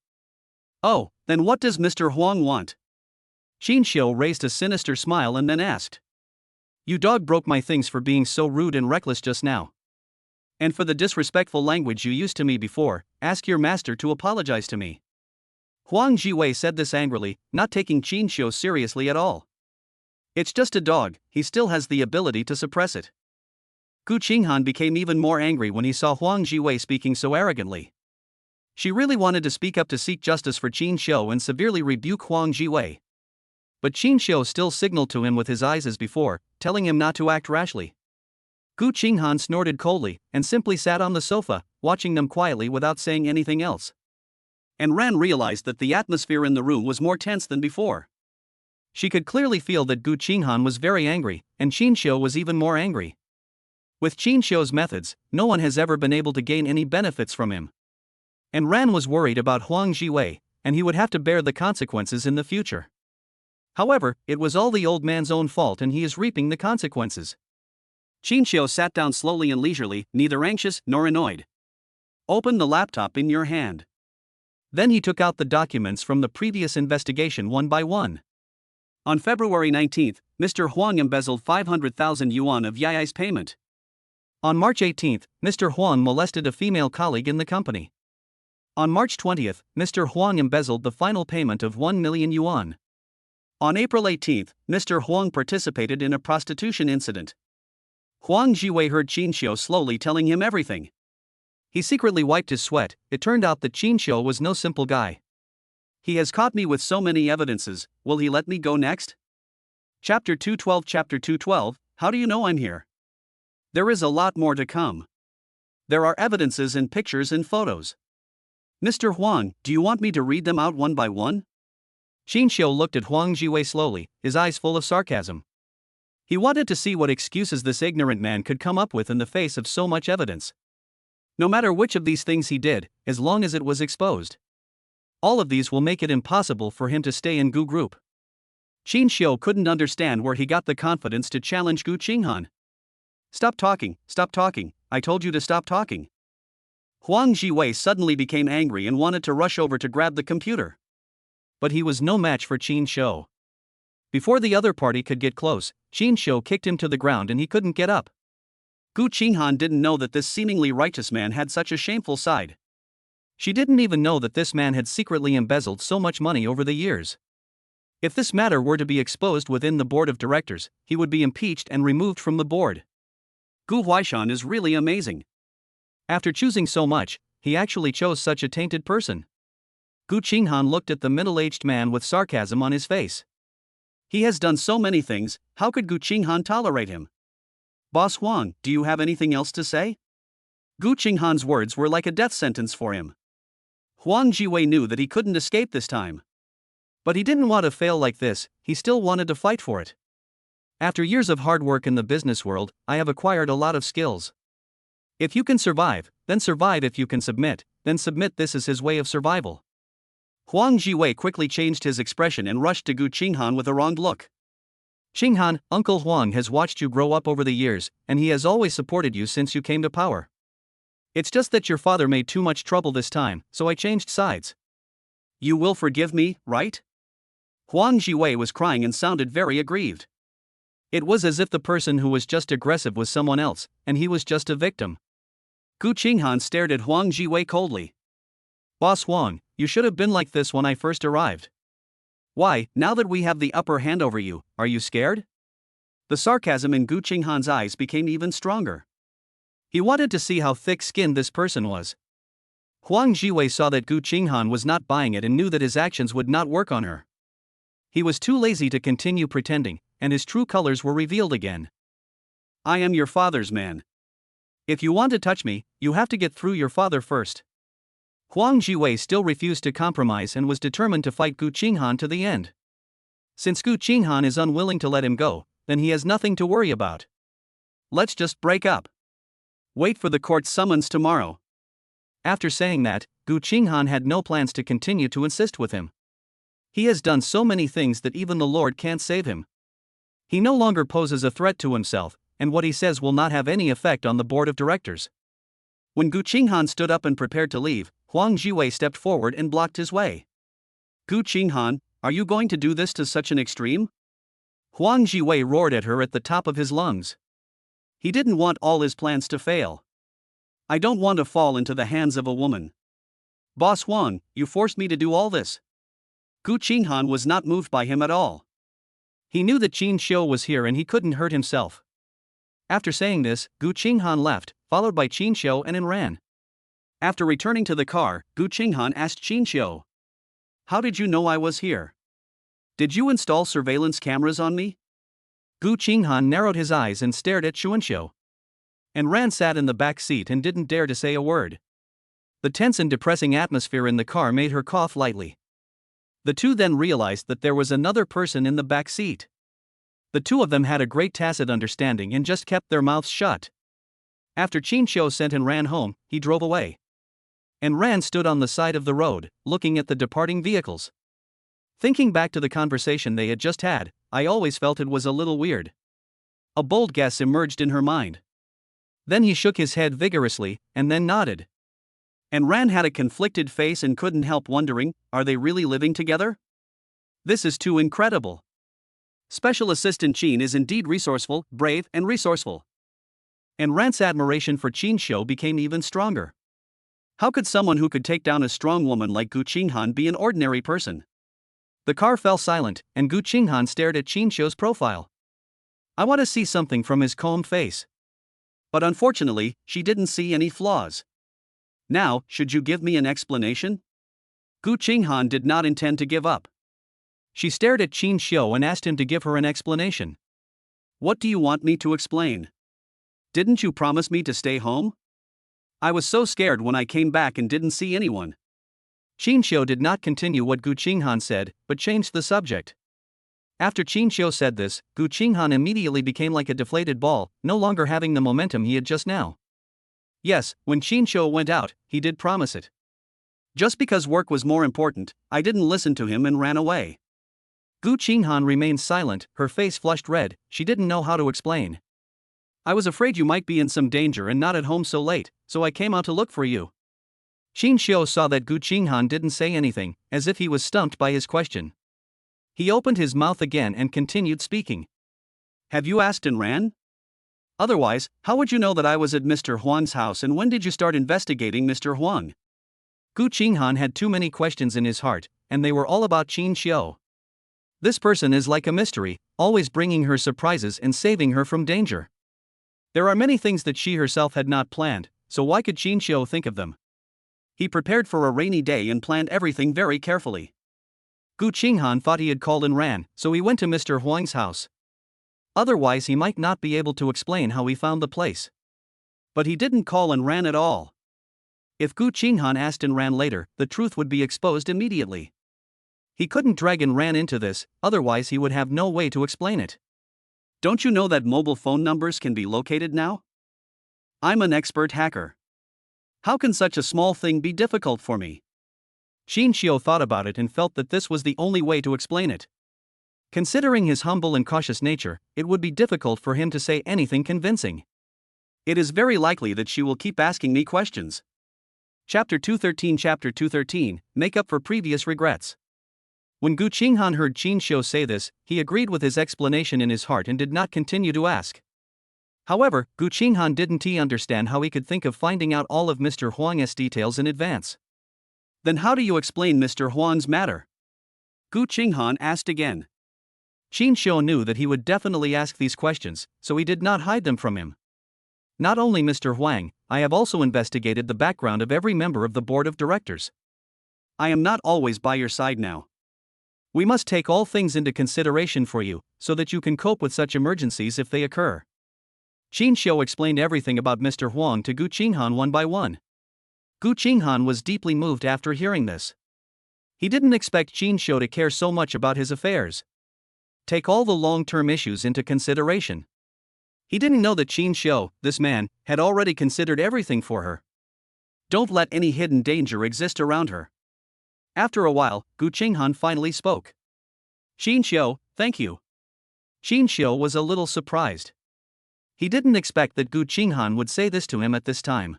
Oh, then what does Mr. Huang want? Qingxian raised a sinister smile and then asked. You dog broke my things for being so rude and reckless just now. And for the disrespectful language you used to me before, ask your master to apologize to me. Huang Jiwei said this angrily, not taking Qingxian seriously at all. It's just a dog, he still has the ability to suppress it. Gu Qinghan became even more angry when he saw Huang Jiwei speaking so arrogantly. She really wanted to speak up to seek justice for Qin Xiu and severely rebuke Huang Jiwei. But Qin Xiu still signaled to him with his eyes as before, telling him not to act rashly. Gu Qinghan snorted coldly and simply sat on the sofa, watching them quietly without saying anything else. And Ran realized that the atmosphere in the room was more tense than before. She could clearly feel that Gu Qinghan was very angry, and Qin Xiu was even more angry. With Qin Xiu's methods, no one has ever been able to gain any benefits from him. And Ran was worried about Huang Jiwei, and he would have to bear the consequences in the future. However, it was all the old man's own fault and he is reaping the consequences. Qin Xiu sat down slowly and leisurely, neither anxious nor annoyed. Open the laptop in your hand. Then he took out the documents from the previous investigation one by one. On February 19, Mr. Huang embezzled 500,000 yuan of Yai's payment. On March 18, Mr. Huang molested a female colleague in the company. On March 20, Mr. Huang embezzled the final payment of 1 million yuan. On April 18, Mr. Huang participated in a prostitution incident. Huang Jiwei heard Qin Xiu slowly telling him everything. He secretly wiped his sweat. It turned out that Qin Xiu was no simple guy. He has caught me with so many evidences, will he let me go next? Chapter 212. Chapter 212, How do you know I'm here? There is a lot more to come. There are evidences and pictures and photos. Mr. Huang, do you want me to read them out one by one? Qin Xiu looked at Huang Jiwei slowly, his eyes full of sarcasm. He wanted to see what excuses this ignorant man could come up with in the face of so much evidence. No matter which of these things he did, as long as it was exposed. All of these will make it impossible for him to stay in Gu Group. Qin Xiu couldn't understand where he got the confidence to challenge Gu Qinghan. Stop talking, I told you to stop talking. Huang Jiwei suddenly became angry and wanted to rush over to grab the computer. But he was no match for Qin Xiu. Before the other party could get close, Qin Xiu kicked him to the ground and he couldn't get up. Gu Qinghan didn't know that this seemingly righteous man had such a shameful side. She didn't even know that this man had secretly embezzled so much money over the years. If this matter were to be exposed within the board of directors, he would be impeached and removed from the board. Gu Qingxian is really amazing. After choosing so much, he actually chose such a tainted person. Gu Qinghan looked at the middle-aged man with sarcasm on his face. He has done so many things, how could Gu Qinghan tolerate him? Boss Huang, do you have anything else to say? Gu Qinghan's words were like a death sentence for him. Huang Jiwei knew that he couldn't escape this time. But he didn't want to fail like this, he still wanted to fight for it. After years of hard work in the business world, I have acquired a lot of skills. If you can survive, then survive. If you can submit, then submit. This is his way of survival. Huang Jiwei quickly changed his expression and rushed to Gu Qinghan with a wronged look. Qinghan, Uncle Huang has watched you grow up over the years, and he has always supported you since you came to power. It's just that your father made too much trouble this time, so I changed sides. You will forgive me, right? Huang Jiwei was crying and sounded very aggrieved. It was as if the person who was just aggressive was someone else, and he was just a victim. Gu Qinghan stared at Huang Jiwei coldly. Boss Huang, you should have been like this when I first arrived. Why, now that we have the upper hand over you, are you scared? The sarcasm in Gu Qinghan's eyes became even stronger. He wanted to see how thick-skinned this person was. Huang Jiwei saw that Gu Qinghan was not buying it and knew that his actions would not work on her. He was too lazy to continue pretending, and his true colors were revealed again. I am your father's man. If you want to touch me, you have to get through your father first. Huang Jiwei still refused to compromise and was determined to fight Gu Qinghan to the end. Since Gu Qinghan is unwilling to let him go, then he has nothing to worry about. Let's just break up. Wait for the court summons tomorrow. After saying that, Gu Qinghan had no plans to continue to insist with him. He has done so many things that even the Lord can't save him. He no longer poses a threat to himself, and what he says will not have any effect on the board of directors. When Gu Qinghan stood up and prepared to leave, Huang Jiwei stepped forward and blocked his way. Gu Qinghan, are you going to do this to such an extreme? Huang Jiwei roared at her at the top of his lungs. He didn't want all his plans to fail. I don't want to fall into the hands of a woman. Boss Huang, you forced me to do all this. Gu Qinghan was not moved by him at all. He knew that Qin Xiu was here and he couldn't hurt himself. After saying this, Gu Qinghan left, followed by Qin Xiu and ran. After returning to the car, Gu Qinghan asked Qingxian, "How did you know I was here? Did you install surveillance cameras on me?" Gu Qinghan narrowed his eyes and stared at Qingxian. And Ran sat in the back seat and didn't dare to say a word. The tense and depressing atmosphere in the car made her cough lightly. The two then realized that there was another person in the back seat. The two of them had a great tacit understanding and just kept their mouths shut. After Qingxian sent and Ran home, he drove away. And Ran stood on the side of the road, looking at the departing vehicles. Thinking back to the conversation they had just had, I always felt it was a little weird. A bold guess emerged in her mind. Then he shook his head vigorously, and then nodded. And Ran had a conflicted face and couldn't help wondering, are they really living together? This is too incredible. Special Assistant Qin is indeed resourceful, brave, and resourceful. And Ran's admiration for Qingxian became even stronger. How could someone who could take down a strong woman like Gu Qinghan be an ordinary person? The car fell silent, and Gu Qinghan stared at Qingxian's profile. I want to see something from his calm face. But unfortunately, she didn't see any flaws. Now, should you give me an explanation? Gu Qinghan did not intend to give up. She stared at Qingxian and asked him to give her an explanation. What do you want me to explain? Didn't you promise me to stay home? I was so scared when I came back and didn't see anyone. Qingxian did not continue what Gu Qinghan said, but changed the subject. After Qingxian said this, Gu Qinghan immediately became like a deflated ball, no longer having the momentum he had just now. Yes, when Qingxian went out, he did promise it. Just because work was more important, I didn't listen to him and ran away. Gu Qinghan remained silent, her face flushed red. She didn't know how to explain. I was afraid you might be in some danger and not at home so late, so I came out to look for you. Qingxian saw that Gu Qinghan didn't say anything, as if he was stumped by his question. He opened his mouth again and continued speaking. Have you asked and ran? Otherwise, how would you know that I was at Mr. Huang's house, and when did you start investigating Mr. Huang? Gu Qinghan had too many questions in his heart, and they were all about Qingxian. This person is like a mystery, always bringing her surprises and saving her from danger. There are many things that she herself had not planned, so why could Qingxian think of them? He prepared for a rainy day and planned everything very carefully. Gu Qinghan thought he had called and ran, so he went to Mr. Huang's house. Otherwise he might not be able to explain how he found the place. But he didn't call and ran at all. If Gu Qinghan asked and ran later, the truth would be exposed immediately. He couldn't drag and ran into this, otherwise he would have no way to explain it. Don't you know that mobile phone numbers can be located now? I'm an expert hacker. How can such a small thing be difficult for me? Qingxian thought about it and felt that this was the only way to explain it. Considering his humble and cautious nature, it would be difficult for him to say anything convincing. It is very likely that she will keep asking me questions. Chapter 213 Make up for previous regrets. When Gu Qinghan heard Qingxian say this, he agreed with his explanation in his heart and did not continue to ask. However, Gu Qinghan didn't understand how he could think of finding out all of Mr. Huang's details in advance. Then how do you explain Mr. Huang's matter? Gu Qinghan asked again. Qingxian knew that he would definitely ask these questions, so he did not hide them from him. Not only Mr. Huang, I have also investigated the background of every member of the board of directors. I am not always by your side now. We must take all things into consideration for you, so that you can cope with such emergencies if they occur. Qingxian explained everything about Mr. Huang to Gu Qinghan one by one. Gu Qinghan was deeply moved after hearing this. He didn't expect Qingxian to care so much about his affairs. Take all the long-term issues into consideration. He didn't know that Qingxian, this man, had already considered everything for her. Don't let any hidden danger exist around her. After a while, Gu Qinghan finally spoke. Qingxian, thank you. Qingxian was a little surprised. He didn't expect that Gu Qinghan would say this to him at this time.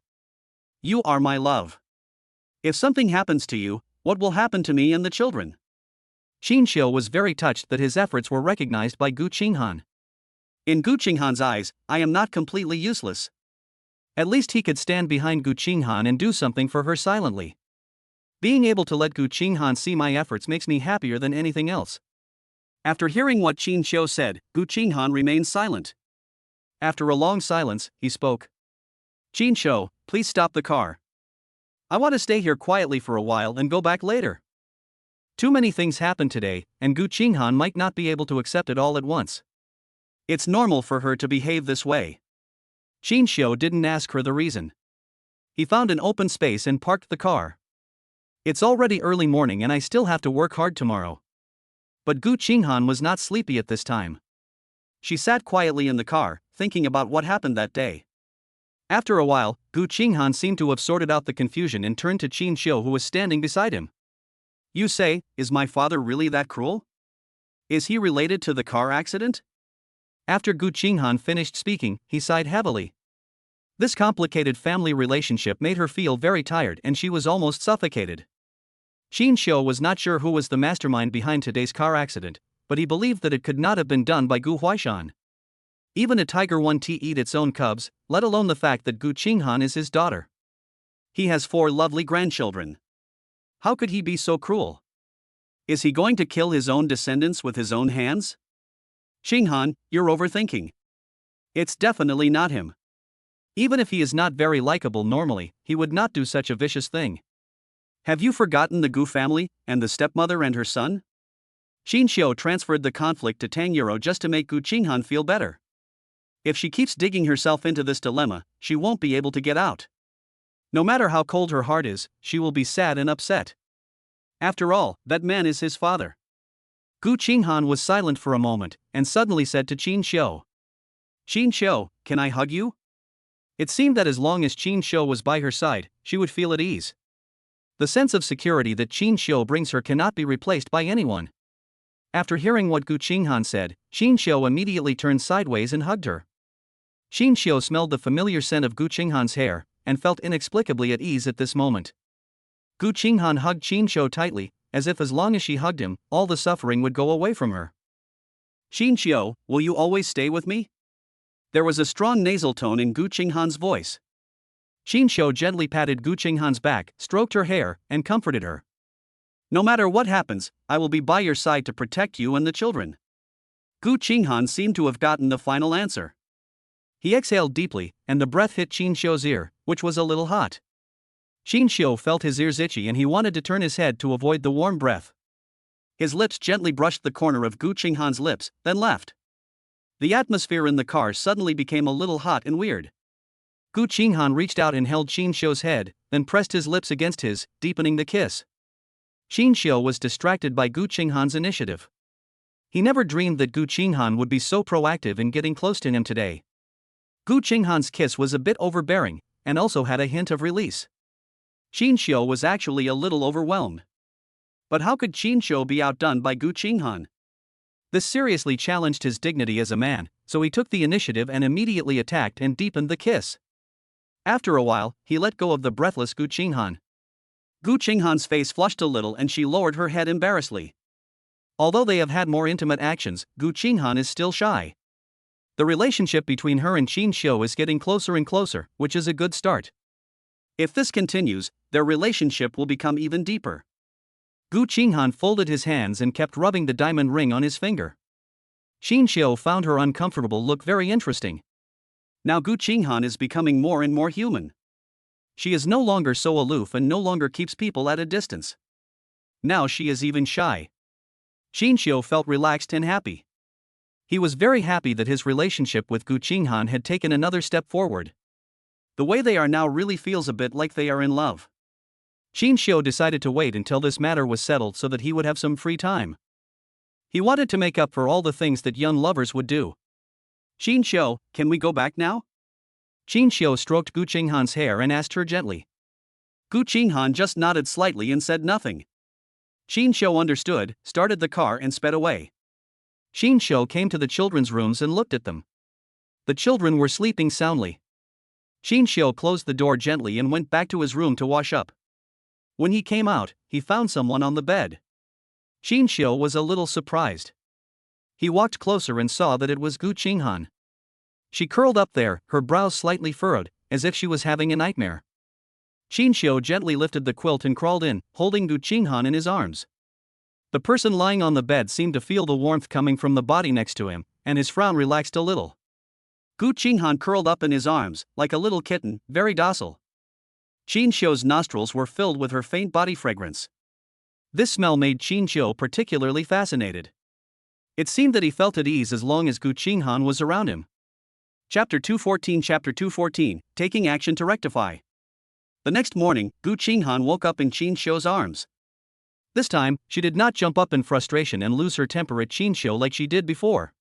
You are my love. If something happens to you, what will happen to me and the children? Qingxian was very touched that his efforts were recognized by Gu Qinghan. In Gu Qinghan's eyes, I am not completely useless. At least he could stand behind Gu Qinghan and do something for her silently. Being able to let Gu Qinghan see my efforts makes me happier than anything else. After hearing what Qingxian said, Gu Qinghan remained silent. After a long silence, he spoke. Qingxian, please stop the car. I want to stay here quietly for a while and go back later. Too many things happened today, and Gu Qinghan might not be able to accept it all at once. It's normal for her to behave this way. Qingxian didn't ask her the reason. He found an open space and parked the car. It's already early morning and I still have to work hard tomorrow. But Gu Qinghan was not sleepy at this time. She sat quietly in the car, thinking about what happened that day. After a while, Gu Qinghan seemed to have sorted out the confusion and turned to Qingxian, who was standing beside him. You say, is my father really that cruel? Is he related to the car accident? After Gu Qinghan finished speaking, he sighed heavily. This complicated family relationship made her feel very tired and she was almost suffocated. Qingxian was not sure who was the mastermind behind today's car accident, but he believed that it could not have been done by Gu Huaishan. Even a tiger won't eat its own cubs, let alone the fact that Gu Qinghan is his daughter. He has 4 lovely grandchildren. How could he be so cruel? Is he going to kill his own descendants with his own hands? Qinghan, you're overthinking. It's definitely not him. Even if he is not very likable normally, he would not do such a vicious thing. Have you forgotten the Gu family, and the stepmother and her son? Qingxian transferred the conflict to Tang Yuro just to make Gu Qinghan feel better. If she keeps digging herself into this dilemma, she won't be able to get out. No matter how cold her heart is, she will be sad and upset. After all, that man is his father. Gu Qinghan was silent for a moment, and suddenly said to Qingxian, Qingxian, can I hug you? It seemed that as long as Qingxian was by her side, she would feel at ease. The sense of security that Qingxian brings her cannot be replaced by anyone. After hearing what Gu Qinghan said, Qingxian immediately turned sideways and hugged her. Qingxian smelled the familiar scent of Gu Qinghan's hair, and felt inexplicably at ease at this moment. Gu Qinghan hugged Qingxian tightly, as if as long as she hugged him, all the suffering would go away from her. Qingxian, will you always stay with me? There was a strong nasal tone in Gu Qinghan's voice. Qingxian gently patted Gu Qinghan's back, stroked her hair, and comforted her. No matter what happens, I will be by your side to protect you and the children. Gu Qinghan seemed to have gotten the final answer. He exhaled deeply, and the breath hit Qingxian's ear, which was a little hot. Qingxian felt his ears itchy and he wanted to turn his head to avoid the warm breath. His lips gently brushed the corner of Gu Qinghan's lips, then left. The atmosphere in the car suddenly became a little hot and weird. Gu Qinghan reached out and held Qingxian's head, then pressed his lips against his, deepening the kiss. Qingxian was distracted by Gu Qinghan's initiative. He never dreamed that Gu Qinghan would be so proactive in getting close to him today. Gu Qinghan's kiss was a bit overbearing, and also had a hint of release. Qingxian was actually a little overwhelmed. But how could Qingxian be outdone by Gu Qinghan? This seriously challenged his dignity as a man, so he took the initiative and immediately attacked and deepened the kiss. After a while, he let go of the breathless Gu Qinghan. Gu Qinghan's face flushed a little and she lowered her head embarrassedly. Although they have had more intimate actions, Gu Qinghan is still shy. The relationship between her and Qingxian is getting closer and closer, which is a good start. If this continues, their relationship will become even deeper. Gu Qinghan folded his hands and kept rubbing the diamond ring on his finger. Qingxian found her uncomfortable look very interesting. Now Gu Qinghan is becoming more and more human. She is no longer so aloof and no longer keeps people at a distance. Now she is even shy. Qingxian felt relaxed and happy. He was very happy that his relationship with Gu Qinghan had taken another step forward. The way they are now really feels a bit like they are in love. Qingxian decided to wait until this matter was settled so that he would have some free time. He wanted to make up for all the things that young lovers would do. Qingxian, can we go back now? Qingxian stroked Gu Qinghan's hair and asked her gently. Gu Qinghan just nodded slightly and said nothing. Qingxian understood, started the car and sped away. Qingxian came to the children's rooms and looked at them. The children were sleeping soundly. Qingxian closed the door gently and went back to his room to wash up. When he came out, he found someone on the bed. Qingxian was a little surprised. He walked closer and saw that it was Gu Qinghan. She curled up there, her brows slightly furrowed, as if she was having a nightmare. Qingxian gently lifted the quilt and crawled in, holding Gu Qinghan in his arms. The person lying on the bed seemed to feel the warmth coming from the body next to him, and his frown relaxed a little. Gu Qinghan curled up in his arms, like a little kitten, very docile. Qingxiu's nostrils were filled with her faint body fragrance. This smell made Qingxiu particularly fascinated. It seemed that he felt at ease as long as Gu Qinghan was around him. Chapter 214, Taking Action to Rectify. The next morning, Gu Qinghan woke up in Qingxiu's arms. This time, she did not jump up in frustration and lose her temper at Qingxiu like she did before.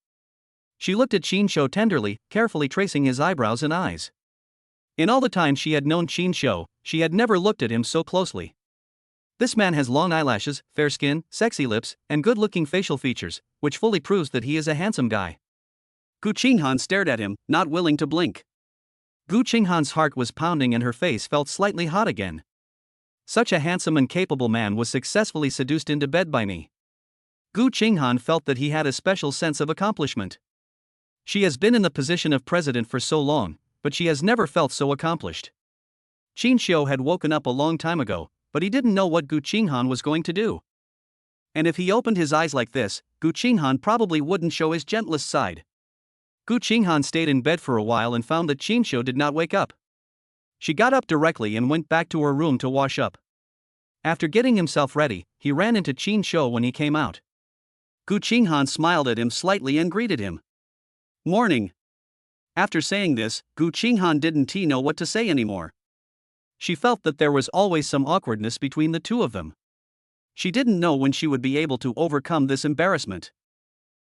She looked at Qingxiu tenderly, carefully tracing his eyebrows and eyes. In all the time she had known Qingxiu, she had never looked at him so closely. This man has long eyelashes, fair skin, sexy lips, and good-looking facial features, which fully proves that he is a handsome guy. Gu Qinghan stared at him, not willing to blink. Gu Qinghan's heart was pounding and her face felt slightly hot again. Such a handsome and capable man was successfully seduced into bed by me. Gu Qinghan felt that he had a special sense of accomplishment. She has been in the position of president for so long, but she has never felt so accomplished. Qingxiu had woken up a long time ago, but he didn't know what Gu Qinghan was going to do. And if he opened his eyes like this, Gu Qinghan probably wouldn't show his gentlest side. Gu Qinghan stayed in bed for a while and found that Qingxiu did not wake up. She got up directly and went back to her room to wash up. After getting himself ready, he ran into Qingxiu when he came out. Gu Qinghan smiled at him slightly and greeted him. Morning. After saying this, Gu Qinghan didn't know what to say anymore. She felt that there was always some awkwardness between the two of them. She didn't know when she would be able to overcome this embarrassment.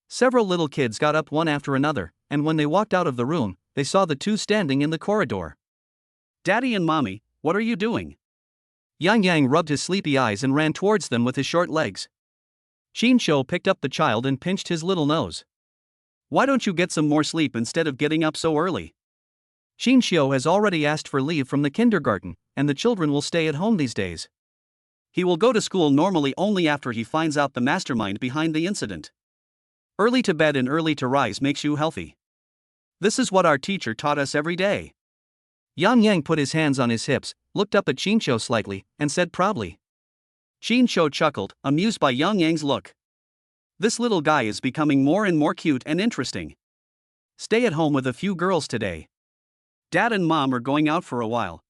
Several little kids got up one after another, and when they walked out of the room, they saw the two standing in the corridor. Daddy and Mommy, what are you doing? Yangyang rubbed his sleepy eyes and ran towards them with his short legs. Qingxiu picked up the child and pinched his little nose. Why don't you get some more sleep instead of getting up so early? Qingxiu has already asked for leave from the kindergarten, and the children will stay at home these days. He will go to school normally only after he finds out the mastermind behind the incident. Early to bed and early to rise makes you healthy. This is what our teacher taught us every day. Yangyang put his hands on his hips, looked up at Qingxiu slightly, and said proudly. Qingxiu chuckled, amused by Yangyang's look. This little guy is becoming more and more cute and interesting. Stay at home with a few girls today. Dad and Mom are going out for a while.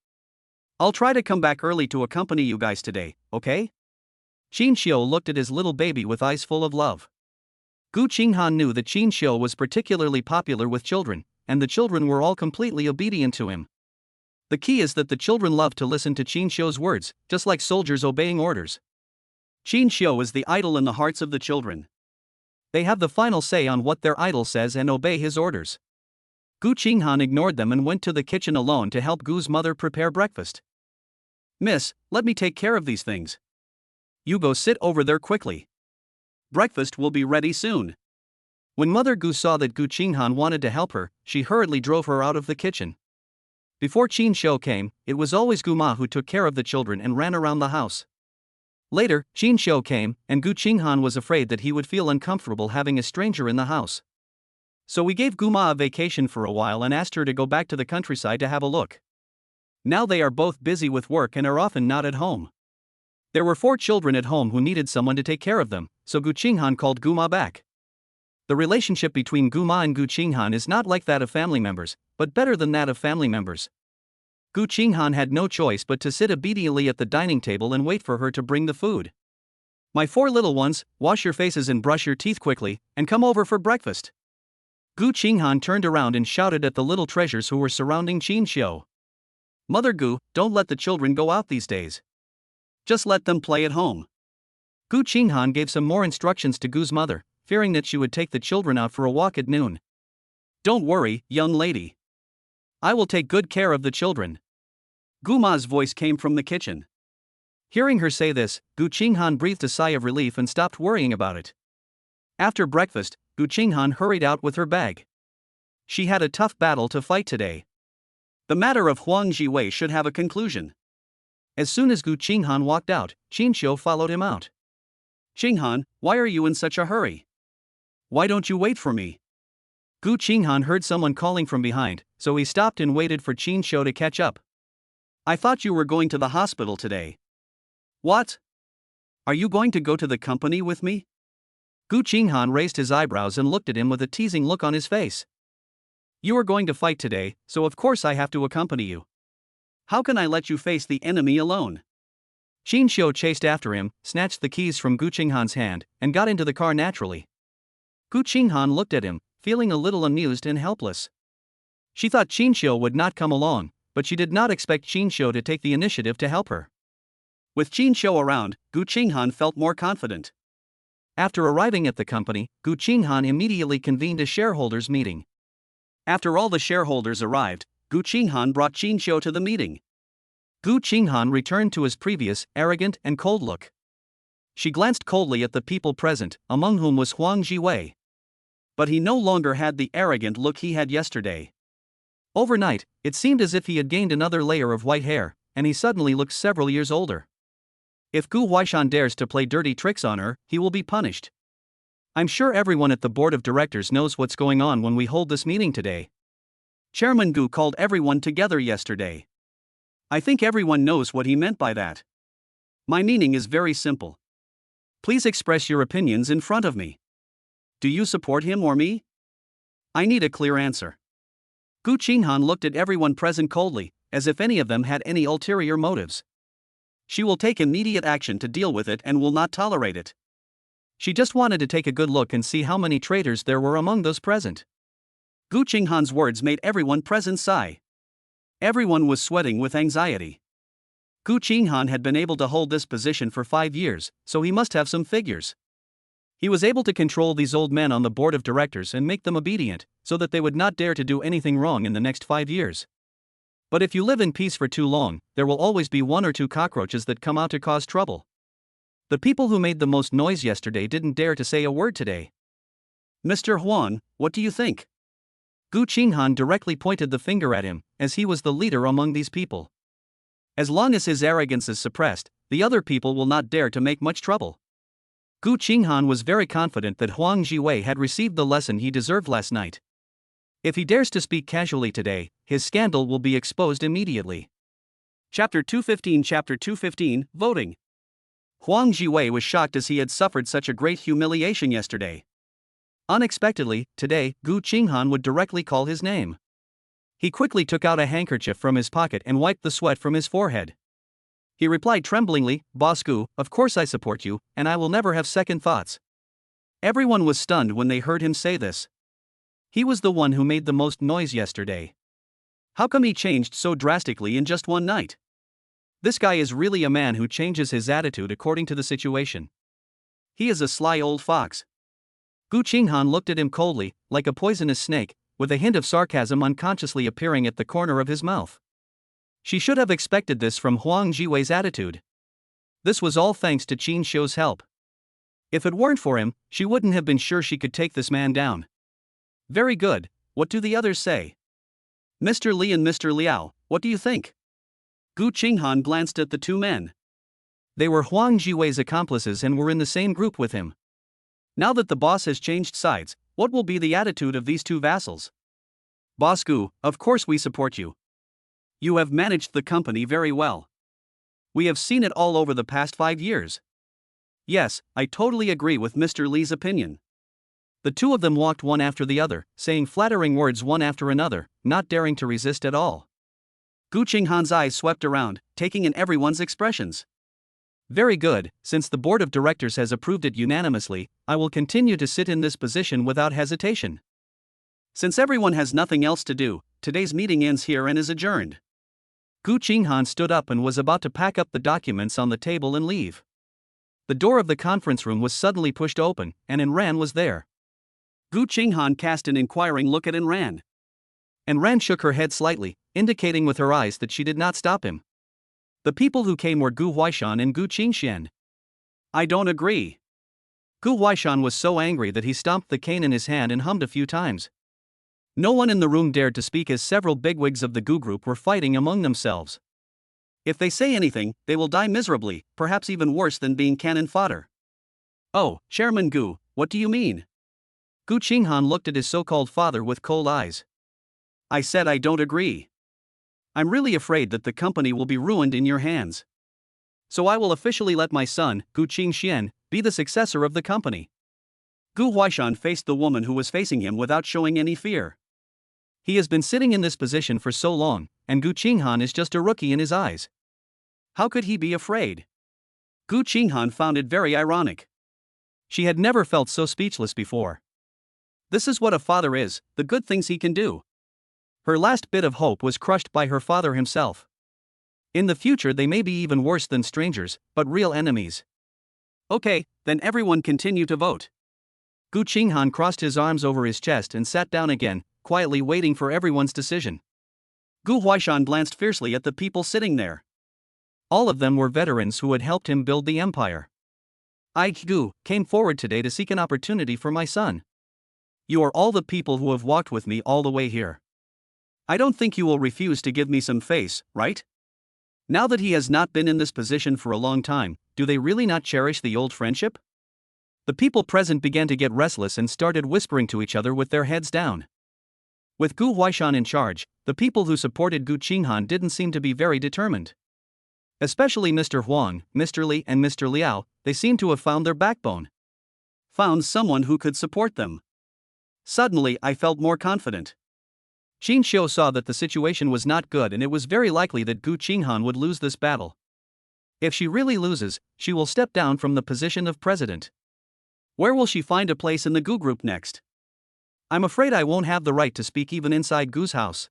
I'll try to come back early to accompany you guys today, okay? Qingxiu looked at his little baby with eyes full of love. Gu Qinghan knew that Qingxiu was particularly popular with children, and the children were all completely obedient to him. The key is that the children love to listen to Qingxiu's words, just like soldiers obeying orders. Qingxiu is the idol in the hearts of the children. They have the final say on what their idol says and obey his orders. Gu Qinghan ignored them and went to the kitchen alone to help Gu's mother prepare breakfast. Miss, let me take care of these things. You go sit over there quickly. Breakfast will be ready soon. When Mother Gu saw that Gu Qinghan wanted to help her, she hurriedly drove her out of the kitchen. Before Qingxiu came, it was always Gu Ma who took care of the children and ran around the house. Later, Qingxiu came, and Gu Qinghan was afraid that he would feel uncomfortable having a stranger in the house. So we gave Gu Ma a vacation for a while and asked her to go back to the countryside to have a look. Now they are both busy with work and are often not at home. There were 4 children at home who needed someone to take care of them, so Gu Qinghan called Gu Ma back. The relationship between Gu Ma and Gu Qinghan is not like that of family members, but better than that of family members. Gu Qinghan had no choice but to sit obediently at the dining table and wait for her to bring the food. My 4 little ones, wash your faces and brush your teeth quickly, and come over for breakfast. Gu Qinghan turned around and shouted at the little treasures who were surrounding Qingxiu. Mother Gu, don't let the children go out these days. Just let them play at home. Gu Qinghan gave some more instructions to Gu's mother, fearing that she would take the children out for a walk at noon. Don't worry, young lady. I will take good care of the children. Gu Ma's voice came from the kitchen. Hearing her say this, Gu Qinghan breathed a sigh of relief and stopped worrying about it. After breakfast, Gu Qinghan hurried out with her bag. She had a tough battle to fight today. The matter of Huang Jiwei should have a conclusion. As soon as Gu Qinghan walked out, Qingxiu followed him out. Qinghan, why are you in such a hurry? Why don't you wait for me? Gu Qinghan heard someone calling from behind, so he stopped and waited for Qingxiu to catch up. I thought you were going to the hospital today. What? Are you going to go to the company with me? Gu Qinghan raised his eyebrows and looked at him with a teasing look on his face. You are going to fight today, so of course I have to accompany you. How can I let you face the enemy alone? Qingxian chased after him, snatched the keys from Gu Qinghan's hand, and got into the car naturally. Gu Qinghan looked at him, feeling a little amused and helpless. She thought Qingxian would not come along, but she did not expect Qingxian to take the initiative to help her. With Qingxian around, Gu Qinghan felt more confident. After arriving at the company, Gu Qinghan immediately convened a shareholders' meeting. After all the shareholders arrived, Gu Qinghan brought Qingxian to the meeting. Gu Qinghan returned to his previous, arrogant and cold look. She glanced coldly at the people present, among whom was Huang Jiwei. But he no longer had the arrogant look he had yesterday. Overnight, it seemed as if he had gained another layer of white hair, and he suddenly looked several years older. If Gu Qingxian dares to play dirty tricks on her, he will be punished. I'm sure everyone at the board of directors knows what's going on when we hold this meeting today. Chairman Gu called everyone together yesterday. I think everyone knows what he meant by that. My meaning is very simple. Please express your opinions in front of me. Do you support him or me? I need a clear answer. Gu Qinghan looked at everyone present coldly, as if any of them had any ulterior motives. She will take immediate action to deal with it and will not tolerate it. She just wanted to take a good look and see how many traitors there were among those present. Gu Qinghan's words made everyone present sigh. Everyone was sweating with anxiety. Gu Qinghan had been able to hold this position for 5 years, so he must have some figures. He was able to control these old men on the board of directors and make them obedient, so that they would not dare to do anything wrong in the next 5 years. But if you live in peace for too long, there will always be 1 or 2 cockroaches that come out to cause trouble. The people who made the most noise yesterday didn't dare to say a word today. Mr. Huan, what do you think? Gu Qinghan directly pointed the finger at him, as he was the leader among these people. As long as his arrogance is suppressed, the other people will not dare to make much trouble. Gu Qinghan was very confident that Huang Jiwei had received the lesson he deserved last night. If he dares to speak casually today, his scandal will be exposed immediately. Chapter 215 Voting. Huang Jiwei was shocked as he had suffered such a great humiliation yesterday. Unexpectedly, today, Gu Qinghan would directly call his name. He quickly took out a handkerchief from his pocket and wiped the sweat from his forehead. He replied tremblingly, "Boss Gu, of course I support you, and I will never have second thoughts." Everyone was stunned when they heard him say this. He was the one who made the most noise yesterday. How come he changed so drastically in just one night? This guy is really a man who changes his attitude according to the situation. He is a sly old fox. Gu Qinghan looked at him coldly, like a poisonous snake, with a hint of sarcasm unconsciously appearing at the corner of his mouth. She should have expected this from Huang Jiwei's attitude. This was all thanks to Qingxian's help. If it weren't for him, she wouldn't have been sure she could take this man down. Very good, what do the others say? Mr. Li and Mr. Liao, what do you think? Gu Qinghan glanced at the 2 men. They were Huang Jiwei's accomplices and were in the same group with him. Now that the boss has changed sides, what will be the attitude of these 2 vassals? Boss Gu, of course we support you. You have managed the company very well. We have seen it all over the past 5 years. Yes, I totally agree with Mr. Li's opinion. The 2 of them walked one after the other, saying flattering words one after another, not daring to resist at all. Gu Qinghan's eyes swept around, taking in everyone's expressions. Very good, since the board of directors has approved it unanimously, I will continue to sit in this position without hesitation. Since everyone has nothing else to do, today's meeting ends here and is adjourned. Gu Qinghan stood up and was about to pack up the documents on the table and leave. The door of the conference room was suddenly pushed open, and Enran was there. Gu Qinghan cast an inquiring look at Enran. Enran shook her head slightly, indicating with her eyes that she did not stop him. The people who came were Gu Qingxian and Gu Qingxian. I don't agree. Gu Qingxian was so angry that he stomped the cane in his hand and hummed a few times. No one in the room dared to speak as several bigwigs of the Gu group were fighting among themselves. If they say anything, they will die miserably, perhaps even worse than being cannon fodder. Oh, Chairman Gu, what do you mean? Gu Qinghan looked at his so-called father with cold eyes. I said I don't agree. I'm really afraid that the company will be ruined in your hands. So I will officially let my son, Gu Qingxian, be the successor of the company. Gu Qingxian faced the woman who was facing him without showing any fear. He has been sitting in this position for so long, and Gu Qinghan is just a rookie in his eyes. How could he be afraid? Gu Qinghan found it very ironic. She had never felt so speechless before. This is what a father is, the good things he can do. Her last bit of hope was crushed by her father himself. In the future they may be even worse than strangers, but real enemies. Okay, then everyone continue to vote. Gu Qinghan crossed his arms over his chest and sat down again, quietly waiting for everyone's decision. Gu Huaishan glanced fiercely at the people sitting there. All of them were veterans who had helped him build the empire. I, Gu, came forward today to seek an opportunity for my son. You are all the people who have walked with me all the way here. I don't think you will refuse to give me some face, right? Now that he has not been in this position for a long time, do they really not cherish the old friendship? The people present began to get restless and started whispering to each other with their heads down. With Gu Huaishan in charge, the people who supported Gu Qinghan didn't seem to be very determined. Especially Mr. Huang, Mr. Li and Mr. Liao, they seemed to have found their backbone. Found someone who could support them. Suddenly I felt more confident. Qingxian saw that the situation was not good and it was very likely that Gu Qinghan would lose this battle. If she really loses, she will step down from the position of president. Where will she find a place in the Gu group next? I'm afraid I won't have the right to speak even inside Gu's house.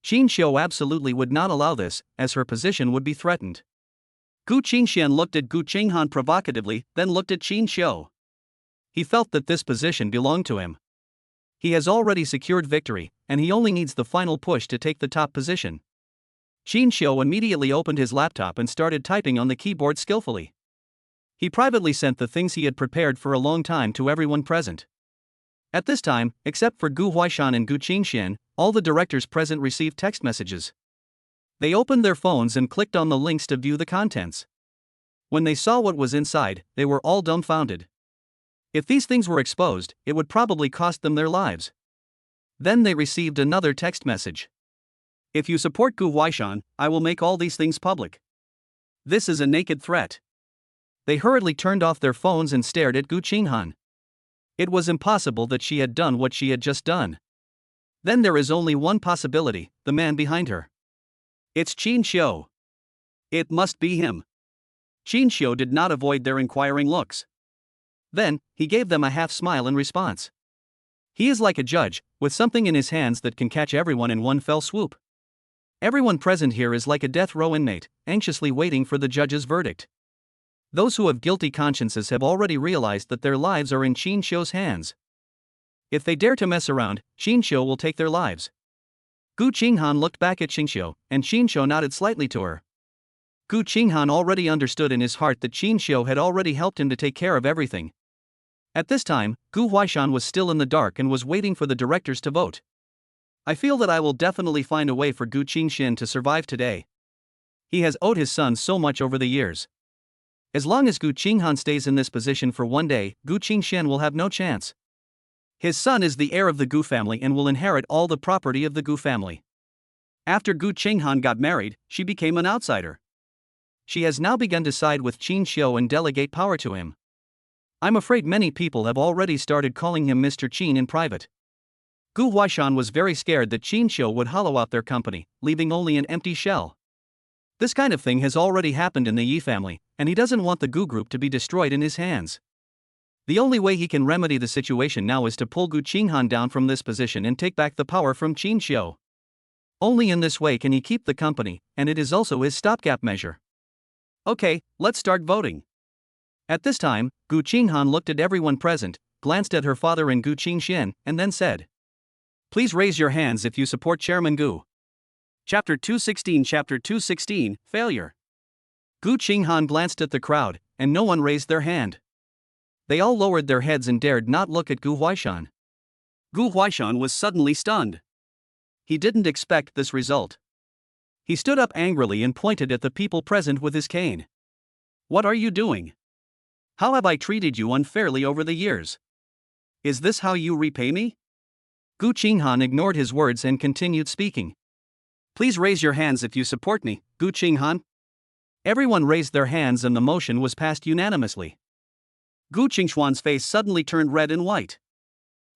Qingxian absolutely would not allow this, as her position would be threatened. Gu Qingxian looked at Gu Qinghan provocatively, then looked at Qingxian. He felt that this position belonged to him. He has already secured victory, and he only needs the final push to take the top position. Qingxian immediately opened his laptop and started typing on the keyboard skillfully. He privately sent the things he had prepared for a long time to everyone present. At this time, except for Gu Huaishan and Gu Qingxian, all the directors present received text messages. They opened their phones and clicked on the links to view the contents. When they saw what was inside, they were all dumbfounded. If these things were exposed, it would probably cost them their lives. Then they received another text message. If you support Gu Huaishan, I will make all these things public. This is a naked threat. They hurriedly turned off their phones and stared at Gu Qinghan. It was impossible that she had done what she had just done. Then there is only one possibility, the man behind her. It's Qingxian. It must be him. Qingxian did not avoid their inquiring looks. Then, he gave them a half smile in response. He is like a judge, with something in his hands that can catch everyone in one fell swoop. Everyone present here is like a death row inmate, anxiously waiting for the judge's verdict. Those who have guilty consciences have already realized that their lives are in Qingxian's hands. If they dare to mess around, Qingxian will take their lives. Gu Qinghan looked back at Qingxian, and Qingxian nodded slightly to her. Gu Qinghan already understood in his heart that Qingxian had already helped him to take care of everything. At this time, Gu Huaishan was still in the dark and was waiting for the directors to vote. I feel that I will definitely find a way for Gu Qingxian to survive today. He has owed his son so much over the years. As long as Gu Qinghan stays in this position for one day, Gu Qingxian will have no chance. His son is the heir of the Gu family and will inherit all the property of the Gu family. After Gu Qinghan got married, she became an outsider. She has now begun to side with Qingxian and delegate power to him. I'm afraid many people have already started calling him Mr. Qin in private. Gu Huaishan was very scared that Qingxian would hollow out their company, leaving only an empty shell. This kind of thing has already happened in the Yi family, and he doesn't want the Gu group to be destroyed in his hands. The only way he can remedy the situation now is to pull Gu Qinghan down from this position and take back the power from Qingxian. Only in this way can he keep the company, and it is also his stopgap measure. Okay, let's start voting. At this time, Gu Qinghan looked at everyone present, glanced at her father and Gu Qingxian, and then said, "Please raise your hands if you support Chairman Gu." Chapter 216 Failure. Gu Qinghan glanced at the crowd, and no one raised their hand. They all lowered their heads and dared not look at Gu Huaishan. Gu Huaishan was suddenly stunned. He didn't expect this result. He stood up angrily and pointed at the people present with his cane. "What are you doing? How have I treated you unfairly over the years? Is this how you repay me?" Gu Qinghan ignored his words and continued speaking. "Please raise your hands if you support me, Gu Qinghan." Everyone raised their hands and the motion was passed unanimously. Gu Qingxian's face suddenly turned red and white.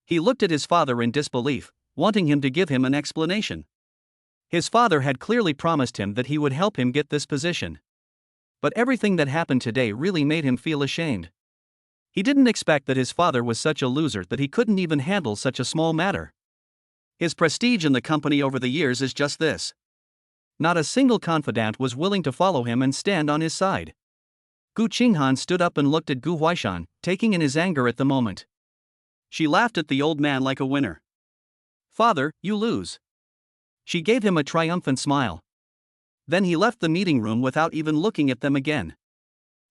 He looked at his father in disbelief, wanting him to give him an explanation. His father had clearly promised him that he would help him get this position. But everything that happened today really made him feel ashamed. He didn't expect that his father was such a loser that he couldn't even handle such a small matter. His prestige in the company over the years is just this. Not a single confidant was willing to follow him and stand on his side. Gu Qinghan stood up and looked at Gu Huaishan, taking in his anger at the moment. She laughed at the old man like a winner. "Father, you lose." She gave him a triumphant smile. Then he left the meeting room without even looking at them again.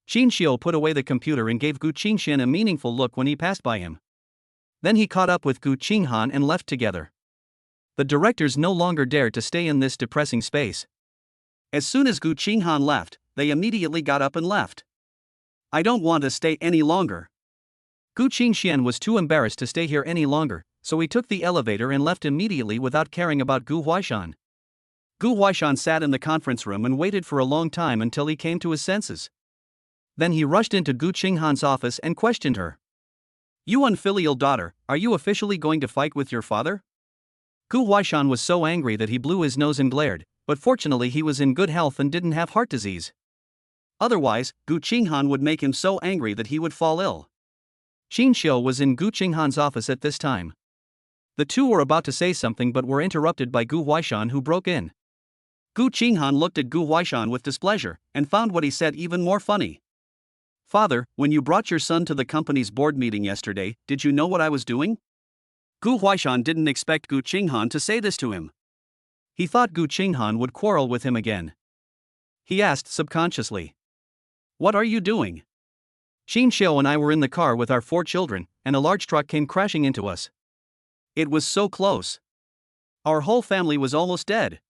Qingxian put away the computer and gave Gu Qingxian a meaningful look when he passed by him. Then he caught up with Gu Qinghan and left together. The directors no longer dared to stay in this depressing space. As soon as Gu Qinghan left, they immediately got up and left. "I don't want to stay any longer." Gu Qingxian was too embarrassed to stay here any longer, so he took the elevator and left immediately without caring about Gu Huaishan. Gu Huaishan sat in the conference room and waited for a long time until he came to his senses. Then he rushed into Gu Qinghan's office and questioned her. "You unfilial daughter, are you officially going to fight with your father?" Gu Huaishan was so angry that he blew his nose and glared, but fortunately he was in good health and didn't have heart disease. Otherwise, Gu Qinghan would make him so angry that he would fall ill. Qingxian was in Gu Qinghan's office at this time. The two were about to say something but were interrupted by Gu Huaishan, who broke in. Gu Qinghan looked at Gu Huaishan with displeasure, and found what he said even more funny. "Father, when you brought your son to the company's board meeting yesterday, did you know what I was doing?" Gu Huaishan didn't expect Gu Qinghan to say this to him. He thought Gu Qinghan would quarrel with him again. He asked subconsciously, "What are you doing?" "Qingxian and I were in the car with our 4 children, and a large truck came crashing into us. It was so close. Our whole family was almost dead.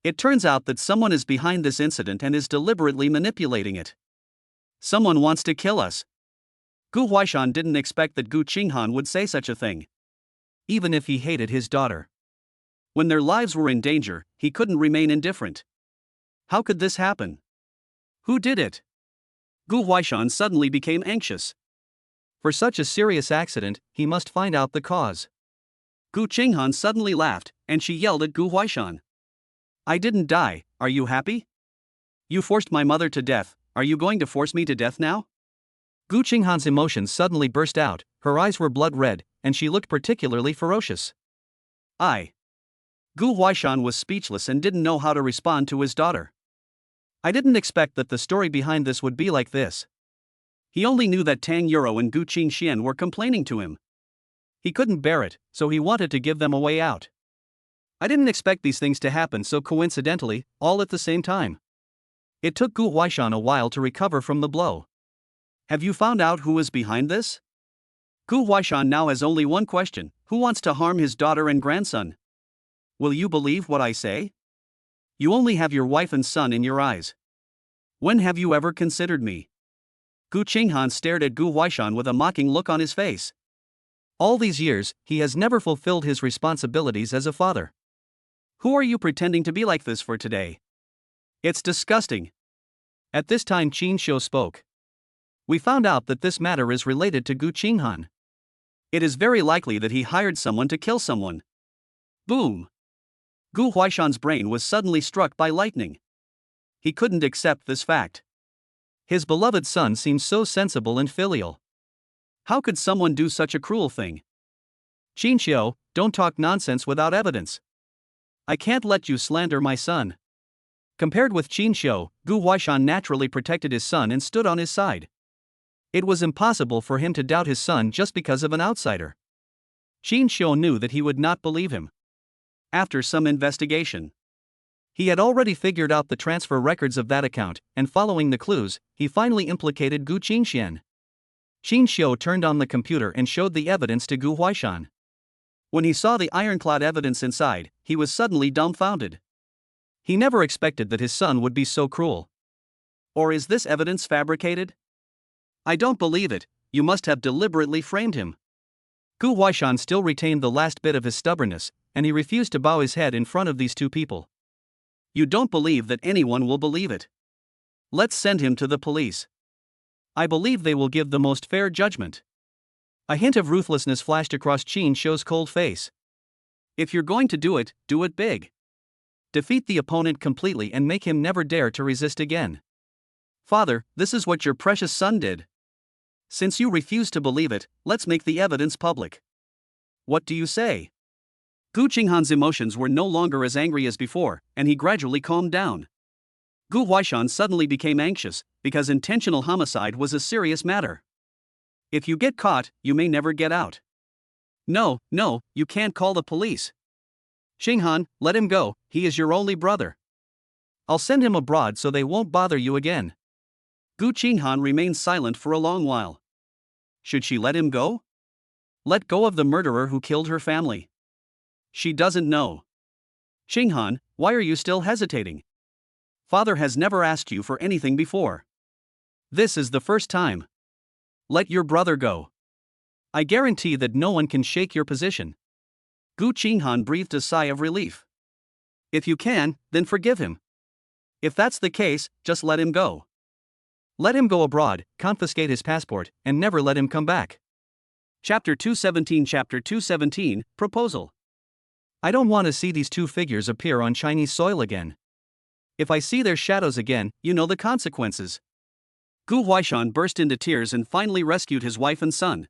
It turns out that someone is behind this incident and is deliberately manipulating it. Someone wants to kill us." Gu Huaishan didn't expect that Gu Qinghan would say such a thing. Even if he hated his daughter. When their lives were in danger, he couldn't remain indifferent. How could this happen? Who did it? Gu Huaishan suddenly became anxious. For such a serious accident, he must find out the cause. Gu Qinghan suddenly laughed, and she yelled at Gu Huaishan. "I didn't die, are you happy? You forced my mother to death, are you going to force me to death now?" Gu Qinghan's emotions suddenly burst out, her eyes were blood red, and she looked particularly ferocious. Gu Huaishan was speechless and didn't know how to respond to his daughter. "I didn't expect that the story behind this would be like this." He only knew that Tang Yuro and Gu Qingxian were complaining to him. He couldn't bear it, so he wanted to give them a way out. "I didn't expect these things to happen so coincidentally, all at the same time." It took Gu Huaishan a while to recover from the blow. "Have you found out who is behind this?" Gu Huaishan now has only one question: who wants to harm his daughter and grandson? Will you believe what I say? You only have your wife and son in your eyes. When have you ever considered me? Gu Qinghan stared at Gu Huaishan with a mocking look on his face. All these years, he has never fulfilled his responsibilities as a father. Who are you pretending to be like this for today? It's disgusting. At this time Qingxian spoke. We found out that this matter is related to Gu Qinghan. It is very likely that he hired someone to kill someone. Boom! Gu Huaishan's brain was suddenly struck by lightning. He couldn't accept this fact. His beloved son seemed so sensible and filial. How could someone do such a cruel thing? Qingxian, don't talk nonsense without evidence. I can't let you slander my son. Compared with Qingxian, Gu Huaishan naturally protected his son and stood on his side. It was impossible for him to doubt his son just because of an outsider. Qingxian knew that he would not believe him. After some investigation, he had already figured out the transfer records of that account, and following the clues, he finally implicated Gu Qingxian. Qingxian turned on the computer and showed the evidence to Gu Huaishan. When he saw the ironclad evidence inside, he was suddenly dumbfounded. He never expected that his son would be so cruel. Or is this evidence fabricated? I don't believe it, you must have deliberately framed him. Gu Huaishan still retained the last bit of his stubbornness, and he refused to bow his head in front of these two people. You don't believe that anyone will believe it. Let's send him to the police. I believe they will give the most fair judgment. A hint of ruthlessness flashed across Qingxian's cold face. If you're going to do it big. Defeat the opponent completely and make him never dare to resist again. Father, this is what your precious son did. Since you refuse to believe it, let's make the evidence public. What do you say? Gu Qinghan's emotions were no longer as angry as before, and he gradually calmed down. Gu Qingxian suddenly became anxious, because intentional homicide was a serious matter. If you get caught, you may never get out. No, you can't call the police. Qinghan, let him go, he is your only brother. I'll send him abroad so they won't bother you again. Gu Qinghan remained silent for a long while. Should she let him go? Let go of the murderer who killed her family. She doesn't know. Qinghan, why are you still hesitating? Father has never asked you for anything before. This is the first time. Let your brother go. I guarantee that no one can shake your position. Gu Qinghan breathed a sigh of relief. If you can, then forgive him. If that's the case, just let him go. Let him go abroad, confiscate his passport, and never let him come back. Chapter 217 Proposal. I don't want to see these two figures appear on Chinese soil again. If I see their shadows again, you know the consequences. Gu Qingxian burst into tears and finally rescued his wife and son.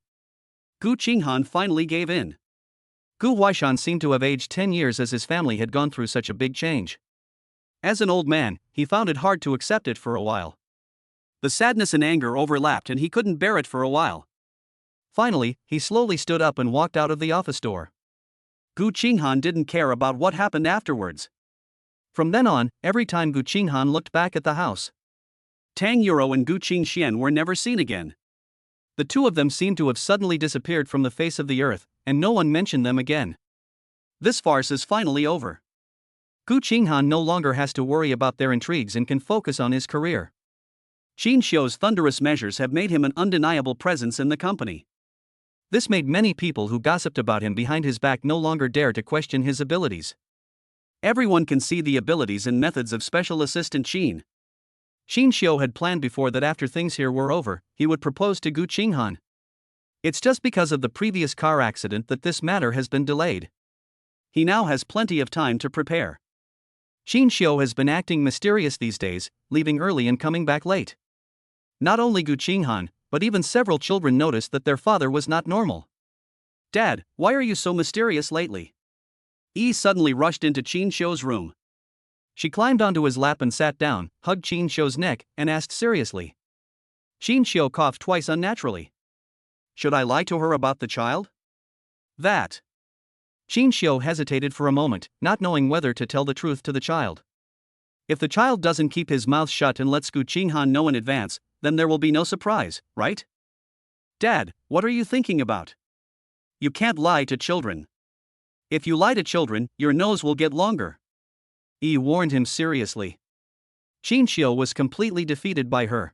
Gu Qinghan finally gave in. Gu Qingxian seemed to have aged 10 years as his family had gone through such a big change. As an old man, he found it hard to accept it for a while. The sadness and anger overlapped and he couldn't bear it for a while. Finally, he slowly stood up and walked out of the office door. Gu Qinghan didn't care about what happened afterwards. From then on, every time Gu Qinghan looked back at the house, Tang Yuro and Gu Qingxian were never seen again. The two of them seemed to have suddenly disappeared from the face of the earth, and no one mentioned them again. This farce is finally over. Gu Qinghan no longer has to worry about their intrigues and can focus on his career. Qin Xiu's thunderous measures have made him an undeniable presence in the company. This made many people who gossiped about him behind his back no longer dare to question his abilities. Everyone can see the abilities and methods of Special Assistant Qin. Qin Xiu had planned before that after things here were over, he would propose to Gu Qinghan. It's just because of the previous car accident that this matter has been delayed. He now has plenty of time to prepare. Qin Xiu has been acting mysterious these days, leaving early and coming back late. Not only Gu Qinghan, but even several children noticed that their father was not normal. Dad, why are you so mysterious lately? Yi suddenly rushed into Qin Xiu's room. She climbed onto his lap and sat down, hugged Qin Xiu's neck, and asked seriously. Qin Xiu coughed twice unnaturally. Should I lie to her about the child? That. Qin Xiu hesitated for a moment, not knowing whether to tell the truth to the child. If the child doesn't keep his mouth shut and lets Gu Qinghan know in advance, then there will be no surprise, right? Dad, what are you thinking about? You can't lie to children. If you lie to children, your nose will get longer. Yi warned him seriously. Qin Xiu was completely defeated by her.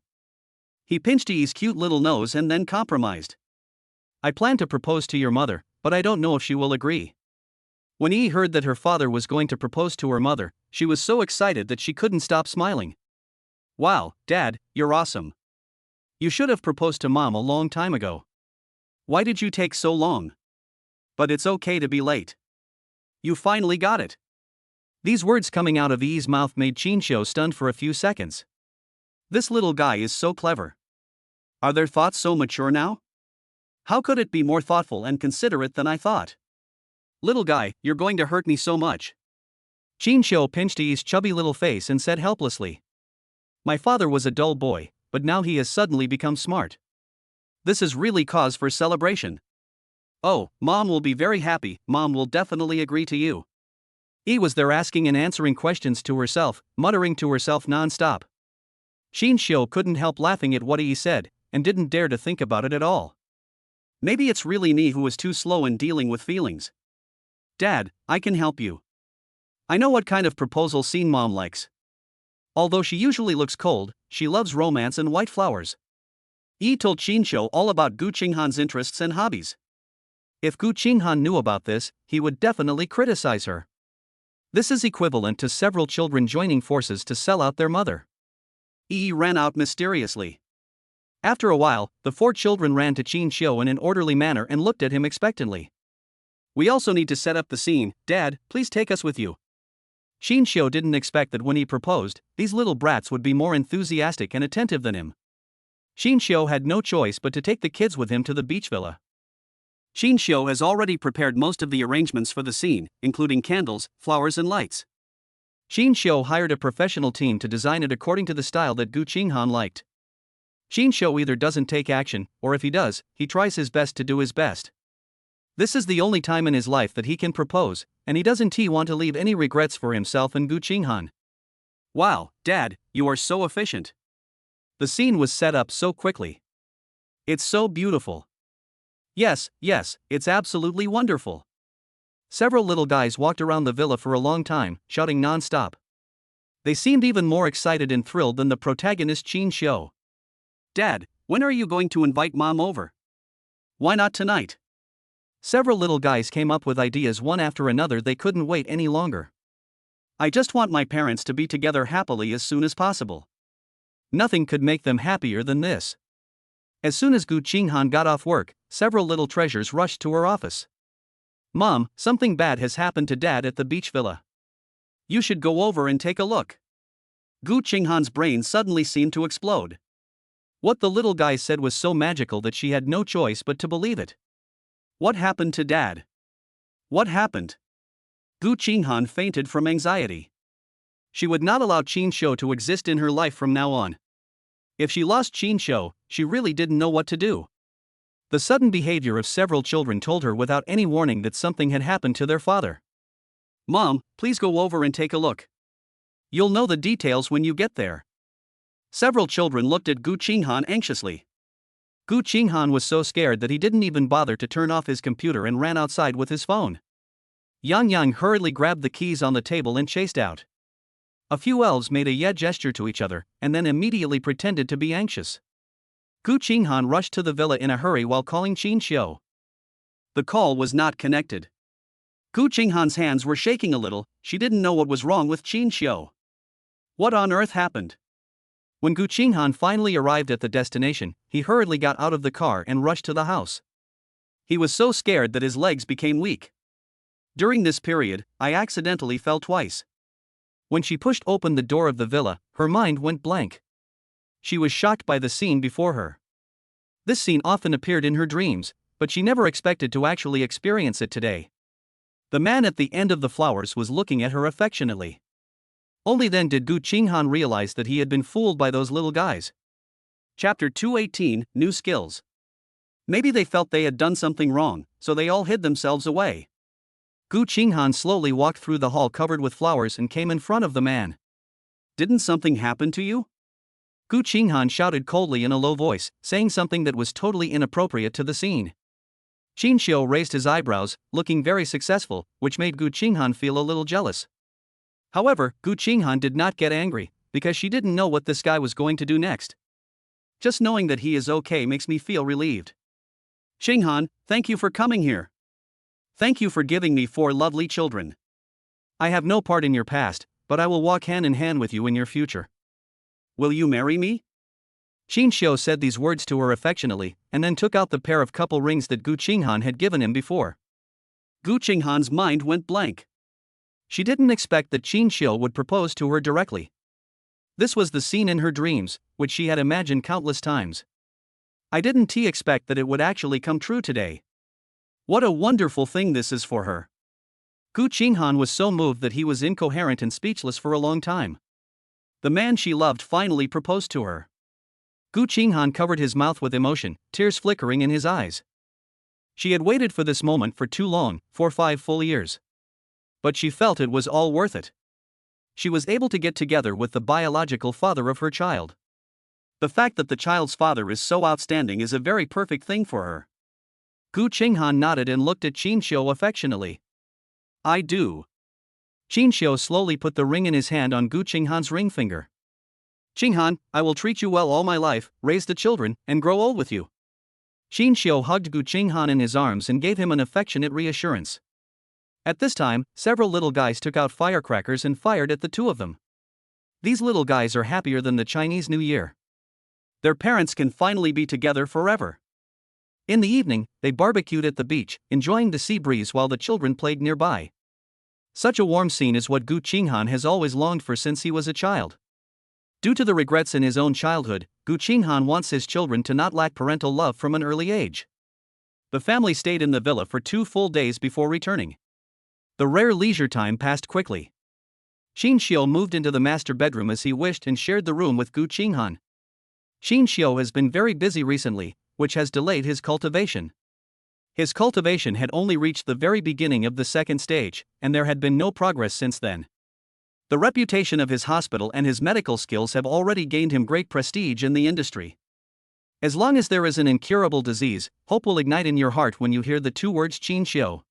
He pinched Yi's cute little nose and then compromised. I plan to propose to your mother, but I don't know if she will agree. When Yi heard that her father was going to propose to her mother, she was so excited that she couldn't stop smiling. Wow, Dad, you're awesome. You should have proposed to Mom a long time ago. Why did you take so long? But it's okay to be late. You finally got it. These words coming out of Yi's mouth made Qin Xiu stunned for a few seconds. This little guy is so clever. Are their thoughts so mature now? How could it be more thoughtful and considerate than I thought? Little guy, you're going to hurt me so much. Qin Xiu pinched Yi's chubby little face and said helplessly. My father was a dull boy, but now he has suddenly become smart. This is really cause for celebration. Oh, Mom will be very happy, Mom will definitely agree to you. Yi was there asking and answering questions to herself, muttering to herself non-stop. Qin Xiu couldn't help laughing at what Yi said, and didn't dare to think about it at all. Maybe it's really me who was too slow in dealing with feelings. Dad, I can help you. I know what kind of proposal scene Mom likes. Although she usually looks cold, she loves romance and white flowers. Yi told Qin Xiu all about Gu Qinghan's interests and hobbies. If Gu Qinghan knew about this, he would definitely criticize her. This is equivalent to several children joining forces to sell out their mother. Yi ran out mysteriously. After a while, the 4 children ran to Qin Xiu in an orderly manner and looked at him expectantly. We also need to set up the scene, Dad, please take us with you. Xinxiu didn't expect that when he proposed, these little brats would be more enthusiastic and attentive than him. Xinxiu had no choice but to take the kids with him to the beach villa. Xinxiu has already prepared most of the arrangements for the scene, including candles, flowers and lights. Xinxiu hired a professional team to design it according to the style that Gu Qinghan liked. Xinxiu either doesn't take action, or if he does, he tries his best to do his best. This is the only time in his life that he can propose, and he doesn't want to leave any regrets for himself and Gu Qinghan. Wow, Dad, you are so efficient. The scene was set up so quickly. It's so beautiful. Yes, it's absolutely wonderful. Several little guys walked around the villa for a long time, shouting non-stop. They seemed even more excited and thrilled than the protagonist Xinxiu. Dad, when are you going to invite Mom over? Why not tonight? Several little guys came up with ideas one after another. They couldn't wait any longer. I just want my parents to be together happily as soon as possible. Nothing could make them happier than this. As soon as Gu Qinghan got off work, several little treasures rushed to her office. Mom, something bad has happened to Dad at the beach villa. You should go over and take a look. Gu Qinghan's brain suddenly seemed to explode. What the little guy said was so magical that she had no choice but to believe it. What happened to Dad? What happened? Gu Qinghan fainted from anxiety. She would not allow Xinxiu to exist in her life from now on. If she lost Xinxiu, she really didn't know what to do. The sudden behavior of several children told her without any warning that something had happened to their father. Mom, please go over and take a look. You'll know the details when you get there. Several children looked at Gu Qinghan anxiously. Gu Qinghan was so scared that he didn't even bother to turn off his computer and ran outside with his phone. Yangyang hurriedly grabbed the keys on the table and chased out. A few elves made a yeah gesture to each other, and then immediately pretended to be anxious. Gu Qinghan rushed to the villa in a hurry while calling Xinxiu. The call was not connected. Gu Qinghan's hands were shaking a little. She didn't know what was wrong with Xinxiu. What on earth happened? When Gu Qinghan finally arrived at the destination, he hurriedly got out of the car and rushed to the house. He was so scared that his legs became weak. During this period, I accidentally fell twice. When she pushed open the door of the villa, her mind went blank. She was shocked by the scene before her. This scene often appeared in her dreams, but she never expected to actually experience it today. The man at the end of the flowers was looking at her affectionately. Only then did Gu Qinghan realize that he had been fooled by those little guys. Chapter 218, New Skills. Maybe they felt they had done something wrong, so they all hid themselves away. Gu Qinghan slowly walked through the hall covered with flowers and came in front of the man. Didn't something happen to you? Gu Qinghan shouted coldly in a low voice, saying something that was totally inappropriate to the scene. Xinxiu raised his eyebrows, looking very successful, which made Gu Qinghan feel a little jealous. However, Gu Qinghan did not get angry, because she didn't know what this guy was going to do next. Just knowing that he is okay makes me feel relieved. Qinghan, thank you for coming here. Thank you for giving me 4 lovely children. I have no part in your past, but I will walk hand in hand with you in your future. Will you marry me? Xinxiu said these words to her affectionately, and then took out the pair of couple rings that Gu Qinghan had given him before. Gu Qinghan's mind went blank. She didn't expect that Xinxiu would propose to her directly. This was the scene in her dreams, which she had imagined countless times. I didn't expect that it would actually come true today. What a wonderful thing this is for her. Gu Qinghan was so moved that he was incoherent and speechless for a long time. The man she loved finally proposed to her. Gu Qinghan covered his mouth with emotion, tears flickering in his eyes. She had waited for this moment for too long, for 5 full years. But she felt it was all worth it. She was able to get together with the biological father of her child. The fact that the child's father is so outstanding is a very perfect thing for her. Gu Qinghan nodded and looked at Xinxiu affectionately. I do. Xinxiu slowly put the ring in his hand on Gu Qinghan's ring finger. Qinghan, I will treat you well all my life, raise the children, and grow old with you. Xinxiu hugged Gu Qinghan in his arms and gave him an affectionate reassurance. At this time, several little guys took out firecrackers and fired at the two of them. These little guys are happier than the Chinese New Year. Their parents can finally be together forever. In the evening, they barbecued at the beach, enjoying the sea breeze while the children played nearby. Such a warm scene is what Gu Qinghan has always longed for since he was a child. Due to the regrets in his own childhood, Gu Qinghan wants his children to not lack parental love from an early age. The family stayed in the villa for 2 full days before returning. The rare leisure time passed quickly. Qingxian moved into the master bedroom as he wished and shared the room with Gu Qinghan. Qingxian has been very busy recently, which has delayed his cultivation. His cultivation had only reached the very beginning of the second stage, and there had been no progress since then. The reputation of his hospital and his medical skills have already gained him great prestige in the industry. As long as there is an incurable disease, hope will ignite in your heart when you hear the 2 words Qingxian.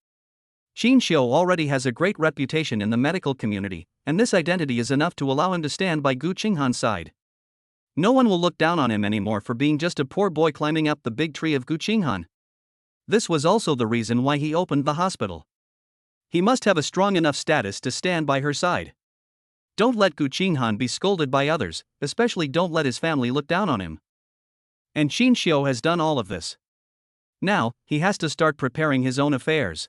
Qingxian already has a great reputation in the medical community, and this identity is enough to allow him to stand by Gu Qinghan's side. No one will look down on him anymore for being just a poor boy climbing up the big tree of Gu Qinghan. This was also the reason why he opened the hospital. He must have a strong enough status to stand by her side. Don't let Gu Qinghan be scolded by others, especially don't let his family look down on him. And Qingxian has done all of this. Now, he has to start preparing his own affairs.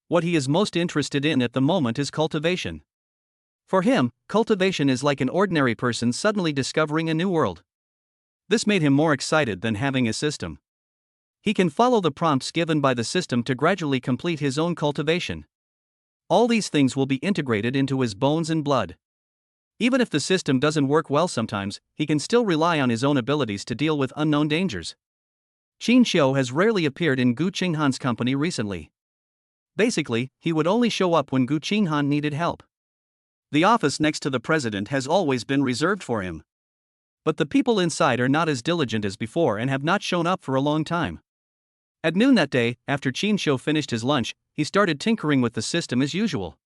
What he is most interested in at the moment is cultivation. For him, cultivation is like an ordinary person suddenly discovering a new world. This made him more excited than having a system. He can follow the prompts given by the system to gradually complete his own cultivation. All these things will be integrated into his bones and blood. Even if the system doesn't work well sometimes, he can still rely on his own abilities to deal with unknown dangers. Qingxian has rarely appeared in Gu Qinghan's company recently. Basically, he would only show up when Gu Qinghan needed help. The office next to the president has always been reserved for him. But the people inside are not as diligent as before and have not shown up for a long time. At noon that day, after Qingxian finished his lunch, he started tinkering with the system as usual.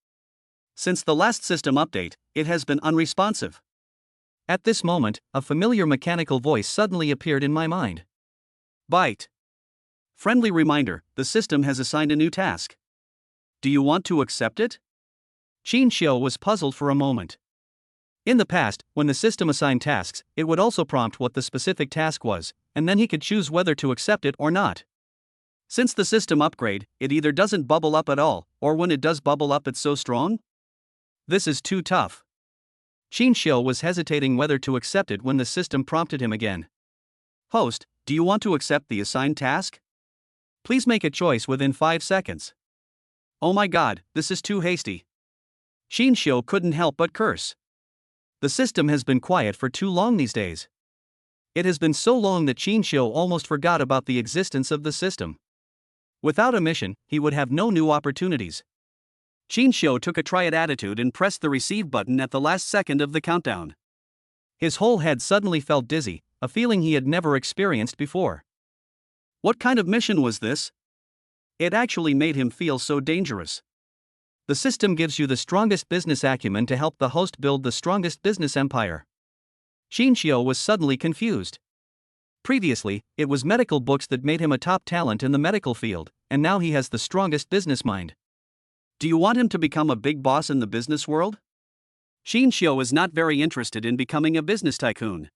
Since the last system update, it has been unresponsive. At this moment, a familiar mechanical voice suddenly appeared in my mind. Byte. Friendly reminder, the system has assigned a new task. Do you want to accept it? Qingxian was puzzled for a moment. In the past, when the system assigned tasks, it would also prompt what the specific task was, and then he could choose whether to accept it or not. Since the system upgrade, it either doesn't bubble up at all, or when it does bubble up it's so strong? This is too tough. Qingxian was hesitating whether to accept it when the system prompted him again. Host, do you want to accept the assigned task? Please make a choice within 5 seconds. Oh my god, this is too hasty. Qingxian couldn't help but curse. The system has been quiet for too long these days. It has been so long that Qingxian almost forgot about the existence of the system. Without a mission, he would have no new opportunities. Qingxian took a try at attitude and pressed the receive button at the last second of the countdown. His whole head suddenly felt dizzy, a feeling he had never experienced before. What kind of mission was this? It actually made him feel so dangerous. The system gives you the strongest business acumen to help the host build the strongest business empire. Qingxian was suddenly confused. Previously, it was medical books that made him a top talent in the medical field, and now he has the strongest business mind. Do you want him to become a big boss in the business world? Qingxian is not very interested in becoming a business tycoon.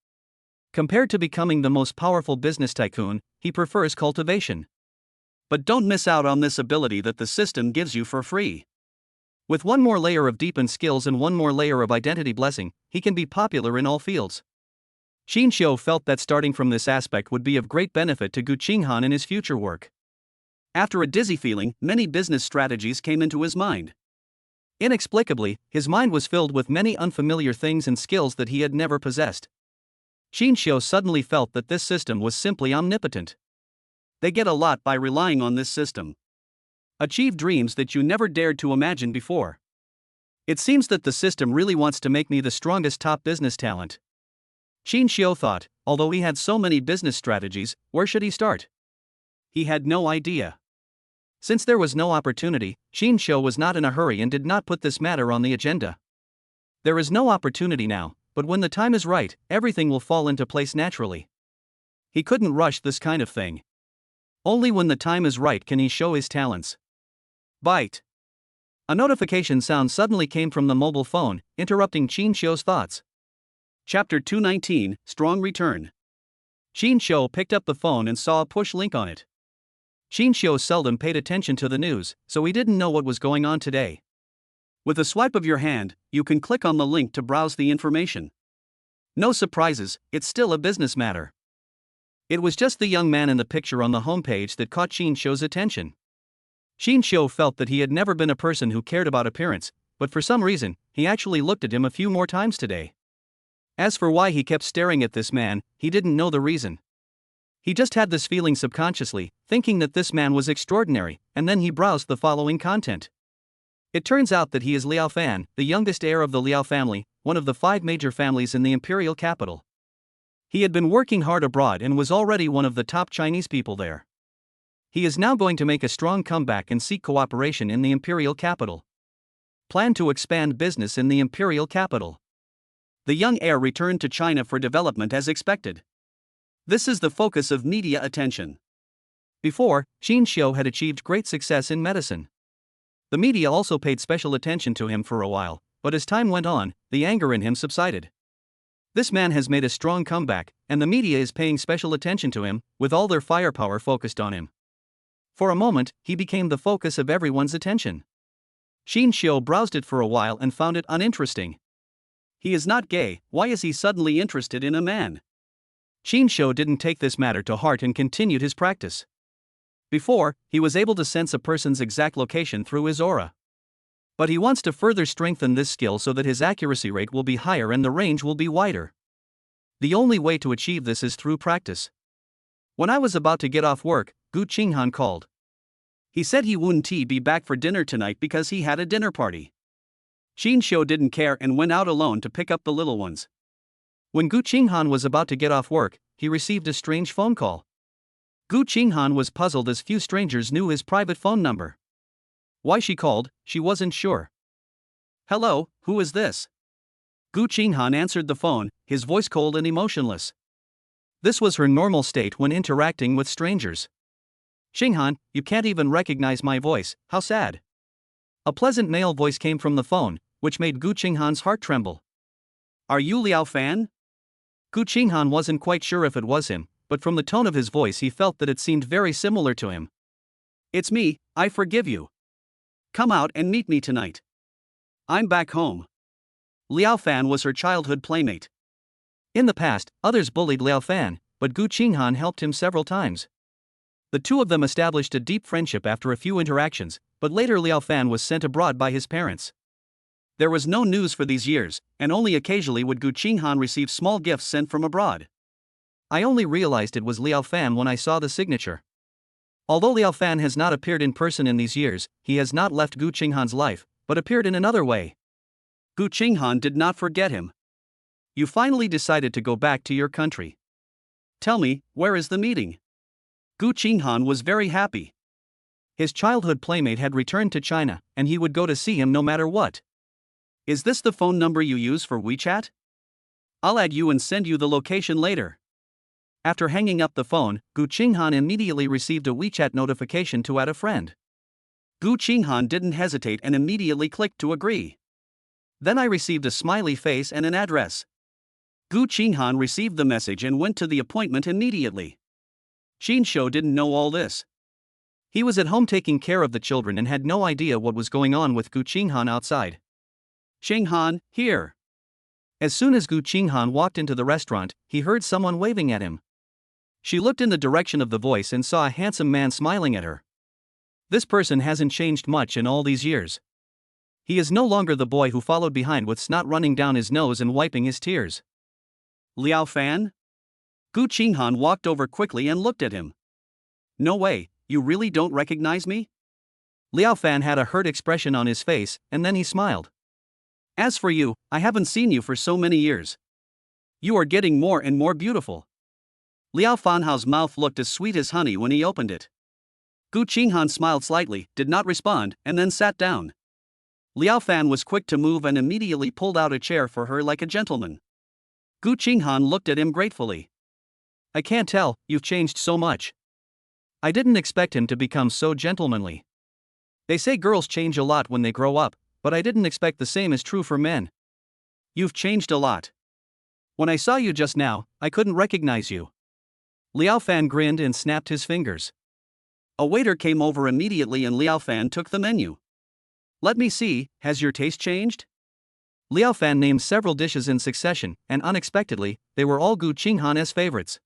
Compared to becoming the most powerful business tycoon, he prefers cultivation. But don't miss out on this ability that the system gives you for free. With one more layer of deepened skills and one more layer of identity blessing, he can be popular in all fields. Qingxian felt that starting from this aspect would be of great benefit to Gu Qinghan in his future work. After a dizzy feeling, many business strategies came into his mind. Inexplicably, his mind was filled with many unfamiliar things and skills that he had never possessed. Qingxian suddenly felt that this system was simply omnipotent. They get a lot by relying on this system. Achieve dreams that you never dared to imagine before. It seems that the system really wants to make me the strongest top business talent. Qingxian thought, although he had so many business strategies, where should he start? He had no idea. Since there was no opportunity, Qingxian was not in a hurry and did not put this matter on the agenda. There is no opportunity now, but when the time is right, everything will fall into place naturally. He couldn't rush this kind of thing. Only when the time is right can he show his talents. Byte. A notification sound suddenly came from the mobile phone, interrupting Qingxian's thoughts. Chapter 219, Strong Return. Qingxian picked up the phone and saw a push link on it. Qingxian seldom paid attention to the news, so he didn't know what was going on today. With a swipe of your hand, you can click on the link to browse the information. No surprises, it's still a business matter. It was just the young man in the picture on the homepage that caught Qianxiu's attention. Qianxiu felt that he had never been a person who cared about appearance, but for some reason, he actually looked at him a few more times today. As for why he kept staring at this man, he didn't know the reason. He just had this feeling subconsciously, thinking that this man was extraordinary, and then he browsed the following content. It turns out that he is Liao Fan, the youngest heir of the Liao family, one of the 5 major families in the imperial capital. He had been working hard abroad and was already one of the top Chinese people there. He is now going to make a strong comeback and seek cooperation in the imperial capital. Plan to expand business in the imperial capital. The young heir returned to China for development as expected. This is the focus of media attention. Before, Qianxiu had achieved great success in medicine. The media also paid special attention to him for a while, but as time went on, the anger in him subsided. This man has made a strong comeback, and the media is paying special attention to him, with all their firepower focused on him. For a moment, he became the focus of everyone's attention. Qianxiu browsed it for a while and found it uninteresting. He is not gay, why is he suddenly interested in a man? Qianxiu didn't take this matter to heart and continued his practice. Before, he was able to sense a person's exact location through his aura. But he wants to further strengthen this skill so that his accuracy rate will be higher and the range will be wider. The only way to achieve this is through practice. When I was about to get off work, Gu Qinghan called. He said he wouldn't be back for dinner tonight because he had a dinner party. Qianxiu didn't care and went out alone to pick up the little ones. When Gu Qinghan was about to get off work, he received a strange phone call. Gu Qinghan was puzzled as few strangers knew his private phone number. Why she called, she wasn't sure. Hello, who is this? Gu Qinghan answered the phone, his voice cold and emotionless. This was her normal state when interacting with strangers. Qinghan, you can't even recognize my voice, how sad. A pleasant male voice came from the phone, which made Gu Qinghan's heart tremble. Are you Liao Fan? Gu Qinghan wasn't quite sure if it was him, but from the tone of his voice he felt that it seemed very similar to him. It's me, I forgive you. Come out and meet me tonight. I'm back home. Liao Fan was her childhood playmate. In the past, others bullied Liao Fan, but Gu Qinghan helped him several times. The two of them established a deep friendship after a few interactions, but later Liao Fan was sent abroad by his parents. There was no news for these years, and only occasionally would Gu Qinghan receive small gifts sent from abroad. I only realized it was Liao Fan when I saw the signature. Although Liao Fan has not appeared in person in these years, he has not left Gu Qinghan's life, but appeared in another way. Gu Qinghan did not forget him. You finally decided to go back to your country. Tell me, where is the meeting? Gu Qinghan was very happy. His childhood playmate had returned to China, and he would go to see him no matter what. Is this the phone number you use for WeChat? I'll add you and send you the location later. After hanging up the phone, Gu Qinghan immediately received a WeChat notification to add a friend. Gu Qinghan didn't hesitate and immediately clicked to agree. Then I received a smiley face and an address. Gu Qinghan received the message and went to the appointment immediately. Qianxiu didn't know all this. He was at home taking care of the children and had no idea what was going on with Gu Qinghan outside. Qinghan, here. As soon as Gu Qinghan walked into the restaurant, he heard someone waving at him. She looked in the direction of the voice and saw a handsome man smiling at her. This person hasn't changed much in all these years. He is no longer the boy who followed behind with snot running down his nose and wiping his tears. Liao Fan? Gu Qinghan walked over quickly and looked at him. No way, you really don't recognize me? Liao Fan had a hurt expression on his face, and then he smiled. As for you, I haven't seen you for so many years. You are getting more and more beautiful. Liao Fanhao's mouth looked as sweet as honey when he opened it. Gu Qinghan smiled slightly, did not respond, and then sat down. Liao Fan was quick to move and immediately pulled out a chair for her like a gentleman. Gu Qinghan looked at him gratefully. I can't tell, you've changed so much. I didn't expect him to become so gentlemanly. They say girls change a lot when they grow up, but I didn't expect the same is true for men. You've changed a lot. When I saw you just now, I couldn't recognize you. Liao Fan grinned and snapped his fingers. A waiter came over immediately and Liao Fan took the menu. Let me see, has your taste changed? Liao Fan named several dishes in succession, and unexpectedly, they were all Gu Qinghan's favorites.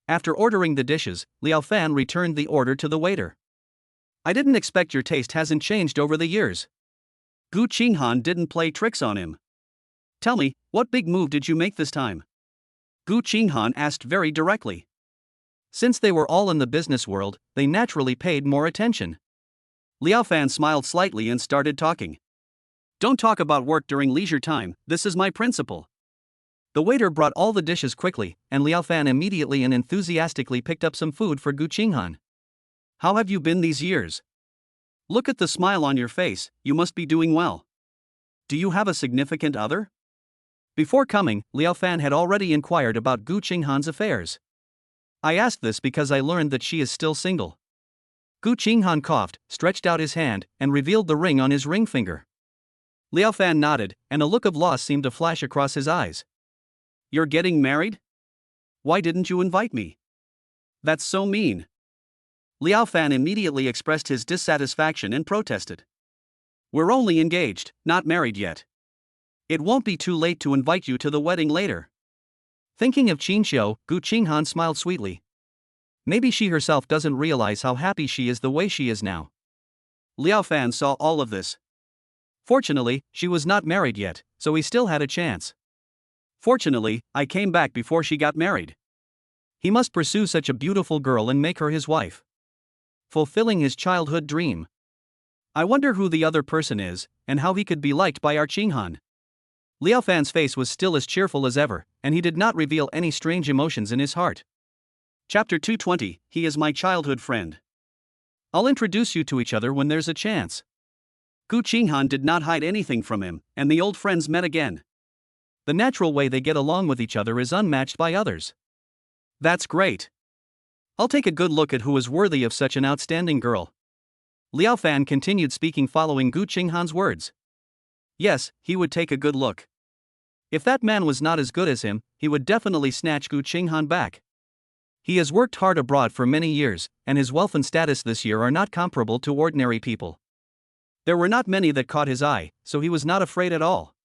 After ordering the dishes, Liao Fan returned the order to the waiter. I didn't expect your taste hasn't changed over the years. Gu Qinghan didn't play tricks on him. Tell me, what big move did you make this time? Gu Qinghan asked very directly. Since they were all in the business world, they naturally paid more attention. Liao Fan smiled slightly and started talking. Don't talk about work during leisure time, this is my principle. The waiter brought all the dishes quickly, and Liao Fan immediately and enthusiastically picked up some food for Gu Qinghan. How have you been these years? Look at the smile on your face, you must be doing well. Do you have a significant other? Before coming, Liao Fan had already inquired about Gu Qinghan's affairs. I asked this because I learned that she is still single. Gu Qinghan coughed, stretched out his hand, and revealed the ring on his ring finger. Liao Fan nodded, and a look of loss seemed to flash across his eyes. You're getting married? Why didn't you invite me? That's so mean. Liao Fan immediately expressed his dissatisfaction and protested. We're only engaged, not married yet. It won't be too late to invite you to the wedding later. Thinking of Qingxiu, Gu Qinghan smiled sweetly. Maybe she herself doesn't realize how happy she is the way she is now. Liao Fan saw all of this. Fortunately, she was not married yet, so he still had a chance. Fortunately, I came back before she got married. He must pursue such a beautiful girl and make her his wife. Fulfilling his childhood dream. I wonder who the other person is, and how he could be liked by our Qinghan. Liao Fan's face was still as cheerful as ever, and he did not reveal any strange emotions in his heart. Chapter 220, He is my childhood friend. I'll introduce you to each other when there's a chance. Gu Qinghan did not hide anything from him, and the old friends met again. The natural way they get along with each other is unmatched by others. That's great. I'll take a good look at who is worthy of such an outstanding girl. Liao Fan continued speaking following Gu Qinghan's words. Yes, he would take a good look. If that man was not as good as him, he would definitely snatch Gu Qinghan back. He has worked hard abroad for many years, and his wealth and status this year are not comparable to ordinary people. There were not many that caught his eye, so he was not afraid at all.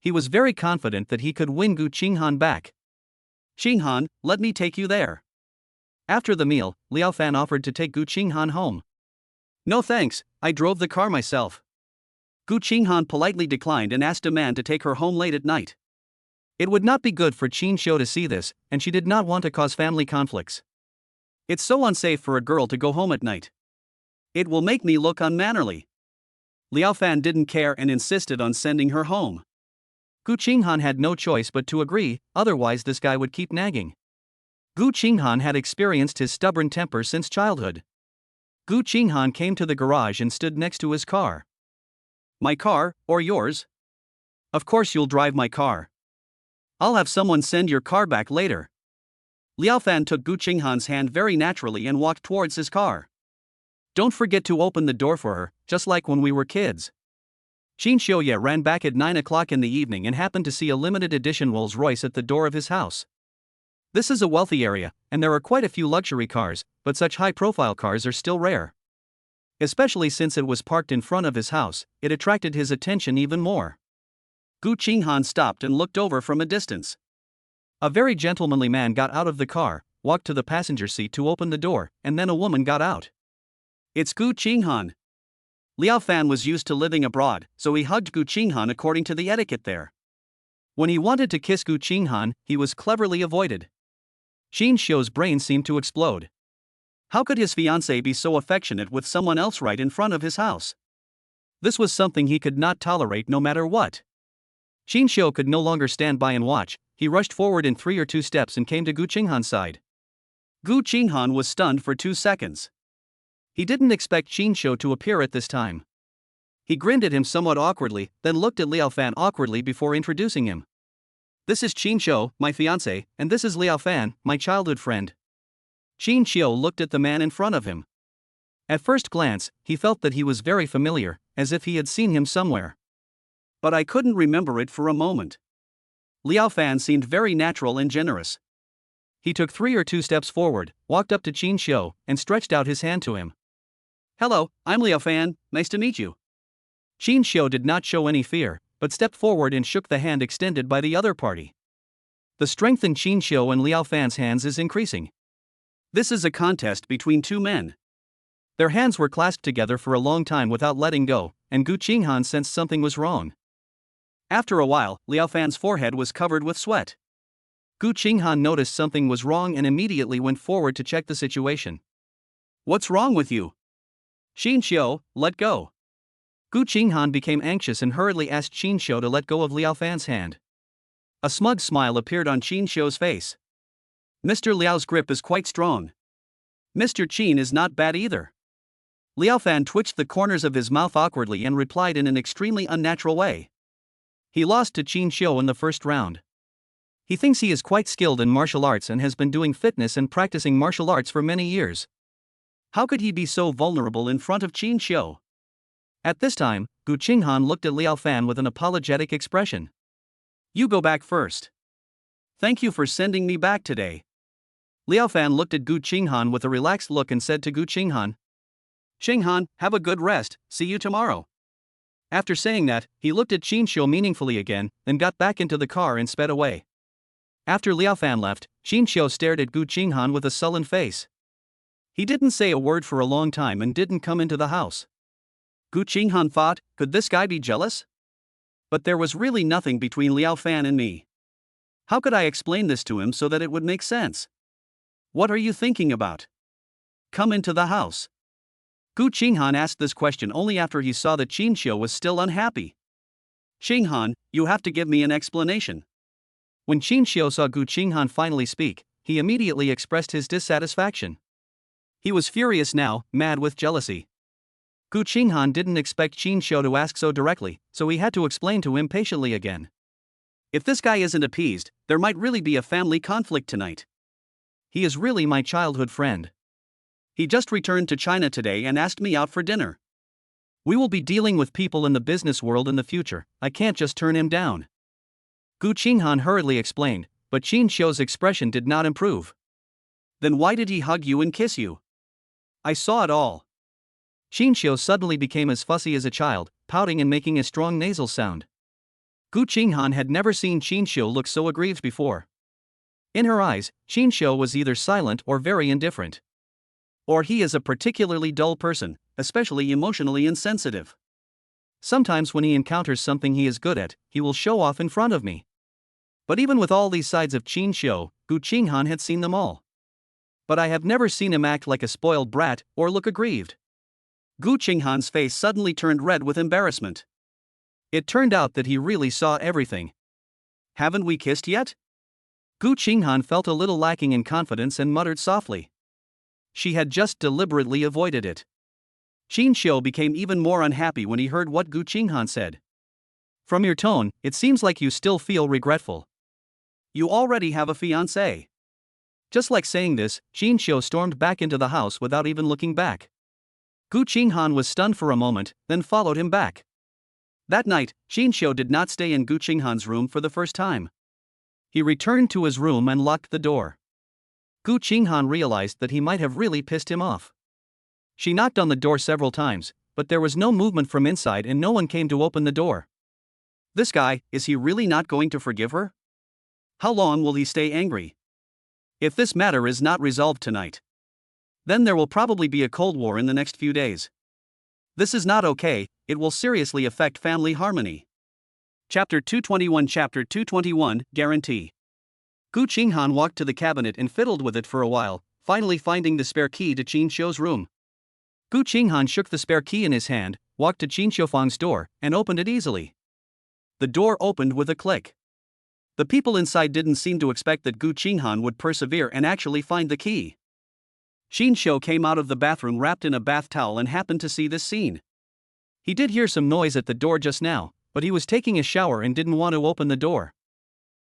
He was very confident that he could win Gu Qinghan back. Qinghan, let me take you there. After the meal, Liao Fan offered to take Gu Qinghan home. No thanks, I drove the car myself. Gu Qinghan politely declined and asked a man to take her home late at night. It would not be good for Qingxiu to see this, and she did not want to cause family conflicts. It's so unsafe for a girl to go home at night. It will make me look unmannerly. Liao Fan didn't care and insisted on sending her home. Gu Qinghan had no choice but to agree, otherwise this guy would keep nagging. Gu Qinghan had experienced his stubborn temper since childhood. Gu Qinghan came to the garage and stood next to his car. My car, or yours? Of course you'll drive my car. I'll have someone send your car back later. Liao Fan took Gu Qinghan's hand very naturally and walked towards his car. Don't forget to open the door for her, just like when we were kids. Qingxiu ran back at 9 o'clock in the evening and happened to see a limited edition Rolls Royce at the door of his house. This is a wealthy area, and there are quite a few luxury cars, but such high-profile cars are still rare. Especially since it was parked in front of his house, it attracted his attention even more. Gu Qinghan stopped and looked over from a distance. A very gentlemanly man got out of the car, walked to the passenger seat to open the door, and then a woman got out. It's Gu Qinghan. Liao Fan was used to living abroad, so he hugged Gu Qinghan according to the etiquette there. When he wanted to kiss Gu Qinghan, he was cleverly avoided. Qingxiu's brain seemed to explode. How could his fiancée be so affectionate with someone else right in front of his house? This was something he could not tolerate no matter what. Qingxiu could no longer stand by and watch. He rushed forward in 3 or 2 steps and came to Gu Qinghan's side. Gu Qinghan was stunned for 2 seconds. He didn't expect Qingxiu to appear at this time. He grinned at him somewhat awkwardly, then looked at Liao Fan awkwardly before introducing him. This is Qingxiu, my fiancé, and this is Liao Fan, my childhood friend. Qingxiu looked at the man in front of him. At first glance, he felt that he was very familiar, as if he had seen him somewhere. But I couldn't remember it for a moment. Liao Fan seemed very natural and generous. He took 3 or 2 steps forward, walked up to Qingxiu, and stretched out his hand to him. Hello, I'm Liao Fan, nice to meet you. Qingxian did not show any fear, but stepped forward and shook the hand extended by the other party. The strength in Qingxian and Liao Fan's hands is increasing. This is a contest between two men. Their hands were clasped together for a long time without letting go, and Gu Qinghan sensed something was wrong. After a while, Liao Fan's forehead was covered with sweat. Gu Qinghan noticed something was wrong and immediately went forward to check the situation. "What's wrong with you?" "Qingxian, let go." Gu Qinghan became anxious and hurriedly asked Qingxian to let go of Liao Fan's hand. A smug smile appeared on Qingxian's face. "Mr. Liao's grip is quite strong. Mr. Qin is not bad either." Liao Fan twitched the corners of his mouth awkwardly and replied in an extremely unnatural way. He lost to Qingxian in the first round. He thinks he is quite skilled in martial arts and has been doing fitness and practicing martial arts for many years. How could he be so vulnerable in front of Qingxian? At this time, Gu Qinghan looked at Liao Fan with an apologetic expression. "You go back first. Thank you for sending me back today." Liao Fan looked at Gu Qinghan with a relaxed look and said to Gu Qinghan, "Qinghan, have a good rest, see you tomorrow." After saying that, he looked at Qingxian meaningfully again, then got back into the car and sped away. After Liao Fan left, Qingxian stared at Gu Qinghan with a sullen face. He didn't say a word for a long time and didn't come into the house. Gu Qinghan thought, could this guy be jealous? But there was really nothing between Liao Fan and me. How could I explain this to him so that it would make sense? "What are you thinking about? Come into the house." Gu Qinghan asked this question only after he saw that Qingxian was still unhappy. "Qinghan, you have to give me an explanation." When Qingxian saw Gu Qinghan finally speak, he immediately expressed his dissatisfaction. He was furious now, mad with jealousy. Gu Qinghan didn't expect Qingxian to ask so directly, so he had to explain to him patiently again. "If this guy isn't appeased, there might really be a family conflict tonight. He is really my childhood friend. He just returned to China today and asked me out for dinner. We will be dealing with people in the business world in the future, I can't just turn him down." Gu Qinghan hurriedly explained, but Qingxian's expression did not improve. "Then why did he hug you and kiss you? I saw it all." Qingxian suddenly became as fussy as a child, pouting and making a strong nasal sound. Gu Qinghan had never seen Qingxian look so aggrieved before. In her eyes, Qingxian was either silent or very indifferent. Or he is a particularly dull person, especially emotionally insensitive. Sometimes when he encounters something he is good at, he will show off in front of me. But even with all these sides of Qingxian, Gu Qinghan had seen them all. But I have never seen him act like a spoiled brat or look aggrieved. Gu Qinghan's face suddenly turned red with embarrassment. It turned out that he really saw everything. "Haven't we kissed yet?" Gu Qinghan felt a little lacking in confidence and muttered softly. She had just deliberately avoided it. Qingxian became even more unhappy when he heard what Gu Qinghan said. "From your tone, it seems like you still feel regretful. You already have a fiancé." Just like saying this, Qingxian stormed back into the house without even looking back. Gu Qinghan was stunned for a moment, then followed him back. That night, Qingxian did not stay in Gu Qinghan's room for the first time. He returned to his room and locked the door. Gu Qinghan realized that he might have really pissed him off. She knocked on the door several times, but there was no movement from inside and no one came to open the door. This guy, is he really not going to forgive her? How long will he stay angry? If this matter is not resolved tonight, then there will probably be a Cold War in the next few days. This is not okay, it will seriously affect family harmony. Chapter 221 Guarantee. Gu Qinghan walked to the cabinet and fiddled with it for a while, finally finding the spare key to Qingxian's room. Gu Qinghan shook the spare key in his hand, walked to Qingxian's door, and opened it easily. The door opened with a click. The people inside didn't seem to expect that Gu Qinghan would persevere and actually find the key. Qingxian came out of the bathroom wrapped in a bath towel and happened to see this scene. He did hear some noise at the door just now, but he was taking a shower and didn't want to open the door.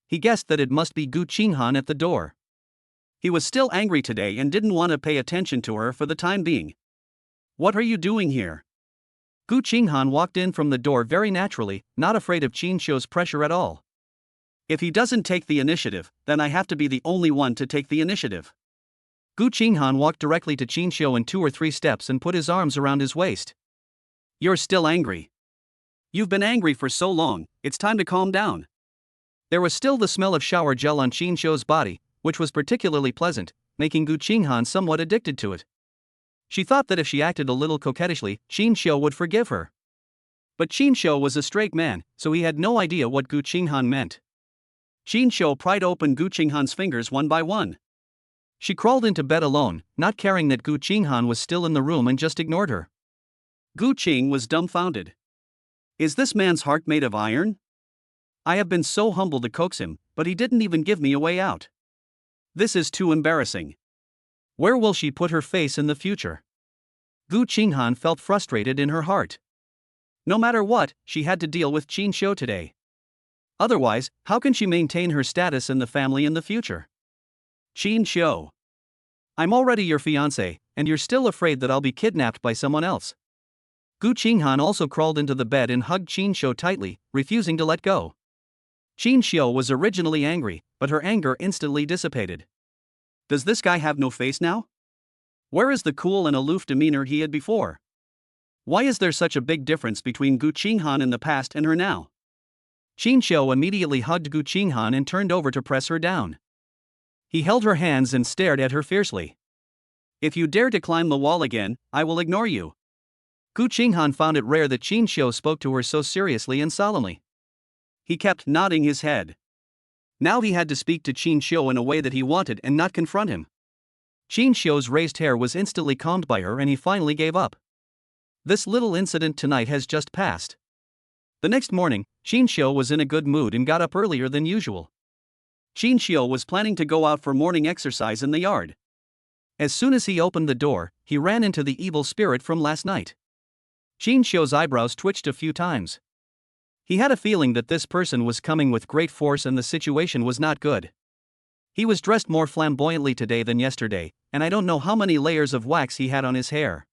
He guessed that it must be Gu Qinghan at the door. He was still angry today and didn't want to pay attention to her for the time being. "What are you doing here?" Gu Qinghan walked in from the door very naturally, not afraid of Qingxian's pressure at all. "If he doesn't take the initiative, then I have to be the only one to take the initiative." Gu Qinghan walked directly to Qingxian in 2 or 3 steps and put his arms around his waist. "You're still angry. You've been angry for so long, it's time to calm down. There was still the smell of shower gel on Qingxian's body, which was particularly pleasant, making Gu Qinghan somewhat addicted to it. She thought that if she acted a little coquettishly, Qingxian would forgive her. But Qingxian was a straight man, so he had no idea what Gu Qinghan meant. Qingxian pried open Gu Qinghan's fingers one by one. She crawled into bed alone, not caring that Gu Qinghan was still in the room and just ignored her. Gu Qing was dumbfounded. Is this man's heart made of iron? I have been so humble to coax him, but he didn't even give me a way out. This is too embarrassing. Where will she put her face in the future? Gu Qinghan felt frustrated in her heart. No matter what, she had to deal with Qingxian today. Otherwise, how can she maintain her status in the family in the future? Qingxian. I'm already your fiancé, and you're still afraid that I'll be kidnapped by someone else. Gu Qinghan also crawled into the bed and hugged Qingxian tightly, refusing to let go. Qingxian was originally angry, but her anger instantly dissipated. Does this guy have no face now? Where is the cool and aloof demeanor he had before? Why is there such a big difference between Gu Qinghan in the past and her now? Qingxian immediately hugged Gu Qinghan and turned over to press her down. He held her hands and stared at her fiercely. If you dare to climb the wall again, I will ignore you. Gu Qinghan found it rare that Qingxian spoke to her so seriously and solemnly. He kept nodding his head. Now he had to speak to Qingxian in a way that he wanted and not confront him. Qingxian's raised hair was instantly calmed by her and he finally gave up. This little incident tonight has just passed. The next morning, Qingxian was in a good mood and got up earlier than usual. Qingxian was planning to go out for morning exercise in the yard. As soon as he opened the door, he ran into the evil spirit from last night. Qingxian's eyebrows twitched a few times. He had a feeling that this person was coming with great force and the situation was not good. He was dressed more flamboyantly today than yesterday, and I don't know how many layers of wax he had on his hair.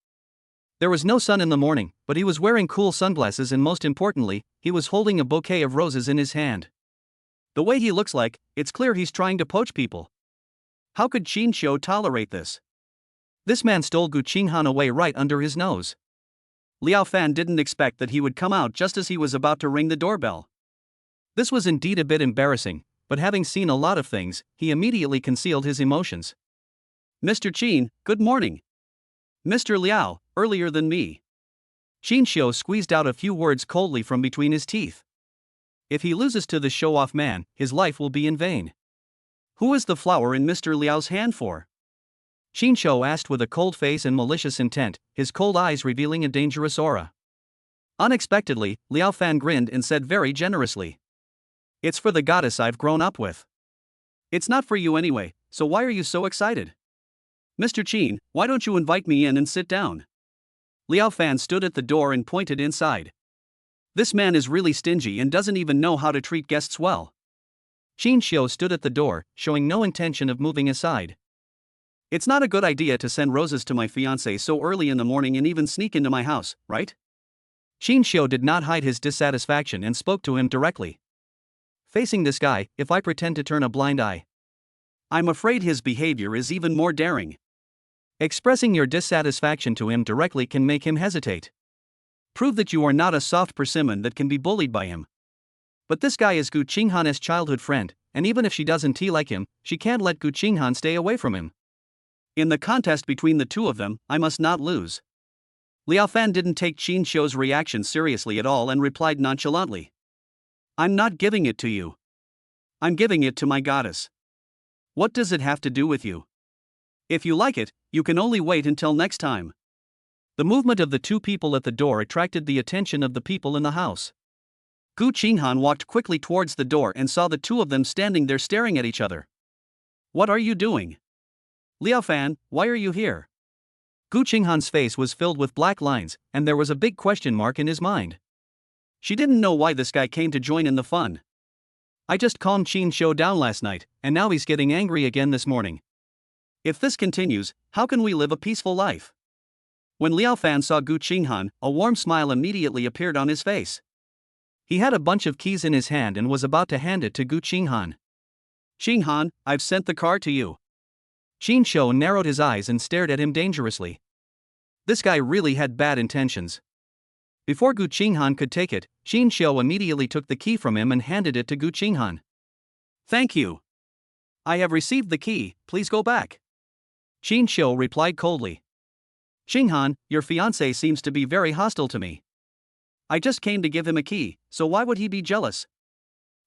There was no sun in the morning, but he was wearing cool sunglasses and most importantly, he was holding a bouquet of roses in his hand. The way he looks like, it's clear he's trying to poach people. How could Qingxian tolerate this? This man stole Gu Qinghan away right under his nose. Liao Fan didn't expect that he would come out just as he was about to ring the doorbell. This was indeed a bit embarrassing, but having seen a lot of things, he immediately concealed his emotions. Mr. Qin, good morning. Mr. Liao, earlier than me. Qingxian squeezed out a few words coldly from between his teeth. If he loses to the show-off man, his life will be in vain. Who is the flower in Mr. Liao's hand for? Qingxian asked with a cold face and malicious intent, his cold eyes revealing a dangerous aura. Unexpectedly, Liao Fan grinned and said very generously. It's for the goddess I've grown up with. It's not for you anyway, so why are you so excited? Mr. Qin, why don't you invite me in and sit down? Liao Fan stood at the door and pointed inside. This man is really stingy and doesn't even know how to treat guests well. Qingxian stood at the door, showing no intention of moving aside. It's not a good idea to send roses to my fiancé so early in the morning and even sneak into my house, right? Qingxian did not hide his dissatisfaction and spoke to him directly. Facing this guy, if I pretend to turn a blind eye, I'm afraid his behavior is even more daring. Expressing your dissatisfaction to him directly can make him hesitate. Prove that you are not a soft persimmon that can be bullied by him. But this guy is Gu Qinghan's childhood friend, and even if she doesn't like him, she can't let Gu Qinghan stay away from him. In the contest between the two of them, I must not lose. Liao Fan didn't take Qingxian's reaction seriously at all and replied nonchalantly. I'm not giving it to you. I'm giving it to my goddess. What does it have to do with you? If you like it, you can only wait until next time. The movement of the two people at the door attracted the attention of the people in the house. Gu Qinghan walked quickly towards the door and saw the two of them standing there staring at each other. What are you doing? Liao Fan, why are you here? Gu Qinghan's face was filled with black lines, and there was a big question mark in his mind. She didn't know why this guy came to join in the fun. I just calmed Qingxian down last night, and now he's getting angry again this morning. If this continues, how can we live a peaceful life? When Liao Fan saw Gu Qinghan, a warm smile immediately appeared on his face. He had a bunch of keys in his hand and was about to hand it to Gu Qinghan. Qinghan, I've sent the car to you. Qingxian narrowed his eyes and stared at him dangerously. This guy really had bad intentions. Before Gu Qinghan could take it, Qingxian immediately took the key from him and handed it to Gu Qinghan. "Thank you. I have received the key, please go back." Qingxian replied coldly. "Qinghan, your fiancé seems to be very hostile to me. I just came to give him a key, so why would he be jealous?"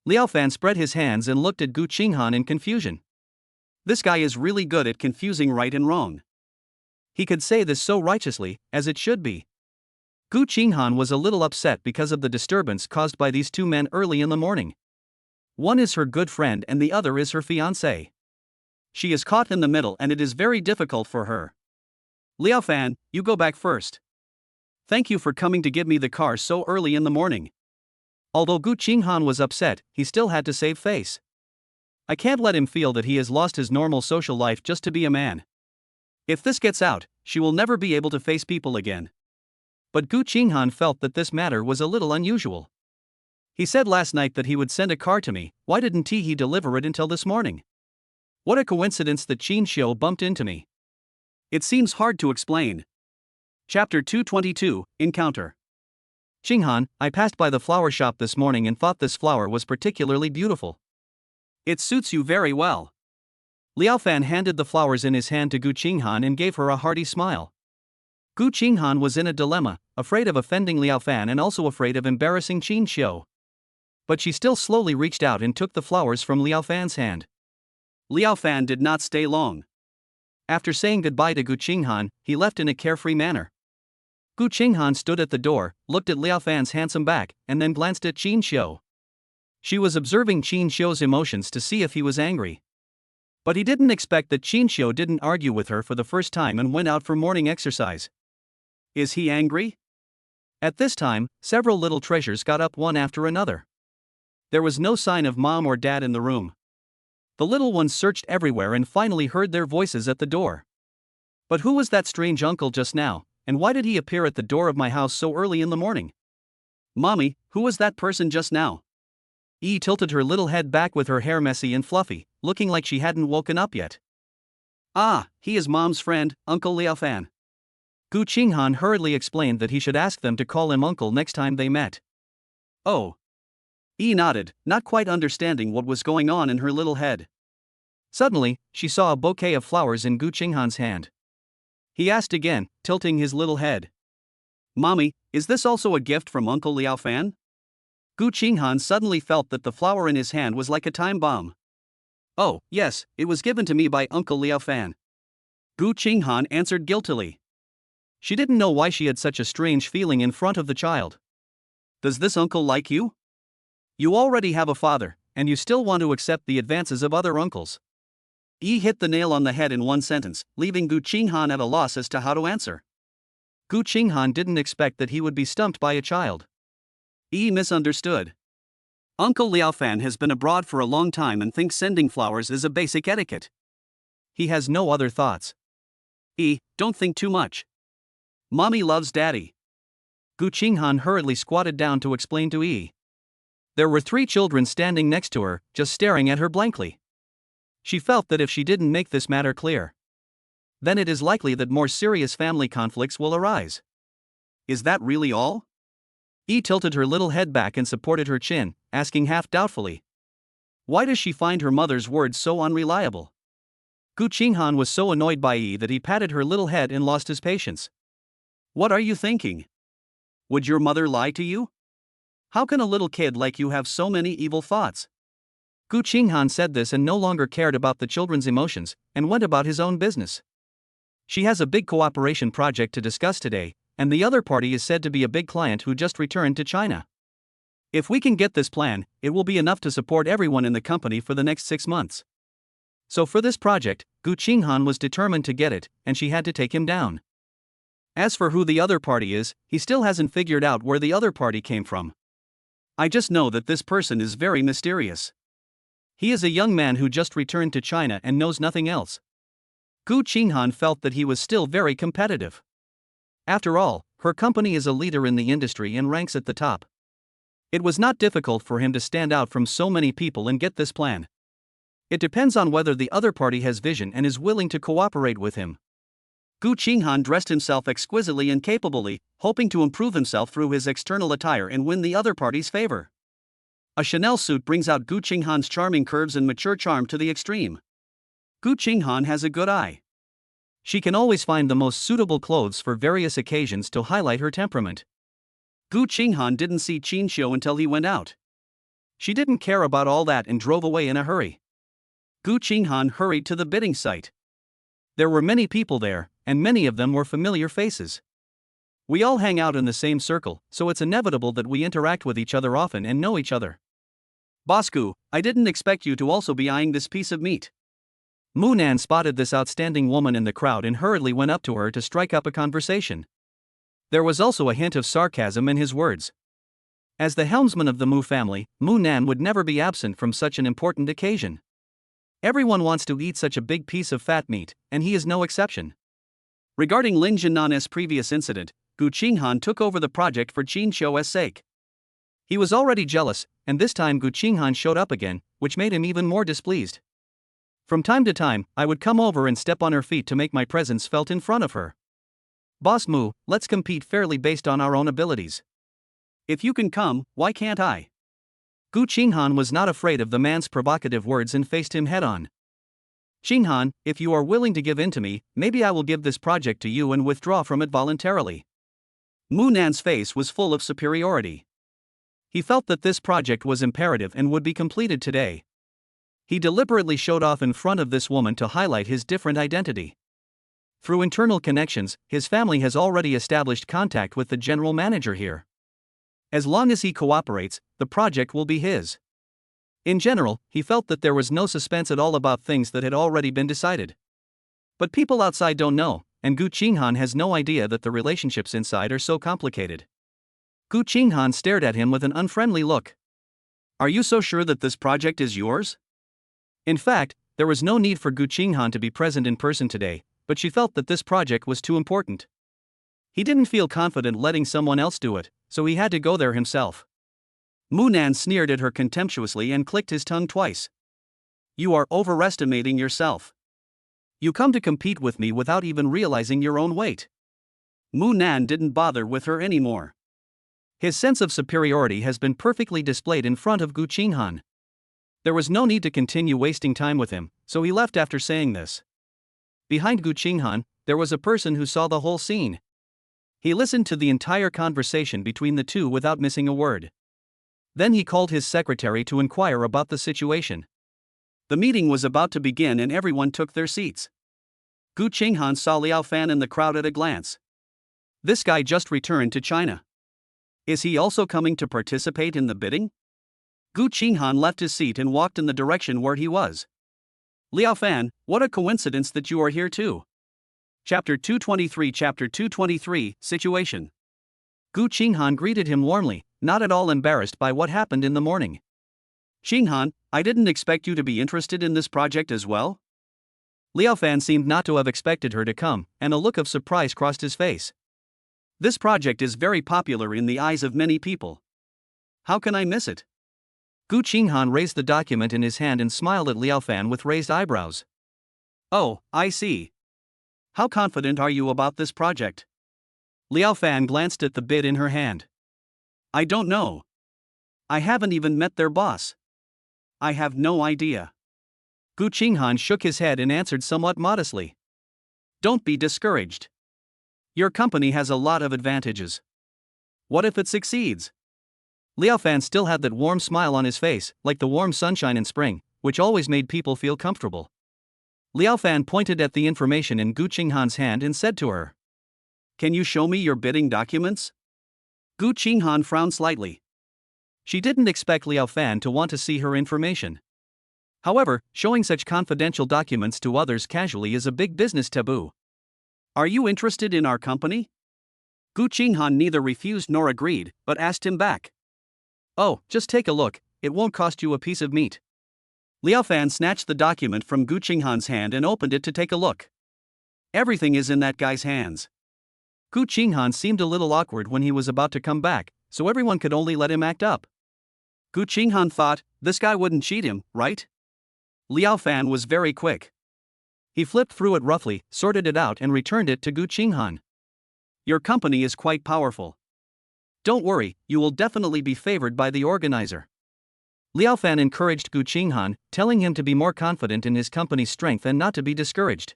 Liao Fan spread his hands and looked at Gu Qinghan in confusion. This guy is really good at confusing right and wrong. He could say this so righteously, as it should be. Gu Qinghan was a little upset because of the disturbance caused by these two men early in the morning. One is her good friend and the other is her fiancé. She is caught in the middle and it is very difficult for her. "Liao Fan, you go back first. Thank you for coming to give me the car so early in the morning." Although Gu Qinghan was upset, he still had to save face. I can't let him feel that he has lost his normal social life just to be a man. If this gets out, she will never be able to face people again. But Gu Qinghan felt that this matter was a little unusual. He said last night that he would send a car to me, why didn't he deliver it until this morning? What a coincidence that Qingxian bumped into me. It seems hard to explain. Chapter 222, Encounter. "Qinghan, I passed by the flower shop this morning and thought this flower was particularly beautiful." "It suits you very well." Liao Fan handed the flowers in his hand to Gu Qinghan and gave her a hearty smile. Gu Qinghan was in a dilemma, afraid of offending Liao Fan and also afraid of embarrassing Qingxian. But she still slowly reached out and took the flowers from Liao Fan's hand. Liao Fan did not stay long. After saying goodbye to Gu Qinghan, he left in a carefree manner. Gu Qinghan stood at the door, looked at Liao Fan's handsome back, and then glanced at Qingxian. She was observing Qingxian's emotions to see if he was angry. But he didn't expect that Qingxian didn't argue with her for the first time and went out for morning exercise. Is he angry? At this time, several little treasures got up one after another. There was no sign of mom or dad in the room. The little ones searched everywhere and finally heard their voices at the door. But who was that strange uncle just now, and why did he appear at the door of my house so early in the morning? "Mommy, who was that person just now?" Yi tilted her little head back with her hair messy and fluffy, looking like she hadn't woken up yet. "Ah, he is Mom's friend, Uncle Liao Fan." Gu Qinghan hurriedly explained that he should ask them to call him uncle next time they met. "Oh." Yi nodded, not quite understanding what was going on in her little head. Suddenly, she saw a bouquet of flowers in Gu Qinghan's hand. He asked again, tilting his little head. "Mommy, is this also a gift from Uncle Liao Fan?" Gu Qinghan suddenly felt that the flower in his hand was like a time bomb. "Oh, yes, it was given to me by Uncle Liao Fan." Gu Qinghan answered guiltily. She didn't know why she had such a strange feeling in front of the child. "Does this uncle like you? You already have a father, and you still want to accept the advances of other uncles." Yi hit the nail on the head in one sentence, leaving Gu Qinghan at a loss as to how to answer. Gu Qinghan didn't expect that he would be stumped by a child. Yi misunderstood. Uncle Liao Fan has been abroad for a long time and thinks sending flowers is a basic etiquette. He has no other thoughts. Yi, don't think too much. Mommy loves daddy. Gu Qinghan hurriedly squatted down to explain to Yi. There were 3 children standing next to her, just staring at her blankly. She felt that if she didn't make this matter clear, then it is likely that more serious family conflicts will arise. Is that really all? Yi tilted her little head back and supported her chin, asking half doubtfully. Why does she find her mother's words so unreliable? Gu Qinghan was so annoyed by Yi that he patted her little head and lost his patience. What are you thinking? Would your mother lie to you? How can a little kid like you have so many evil thoughts? Gu Qinghan said this and no longer cared about the children's emotions, and went about his own business. She has a big cooperation project to discuss today, and the other party is said to be a big client who just returned to China. If we can get this plan, it will be enough to support everyone in the company for the next 6 months. So for this project, Gu Qinghan was determined to get it, and she had to take him down. As for who the other party is, he still hasn't figured out where the other party came from. I just know that this person is very mysterious. He is a young man who just returned to China and knows nothing else. Gu Qinghan felt that he was still very competitive. After all, her company is a leader in the industry and ranks at the top. It was not difficult for him to stand out from so many people and get this plan. It depends on whether the other party has vision and is willing to cooperate with him. Gu Qinghan dressed himself exquisitely and capably, hoping to improve himself through his external attire and win the other party's favor. A Chanel suit brings out Gu Qinghan's charming curves and mature charm to the extreme. Gu Qinghan has a good eye. She can always find the most suitable clothes for various occasions to highlight her temperament. Gu Qinghan didn't see Qingxian until he went out. She didn't care about all that and drove away in a hurry. Gu Qinghan hurried to the bidding site. There were many people there, and many of them were familiar faces. We all hang out in the same circle, so it's inevitable that we interact with each other often and know each other. Boss Gu, I didn't expect you to also be eyeing this piece of meat. Mu Nan spotted this outstanding woman in the crowd and hurriedly went up to her to strike up a conversation. There was also a hint of sarcasm in his words. As the helmsman of the Mu family, Mu Nan would never be absent from such an important occasion. Everyone wants to eat such a big piece of fat meat, and he is no exception. Regarding Lin Jinnan's previous incident, Gu Qinghan took over the project for Qingxian's sake. He was already jealous, and this time Gu Qinghan showed up again, which made him even more displeased. From time to time, I would come over and step on her feet to make my presence felt in front of her. Boss Mu, let's compete fairly based on our own abilities. If you can come, why can't I? Gu Qinghan was not afraid of the man's provocative words and faced him head-on. Qinghan, if you are willing to give in to me, maybe I will give this project to you and withdraw from it voluntarily. Mu Nan's face was full of superiority. He felt that this project was imperative and would be completed today. He deliberately showed off in front of this woman to highlight his different identity. Through internal connections, his family has already established contact with the general manager here. As long as he cooperates, the project will be his. In general, he felt that there was no suspense at all about things that had already been decided. But people outside don't know, and Gu Qinghan has no idea that the relationships inside are so complicated. Gu Qinghan stared at him with an unfriendly look. Are you so sure that this project is yours? In fact, there was no need for Gu Qinghan to be present in person today, but she felt that this project was too important. He didn't feel confident letting someone else do it, so he had to go there himself. Mu Nan sneered at her contemptuously and clicked his tongue twice. You are overestimating yourself. You come to compete with me without even realizing your own weight. Mu Nan didn't bother with her anymore. His sense of superiority has been perfectly displayed in front of Gu Qinghan. There was no need to continue wasting time with him, so he left after saying this. Behind Gu Qinghan, there was a person who saw the whole scene. He listened to the entire conversation between the two without missing a word. Then he called his secretary to inquire about the situation. The meeting was about to begin and everyone took their seats. Gu Qinghan saw Liao Fan in the crowd at a glance. This guy just returned to China. Is he also coming to participate in the bidding? Gu Qinghan left his seat and walked in the direction where he was. Liao Fan, what a coincidence that you are here too. Chapter 223 Situation. Gu Qinghan greeted him warmly, not at all embarrassed by what happened in the morning. Qinghan, I didn't expect you to be interested in this project as well? Liao Fan seemed not to have expected her to come, and a look of surprise crossed his face. This project is very popular in the eyes of many people. How can I miss it? Gu Qinghan raised the document in his hand and smiled at Liao Fan with raised eyebrows. Oh, I see. How confident are you about this project? Liao Fan glanced at the bid in her hand. I don't know. I haven't even met their boss. I have no idea. Gu Qinghan shook his head and answered somewhat modestly. Don't be discouraged. Your company has a lot of advantages. What if it succeeds? Liao Fan still had that warm smile on his face, like the warm sunshine in spring, which always made people feel comfortable. Liao Fan pointed at the information in Gu Qinghan's hand and said to her, Can you show me your bidding documents? Gu Qinghan frowned slightly. She didn't expect Liao Fan to want to see her information. However, showing such confidential documents to others casually is a big business taboo. Are you interested in our company? Gu Qinghan neither refused nor agreed, but asked him back. Oh, just take a look, it won't cost you a piece of meat. Liao Fan snatched the document from Gu Qinghan's hand and opened it to take a look. Everything is in that guy's hands. Gu Qinghan seemed a little awkward when he was about to come back, so everyone could only let him act up. Gu Qinghan thought, this guy wouldn't cheat him, right? Liao Fan was very quick. He flipped through it roughly, sorted it out and returned it to Gu Qinghan. Your company is quite powerful. Don't worry, you will definitely be favored by the organizer. Liao Fan encouraged Gu Qinghan, telling him to be more confident in his company's strength and not to be discouraged.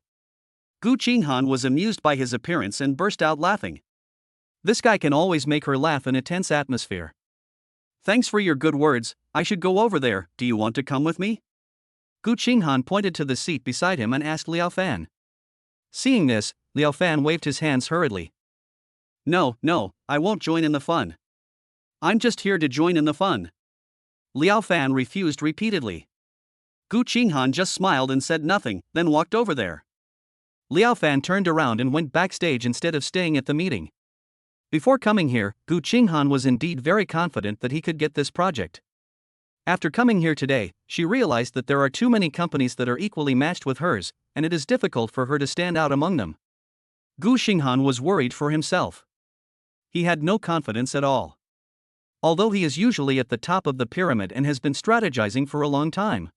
Gu Qinghan was amused by his appearance and burst out laughing. This guy can always make her laugh in a tense atmosphere. Thanks for your good words, I should go over there, do you want to come with me? Gu Qinghan pointed to the seat beside him and asked Liao Fan. Seeing this, Liao Fan waved his hands hurriedly. No, I won't join in the fun. I'm just here to join in the fun. Liao Fan refused repeatedly. Gu Qinghan just smiled and said nothing, then walked over there. Liao Fan turned around and went backstage instead of staying at the meeting. Before coming here, Gu Qinghan was indeed very confident that he could get this project. After coming here today, she realized that there are too many companies that are equally matched with hers, and it is difficult for her to stand out among them. Gu Qinghan was worried for himself. He had no confidence at all. Although he is usually at the top of the pyramid and has been strategizing for a long time.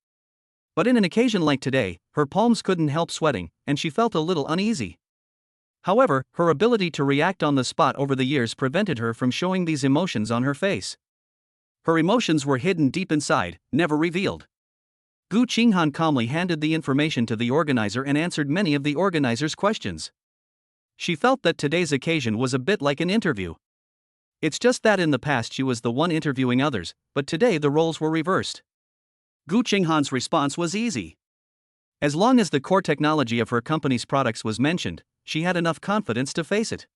But in an occasion like today, her palms couldn't help sweating, and she felt a little uneasy. However, her ability to react on the spot over the years prevented her from showing these emotions on her face. Her emotions were hidden deep inside, never revealed. Gu Qinghan calmly handed the information to the organizer and answered many of the organizer's questions. She felt that today's occasion was a bit like an interview. It's just that in the past she was the one interviewing others, but today the roles were reversed. Gu Qinghan's response was easy. As long as the core technology of her company's products was mentioned, she had enough confidence to face it.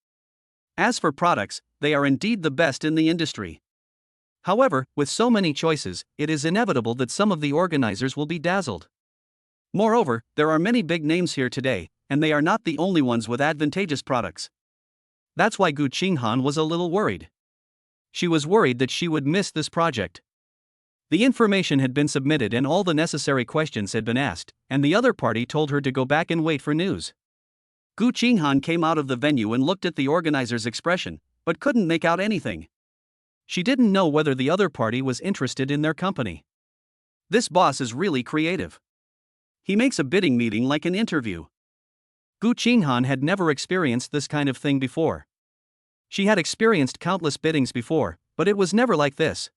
As for products, they are indeed the best in the industry. However, with so many choices, it is inevitable that some of the organizers will be dazzled. Moreover, there are many big names here today, and they are not the only ones with advantageous products. That's why Gu Qinghan was a little worried. She was worried that she would miss this project. The information had been submitted and all the necessary questions had been asked, and the other party told her to go back and wait for news. Gu Qinghan came out of the venue and looked at the organizer's expression, but couldn't make out anything. She didn't know whether the other party was interested in their company. This boss is really creative. He makes a bidding meeting like an interview. Gu Qinghan had never experienced this kind of thing before. She had experienced countless biddings before, but it was never like this.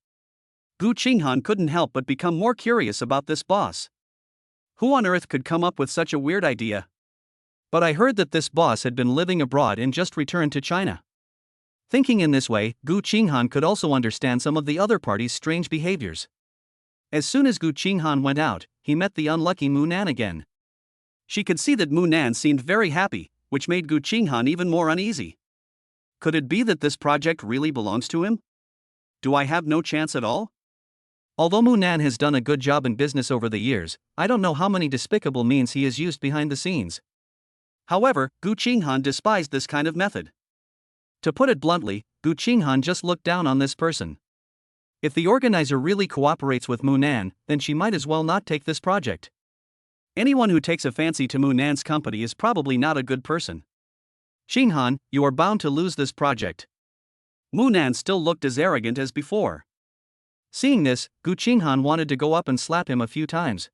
Gu Qinghan couldn't help but become more curious about this boss. Who on earth could come up with such a weird idea? But I heard that this boss had been living abroad and just returned to China. Thinking in this way, Gu Qinghan could also understand some of the other party's strange behaviors. As soon as Gu Qinghan went out, he met the unlucky Mu Nan again. She could see that Mu Nan seemed very happy, which made Gu Qinghan even more uneasy. Could it be that this project really belongs to him? Do I have no chance at all? Although Mu Nan has done a good job in business over the years, I don't know how many despicable means he has used behind the scenes. However, Gu Qinghan despised this kind of method. To put it bluntly, Gu Qinghan just looked down on this person. If the organizer really cooperates with Mu Nan, then she might as well not take this project. Anyone who takes a fancy to Mu Nan's company is probably not a good person. Qinghan, you are bound to lose this project. Mu Nan still looked as arrogant as before. Seeing this, Gu Qinghan wanted to go up and slap him a few times.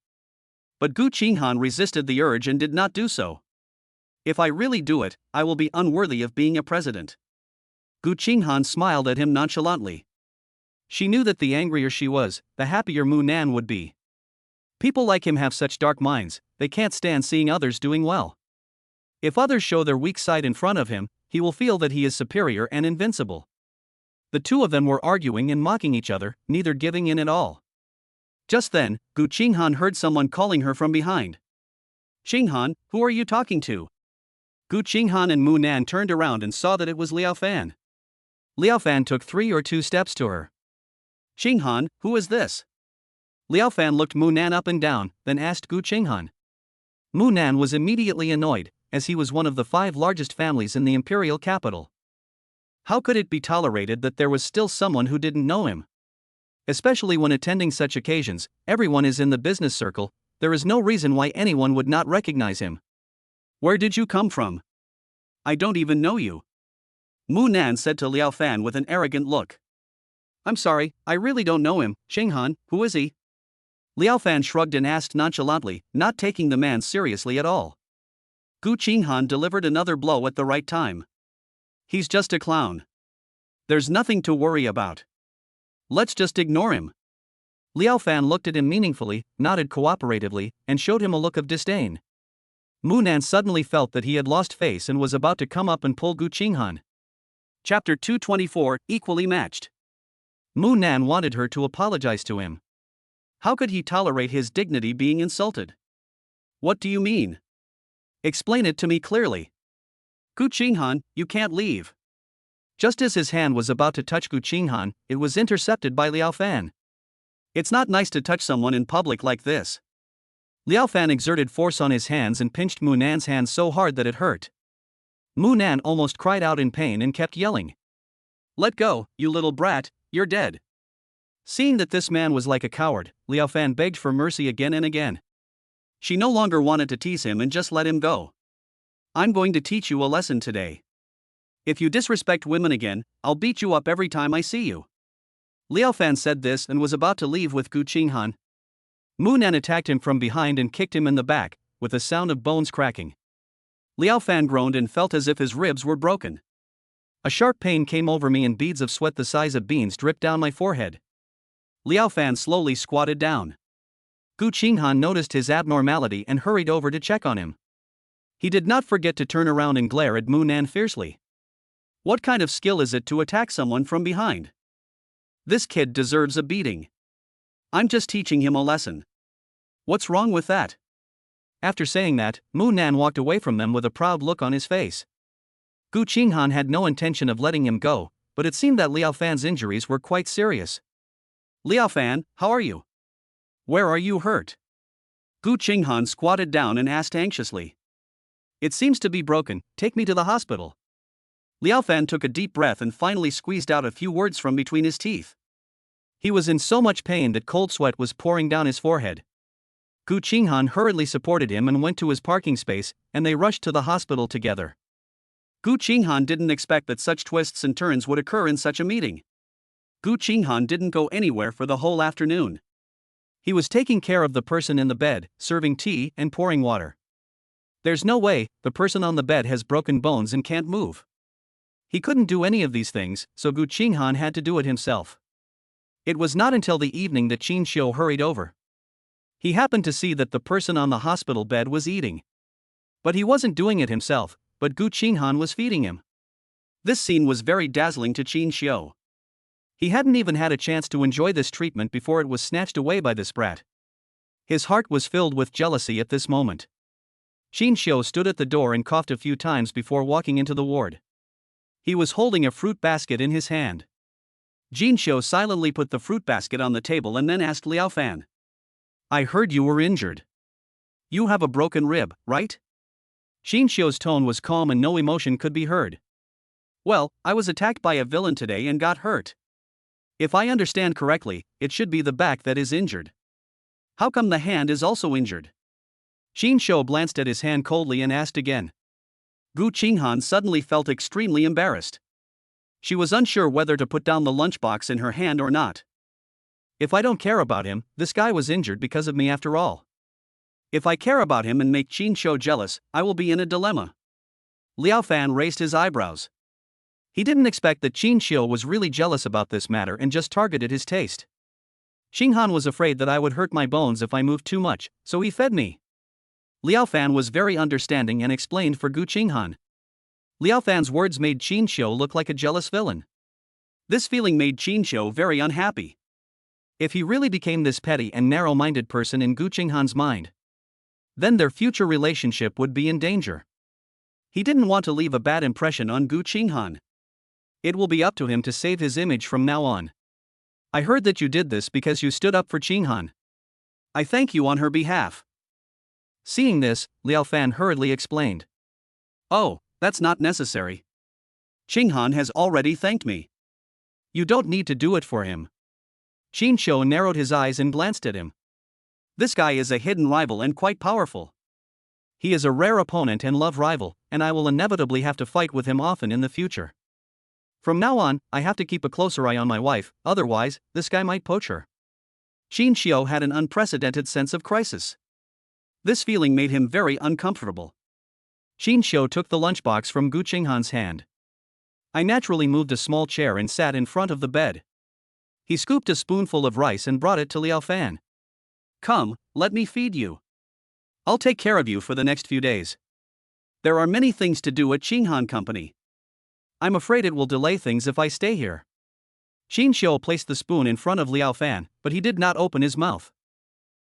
But Gu Qinghan resisted the urge and did not do so. If I really do it, I will be unworthy of being a president. Gu Qinghan smiled at him nonchalantly. She knew that the angrier she was, the happier Mu Nan would be. People like him have such dark minds, they can't stand seeing others doing well. If others show their weak side in front of him, he will feel that he is superior and invincible. The two of them were arguing and mocking each other, neither giving in at all. Just then, Gu Qinghan heard someone calling her from behind. Qinghan, who are you talking to? Gu Qinghan and Mu Nan turned around and saw that it was Liao Fan. Liao Fan took 3 or 2 steps to her. Qinghan, who is this? Liao Fan looked Mu Nan up and down, then asked Gu Qinghan. Mu Nan was immediately annoyed, as he was one of the 5 largest families in the imperial capital. How could it be tolerated that there was still someone who didn't know him? Especially when attending such occasions, everyone is in the business circle, there is no reason why anyone would not recognize him. Where did you come from? I don't even know you. Mu Nan said to Liao Fan with an arrogant look. I'm sorry, I really don't know him. Qinghan, who is he? Liao Fan shrugged and asked nonchalantly, not taking the man seriously at all. Gu Qinghan delivered another blow at the right time. He's just a clown. There's nothing to worry about. Let's just ignore him. Liao Fan looked at him meaningfully, nodded cooperatively, and showed him a look of disdain. Mu Nan suddenly felt that he had lost face and was about to come up and pull Gu Qinghan. Chapter 224, Equally Matched. Mu Nan wanted her to apologize to him. How could he tolerate his dignity being insulted? What do you mean? Explain it to me clearly. Gu Qinghan, you can't leave. Just as his hand was about to touch Gu Qinghan, it was intercepted by Liao Fan. It's not nice to touch someone in public like this. Liao Fan exerted force on his hands and pinched Mu Nan's hand so hard that it hurt. Mu Nan almost cried out in pain and kept yelling. Let go, you little brat, you're dead. Seeing that this man was like a coward, Liao Fan begged for mercy again and again. She no longer wanted to tease him and just let him go. I'm going to teach you a lesson today. If you disrespect women again, I'll beat you up every time I see you. Liao Fan said this and was about to leave with Gu Qinghan. Mu Nan attacked him from behind and kicked him in the back, with a sound of bones cracking. Liao Fan groaned and felt as if his ribs were broken. A sharp pain came over me and beads of sweat the size of beans dripped down my forehead. Liao Fan slowly squatted down. Gu Qinghan noticed his abnormality and hurried over to check on him. He did not forget to turn around and glare at Mu Nan fiercely. What kind of skill is it to attack someone from behind? This kid deserves a beating. I'm just teaching him a lesson. What's wrong with that? After saying that, Mu Nan walked away from them with a proud look on his face. Gu Qinghan had no intention of letting him go, but it seemed that Liao Fan's injuries were quite serious. Liao Fan, how are you? Where are you hurt? Gu Qinghan squatted down and asked anxiously. It seems to be broken, take me to the hospital. Liao Fan took a deep breath and finally squeezed out a few words from between his teeth. He was in so much pain that cold sweat was pouring down his forehead. Gu Qinghan hurriedly supported him and went to his parking space, and they rushed to the hospital together. Gu Qinghan didn't expect that such twists and turns would occur in such a meeting. Gu Qinghan didn't go anywhere for the whole afternoon. He was taking care of the person in the bed, serving tea and pouring water. There's no way, the person on the bed has broken bones and can't move. He couldn't do any of these things, so Gu Qinghan had to do it himself. It was not until the evening that Qingxian hurried over. He happened to see that the person on the hospital bed was eating. But he wasn't doing it himself, but Gu Qinghan was feeding him. This scene was very dazzling to Qingxian. He hadn't even had a chance to enjoy this treatment before it was snatched away by this brat. His heart was filled with jealousy at this moment. Qingxian stood at the door and coughed a few times before walking into the ward. He was holding a fruit basket in his hand. Qingxian silently put the fruit basket on the table and then asked Liao Fan. I heard you were injured. You have a broken rib, right? Qingxian's tone was calm and no emotion could be heard. Well, I was attacked by a villain today and got hurt. If I understand correctly, it should be the back that is injured. How come the hand is also injured? Qingxian glanced at his hand coldly and asked again. Gu Qinghan suddenly felt extremely embarrassed. She was unsure whether to put down the lunchbox in her hand or not. If I don't care about him, this guy was injured because of me after all. If I care about him and make Qingxian jealous, I will be in a dilemma. Liao Fan raised his eyebrows. He didn't expect that Qingxian was really jealous about this matter and just targeted his taste. Qinghan was afraid that I would hurt my bones if I moved too much, so he fed me. Liao Fan was very understanding and explained for Gu Qinghan. Liao Fan's words made Qingxian look like a jealous villain. This feeling made Qingxian very unhappy. If he really became this petty and narrow-minded person in Gu Qinghan's mind, then their future relationship would be in danger. He didn't want to leave a bad impression on Gu Qinghan. It will be up to him to save his image from now on. I heard that you did this because you stood up for Qinghan. I thank you on her behalf. Seeing this, Liao Fan hurriedly explained. Oh, that's not necessary. Qinghan has already thanked me. You don't need to do it for him. Qingxian narrowed his eyes and glanced at him. This guy is a hidden rival and quite powerful. He is a rare opponent and love rival, and I will inevitably have to fight with him often in the future. From now on, I have to keep a closer eye on my wife, otherwise, this guy might poach her. Qingxian had an unprecedented sense of crisis. This feeling made him very uncomfortable. Qingshan took the lunchbox from Gu Qinghan's hand. I naturally moved a small chair and sat in front of the bed. He scooped a spoonful of rice and brought it to Liao Fan. Come, let me feed you. I'll take care of you for the next few days. There are many things to do at Qinghan Company. I'm afraid it will delay things if I stay here. Qingshan placed the spoon in front of Liao Fan, but he did not open his mouth.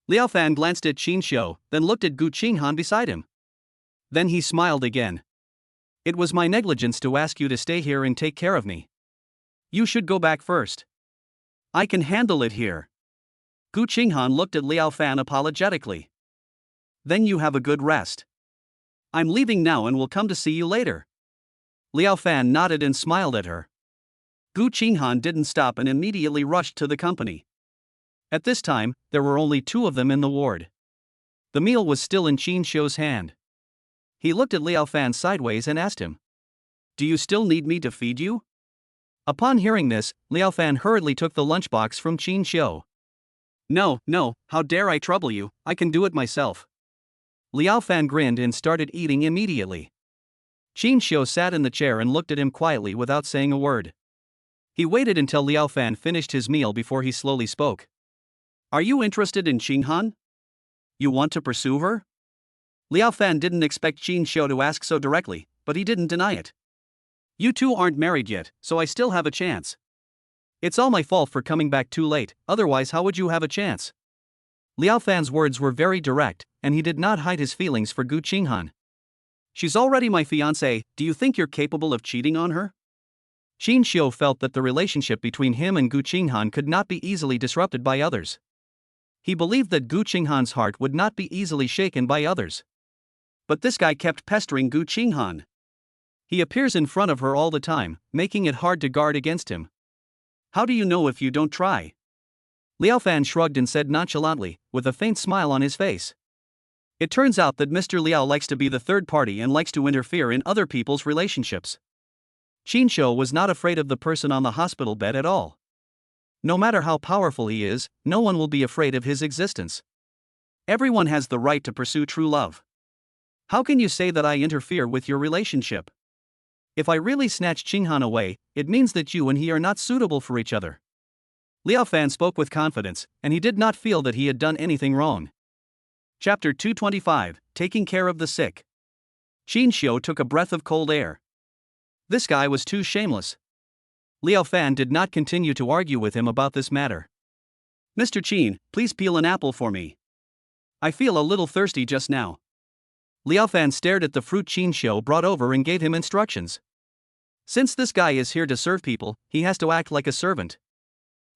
Liao Fan glanced at Qingshan, then looked at Gu Qinghan beside him. Then he smiled again. It was my negligence to ask you to stay here and take care of me. You should go back first. I can handle it here. Gu Qinghan looked at Liao Fan apologetically. Then you have a good rest. I'm leaving now and will come to see you later. Liao Fan nodded and smiled at her. Gu Qinghan didn't stop and immediately rushed to the company. At this time, there were only 2 of them in the ward. The meal was still in Qingshan's hand. He looked at Liao Fan sideways and asked him, "Do you still need me to feed you?" Upon hearing this, Liao Fan hurriedly took the lunchbox from Qingshan. No, how dare I trouble you, I can do it myself. Liao Fan grinned and started eating immediately. Qingshan sat in the chair and looked at him quietly without saying a word. He waited until Liao Fan finished his meal before he slowly spoke. Are you interested in Qinghan? You want to pursue her? Liao Fan didn't expect Qingshan to ask so directly, but he didn't deny it. You 2 aren't married yet, so I still have a chance. It's all my fault for coming back too late, otherwise how would you have a chance? Liao Fan's words were very direct, and he did not hide his feelings for Gu Qinghan. She's already my fiancée, do you think you're capable of cheating on her? Qingshan felt that the relationship between him and Gu Qinghan could not be easily disrupted by others. He believed that Gu Qinghan's heart would not be easily shaken by others. But this guy kept pestering Gu Qinghan. He appears in front of her all the time, making it hard to guard against him. How do you know if you don't try? Liao Fan shrugged and said nonchalantly, with a faint smile on his face. It turns out that Mr. Liao likes to be the third party and likes to interfere in other people's relationships. Qingshan was not afraid of the person on the hospital bed at all. No matter how powerful he is, no one will be afraid of his existence. Everyone has the right to pursue true love. How can you say that I interfere with your relationship? If I really snatch Qinghan away, it means that you and he are not suitable for each other. Liao Fan spoke with confidence, and he did not feel that he had done anything wrong. Chapter 225, Taking Care of the Sick. Qingshan took a breath of cold air. This guy was too shameless. Liao Fan did not continue to argue with him about this matter. Mr. Qin, please peel an apple for me. I feel a little thirsty just now. Liao Fan stared at the fruit Qingshan brought over and gave him instructions. Since this guy is here to serve people, he has to act like a servant.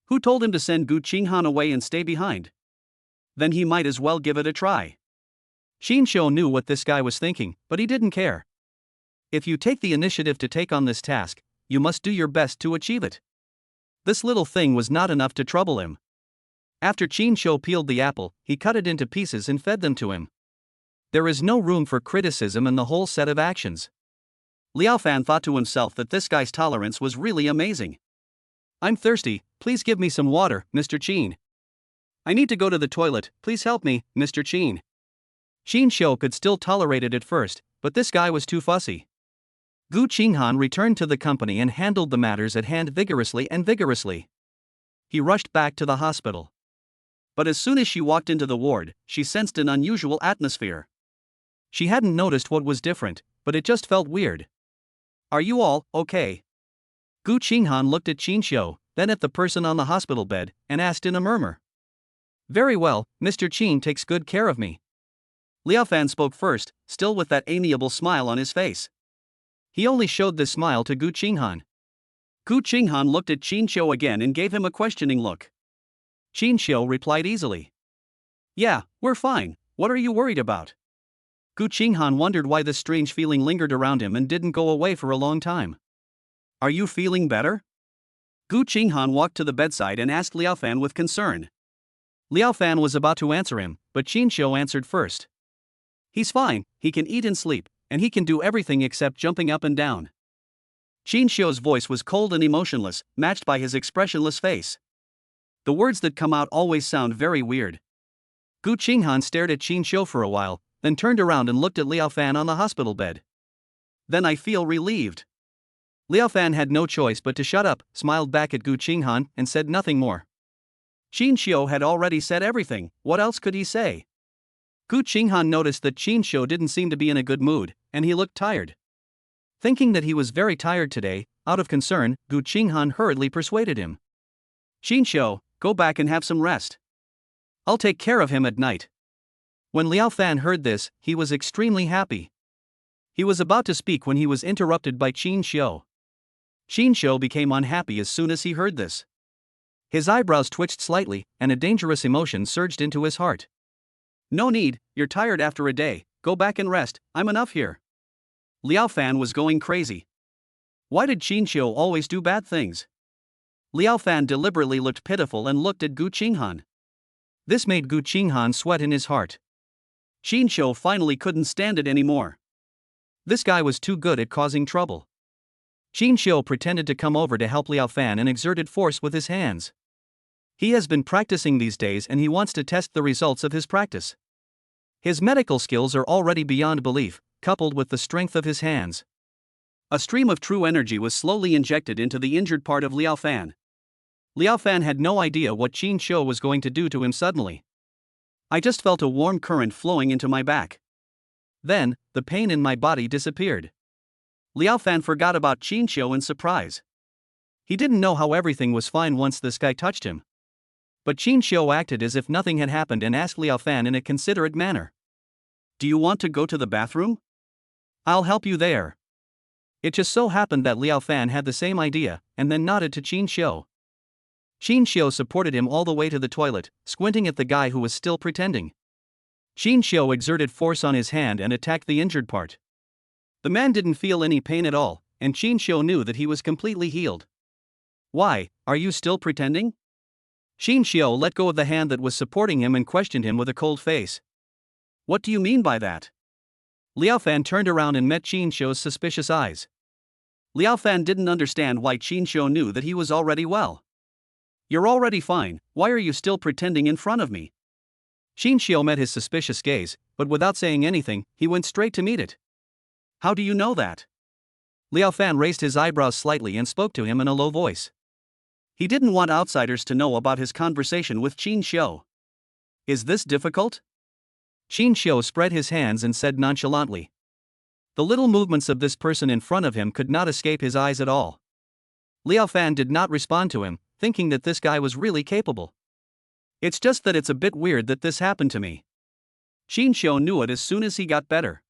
Who told him to send Gu Qinghan away and stay behind? Then he might as well give it a try. Qingshan knew what this guy was thinking, but he didn't care. If you take the initiative to take on this task, you must do your best to achieve it. This little thing was not enough to trouble him. After Qingshan peeled the apple, he cut it into pieces and fed them to him. There is no room for criticism in the whole set of actions. Liao Fan thought to himself that this guy's tolerance was really amazing. I'm thirsty, please give me some water, Mr. Qin. I need to go to the toilet, please help me, Mr. Qin. Qingshan could still tolerate it at first, but this guy was too fussy. Gu Qinghan returned to the company and handled the matters at hand vigorously. He rushed back to the hospital. But as soon as she walked into the ward, she sensed an unusual atmosphere. She hadn't noticed what was different, but it just felt weird. Are you all okay? Gu Qinghan looked at Qingshan, then at the person on the hospital bed, and asked in a murmur. Very well, Mr. Qin takes good care of me. Liao Fan spoke first, still with that amiable smile on his face. He only showed this smile to Gu Qinghan. Gu Qinghan looked at Qingshan again and gave him a questioning look. Qingshan replied easily. Yeah, we're fine, what are you worried about? Gu Qinghan wondered why this strange feeling lingered around him and didn't go away for a long time. Are you feeling better? Gu Qinghan walked to the bedside and asked Liao Fan with concern. Liao Fan was about to answer him, but Qingshan answered first. He's fine, he can eat and sleep, and he can do everything except jumping up and down. Qingshan's voice was cold and emotionless, matched by his expressionless face. The words that come out always sound very weird. Gu Qinghan stared at Qingshan for a while, then turned around and looked at Liao Fan on the hospital bed. Then I feel relieved. Liao Fan had no choice but to shut up, smiled back at Gu Qinghan, and said nothing more. Qingxian had already said everything, what else could he say? Gu Qinghan noticed that Qingxian didn't seem to be in a good mood, and he looked tired. Thinking that he was very tired today, out of concern, Gu Qinghan hurriedly persuaded him. Qingxian, go back and have some rest. I'll take care of him at night. When Liao Fan heard this, he was extremely happy. He was about to speak when he was interrupted by Qingxian. Qingxian became unhappy as soon as he heard this. His eyebrows twitched slightly, and a dangerous emotion surged into his heart. No need, you're tired after a day, go back and rest, I'm enough here. Liao Fan was going crazy. Why did Qingxian always do bad things? Liao Fan deliberately looked pitiful and looked at Gu Qinghan. This made Gu Qinghan sweat in his heart. Qingxian finally couldn't stand it anymore. This guy was too good at causing trouble. Qingxian pretended to come over to help Liao Fan and exerted force with his hands. He has been practicing these days and he wants to test the results of his practice. His medical skills are already beyond belief, coupled with the strength of his hands. A stream of true energy was slowly injected into the injured part of Liao Fan. Liao Fan had no idea what Qingxian was going to do to him suddenly. I just felt a warm current flowing into my back. Then, the pain in my body disappeared. Liao Fan forgot about Qingxian in surprise. He didn't know how everything was fine once this guy touched him. But Qingxian acted as if nothing had happened and asked Liao Fan in a considerate manner. Do you want to go to the bathroom? I'll help you there. It just so happened that Liao Fan had the same idea, and then nodded to Qingxian. Qingxian supported him all the way to the toilet, squinting at the guy who was still pretending. Qingxian exerted force on his hand and attacked the injured part. The man didn't feel any pain at all, and Qingxian knew that he was completely healed. Why, are you still pretending? Qingxian let go of the hand that was supporting him and questioned him with a cold face. What do you mean by that? Liao Fan turned around and met Qingxian's suspicious eyes. Liao Fan didn't understand why Qingxian knew that he was already well. You're already fine, why are you still pretending in front of me? Qingxian met his suspicious gaze, but without saying anything, he went straight to meet it. How do you know that? Liao Fan raised his eyebrows slightly and spoke to him in a low voice. He didn't want outsiders to know about his conversation with Qingxian. Is this difficult? Qingxian spread his hands and said nonchalantly. The little movements of this person in front of him could not escape his eyes at all. Liao Fan did not respond to him, thinking that this guy was really capable. It's just that it's a bit weird that this happened to me. Qingxian knew it as soon as he got better.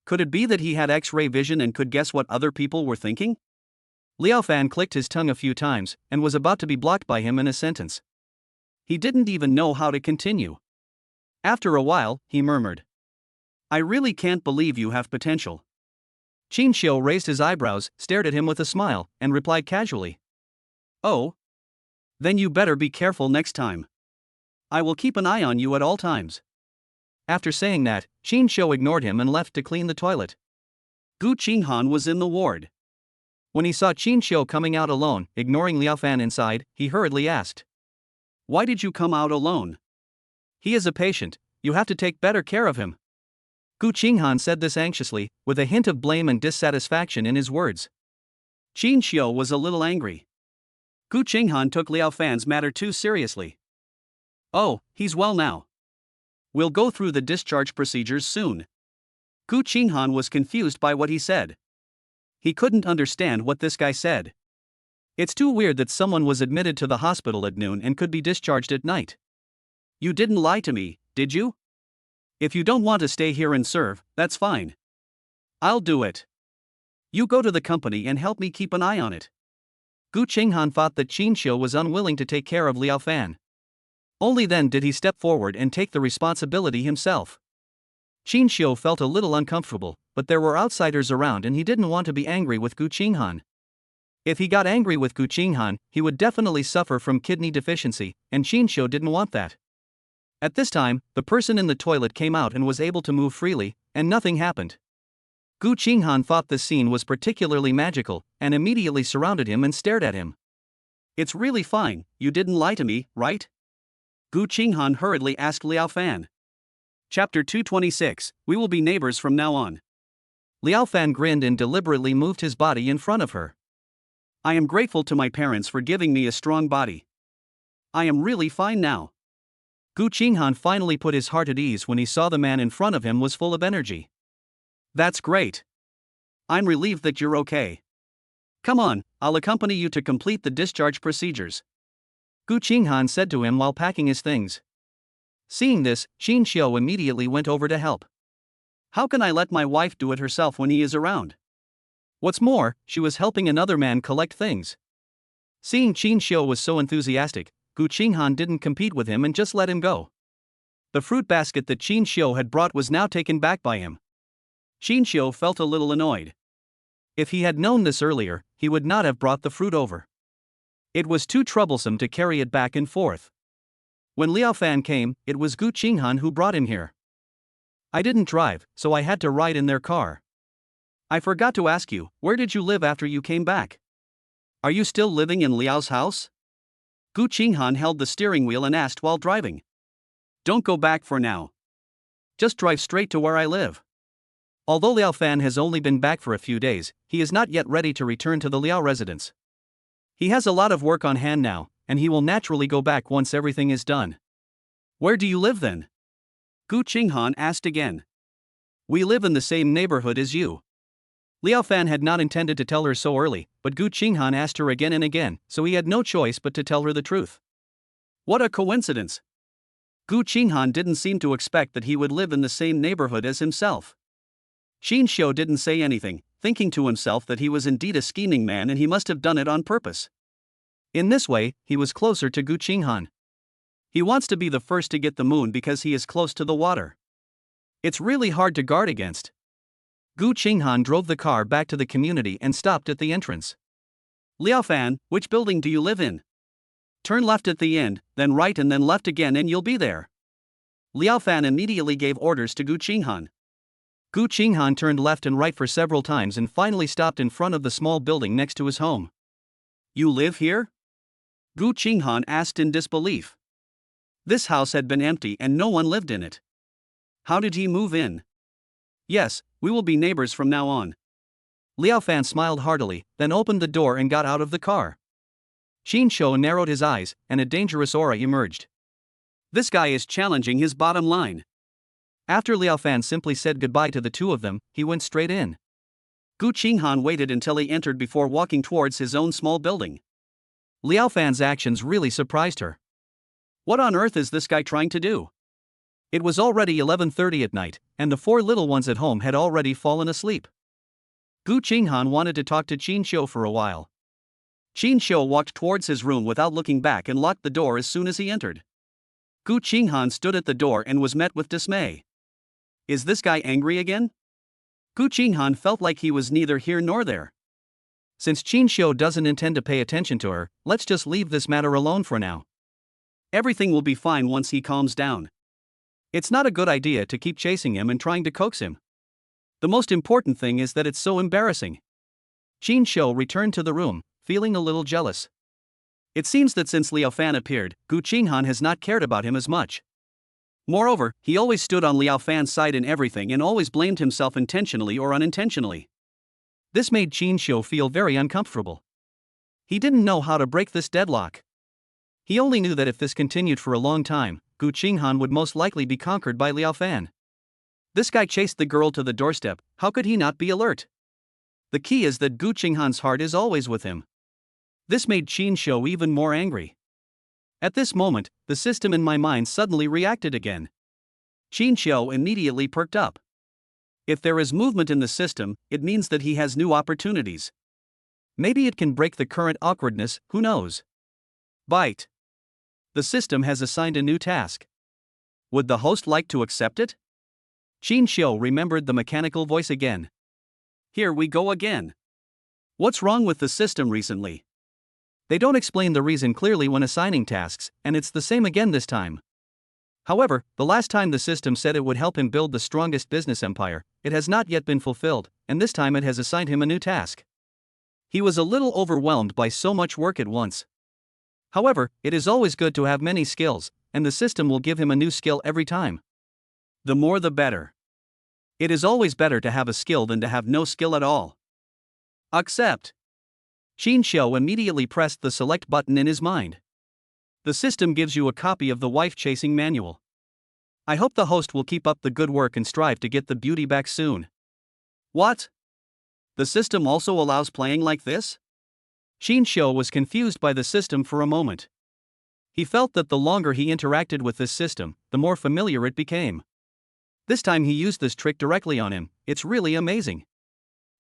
Could it be that he had X-ray vision and could guess what other people were thinking? Liao Fan clicked his tongue a few times, and was about to be blocked by him in a sentence. He didn't even know how to continue. After a while, he murmured. I really can't believe you have potential. Qingxian raised his eyebrows, stared at him with a smile, and replied casually. Oh? Then you better be careful next time. I will keep an eye on you at all times. After saying that, Qingxian ignored him and left to clean the toilet. Gu Qinghan was in the ward. When he saw Qingxian coming out alone, ignoring Liao Fan inside, he hurriedly asked. Why did you come out alone? He is a patient, you have to take better care of him. Gu Qinghan said this anxiously, with a hint of blame and dissatisfaction in his words. Qingxian was a little angry. Gu Qinghan took Liao Fan's matter too seriously. Oh, he's well now. We'll go through the discharge procedures soon. Gu Qinghan was confused by what he said. He couldn't understand what this guy said. It's too weird that someone was admitted to the hospital at noon and could be discharged at night. You didn't lie to me, did you? If you don't want to stay here and serve, that's fine. I'll do it. You go to the company and help me keep an eye on it. Gu Qinghan thought that Qingxian was unwilling to take care of Liao Fan. Only then did he step forward and take the responsibility himself. Qingxian felt a little uncomfortable, but there were outsiders around and he didn't want to be angry with Gu Qinghan. If he got angry with Gu Qinghan, he would definitely suffer from kidney deficiency, and Qingxian didn't want that. At this time, the person in the toilet came out and was able to move freely, and nothing happened. Gu Qinghan thought this scene was particularly magical, and immediately surrounded him and stared at him. It's really fine, you didn't lie to me, right? Gu Qinghan hurriedly asked Liao Fan. Chapter 226, We will be neighbors from now on. Liao Fan grinned and deliberately moved his body in front of her. I am grateful to my parents for giving me a strong body. I am really fine now. Gu Qinghan finally put his heart at ease when he saw the man in front of him was full of energy. That's great. I'm relieved that you're okay. Come on, I'll accompany you to complete the discharge procedures, Gu Qinghan said to him while packing his things. Seeing this, Qingxian immediately went over to help. How can I let my wife do it herself when he is around? What's more, she was helping another man collect things. Seeing Qingxian was so enthusiastic, Gu Qinghan didn't compete with him and just let him go. The fruit basket that Qingxian had brought was now taken back by him. Qingxian felt a little annoyed. If he had known this earlier, he would not have brought the fruit over. It was too troublesome to carry it back and forth. When Liao Fan came, it was Gu Qinghan who brought him here. I didn't drive, so I had to ride in their car. I forgot to ask you, where did you live after you came back? Are you still living in Liao's house? Gu Qinghan held the steering wheel and asked while driving. Don't go back for now. Just drive straight to where I live. Although Liao Fan has only been back for a few days, he is not yet ready to return to the Liao residence. He has a lot of work on hand now, and he will naturally go back once everything is done. Where do you live then? Gu Qinghan asked again. We live in the same neighborhood as you. Liao Fan had not intended to tell her so early, but Gu Qinghan asked her again and again, so he had no choice but to tell her the truth. What a coincidence! Gu Qinghan didn't seem to expect that he would live in the same neighborhood as himself. Qingxian didn't say anything, thinking to himself that he was indeed a scheming man and he must have done it on purpose. In this way, he was closer to Gu Qinghan. He wants to be the first to get the moon because he is close to the water. It's really hard to guard against. Gu Qinghan drove the car back to the community and stopped at the entrance. Liao Fan, which building do you live in? Turn left at the end, then right and then left again and you'll be there. Liao Fan immediately gave orders to Gu Qinghan. Gu Qinghan turned left and right for several times and finally stopped in front of the small building next to his home. You live here? Gu Qinghan asked in disbelief. This house had been empty and no one lived in it. How did he move in? Yes, we will be neighbors from now on. Liao Fan smiled heartily, then opened the door and got out of the car. Qingxian narrowed his eyes, and a dangerous aura emerged. This guy is challenging his bottom line. After Liao Fan simply said goodbye to the two of them, he went straight in. Gu Qinghan waited until he entered before walking towards his own small building. Liao Fan's actions really surprised her. What on earth is this guy trying to do? It was already 11:30 at night, and the four little ones at home had already fallen asleep. Gu Qinghan wanted to talk to Qingxian for a while. Qingxian walked towards his room without looking back and locked the door as soon as he entered. Gu Qinghan stood at the door and was met with dismay. Is this guy angry again? Gu Qinghan felt like he was neither here nor there. Since Qingxian doesn't intend to pay attention to her, let's just leave this matter alone for now. Everything will be fine once he calms down. It's not a good idea to keep chasing him and trying to coax him. The most important thing is that it's so embarrassing. Qingxian returned to the room, feeling a little jealous. It seems that since Liao Fan appeared, Gu Qinghan has not cared about him as much. Moreover, he always stood on Liao Fan's side in everything and always blamed himself intentionally or unintentionally. This made Qingxian feel very uncomfortable. He didn't know how to break this deadlock. He only knew that if this continued for a long time, Gu Qinghan would most likely be conquered by Liao Fan. This guy chased the girl to the doorstep, how could he not be alert? The key is that Gu Qinghan's heart is always with him. This made Qingxian even more angry. At this moment, the system in my mind suddenly reacted again. Qingxian immediately perked up. If there is movement in the system, it means that he has new opportunities. Maybe it can break the current awkwardness, who knows? Bite. The system has assigned a new task. Would the host like to accept it? Qingxian remembered the mechanical voice again. Here we go again. What's wrong with the system recently? They don't explain the reason clearly when assigning tasks, and it's the same again this time. However, the last time the system said it would help him build the strongest business empire, it has not yet been fulfilled, and this time it has assigned him a new task. He was a little overwhelmed by so much work at once. However, it is always good to have many skills, and the system will give him a new skill every time. The more the better. It is always better to have a skill than to have no skill at all. Accept. Qingxian immediately pressed the select button in his mind. The system gives you a copy of the wife-chasing manual. I hope the host will keep up the good work and strive to get the beauty back soon. What? The system also allows playing like this? Qingxian was confused by the system for a moment. He felt that the longer he interacted with this system, the more familiar it became. This time he used this trick directly on him. It's really amazing.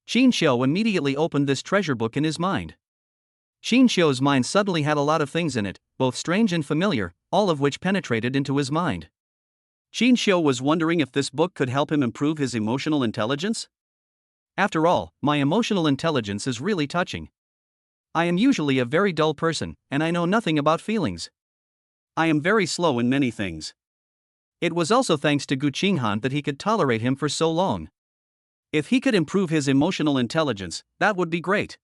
Qingxian immediately opened this treasure book in his mind. Qingxian's mind suddenly had a lot of things in it, both strange and familiar, all of which penetrated into his mind. Qingxian was wondering if this book could help him improve his emotional intelligence? After all, my emotional intelligence is really touching. I am usually a very dull person, and I know nothing about feelings. I am very slow in many things. It was also thanks to Gu Qinghan that he could tolerate him for so long. If he could improve his emotional intelligence, that would be great.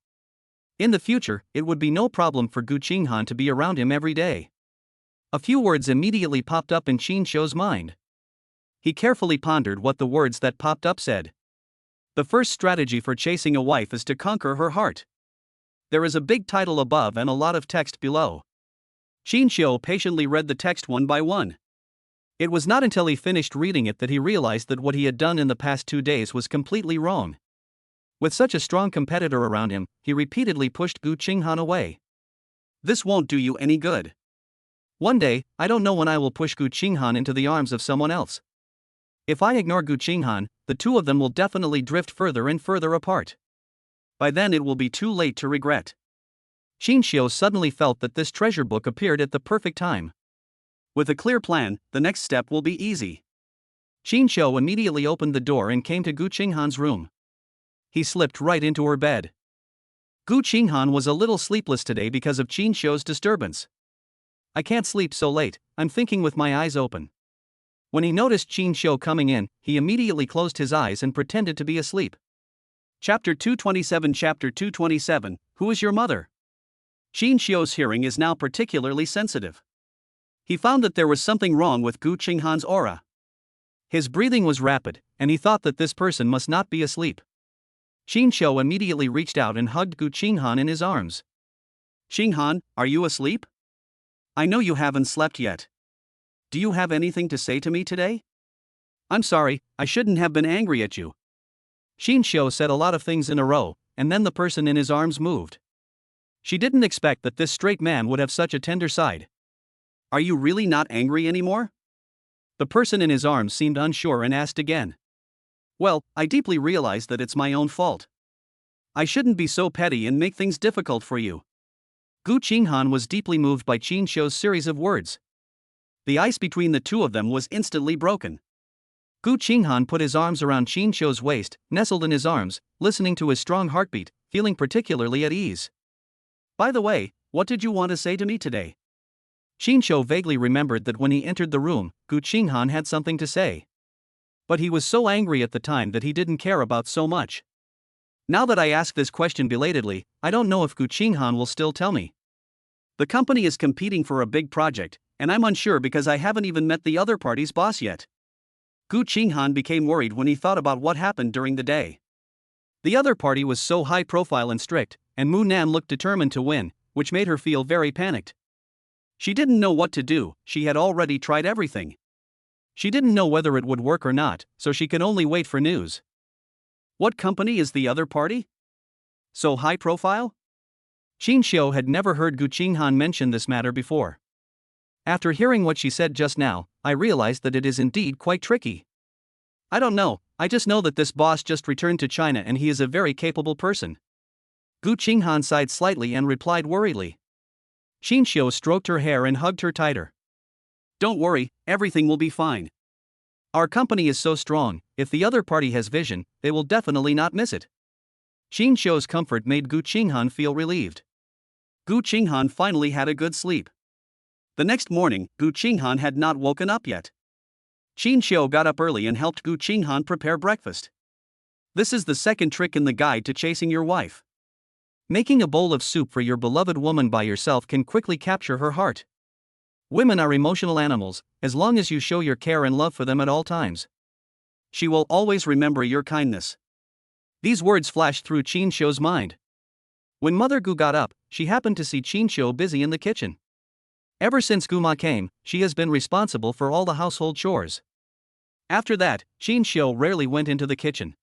In the future, it would be no problem for Gu Qinghan to be around him every day. A few words immediately popped up in Qingxian's mind. He carefully pondered what the words that popped up said. The first strategy for chasing a wife is to conquer her heart. There is a big title above and a lot of text below. Qingxian patiently read the text one by one. It was not until he finished reading it that he realized that what he had done in the past 2 days was completely wrong. With such a strong competitor around him, he repeatedly pushed Gu Qinghan away. This won't do you any good. One day, I don't know when I will push Gu Qinghan into the arms of someone else. If I ignore Gu Qinghan, the two of them will definitely drift further and further apart. By then it will be too late to regret. Qingxian suddenly felt that this treasure book appeared at the perfect time. With a clear plan, the next step will be easy. Qingxian immediately opened the door and came to Gu Qinghan's room. He slipped right into her bed. Gu Qinghan was a little sleepless today because of Qingxian's disturbance. I can't sleep so late, I'm thinking with my eyes open. When he noticed Qingxian coming in, he immediately closed his eyes and pretended to be asleep. Chapter 227. Who is your mother? Qingxian's hearing is now particularly sensitive. He found that there was something wrong with Gu Qinghan's aura. His breathing was rapid, and he thought that this person must not be asleep. Qingxian immediately reached out and hugged Gu Qinghan in his arms. Qinghan, are you asleep? I know you haven't slept yet. Do you have anything to say to me today? I'm sorry, I shouldn't have been angry at you. Qingxian said a lot of things in a row, and then the person in his arms moved. She didn't expect that this straight man would have such a tender side. Are you really not angry anymore? The person in his arms seemed unsure and asked again. Well, I deeply realize that it's my own fault. I shouldn't be so petty and make things difficult for you. Gu Qinghan was deeply moved by Qingxian's series of words. The ice between the two of them was instantly broken. Gu Qinghan put his arms around Qingxian's waist, nestled in his arms, listening to his strong heartbeat, feeling particularly at ease. By the way, what did you want to say to me today? Qingxian vaguely remembered that when he entered the room, Gu Qinghan had something to say. But he was so angry at the time that he didn't care about so much. Now that I ask this question belatedly, I don't know if Gu Qinghan will still tell me. The company is competing for a big project, and I'm unsure because I haven't even met the other party's boss yet. Gu Qinghan became worried when he thought about what happened during the day. The other party was so high profile and strict, and Mu Nan looked determined to win, which made her feel very panicked. She didn't know what to do, she had already tried everything. She didn't know whether it would work or not, so she could only wait for news. What company is the other party? So high profile? Qingxian had never heard Gu Qinghan mention this matter before. After hearing what she said just now, I realized that it is indeed quite tricky. I don't know, I just know that this boss just returned to China and he is a very capable person. Gu Qinghan sighed slightly and replied worriedly. Qingxian stroked her hair and hugged her tighter. Don't worry, everything will be fine. Our company is so strong, if the other party has vision, they will definitely not miss it. Qingxian's comfort made Gu Qinghan feel relieved. Gu Qinghan finally had a good sleep. The next morning, Gu Qinghan had not woken up yet. Qingxian got up early and helped Gu Qinghan prepare breakfast. This is the second trick in the guide to chasing your wife. Making a bowl of soup for your beloved woman by yourself can quickly capture her heart. Women are emotional animals, as long as you show your care and love for them at all times. She will always remember your kindness. These words flashed through Qingxiu's mind. When Mother Gu got up, she happened to see Qingxiu busy in the kitchen. Ever since Gu Ma came, she has been responsible for all the household chores. After that, Qingxiu rarely went into the kitchen.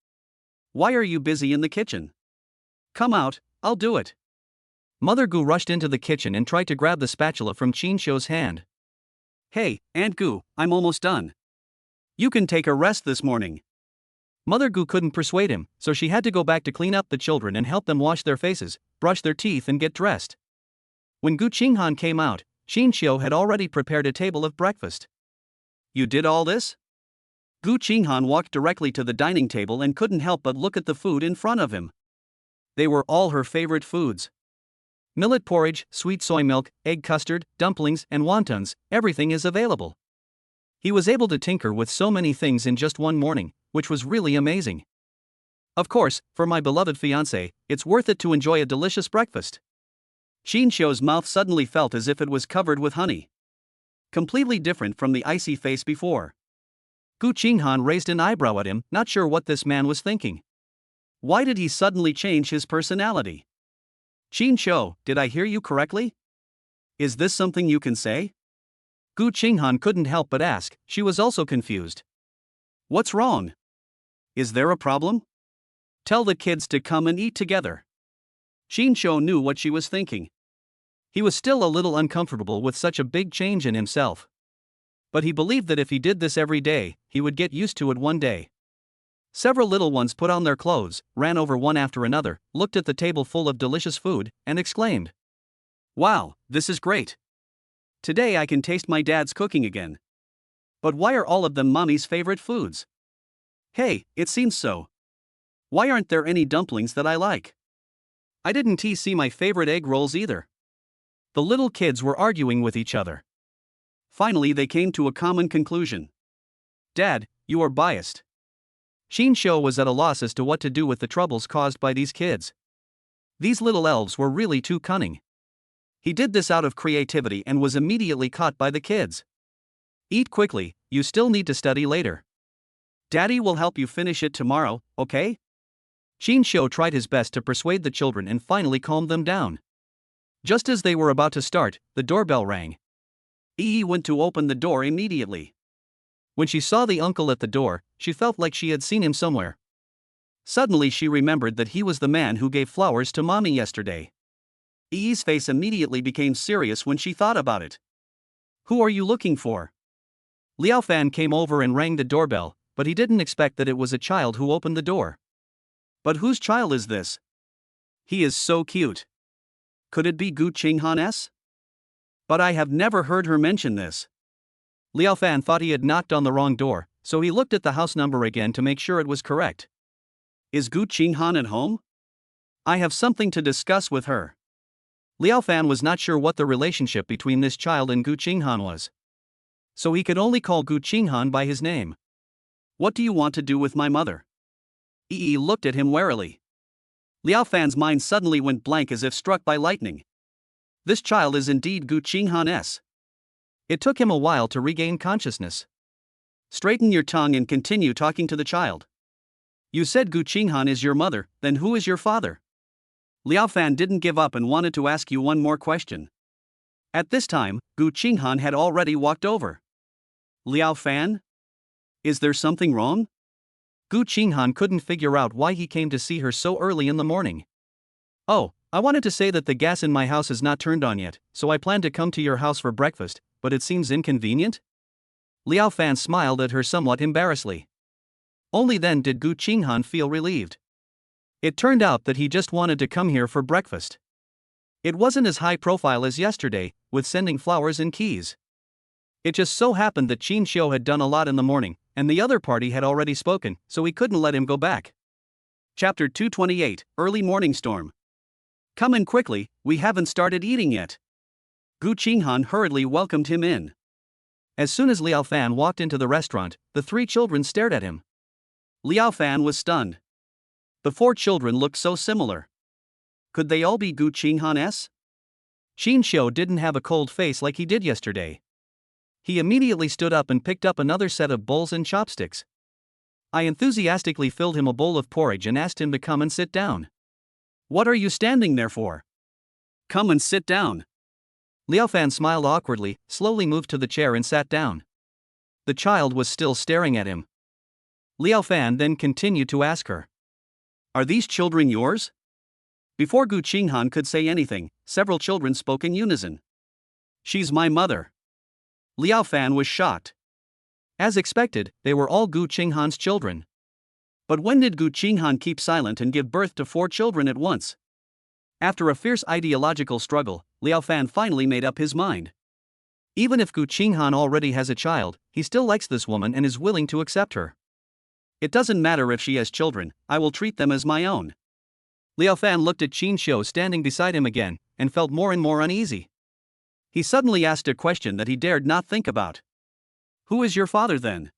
Why are you busy in the kitchen? Come out, I'll do it. Mother Gu rushed into the kitchen and tried to grab the spatula from Qingxiu's hand. Hey, Aunt Gu, I'm almost done. You can take a rest this morning. Mother Gu couldn't persuade him, so she had to go back to clean up the children and help them wash their faces, brush their teeth and get dressed. When Gu Qinghan came out, Qingxiu had already prepared a table of breakfast. You did all this? Gu Qinghan walked directly to the dining table and couldn't help but look at the food in front of him. They were all her favorite foods. Millet porridge, sweet soy milk, egg custard, dumplings, and wontons, everything is available. He was able to tinker with so many things in just one morning, which was really amazing. Of course, for my beloved fiancé, it's worth it to enjoy a delicious breakfast. Qingxiu's mouth suddenly felt as if it was covered with honey. Completely different from the icy face before. Gu Qinghan raised an eyebrow at him, not sure what this man was thinking. Why did he suddenly change his personality? Qingxiu, did I hear you correctly? Is this something you can say? Gu Qinghan couldn't help but ask, she was also confused. What's wrong? Is there a problem? Tell the kids to come and eat together. Qingxiu knew what she was thinking. He was still a little uncomfortable with such a big change in himself. But he believed that if he did this every day, he would get used to it one day. Several little ones put on their clothes, ran over one after another, looked at the table full of delicious food, and exclaimed, "Wow, this is great! Today I can taste my dad's cooking again. But why are all of them mommy's favorite foods? Hey, it seems so. Why aren't there any dumplings that I like? I didn't see my favorite egg rolls either." The little kids were arguing with each other. Finally they came to a common conclusion. Dad, you are biased. Qingxiu was at a loss as to what to do with the troubles caused by these kids. These little elves were really too cunning. He did this out of creativity and was immediately caught by the kids. Eat quickly, you still need to study later. Daddy will help you finish it tomorrow, okay? Qingxiu tried his best to persuade the children and finally calmed them down. Just as they were about to start, the doorbell rang. Yi went to open the door immediately. When she saw the uncle at the door, she felt like she had seen him somewhere. Suddenly she remembered that he was the man who gave flowers to mommy yesterday. Yi's face immediately became serious when she thought about it. Who are you looking for? Liao Fan came over and rang the doorbell, but he didn't expect that it was a child who opened the door. But whose child is this? He is so cute. Could it be Gu Qinghan's? But I have never heard her mention this. Liao Fan thought he had knocked on the wrong door, so he looked at the house number again to make sure it was correct. Is Gu Qinghan at home? I have something to discuss with her. Liao Fan was not sure what the relationship between this child and Gu Qinghan was. So he could only call Gu Qinghan by his name. What do you want to do with my mother? Yi looked at him warily. Liao Fan's mind suddenly went blank as if struck by lightning. This child is indeed Gu Qinghan's. It took him a while to regain consciousness. Straighten your tongue and continue talking to the child. You said Gu Qinghan is your mother, then who is your father? Liao Fan didn't give up and wanted to ask you one more question. At this time, Gu Qinghan had already walked over. Liao Fan? Is there something wrong? Gu Qinghan couldn't figure out why he came to see her so early in the morning. Oh, I wanted to say that the gas in my house is not turned on yet, so I planned to come to your house for breakfast, but it seems inconvenient? Liao Fan smiled at her somewhat embarrassedly. Only then did Gu Qinghan feel relieved. It turned out that he just wanted to come here for breakfast. It wasn't as high profile as yesterday, with sending flowers and keys. It just so happened that Qingxiu had done a lot in the morning, and the other party had already spoken, so he couldn't let him go back. Chapter 228, Early Morning Storm. Come in quickly, we haven't started eating yet. Gu Qinghan hurriedly welcomed him in. As soon as Liao Fan walked into the restaurant, the three children stared at him. Liao Fan was stunned. The four children looked so similar. Could they all be Gu Qinghan's? Qingxiu didn't have a cold face like he did yesterday. He immediately stood up and picked up another set of bowls and chopsticks. I enthusiastically filled him a bowl of porridge and asked him to come and sit down. What are you standing there for? Come and sit down. Liao Fan smiled awkwardly, slowly moved to the chair and sat down. The child was still staring at him. Liao Fan then continued to ask her, "Are these children yours?" Before Gu Qinghan could say anything, several children spoke in unison. "She's my mother." Liao Fan was shocked. As expected, they were all Gu Qinghan's children. But when did Gu Qinghan keep silent and give birth to 4 children at once? After a fierce ideological struggle, Liao Fan finally made up his mind. Even if Gu Qinghan already has a child, he still likes this woman and is willing to accept her. It doesn't matter if she has children, I will treat them as my own. Liao Fan looked at Qin Xiu standing beside him again, and felt more and more uneasy. He suddenly asked a question that he dared not think about. "Who is your father then?"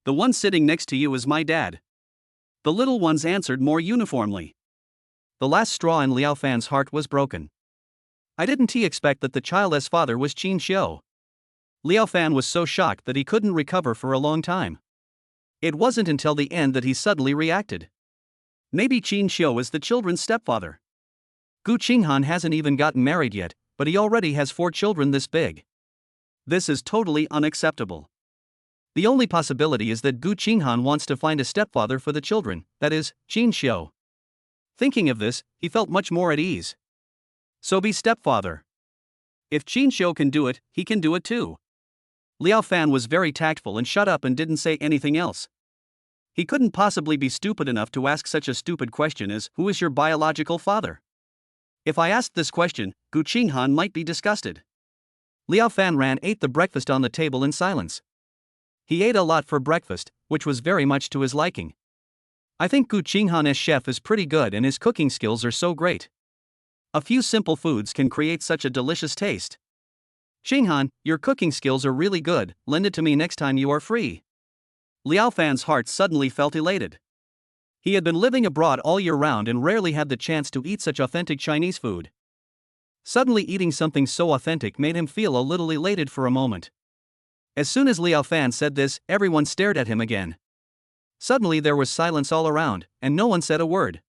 "The one sitting next to you is my dad." The little ones answered more uniformly. The last straw in Liao Fan's heart was broken. I didn't expect that the child's father was Qin Xiu. Liao Fan was so shocked that he couldn't recover for a long time. It wasn't until the end that he suddenly reacted. Maybe Qin Xiu is the children's stepfather. Gu Qinghan hasn't even gotten married yet, but he already has 4 children this big. This is totally unacceptable. The only possibility is that Gu Qinghan wants to find a stepfather for the children, that is, Qin Xiu. Thinking of this, he felt much more at ease. So be stepfather. If Qin Xiu can do it, he can do it too. Liao Fan was very tactful and shut up and didn't say anything else. He couldn't possibly be stupid enough to ask such a stupid question as, "Who is your biological father?" If I asked this question, Gu Qinghan might be disgusted. Liao Fan ate the breakfast on the table in silence. He ate a lot for breakfast, which was very much to his liking. I think Gu Qinghan's chef is pretty good and his cooking skills are so great. A few simple foods can create such a delicious taste. "Qinghan, your cooking skills are really good, lend it to me next time you are free." Liao Fan's heart suddenly felt elated. He had been living abroad all year round and rarely had the chance to eat such authentic Chinese food. Suddenly eating something so authentic made him feel a little elated for a moment. As soon as Liao Fan said this, everyone stared at him again. Suddenly there was silence all around, and no one said a word.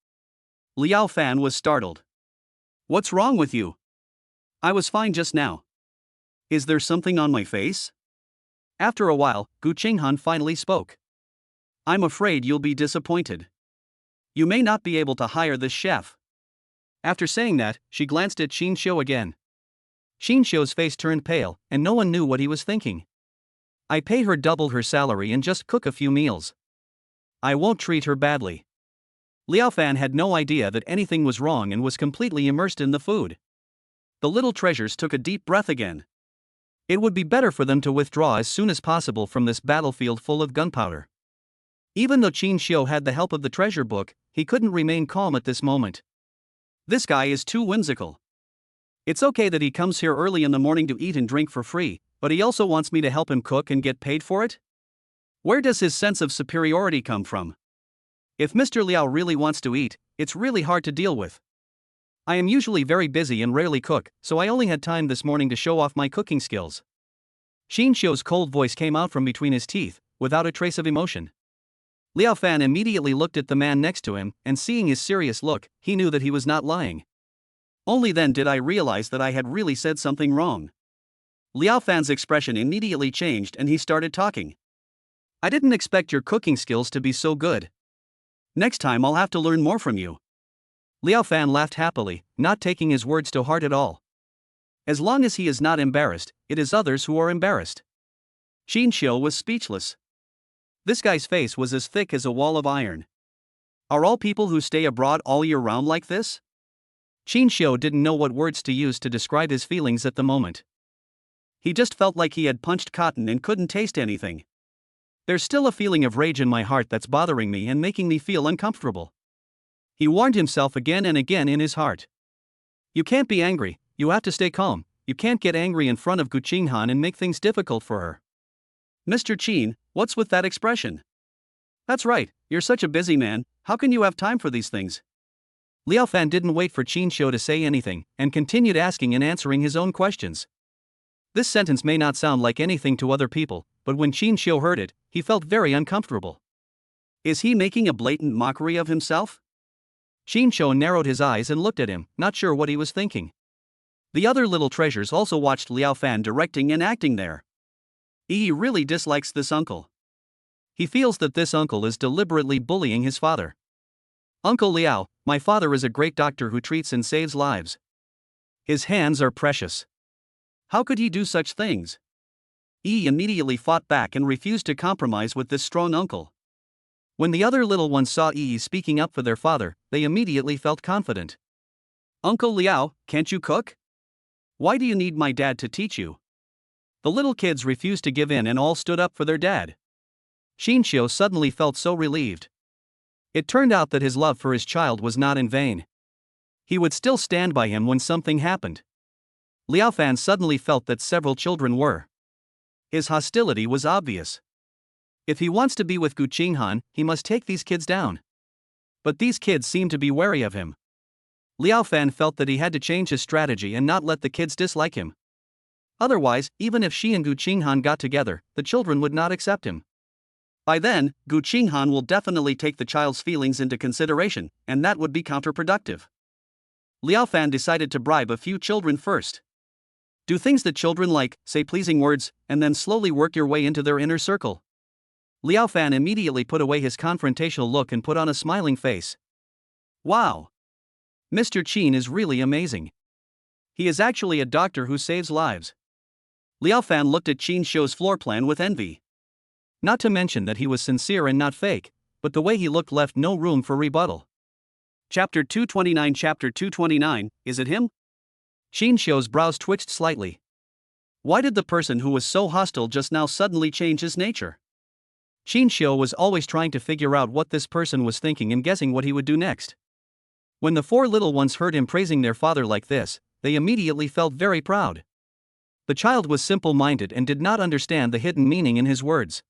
Liao Fan was startled. "What's wrong with you?" "I was fine just now." "Is there something on my face?" After a while, Gu Qinghan finally spoke. "I'm afraid you'll be disappointed. You may not be able to hire this chef." After saying that, she glanced at Qin Xiu again. Qin Xiu's face turned pale, and no one knew what he was thinking. "I pay her double her salary and just cook a few meals. I won't treat her badly." Liao Fan had no idea that anything was wrong and was completely immersed in the food. The little treasures took a deep breath again. It would be better for them to withdraw as soon as possible from this battlefield full of gunpowder. Even though Qin Xiu had the help of the treasure book, he couldn't remain calm at this moment. This guy is too whimsical. It's okay that he comes here early in the morning to eat and drink for free, but he also wants me to help him cook and get paid for it? Where does his sense of superiority come from? If Mr. Liao really wants to eat, it's really hard to deal with. I am usually very busy and rarely cook, so I only had time this morning to show off my cooking skills. Qin Xiu's cold voice came out from between his teeth, without a trace of emotion. Liao Fan immediately looked at the man next to him, and seeing his serious look, he knew that he was not lying. Only then did I realize that I had really said something wrong. Liao Fan's expression immediately changed and he started talking. "I didn't expect your cooking skills to be so good. Next time I'll have to learn more from you." Liao Fan laughed happily, not taking his words to heart at all. As long as he is not embarrassed, it is others who are embarrassed. Qin Xiu was speechless. This guy's face was as thick as a wall of iron. Are all people who stay abroad all year round like this? Qin Xiu didn't know what words to use to describe his feelings at the moment. He just felt like he had punched cotton and couldn't taste anything. "There's still a feeling of rage in my heart that's bothering me and making me feel uncomfortable." He warned himself again and again in his heart. You can't be angry, you have to stay calm. You can't get angry in front of Gu Qinghan and make things difficult for her. "Mr. Qin, what's with that expression?" "That's right, you're such a busy man, how can you have time for these things?" Liao Fan didn't wait for Qin Xiu to say anything, and continued asking and answering his own questions. This sentence may not sound like anything to other people, but when Qin Xiu heard it, he felt very uncomfortable. Is he making a blatant mockery of himself? Qingxian narrowed his eyes and looked at him, not sure what he was thinking. The other little treasures also watched Liao Fan directing and acting there. He really dislikes this uncle. He feels that this uncle is deliberately bullying his father. Uncle Liao, my father is a great doctor who treats and saves lives. His hands are precious. How could he do such things? Yi immediately fought back and refused to compromise with this strong uncle. When the other little ones saw Yi speaking up for their father, they immediately felt confident. Uncle Liao, can't you cook? Why do you need my dad to teach you? The little kids refused to give in and all stood up for their dad. Qingxian suddenly felt so relieved. It turned out that his love for his child was not in vain. He would still stand by him when something happened. Liao Fan suddenly felt that several children were. His hostility was obvious. If he wants to be with Gu Qinghan, he must take these kids down. But these kids seemed to be wary of him. Liao Fan felt that he had to change his strategy and not let the kids dislike him. Otherwise, even if she and Gu Qinghan got together, the children would not accept him. By then, Gu Qinghan will definitely take the child's feelings into consideration, and that would be counterproductive. Liao Fan decided to bribe a few children first. Do things that children like, say pleasing words, and then slowly work your way into their inner circle. Liao Fan immediately put away his confrontational look and put on a smiling face. Wow! Mr. Qin is really amazing. He is actually a doctor who saves lives. Liao Fan looked at Qingxian's floor plan with envy. Not to mention that he was sincere and not fake, but the way he looked left no room for rebuttal. Chapter 229. Chapter 229, is it him? Qingxian's brows twitched slightly. Why did the person who was so hostile just now suddenly change his nature? Qingxian was always trying to figure out what this person was thinking and guessing what he would do next. When the four little ones heard him praising their father like this, they immediately felt very proud. The child was simple-minded and did not understand the hidden meaning in his words.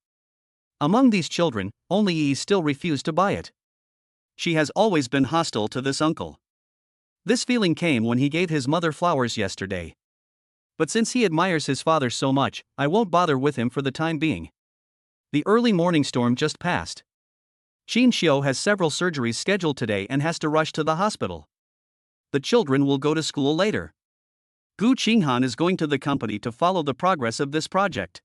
Among these children, only Yi still refused to buy it. She has always been hostile to this uncle. This feeling came when he gave his mother flowers yesterday. But since he admires his father so much, I won't bother with him for the time being. The early morning storm just passed. Qingxian has several surgeries scheduled today and has to rush to the hospital. The children will go to school later. Gu Qinghan is going to the company to follow the progress of this project.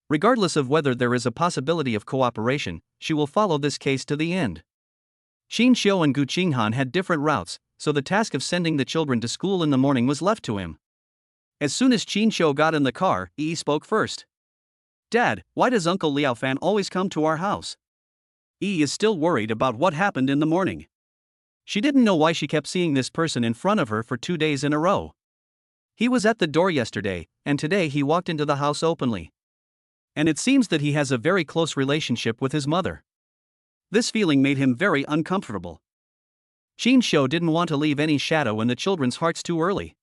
Regardless of whether there is a possibility of cooperation, she will follow this case to the end. Qingxian and Gu Qinghan had different routes, so the task of sending the children to school in the morning was left to him. As soon as Qingxian got in the car, Yi spoke first. Dad, why does Uncle Liao Fan always come to our house? Yi is still worried about what happened in the morning. She didn't know why she kept seeing this person in front of her for 2 days in a row. He was at the door yesterday, and today he walked into the house openly. And it seems that he has a very close relationship with his mother. This feeling made him very uncomfortable. Qingxian didn't want to leave any shadow in the children's hearts too early.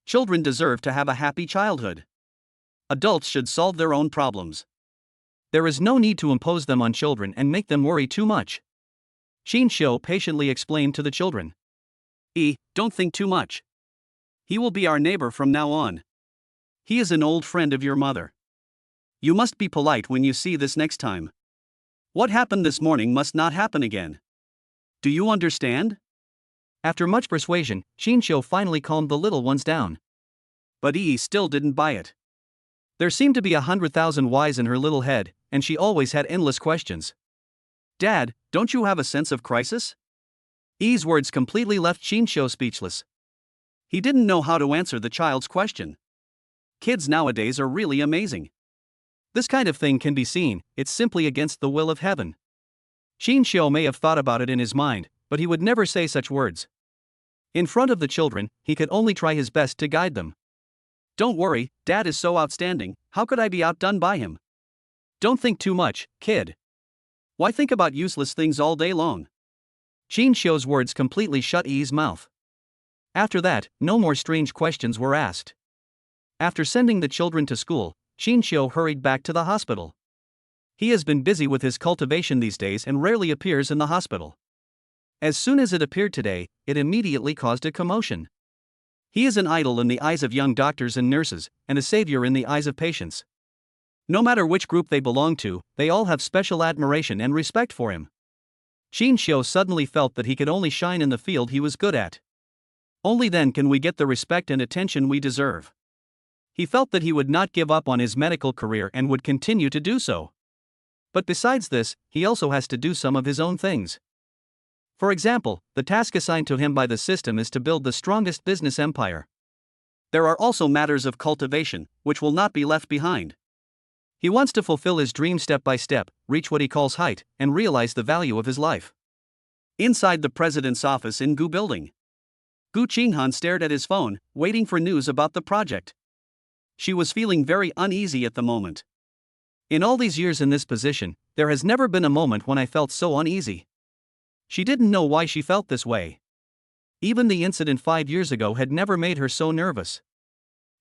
Children deserve to have a happy childhood. Adults should solve their own problems. There is no need to impose them on children and make them worry too much. Qingxian patiently explained to the children. Don't think too much. He will be our neighbor from now on. He is an old friend of your mother. You must be polite when you see this next time. What happened this morning must not happen again. Do you understand? After much persuasion, Qingxian finally calmed the little ones down. But Yi still didn't buy it. There seemed to be 100,000 whys in her little head, and she always had endless questions. Dad, don't you have a sense of crisis? Yi's words completely left Qingxian speechless. He didn't know how to answer the child's question. Kids nowadays are really amazing. This kind of thing can be seen, it's simply against the will of heaven. Qingxian may have thought about it in his mind, but he would never say such words. In front of the children, he could only try his best to guide them. Don't worry, Dad is so outstanding, how could I be outdone by him? Don't think too much, kid. Why think about useless things all day long? Qingxian's words completely shut Yi's mouth. After that, no more strange questions were asked. After sending the children to school, Qingxian hurried back to the hospital. He has been busy with his cultivation these days and rarely appears in the hospital. As soon as it appeared today, it immediately caused a commotion. He is an idol in the eyes of young doctors and nurses, and a savior in the eyes of patients. No matter which group they belong to, they all have special admiration and respect for him. Qingxian suddenly felt that he could only shine in the field he was good at. Only then can we get the respect and attention we deserve. He felt that he would not give up on his medical career and would continue to do so. But besides this, he also has to do some of his own things. For example, the task assigned to him by the system is to build the strongest business empire. There are also matters of cultivation, which will not be left behind. He wants to fulfill his dream step by step, reach what he calls height, and realize the value of his life. Inside the president's office in Gu Building, Gu Qinghan stared at his phone, waiting for news about the project. She was feeling very uneasy at the moment. In all these years in this position, there has never been a moment when I felt so uneasy. She didn't know why she felt this way. Even the incident 5 years ago had never made her so nervous.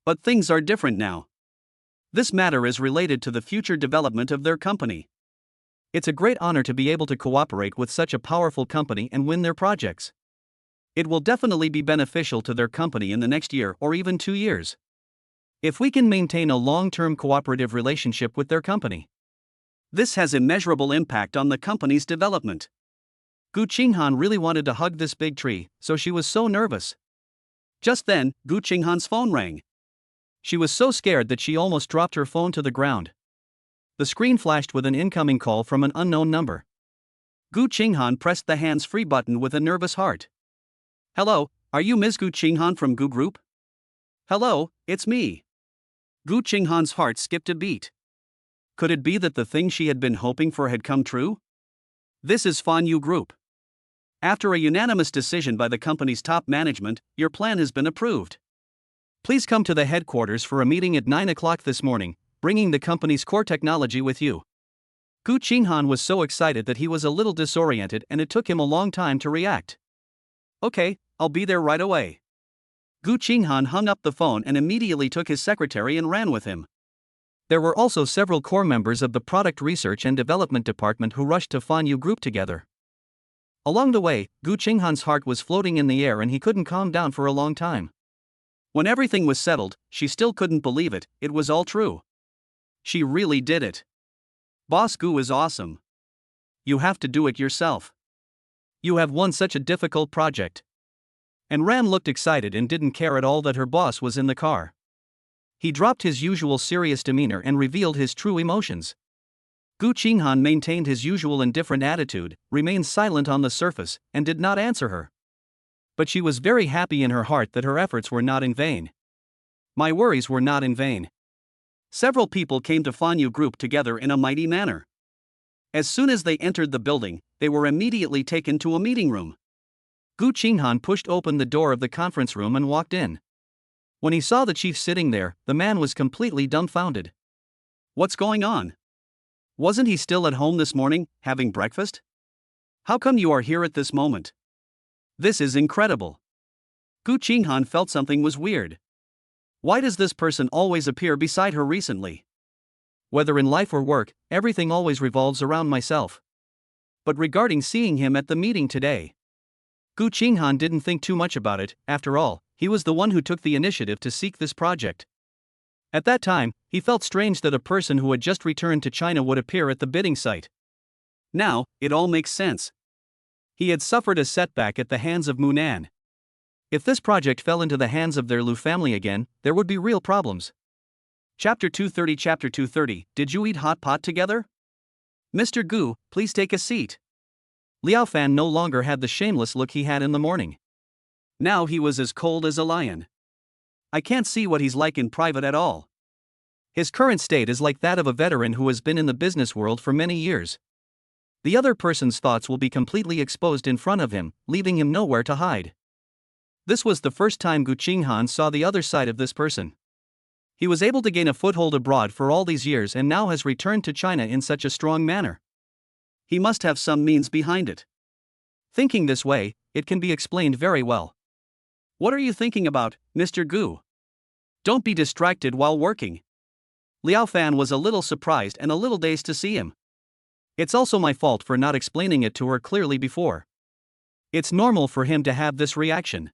But things are different now. This matter is related to the future development of their company. It's a great honor to be able to cooperate with such a powerful company and win their projects. It will definitely be beneficial to their company in the next year or even 2 years. If we can maintain a long-term cooperative relationship with their company, this has immeasurable impact on the company's development. Gu Qinghan really wanted to hug this big tree, so she was so nervous. Just then, Gu Qinghan's phone rang. She was so scared that she almost dropped her phone to the ground. The screen flashed with an incoming call from an unknown number. Gu Qinghan pressed the hands-free button with a nervous heart. "Hello, are you Ms. Gu Qinghan from Gu Group?" "Hello, it's me." Gu Qinghan's heart skipped a beat. Could it be that the thing she had been hoping for had come true? "This is Fan Yu Group. After a unanimous decision by the company's top management, your plan has been approved. Please come to the headquarters for a meeting at 9 o'clock this morning, bringing the company's core technology with you." Gu Qinghan was so excited that he was a little disoriented and it took him a long time to react. "Okay, I'll be there right away." Gu Qinghan hung up the phone and immediately took his secretary and ran with him. There were also several core members of the Product Research and Development Department who rushed to Fan Yu Group together. Along the way, Gu Qinghan's heart was floating in the air and he couldn't calm down for a long time. When everything was settled, she still couldn't believe it, it was all true. She really did it. Boss Gu is awesome. You have to do it yourself. You have won such a difficult project. And Ran looked excited and didn't care at all that her boss was in the car. He dropped his usual serious demeanor and revealed his true emotions. Gu Qinghan maintained his usual indifferent attitude, remained silent on the surface, and did not answer her. But she was very happy in her heart that her efforts were not in vain. My worries were not in vain. Several people came to Fan Yu Group together in a mighty manner. As soon as they entered the building, they were immediately taken to a meeting room. Gu Qinghan pushed open the door of the conference room and walked in. When he saw the chief sitting there, the man was completely dumbfounded. "What's going on? Wasn't he still at home this morning, having breakfast? How come you are here at this moment? This is incredible." Gu Qinghan felt something was weird. Why does this person always appear beside her recently? Whether in life or work, everything always revolves around myself. But regarding seeing him at the meeting today, Gu Qinghan didn't think too much about it. After all, he was the one who took the initiative to seek this project. At that time, he felt strange that a person who had just returned to China would appear at the bidding site. Now, it all makes sense. He had suffered a setback at the hands of Munan. If this project fell into the hands of their Lu family again, there would be real problems. Chapter 230. Chapter 230. Did you eat hot pot together? Mr. Gu, please take a seat. Liao Fan no longer had the shameless look he had in the morning. Now he was as cold as a lion. I can't see what he's like in private at all. His current state is like that of a veteran who has been in the business world for many years. The other person's thoughts will be completely exposed in front of him, leaving him nowhere to hide. This was the first time Gu Qinghan saw the other side of this person. He was able to gain a foothold abroad for all these years and now has returned to China in such a strong manner. He must have some means behind it. Thinking this way, it can be explained very well. What are you thinking about, Mr. Gu? Don't be distracted while working. Liao Fan was a little surprised and a little dazed to see him. It's also my fault for not explaining it to her clearly before. It's normal for him to have this reaction.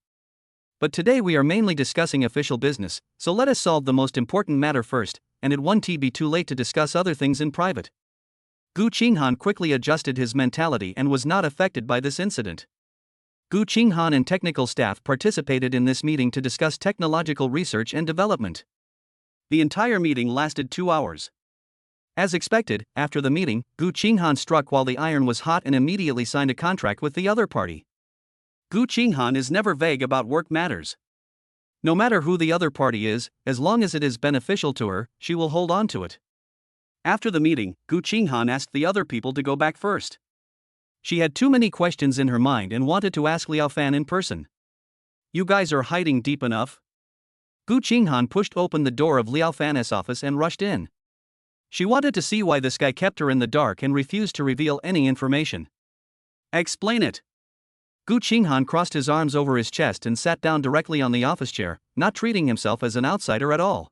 But today we are mainly discussing official business, so let us solve the most important matter first, and it won't be too late to discuss other things in private. Gu Qinghan quickly adjusted his mentality and was not affected by this incident. Gu Qinghan and technical staff participated in this meeting to discuss technological research and development. The entire meeting lasted 2 hours. As expected, after the meeting, Gu Qinghan struck while the iron was hot and immediately signed a contract with the other party. Gu Qinghan is never vague about work matters. No matter who the other party is, as long as it is beneficial to her, she will hold on to it. After the meeting, Gu Qinghan asked the other people to go back first. She had too many questions in her mind and wanted to ask Liao Fan in person. You guys are hiding deep enough? Gu Qinghan pushed open the door of Liao Fan's office and rushed in. She wanted to see why this guy kept her in the dark and refused to reveal any information. Explain it. Gu Qinghan crossed his arms over his chest and sat down directly on the office chair, not treating himself as an outsider at all.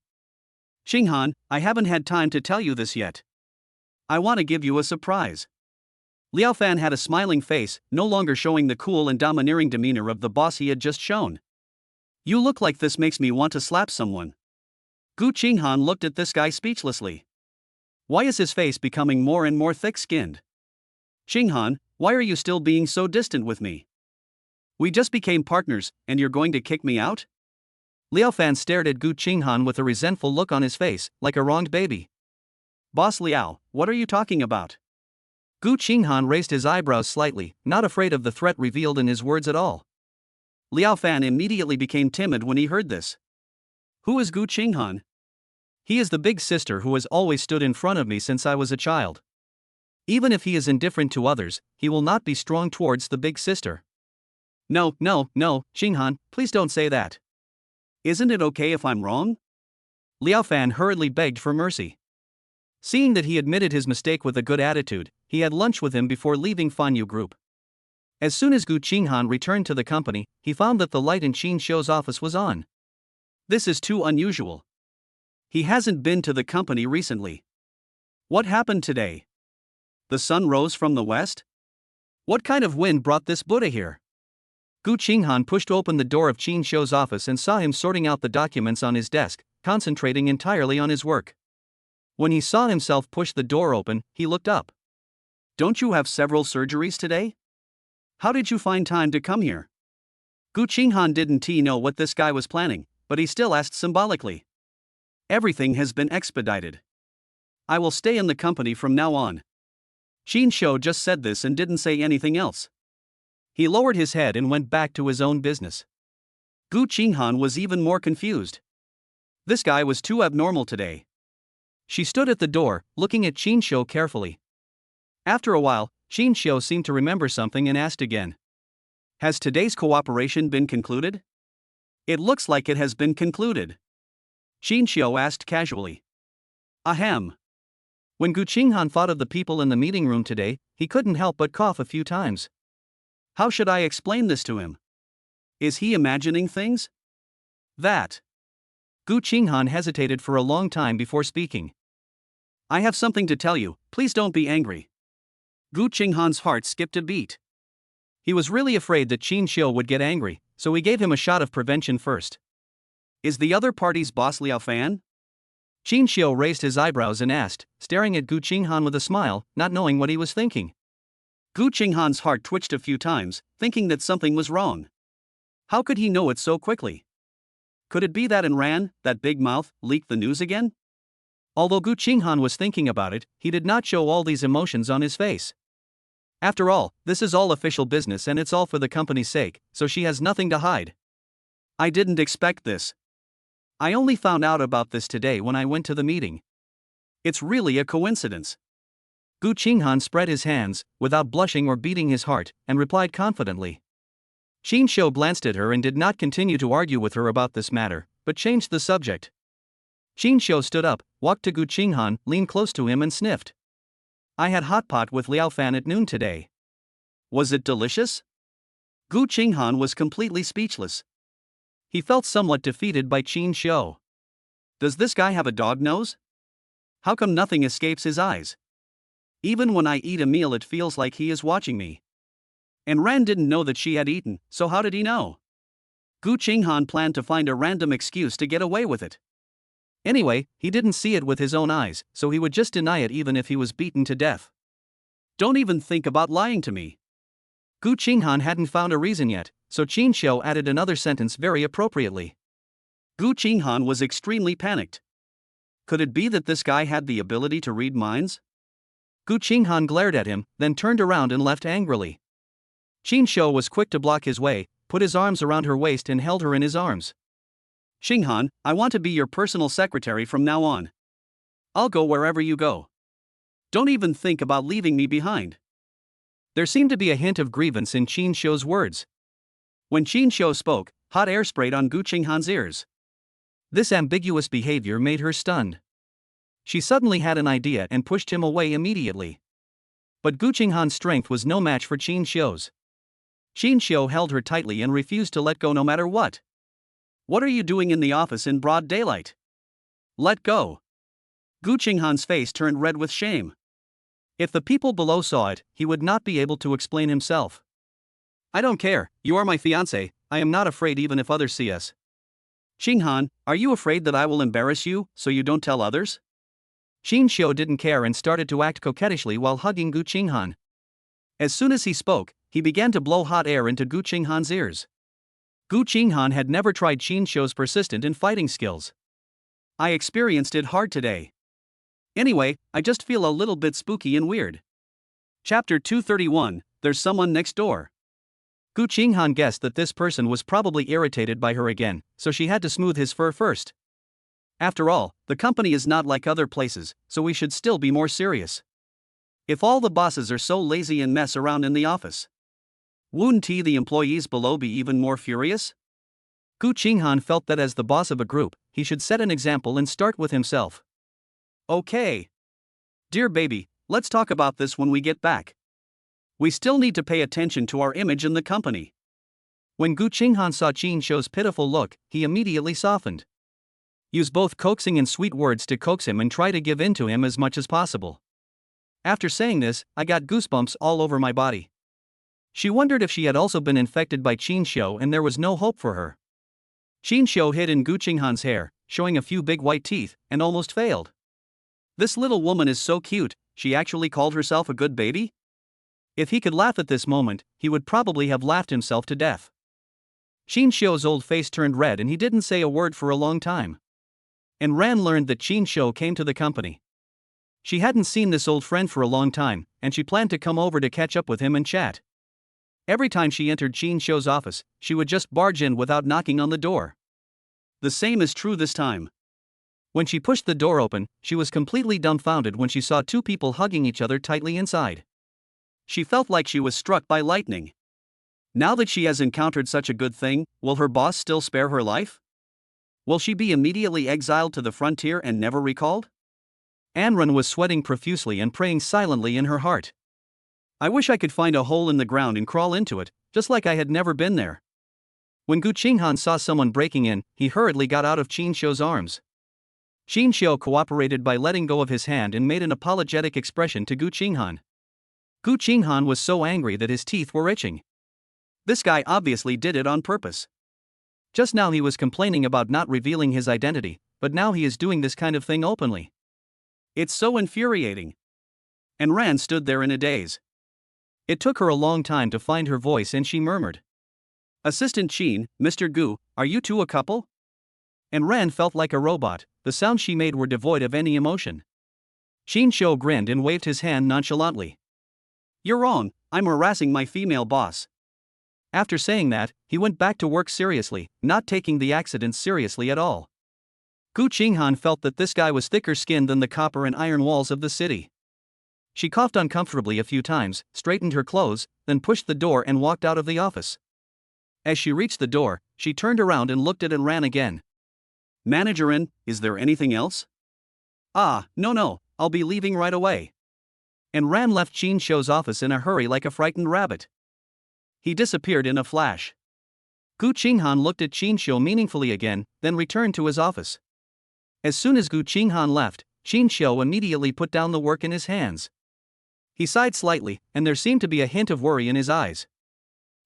Qinghan, I haven't had time to tell you this yet. I want to give you a surprise. Liao Fan had a smiling face, no longer showing the cool and domineering demeanor of the boss he had just shown. You look like this makes me want to slap someone. Gu Qinghan looked at this guy speechlessly. Why is his face becoming more and more thick-skinned? Qinghan, why are you still being so distant with me? We just became partners, and you're going to kick me out? Liao Fan stared at Gu Qinghan with a resentful look on his face, like a wronged baby. Boss Liao, what are you talking about? Gu Qinghan raised his eyebrows slightly, not afraid of the threat revealed in his words at all. Liao Fan immediately became timid when he heard this. Who is Gu Qinghan? He is the big sister who has always stood in front of me since I was a child. Even if he is indifferent to others, he will not be strong towards the big sister. No, Qinghan, please don't say that. Isn't it okay if I'm wrong? Liao Fan hurriedly begged for mercy. Seeing that he admitted his mistake with a good attitude, he had lunch with him before leaving Fanyu Group. As soon as Gu Qinghan returned to the company, he found that the light in Qin Shou's office was on. This is too unusual. He hasn't been to the company recently. What happened today? The sun rose from the west? What kind of wind brought this Buddha here? Gu Qinghan pushed open the door of Qin Shou's office and saw him sorting out the documents on his desk, concentrating entirely on his work. When he saw himself push the door open, he looked up. Don't you have several surgeries today? How did you find time to come here? Gu Qinghan didn't know what this guy was planning, but he still asked symbolically. Everything has been expedited. I will stay in the company from now on. Qin Shou just said this and didn't say anything else. He lowered his head and went back to his own business. Gu Qinghan was even more confused. This guy was too abnormal today. She stood at the door, looking at Qin Shou carefully. After a while, Qin Shou seemed to remember something and asked again. Has today's cooperation been concluded? It looks like it has been concluded. Qin Shou asked casually. Ahem. When Gu Qinghan thought of the people in the meeting room today, he couldn't help but cough a few times. How should I explain this to him? Is he imagining things? That. Gu Qinghan hesitated for a long time before speaking. I have something to tell you, please don't be angry. Gu Qinghan's heart skipped a beat. He was really afraid that Qin Shou would get angry, so he gave him a shot of prevention first. Is the other party's boss Liao Fan? Qin Shou raised his eyebrows and asked, staring at Gu Qinghan with a smile, not knowing what he was thinking. Gu Qinghan's heart twitched a few times, thinking that something was wrong. How could he know it so quickly? Could it be that Ran, that big mouth, leaked the news again? Although Gu Qinghan was thinking about it, he did not show all these emotions on his face. After all, this is all official business and it's all for the company's sake, so she has nothing to hide. I didn't expect this. I only found out about this today when I went to the meeting. It's really a coincidence. Gu Qinghan spread his hands, without blushing or beating his heart, and replied confidently. Qin Shou glanced at her and did not continue to argue with her about this matter, but changed the subject. Qin Shou stood up, walked to Gu Qinghan, leaned close to him and sniffed. I had hot pot with Liao Fan at noon today. Was it delicious? Gu Qinghan was completely speechless. He felt somewhat defeated by Qin Shou. Does this guy have a dog nose? How come nothing escapes his eyes? Even when I eat a meal it feels like he is watching me. And Ran didn't know that she had eaten, so how did he know? Gu Qinghan planned to find a random excuse to get away with it. Anyway, he didn't see it with his own eyes, so he would just deny it even if he was beaten to death. Don't even think about lying to me. Gu Qinghan hadn't found a reason yet, so Qin Xiu added another sentence very appropriately. Gu Qinghan was extremely panicked. Could it be that this guy had the ability to read minds? Gu Qinghan glared at him, then turned around and left angrily. Qin Xiu was quick to block his way, put his arms around her waist and held her in his arms. Qinghan, I want to be your personal secretary from now on. I'll go wherever you go. Don't even think about leaving me behind. There seemed to be a hint of grievance in Qin Xiu's words. When Qin Xiu spoke, hot air sprayed on Gu Qinghan's ears. This ambiguous behavior made her stunned. She suddenly had an idea and pushed him away immediately. But Gu Qinghan's strength was no match for Qin Xiu's. Qin Xiu held her tightly and refused to let go no matter what. What are you doing in the office in broad daylight? Let go. Gu Qinghan's face turned red with shame. If the people below saw it, he would not be able to explain himself. I don't care, you are my fiancé, I am not afraid even if others see us. Qinghan, are you afraid that I will embarrass you, so you don't tell others? Qin Xiu didn't care and started to act coquettishly while hugging Gu Qinghan. As soon as he spoke, he began to blow hot air into Gu Qinghan's ears. Gu Qinghan had never tried Qin Xiu's persistent and fighting skills. I experienced it hard today. Anyway, I just feel a little bit spooky and weird. Chapter 231, There's Someone Next Door. Gu Qinghan guessed that this person was probably irritated by her again, so she had to smooth his fur first. After all, the company is not like other places, so we should still be more serious. If all the bosses are so lazy and mess around in the office, wouldn't the employees below be even more furious? Gu Qinghan felt that as the boss of a group, he should set an example and start with himself. Okay. Dear baby, let's talk about this when we get back. We still need to pay attention to our image in the company. When Gu Qinghan saw Qin Xiu's pitiful look, he immediately softened. Use both coaxing and sweet words to coax him and try to give in to him as much as possible. After saying this, I got goosebumps all over my body. She wondered if she had also been infected by Qin Xiu and there was no hope for her. Qin Xiu hid in Gu Qinghan's hair, showing a few big white teeth, and almost failed. This little woman is so cute, she actually called herself a good baby? If he could laugh at this moment, he would probably have laughed himself to death. Qin Xiu's old face turned red and he didn't say a word for a long time. And Ran learned that Qin Xiu came to the company. She hadn't seen this old friend for a long time, and she planned to come over to catch up with him and chat. Every time she entered Qin Xiu's office, she would just barge in without knocking on the door. The same is true this time. When she pushed the door open, she was completely dumbfounded when she saw two people hugging each other tightly inside. She felt like she was struck by lightning. Now that she has encountered such a good thing, will her boss still spare her life? Will she be immediately exiled to the frontier and never recalled? Anran was sweating profusely and praying silently in her heart. I wish I could find a hole in the ground and crawl into it, just like I had never been there. When Gu Qinghan saw someone breaking in, he hurriedly got out of Qin Xiu's arms. Qin Xiu cooperated by letting go of his hand and made an apologetic expression to Gu Qinghan. Gu Qinghan was so angry that his teeth were itching. This guy obviously did it on purpose. Just now he was complaining about not revealing his identity, but now he is doing this kind of thing openly. It's so infuriating. And Ran stood there in a daze. It took her a long time to find her voice and she murmured. Assistant Qin, Mr. Gu, are you two a couple? And Ran felt like a robot, the sounds she made were devoid of any emotion. Qin Xiu grinned and waved his hand nonchalantly. You're wrong, I'm harassing my female boss. After saying that, he went back to work seriously, not taking the accident seriously at all. Gu Qinghan felt that this guy was thicker skinned than the copper and iron walls of the city. She coughed uncomfortably a few times, straightened her clothes, then pushed the door and walked out of the office. As she reached the door, she turned around and looked at Ran again. Managerin, is there anything else? No, I'll be leaving right away. And Ran left Qin Xiu's office in a hurry like a frightened rabbit. He disappeared in a flash. Gu Qinghan looked at Qin Xiu meaningfully again, then returned to his office. As soon as Gu Qinghan left, Qin Xiu immediately put down the work in his hands. He sighed slightly, and there seemed to be a hint of worry in his eyes.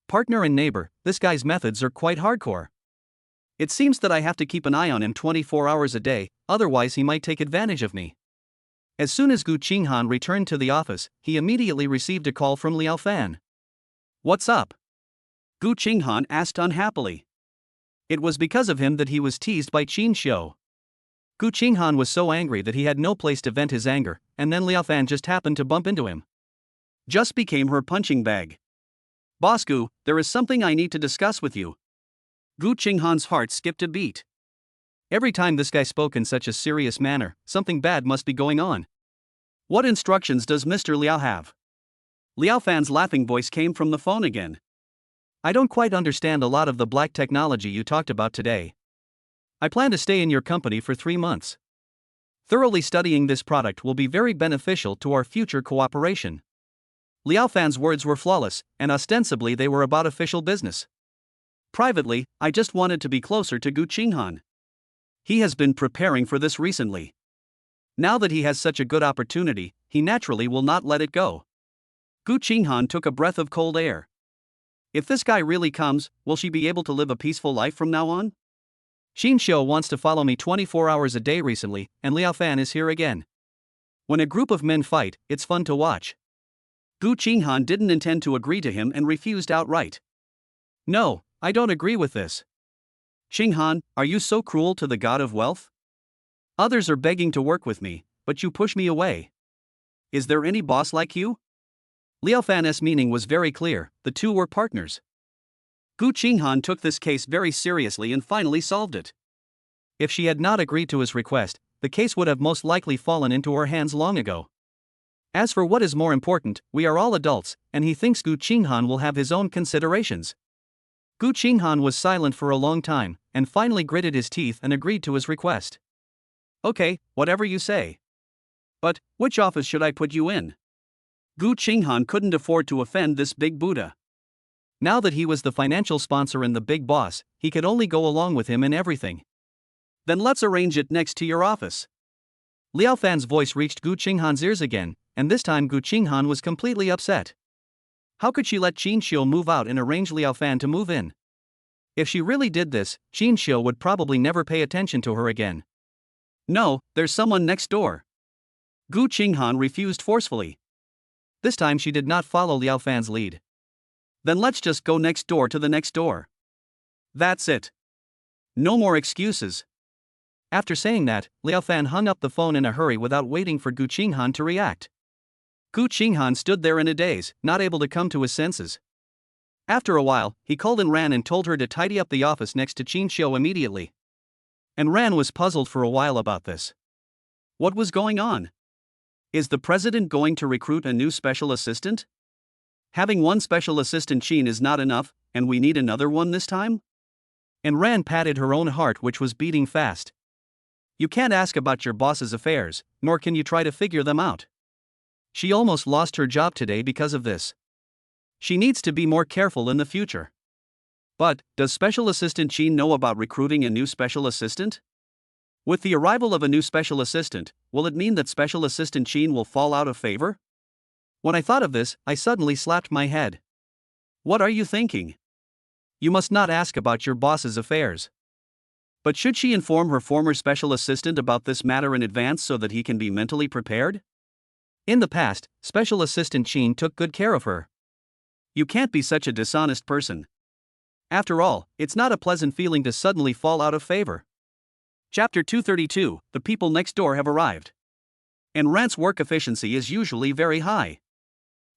Partner and neighbor, this guy's methods are quite hardcore. It seems that I have to keep an eye on him 24 hours a day, otherwise he might take advantage of me. As soon as Gu Qinghan returned to the office, he immediately received a call from Liao Fan. What's up? Gu Qinghan asked unhappily. It was because of him that he was teased by Qingxian. Gu Qinghan was so angry that he had no place to vent his anger, and then Liao Fan just happened to bump into him. Just became her punching bag. Boss Gu, there is something I need to discuss with you. Gu Qinghan's heart skipped a beat. Every time this guy spoke in such a serious manner, something bad must be going on. What instructions does Mr. Liao have? Liao Fan's laughing voice came from the phone again. I don't quite understand a lot of the black technology you talked about today. I plan to stay in your company for 3 months. Thoroughly studying this product will be very beneficial to our future cooperation. Liao Fan's words were flawless, and ostensibly they were about official business. Privately, I just wanted to be closer to Gu Qinghan. He has been preparing for this recently. Now that he has such a good opportunity, he naturally will not let it go. Gu Qinghan took a breath of cold air. If this guy really comes, will she be able to live a peaceful life from now on? Qingxian wants to follow me 24 hours a day recently, and Liao Fan is here again. When a group of men fight, it's fun to watch. Gu Qinghan didn't intend to agree to him and refused outright. No, I don't agree with this. Qinghan, are you so cruel to the god of wealth? Others are begging to work with me, but you push me away. Is there any boss like you? Liao Fan's meaning was very clear, the two were partners. Gu Qinghan took this case very seriously and finally solved it. If she had not agreed to his request, the case would have most likely fallen into her hands long ago. As for what is more important, we are all adults, and he thinks Gu Qinghan will have his own considerations. Gu Qinghan was silent for a long time, and finally gritted his teeth and agreed to his request. Okay, whatever you say. But, which office should I put you in? Gu Qinghan couldn't afford to offend this big Buddha. Now that he was the financial sponsor and the big boss, he could only go along with him in everything. Then let's arrange it next to your office. Liao Fan's voice reached Gu Qinghan's ears again, and this time Gu Qinghan was completely upset. How could she let Qingxian move out and arrange Liao Fan to move in? If she really did this, Qingxian would probably never pay attention to her again. No, there's someone next door. Gu Qinghan refused forcefully. This time she did not follow Liao Fan's lead. Then let's just go next door to the next door. That's it. No more excuses. After saying that, Liao Fan hung up the phone in a hurry without waiting for Gu Qinghan to react. Gu Qinghan stood there in a daze, not able to come to his senses. After a while, he called in Ran and told her to tidy up the office next to Qingxian immediately. And Ran was puzzled for a while about this. What was going on? Is the president going to recruit a new special assistant? Having one special assistant Qin is not enough, and we need another one this time? And Ran patted her own heart, which was beating fast. You can't ask about your boss's affairs, nor can you try to figure them out. She almost lost her job today because of this. She needs to be more careful in the future. But, does Special Assistant Qin know about recruiting a new special assistant? With the arrival of a new special assistant, will it mean that Special Assistant Qin will fall out of favor? When I thought of this, I suddenly slapped my head. What are you thinking? You must not ask about your boss's affairs. But should she inform her former special assistant about this matter in advance so that he can be mentally prepared? In the past, Special Assistant Qin took good care of her. You can't be such a dishonest person. After all, it's not a pleasant feeling to suddenly fall out of favor. Chapter 232, The people next door have arrived. And Ran's work efficiency is usually very high.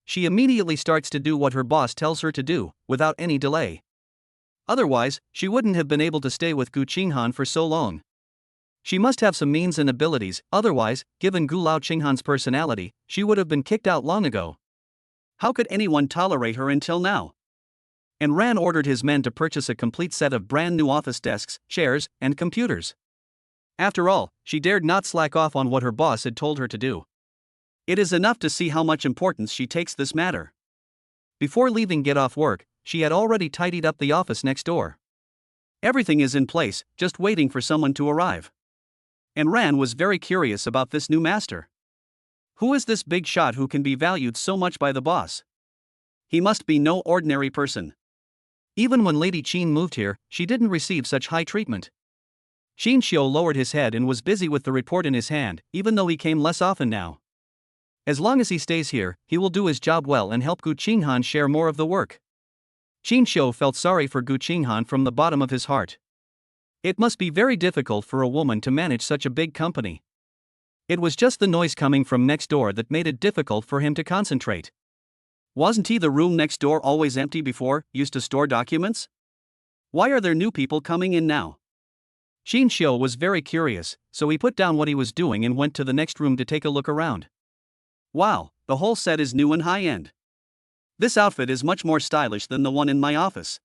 She immediately starts to do what her boss tells her to do, without any delay. Otherwise, she wouldn't have been able to stay with Gu Qinghan for so long. She must have some means and abilities, otherwise, given Gu Qinghan's personality, she would have been kicked out long ago. How could anyone tolerate her until now? And Ran ordered his men to purchase a complete set of brand new office desks, chairs, and computers. After all, she dared not slack off on what her boss had told her to do. It is enough to see how much importance she takes this matter. Before leaving get off work, she had already tidied up the office next door. Everything is in place, just waiting for someone to arrive. And Ran was very curious about this new master. Who is this big shot who can be valued so much by the boss? He must be no ordinary person. Even when Lady Qin moved here, she didn't receive such high treatment. Xinxiu lowered his head and was busy with the report in his hand, even though he came less often now. As long as he stays here, he will do his job well and help Gu Qinghan share more of the work. Xinxiu felt sorry for Gu Qinghan from the bottom of his heart. It must be very difficult for a woman to manage such a big company. It was just the noise coming from next door that made it difficult for him to concentrate. Wasn't the room next door always empty before, used to store documents? Why are there new people coming in now? Xinxiu was very curious, so he put down what he was doing and went to the next room to take a look around. Wow, the whole set is new and high-end. This outfit is much more stylish than the one in my office.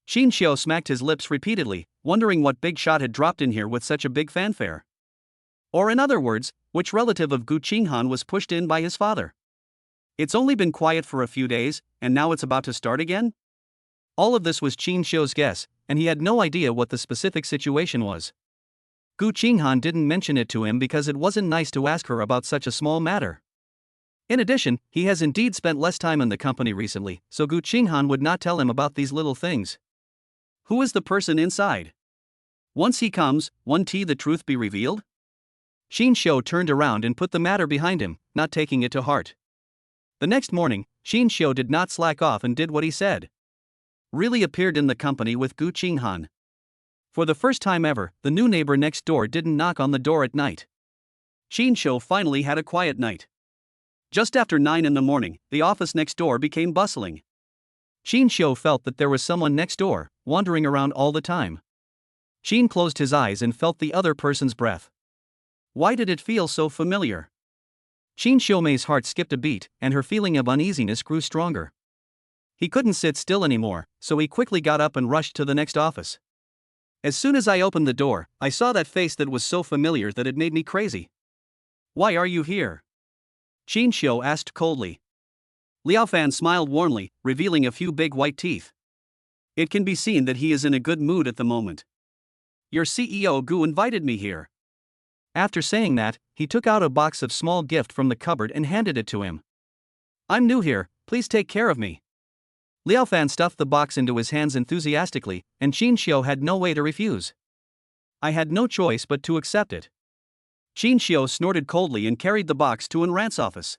Xinxiu smacked his lips repeatedly, wondering what big shot had dropped in here with such a big fanfare. Or in other words, which relative of Gu Qinghan was pushed in by his father. It's only been quiet for a few days, and now it's about to start again? All of this was Xinxiu's guess, and he had no idea what the specific situation was. Gu Qinghan didn't mention it to him because it wasn't nice to ask her about such a small matter. In addition, he has indeed spent less time in the company recently, so Gu Qinghan would not tell him about these little things. Who is the person inside? Once he comes, won't the truth be revealed? Xinxiu turned around and put the matter behind him, not taking it to heart. The next morning, Xinxiu did not slack off and did what he said. Really appeared in the company with Gu Qinghan. For the first time ever, the new neighbor next door didn't knock on the door at night. Xinxiu finally had a quiet night. Just after 9 in the morning, the office next door became bustling. Xinxiu felt that there was someone next door, wandering around all the time. Xin closed his eyes and felt the other person's breath. Why did it feel so familiar? Xinxiu's heart skipped a beat, and her feeling of uneasiness grew stronger. He couldn't sit still anymore, so he quickly got up and rushed to the next office. As soon as I opened the door, I saw that face that was so familiar that it made me crazy. Why are you here? Xinxiu asked coldly. Liao Fan smiled warmly, revealing a few big white teeth. It can be seen that he is in a good mood at the moment. Your CEO Gu invited me here. After saying that, he took out a box of small gift from the cupboard and handed it to him. I'm new here, please take care of me. Liao Fan stuffed the box into his hands enthusiastically, and Xinxiu had no way to refuse. I had no choice but to accept it. Xinxiu snorted coldly and carried the box to Enran's office.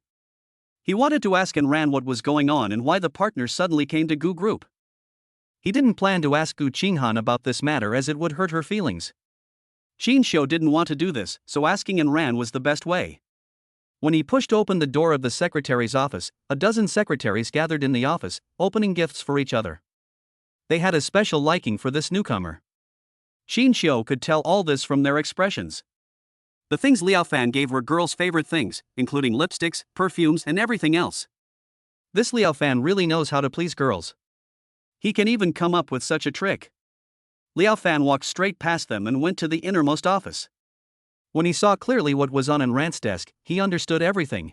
He wanted to ask Enran what was going on and why the partners suddenly came to Gu Group. He didn't plan to ask Gu Qinghan about this matter as it would hurt her feelings. Xinxiu didn't want to do this, so asking Enran was the best way. When he pushed open the door of the secretary's office, a dozen secretaries gathered in the office, opening gifts for each other. They had a special liking for this newcomer. Xinxiu could tell all this from their expressions. The things Liao Fan gave were girls' favorite things, including lipsticks, perfumes, and everything else. This Liao Fan really knows how to please girls. He can even come up with such a trick. Liao Fan walked straight past them and went to the innermost office. When he saw clearly what was on Enran's desk, he understood everything.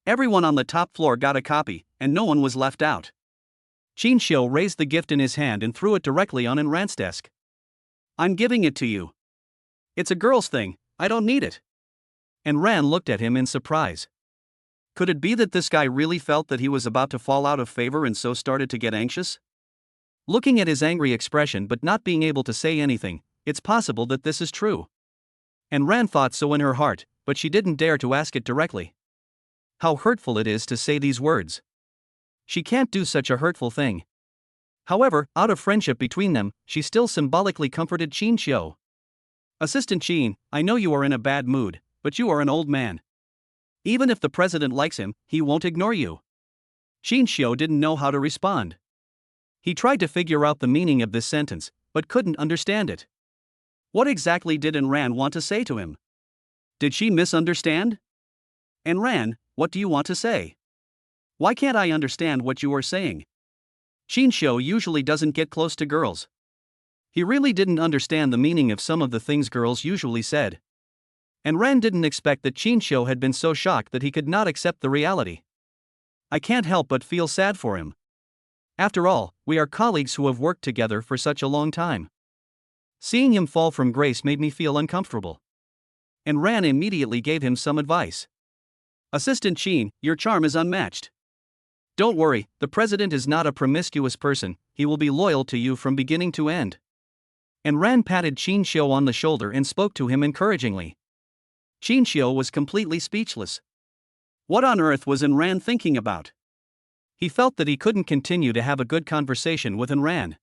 Everyone on the top floor got a copy, and no one was left out. Xinxiu raised the gift in his hand and threw it directly on Enran's desk. I'm giving it to you. It's a girl's thing, I don't need it. Enran looked at him in surprise. Could it be that this guy really felt that he was about to fall out of favor and so started to get anxious? Looking at his angry expression but not being able to say anything, it's possible that this is true. Enran thought so in her heart, but she didn't dare to ask it directly. How hurtful it is to say these words. She can't do such a hurtful thing. However, out of friendship between them, she still symbolically comforted Xinxiu. Assistant Qin, I know you are in a bad mood, but you are an old man. Even if the president likes him, he won't ignore you. Xinxiu didn't know how to respond. He tried to figure out the meaning of this sentence, but couldn't understand it. What exactly did Enran want to say to him? Did she misunderstand? Enran, what do you want to say? Why can't I understand what you are saying? Xinxiu usually doesn't get close to girls. He really didn't understand the meaning of some of the things girls usually said. Enran didn't expect that Xinxiu had been so shocked that he could not accept the reality. I can't help but feel sad for him. After all, we are colleagues who have worked together for such a long time. Seeing him fall from grace made me feel uncomfortable. Enran immediately gave him some advice. Assistant Qin, your charm is unmatched. Don't worry, the president is not a promiscuous person, he will be loyal to you from beginning to end. And Ran patted Qingxian on the shoulder and spoke to him encouragingly. Qingxian was completely speechless. What on earth was Ran thinking about? He felt that he couldn't continue to have a good conversation with Ran.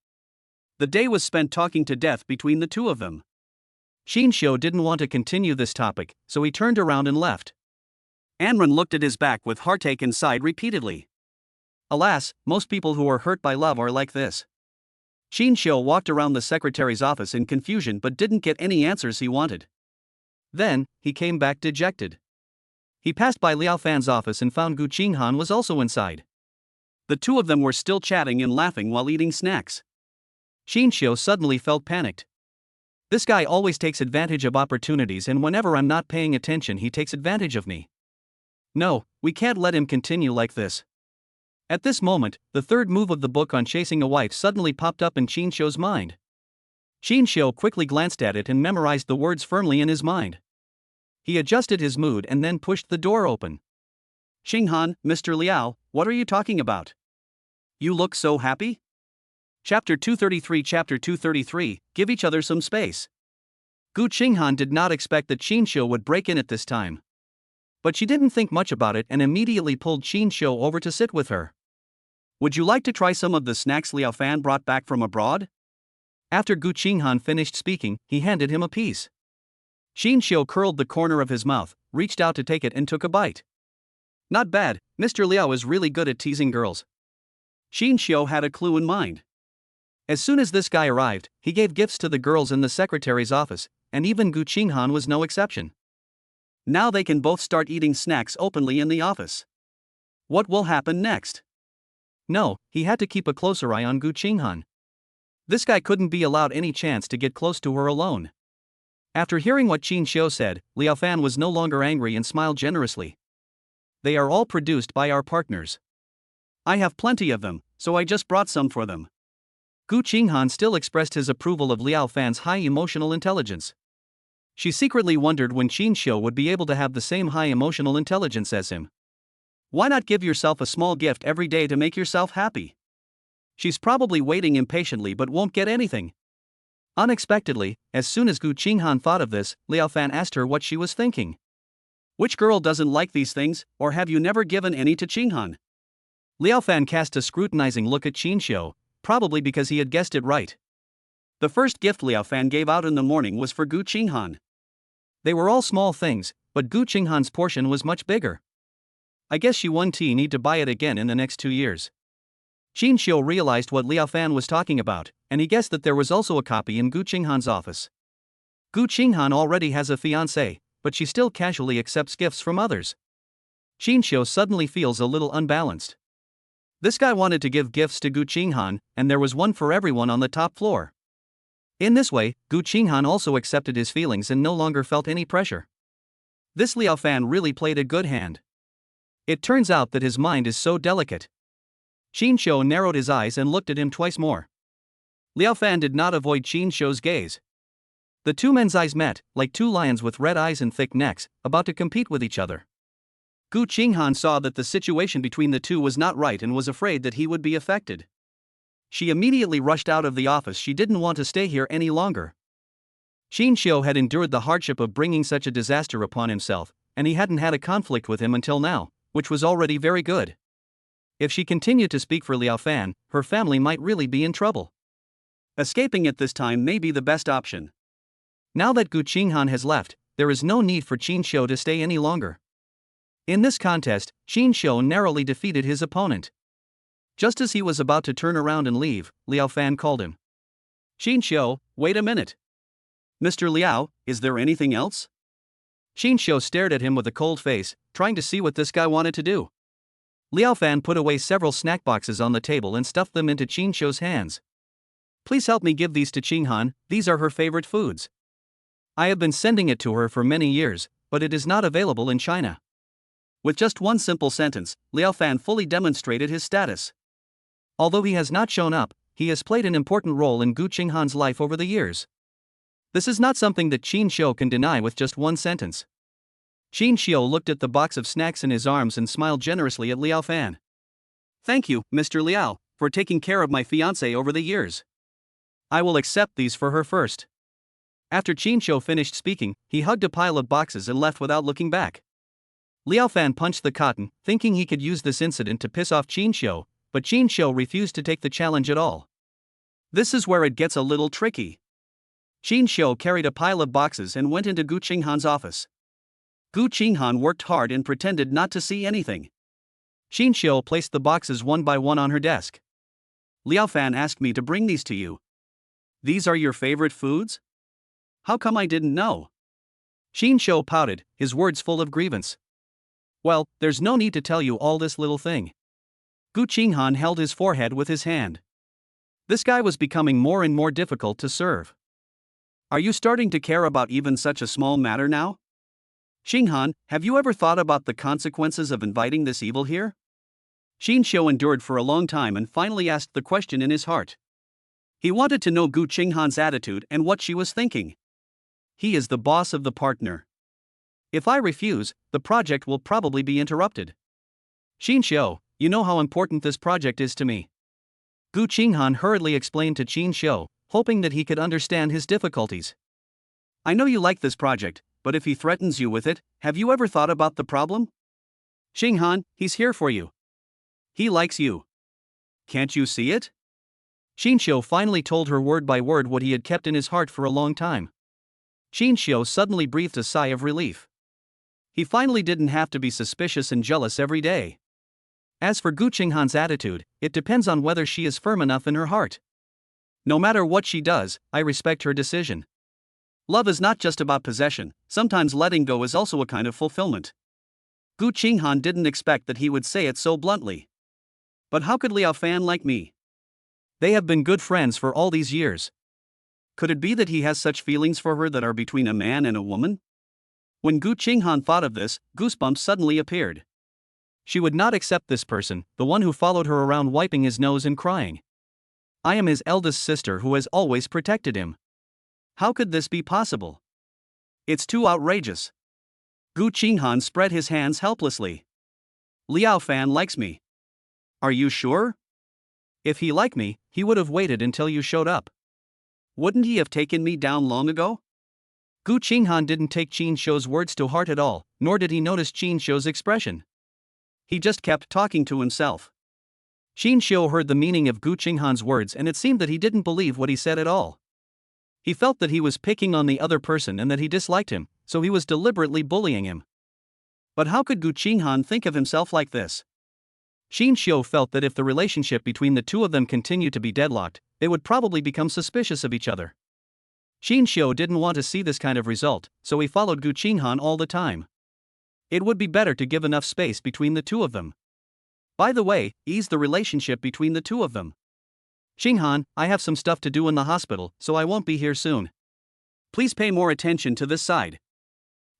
The day was spent talking to death between the two of them. Qingxian didn't want to continue this topic, so he turned around and left. Anran looked at his back with heartache and sighed repeatedly. Alas, most people who are hurt by love are like this. Qingxian walked around the secretary's office in confusion but didn't get any answers he wanted. Then, he came back dejected. He passed by Liao Fan's office and found Gu Qinghan was also inside. The two of them were still chatting and laughing while eating snacks. Qingxian suddenly felt panicked. This guy always takes advantage of opportunities, and whenever I'm not paying attention he takes advantage of me. No, we can't let him continue like this. At this moment, the third move of the book on chasing a wife suddenly popped up in Qingxian's mind. Qingxian quickly glanced at it and memorized the words firmly in his mind. He adjusted his mood and then pushed the door open. Qinghan, Mr. Liao, what are you talking about? You look so happy? Chapter 233, give each other some space. Gu Qinghan did not expect that Qingxian would break in at this time. But she didn't think much about it and immediately pulled Qingxian over to sit with her. Would you like to try some of the snacks Liao Fan brought back from abroad? After Gu Qinghan finished speaking, he handed him a piece. Qingxian curled the corner of his mouth, reached out to take it and took a bite. Not bad, Mr. Liao is really good at teasing girls. Qingxian had a clue in mind. As soon as this guy arrived, he gave gifts to the girls in the secretary's office, and even Gu Qinghan was no exception. Now they can both start eating snacks openly in the office. What will happen next? No, he had to keep a closer eye on Gu Qinghan. This guy couldn't be allowed any chance to get close to her alone. After hearing what Qingxian said, Liao Fan was no longer angry and smiled generously. They are all produced by our partners. I have plenty of them, so I just brought some for them. Gu Qinghan still expressed his approval of Liao Fan's high emotional intelligence. She secretly wondered when Qingxian would be able to have the same high emotional intelligence as him. Why not give yourself a small gift every day to make yourself happy? She's probably waiting impatiently but won't get anything. Unexpectedly, as soon as Gu Qinghan thought of this, Liao Fan asked her what she was thinking. Which girl doesn't like these things, or have you never given any to Qinghan? Liao Fan cast a scrutinizing look at Qingxian, probably because he had guessed it right. The first gift Liao Fan gave out in the morning was for Gu Qinghan. They were all small things, but Gu Qinghan's portion was much bigger. I guess she won't need to buy it again in the next 2 years. Qingxian realized what Liao Fan was talking about, and he guessed that there was also a copy in Gu Qinghan's office. Gu Qinghan already has a fiancé, but she still casually accepts gifts from others. Qingxian suddenly feels a little unbalanced. This guy wanted to give gifts to Gu Qinghan, and there was one for everyone on the top floor. In this way, Gu Qinghan also accepted his feelings and no longer felt any pressure. This Liao Fan really played a good hand. It turns out that his mind is so delicate. Qingxian narrowed his eyes and looked at him twice more. Liao Fan did not avoid Qingxian's gaze. The two men's eyes met, like two lions with red eyes and thick necks, about to compete with each other. Gu Qinghan saw that the situation between the two was not right and was afraid that he would be affected. She immediately rushed out of the office. She didn't want to stay here any longer. Qingxian had endured the hardship of bringing such a disaster upon himself, and he hadn't had a conflict with him until now, which was already very good. If she continued to speak for Liao Fan, her family might really be in trouble. Escaping at this time may be the best option. Now that Gu Qinghan has left, there is no need for Qingxian to stay any longer. In this contest, Qingxian narrowly defeated his opponent. Just as he was about to turn around and leave, Liao Fan called him. Qingxian, wait a minute. Mr. Liao, is there anything else? Qingxian stared at him with a cold face, trying to see what this guy wanted to do. Liao Fan put away several snack boxes on the table and stuffed them into Qingxian's hands. Please help me give these to Qinghan, these are her favorite foods. I have been sending it to her for many years, but it is not available in China. With just one simple sentence, Liao Fan fully demonstrated his status. Although he has not shown up, he has played an important role in Gu Qinghan's life over the years. This is not something that Qingxian can deny with just one sentence. Qingxian looked at the box of snacks in his arms and smiled generously at Liao Fan. Thank you, Mr. Liao, for taking care of my fiancé over the years. I will accept these for her first. After Qingxian finished speaking, he hugged a pile of boxes and left without looking back. Liao Fan punched the cotton, thinking he could use this incident to piss off Qingxian, but Qingxian refused to take the challenge at all. This is where it gets a little tricky. Qingxian carried a pile of boxes and went into Gu Qinghan's office. Gu Qinghan worked hard and pretended not to see anything. Qingxian placed the boxes one by one on her desk. Liao Fan asked me to bring these to you. These are your favorite foods? How come I didn't know? Qingxian pouted, his words full of grievance. Well, there's no need to tell you all this little thing. Gu Qinghan held his forehead with his hand. This guy was becoming more and more difficult to serve. Are you starting to care about even such a small matter now? Qinghan, have you ever thought about the consequences of inviting this evil here? Qingxian endured for a long time and finally asked the question in his heart. He wanted to know Gu Qinghan's attitude and what she was thinking. He is the boss of the partner. If I refuse, the project will probably be interrupted. Qingxian, you know how important this project is to me. Gu Qinghan hurriedly explained to Qingxian, hoping that he could understand his difficulties. I know you like this project, but if he threatens you with it, have you ever thought about the problem? Qinghan, he's here for you. He likes you. Can't you see it? Qingxian finally told her word by word what he had kept in his heart for a long time. Qingxian suddenly breathed a sigh of relief. He finally didn't have to be suspicious and jealous every day. As for Gu Qinghan's attitude, it depends on whether she is firm enough in her heart. No matter what she does, I respect her decision. Love is not just about possession, sometimes letting go is also a kind of fulfillment. Gu Qinghan didn't expect that he would say it so bluntly. But how could Liao Fan like me? They have been good friends for all these years. Could it be that he has such feelings for her that are between a man and a woman? When Gu Qinghan thought of this, goosebumps suddenly appeared. She would not accept this person, the one who followed her around wiping his nose and crying. I am his eldest sister who has always protected him. How could this be possible? It's too outrageous. Gu Qinghan spread his hands helplessly. Liao Fan likes me. Are you sure? If he liked me, he would have waited until you showed up. Wouldn't he have taken me down long ago? Gu Qinghan didn't take Qingxian's words to heart at all, nor did he notice Qingxian's expression. He just kept talking to himself. Qingxian heard the meaning of Gu Qinghan's words and it seemed that he didn't believe what he said at all. He felt that he was picking on the other person and that he disliked him, so he was deliberately bullying him. But how could Gu Qinghan think of himself like this? Qingxian felt that if the relationship between the two of them continued to be deadlocked, they would probably become suspicious of each other. Qingxian didn't want to see this kind of result, so he followed Gu Qinghan all the time. It would be better to give enough space between the two of them. By the way, ease the relationship between the two of them. Qinghan, I have some stuff to do in the hospital, so I won't be here soon. Please pay more attention to this side.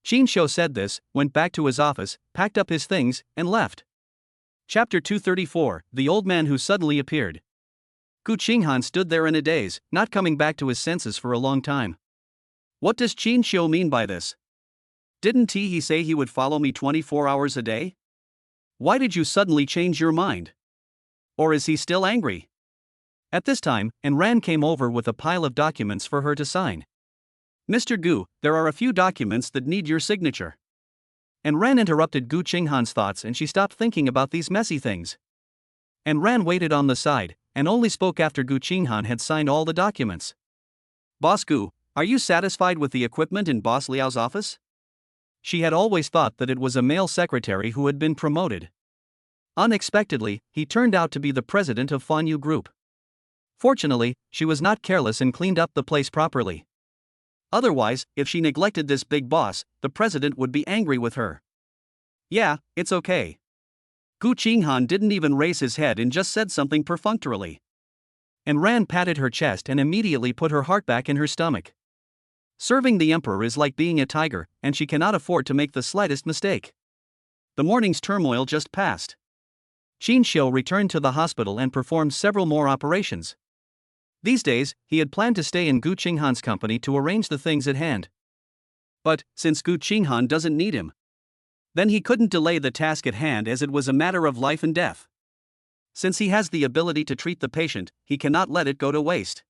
Qingxian said this, went back to his office, packed up his things, and left. Chapter 234, The Old Man Who Suddenly Appeared. Gu Qinghan stood there in a daze, not coming back to his senses for a long time. What does Qingxian mean by this? Didn't he say he would follow me 24 hours a day? Why did you suddenly change your mind? Or is he still angry? At this time, Ran came over with a pile of documents for her to sign. Mr. Gu, there are a few documents that need your signature. Ran interrupted Gu Qinghan's thoughts and she stopped thinking about these messy things. Ran waited on the side, and only spoke after Gu Qinghan had signed all the documents. Boss Gu, are you satisfied with the equipment in Boss Liao's office? She had always thought that it was a male secretary who had been promoted. Unexpectedly, he turned out to be the president of Fanyu Group. Fortunately, she was not careless and cleaned up the place properly. Otherwise, if she neglected this big boss, the president would be angry with her. Yeah, it's okay. Gu Qinghan didn't even raise his head and just said something perfunctorily. Ran patted her chest and immediately put her heart back in her stomach. Serving the emperor is like being a tiger, and she cannot afford to make the slightest mistake. The morning's turmoil just passed. Qingxian returned to the hospital and performed several more operations. These days, he had planned to stay in Gu Qinghan's company to arrange the things at hand. But, since Gu Qinghan doesn't need him, then he couldn't delay the task at hand as it was a matter of life and death. Since he has the ability to treat the patient, he cannot let it go to waste.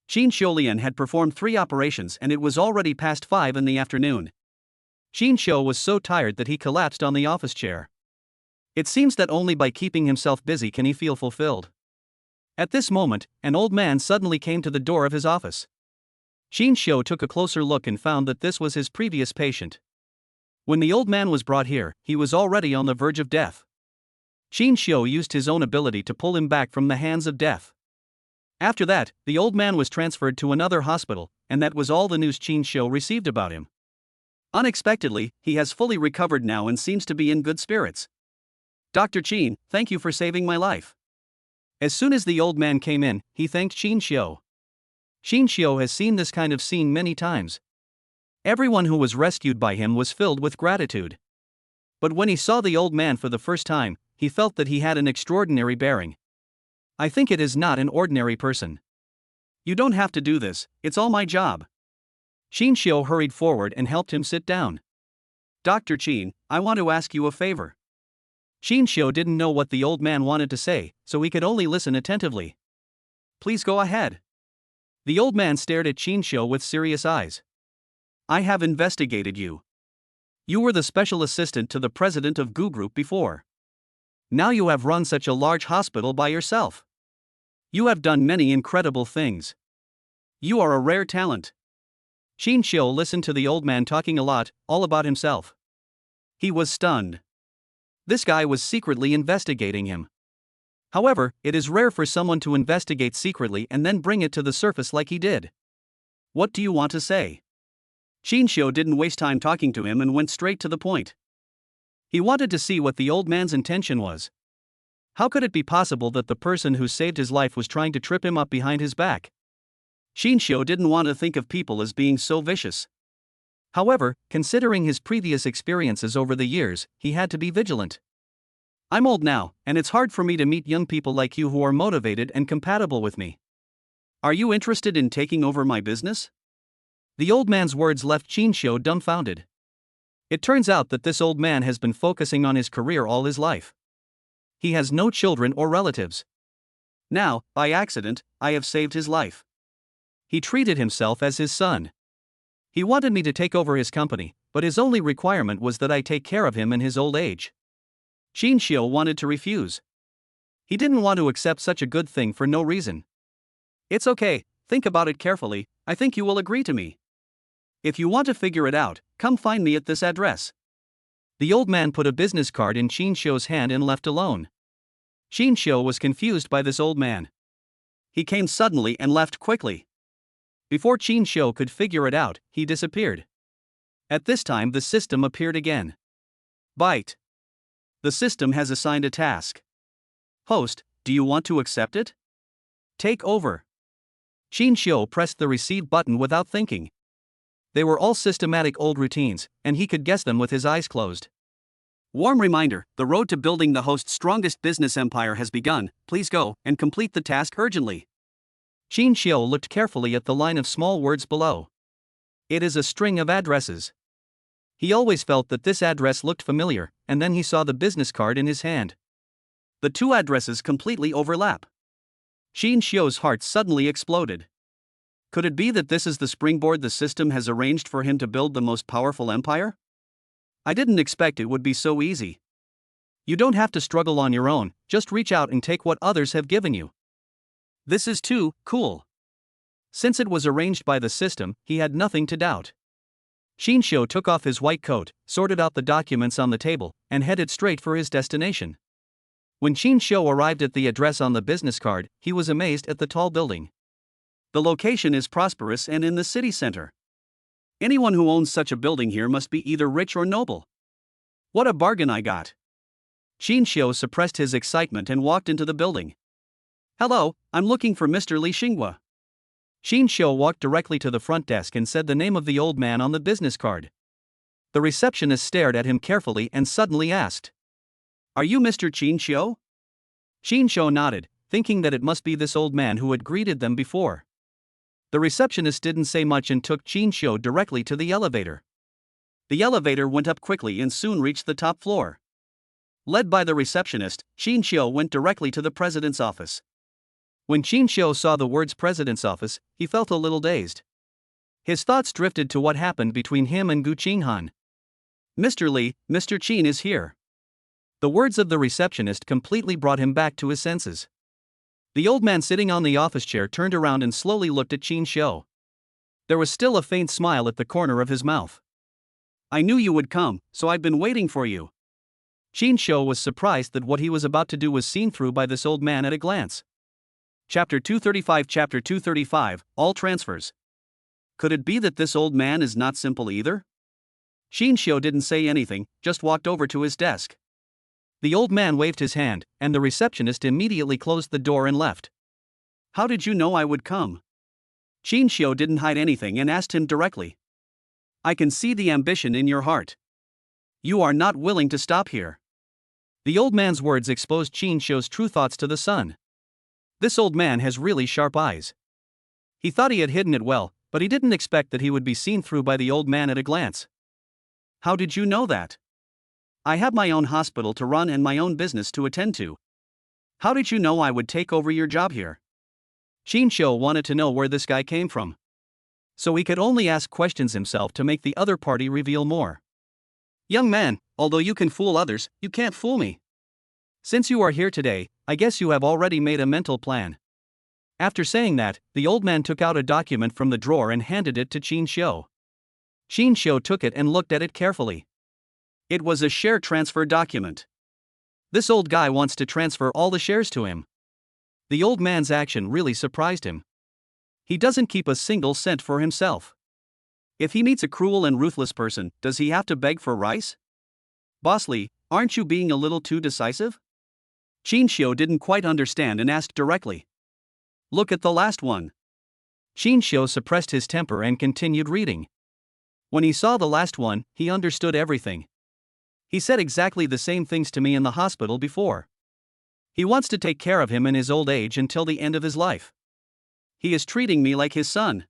Xian had performed 3 operations and it was already past 5 in the afternoon. Xian was so tired that he collapsed on the office chair. It seems that only by keeping himself busy can he feel fulfilled. At this moment, an old man suddenly came to the door of his office. Xian took a closer look and found that this was his previous patient. When the old man was brought here, he was already on the verge of death. Xian used his own ability to pull him back from the hands of death. After that, the old man was transferred to another hospital, and that was all the news Xian received about him. Unexpectedly, he has fully recovered now and seems to be in good spirits. Dr. Qin, thank you for saving my life. As soon as the old man came in, he thanked Xian. Xian has seen this kind of scene many times. Everyone who was rescued by him was filled with gratitude. But when he saw the old man for the first time, he felt that he had an extraordinary bearing. I think it is not an ordinary person. You don't have to do this, it's all my job. Xian hurried forward and helped him sit down. Dr. Qin, I want to ask you a favor. Xian didn't know what the old man wanted to say, so he could only listen attentively. Please go ahead. The old man stared at Xian with serious eyes. I have investigated you. You were the special assistant to the president of Gu Group before. Now you have run such a large hospital by yourself. You have done many incredible things. You are a rare talent. Xian listened to the old man talking a lot, all about himself. He was stunned. This guy was secretly investigating him. However, it is rare for someone to investigate secretly and then bring it to the surface like he did. What do you want to say? Xian didn't waste time talking to him and went straight to the point. He wanted to see what the old man's intention was. How could it be possible that the person who saved his life was trying to trip him up behind his back? Xian didn't want to think of people as being so vicious. However, considering his previous experiences over the years, he had to be vigilant. I'm old now, and it's hard for me to meet young people like you who are motivated and compatible with me. Are you interested in taking over my business? The old man's words left Xian dumbfounded. It turns out that this old man has been focusing on his career all his life. He has no children or relatives. Now, by accident, I have saved his life. He treated himself as his son. He wanted me to take over his company, but his only requirement was that I take care of him in his old age. Xian wanted to refuse. He didn't want to accept such a good thing for no reason. It's okay, think about it carefully, I think you will agree to me. If you want to figure it out, come find me at this address. The old man put a business card in Xian's hand and left alone. Xian was confused by this old man. He came suddenly and left quickly. Before Xian could figure it out, he disappeared. At this time the system appeared again. Bite. The system has assigned a task. Host, do you want to accept it? Take over. Xian pressed the receive button without thinking. They were all systematic old routines, and he could guess them with his eyes closed. Warm reminder, the road to building the host's strongest business empire has begun, please go and complete the task urgently. Xian looked carefully at the line of small words below. It is a string of addresses. He always felt that this address looked familiar, and then he saw the business card in his hand. The two addresses completely overlap. Xian's heart suddenly exploded. Could it be that this is the springboard the system has arranged for him to build the most powerful empire? I didn't expect it would be so easy. You don't have to struggle on your own, just reach out and take what others have given you. This is too cool. Since it was arranged by the system, he had nothing to doubt. Xian took off his white coat, sorted out the documents on the table, and headed straight for his destination. When Xian arrived at the address on the business card, he was amazed at the tall building. The location is prosperous and in the city center. Anyone who owns such a building here must be either rich or noble. What a bargain I got. Xian suppressed his excitement and walked into the building. Hello, I'm looking for Mr. Li Xinghua. Xian walked directly to the front desk and said the name of the old man on the business card. The receptionist stared at him carefully and suddenly asked, Are you Mr. Xian? Xian nodded, thinking that it must be this old man who had greeted them before. The receptionist didn't say much and took Xian directly to the elevator. The elevator went up quickly and soon reached the top floor. Led by the receptionist, Xian went directly to the president's office. When Qingxian saw the words President's Office, he felt a little dazed. His thoughts drifted to what happened between him and Gu Qinghan. Mr. Li, Mr. Qin is here. The words of the receptionist completely brought him back to his senses. The old man sitting on the office chair turned around and slowly looked at Qingxian. There was still a faint smile at the corner of his mouth. I knew you would come, so I've been waiting for you. Qingxian was surprised that what he was about to do was seen through by this old man at a glance. Chapter 235, All Transfers. Could it be that this old man is not simple either? Qingxian didn't say anything, just walked over to his desk. The old man waved his hand, and the receptionist immediately closed the door and left. How did you know I would come? Qingxian didn't hide anything and asked him directly. I can see the ambition in your heart. You are not willing to stop here. The old man's words exposed Qingxian's true thoughts to the sun. This old man has really sharp eyes. He thought he had hidden it well, but he didn't expect that he would be seen through by the old man at a glance. How did you know that? I have my own hospital to run and my own business to attend to. How did you know I would take over your job here? Qingxian wanted to know where this guy came from. So he could only ask questions himself to make the other party reveal more. Young man, although you can fool others, you can't fool me. Since you are here today, I guess you have already made a mental plan. After saying that, the old man took out a document from the drawer and handed it to Qingxian. Qingxian took it and looked at it carefully. It was a share transfer document. This old guy wants to transfer all the shares to him. The old man's action really surprised him. He doesn't keep a single cent for himself. If he meets a cruel and ruthless person, does he have to beg for rice? Boss Li, aren't you being a little too decisive? Qingxian didn't quite understand and asked directly. Look at the last one. Qingxian suppressed his temper and continued reading. When he saw the last one, he understood everything. He said exactly the same things to me in the hospital before. He wants to take care of him in his old age until the end of his life. He is treating me like his son.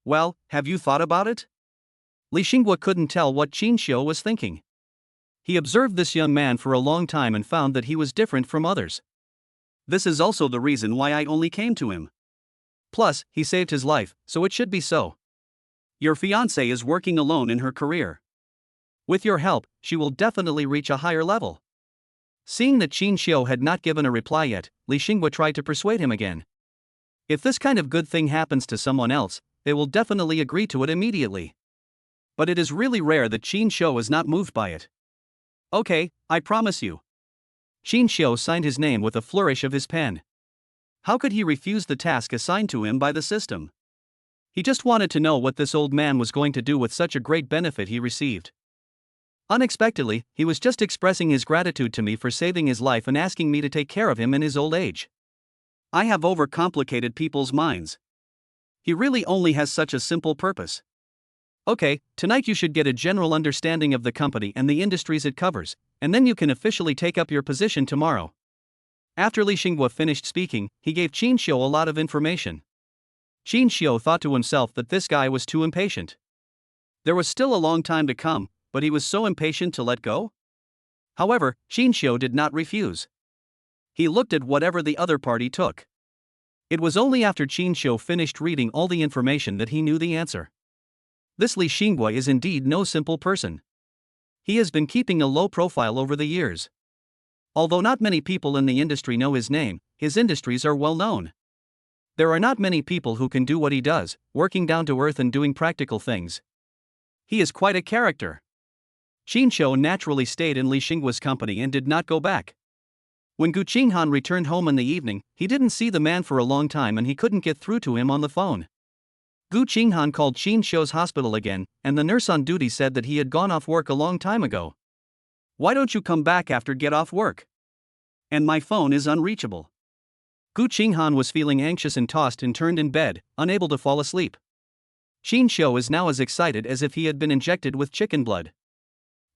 Well, have you thought about it? Li Xinghua couldn't tell what Qingxian was thinking. He observed this young man for a long time and found that he was different from others. This is also the reason why I only came to him. Plus, he saved his life, so it should be so. Your fiancée is working alone in her career. With your help, she will definitely reach a higher level. Seeing that Qingxian had not given a reply yet, Li Xinghua tried to persuade him again. If this kind of good thing happens to someone else, they will definitely agree to it immediately. But it is really rare that Qingxian is not moved by it. Okay, I promise you. Qingxian signed his name with a flourish of his pen. How could he refuse the task assigned to him by the system? He just wanted to know what this old man was going to do with such a great benefit he received. Unexpectedly, he was just expressing his gratitude to me for saving his life and asking me to take care of him in his old age. I have overcomplicated people's minds. He really only has such a simple purpose. Okay, tonight you should get a general understanding of the company and the industries it covers, and then you can officially take up your position tomorrow. After Li Xinghua finished speaking, he gave Qingxian a lot of information. Qingxian thought to himself that this guy was too impatient. There was still a long time to come, but he was so impatient to let go? However, Qingxian did not refuse. He looked at whatever the other party took. It was only after Qingxian finished reading all the information that he knew the answer. This Li Xinghua is indeed no simple person. He has been keeping a low profile over the years. Although not many people in the industry know his name, his industries are well known. There are not many people who can do what he does, working down to earth and doing practical things. He is quite a character. Qingxian naturally stayed in Li Xinghua's company and did not go back. When Gu Qinghan returned home in the evening, he didn't see the man for a long time and he couldn't get through to him on the phone. Gu Qinghan called Qingxian's hospital again, and the nurse on duty said that he had gone off work a long time ago. Why don't you come back after get off work? And my phone is unreachable. Gu Qinghan was feeling anxious and tossed and turned in bed, unable to fall asleep. Qingxian is now as excited as if he had been injected with chicken blood.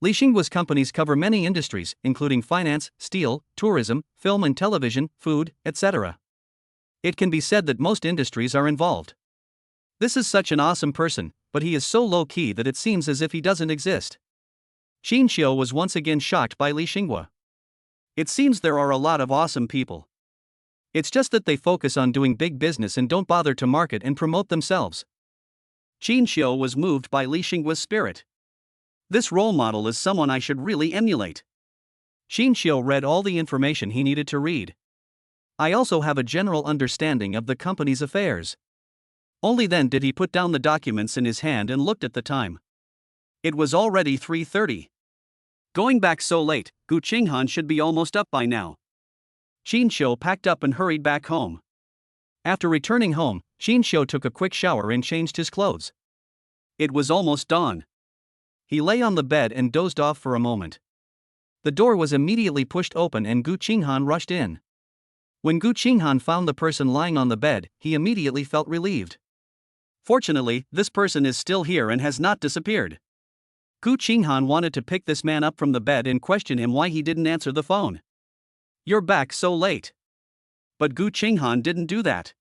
Li Xinghua's companies cover many industries, including finance, steel, tourism, film and television, food, etc. It can be said that most industries are involved. This is such an awesome person, but he is so low-key that it seems as if he doesn't exist. Qingxian was once again shocked by Li Xinghua. It seems there are a lot of awesome people. It's just that they focus on doing big business and don't bother to market and promote themselves. Qingxian was moved by Li Xinggua's spirit. This role model is someone I should really emulate. Qingxian read all the information he needed to read. I also have a general understanding of the company's affairs. Only then did he put down the documents in his hand and looked at the time. It was already 3:30. Going back so late, Gu Qinghan should be almost up by now. Qingxian packed up and hurried back home. After returning home, Qingxian took a quick shower and changed his clothes. It was almost dawn. He lay on the bed and dozed off for a moment. The door was immediately pushed open and Gu Qinghan rushed in. When Gu Qinghan found the person lying on the bed, he immediately felt relieved. Fortunately, this person is still here and has not disappeared. Gu Qinghan wanted to pick this man up from the bed and question him why he didn't answer the phone. "You're back so late." But Gu Qinghan didn't do that.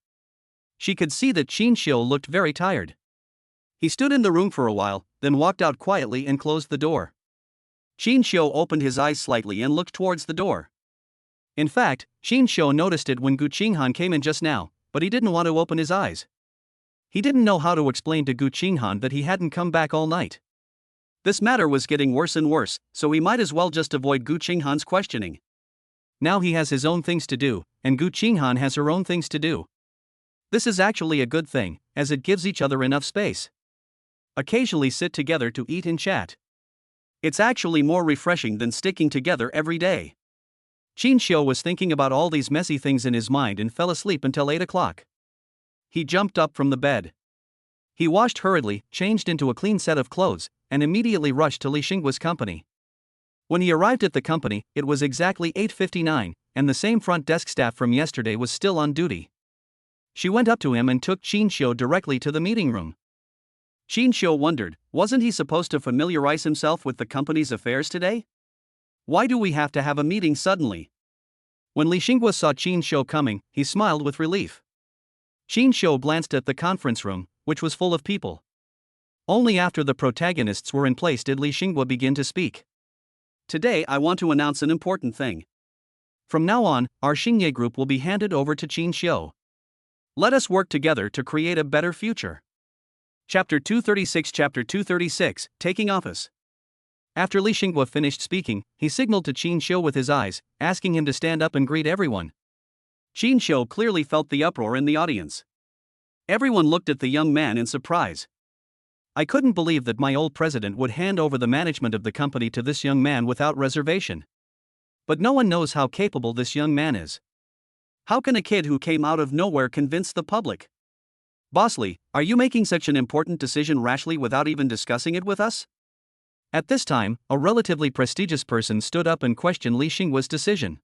She could see that Qingxian looked very tired. He stood in the room for a while, then walked out quietly and closed the door. Qingxian opened his eyes slightly and looked towards the door. In fact, Qingxian noticed it when Gu Qinghan came in just now, but he didn't want to open his eyes. He didn't know how to explain to Gu Qinghan that he hadn't come back all night. This matter was getting worse and worse, so he might as well just avoid Gu Qinghan's questioning. Now he has his own things to do, and Gu Qinghan has her own things to do. This is actually a good thing, as it gives each other enough space. Occasionally sit together to eat and chat. It's actually more refreshing than sticking together every day. Qingxian was thinking about all these messy things in his mind and fell asleep until 8 o'clock. He jumped up from the bed. He washed hurriedly, changed into a clean set of clothes, and immediately rushed to Li Xinggua's company. When he arrived at the company, it was exactly 8:59, and the same front desk staff from yesterday was still on duty. She went up to him and took Qingxian directly to the meeting room. Qingxian wondered, wasn't he supposed to familiarize himself with the company's affairs today? Why do we have to have a meeting suddenly? When Li Xinggua saw Qingxian coming, he smiled with relief. Qingxian glanced at the conference room, which was full of people. Only after the protagonists were in place did Li Xinggua begin to speak. Today I want to announce an important thing. From now on, our Xingye group will be handed over to Qingxian. Let us work together to create a better future. Chapter 236, Taking Office. After Li Xinggua finished speaking, he signaled to Qingxian with his eyes, asking him to stand up and greet everyone. Qingxian clearly felt the uproar in the audience. Everyone looked at the young man in surprise. I couldn't believe that my old president would hand over the management of the company to this young man without reservation. But no one knows how capable this young man is. How can a kid who came out of nowhere convince the public? Boss Li, are you making such an important decision rashly without even discussing it with us? At this time, a relatively prestigious person stood up and questioned Li Xinggua's decision.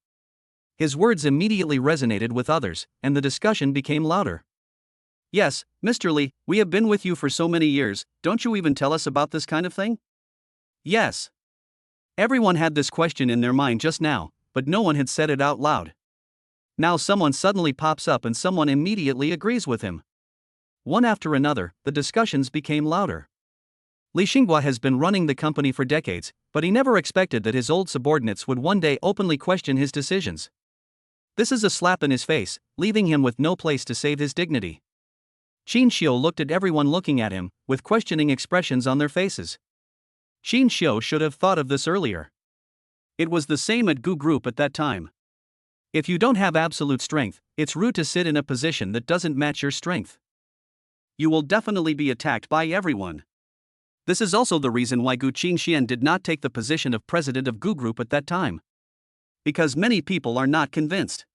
His words immediately resonated with others, and the discussion became louder. Yes, Mr. Li, we have been with you for so many years, don't you even tell us about this kind of thing? Yes. Everyone had this question in their mind just now, but no one had said it out loud. Now someone suddenly pops up and someone immediately agrees with him. One after another, the discussions became louder. Li Xinggua has been running the company for decades, but he never expected that his old subordinates would one day openly question his decisions. This is a slap in his face, leaving him with no place to save his dignity. Qingxian looked at everyone looking at him, with questioning expressions on their faces. Qingxian should have thought of this earlier. It was the same at Gu Group at that time. If you don't have absolute strength, it's rude to sit in a position that doesn't match your strength. You will definitely be attacked by everyone. This is also the reason why Gu Qingxian did not take the position of president of Gu Group at that time. Because many people are not convinced.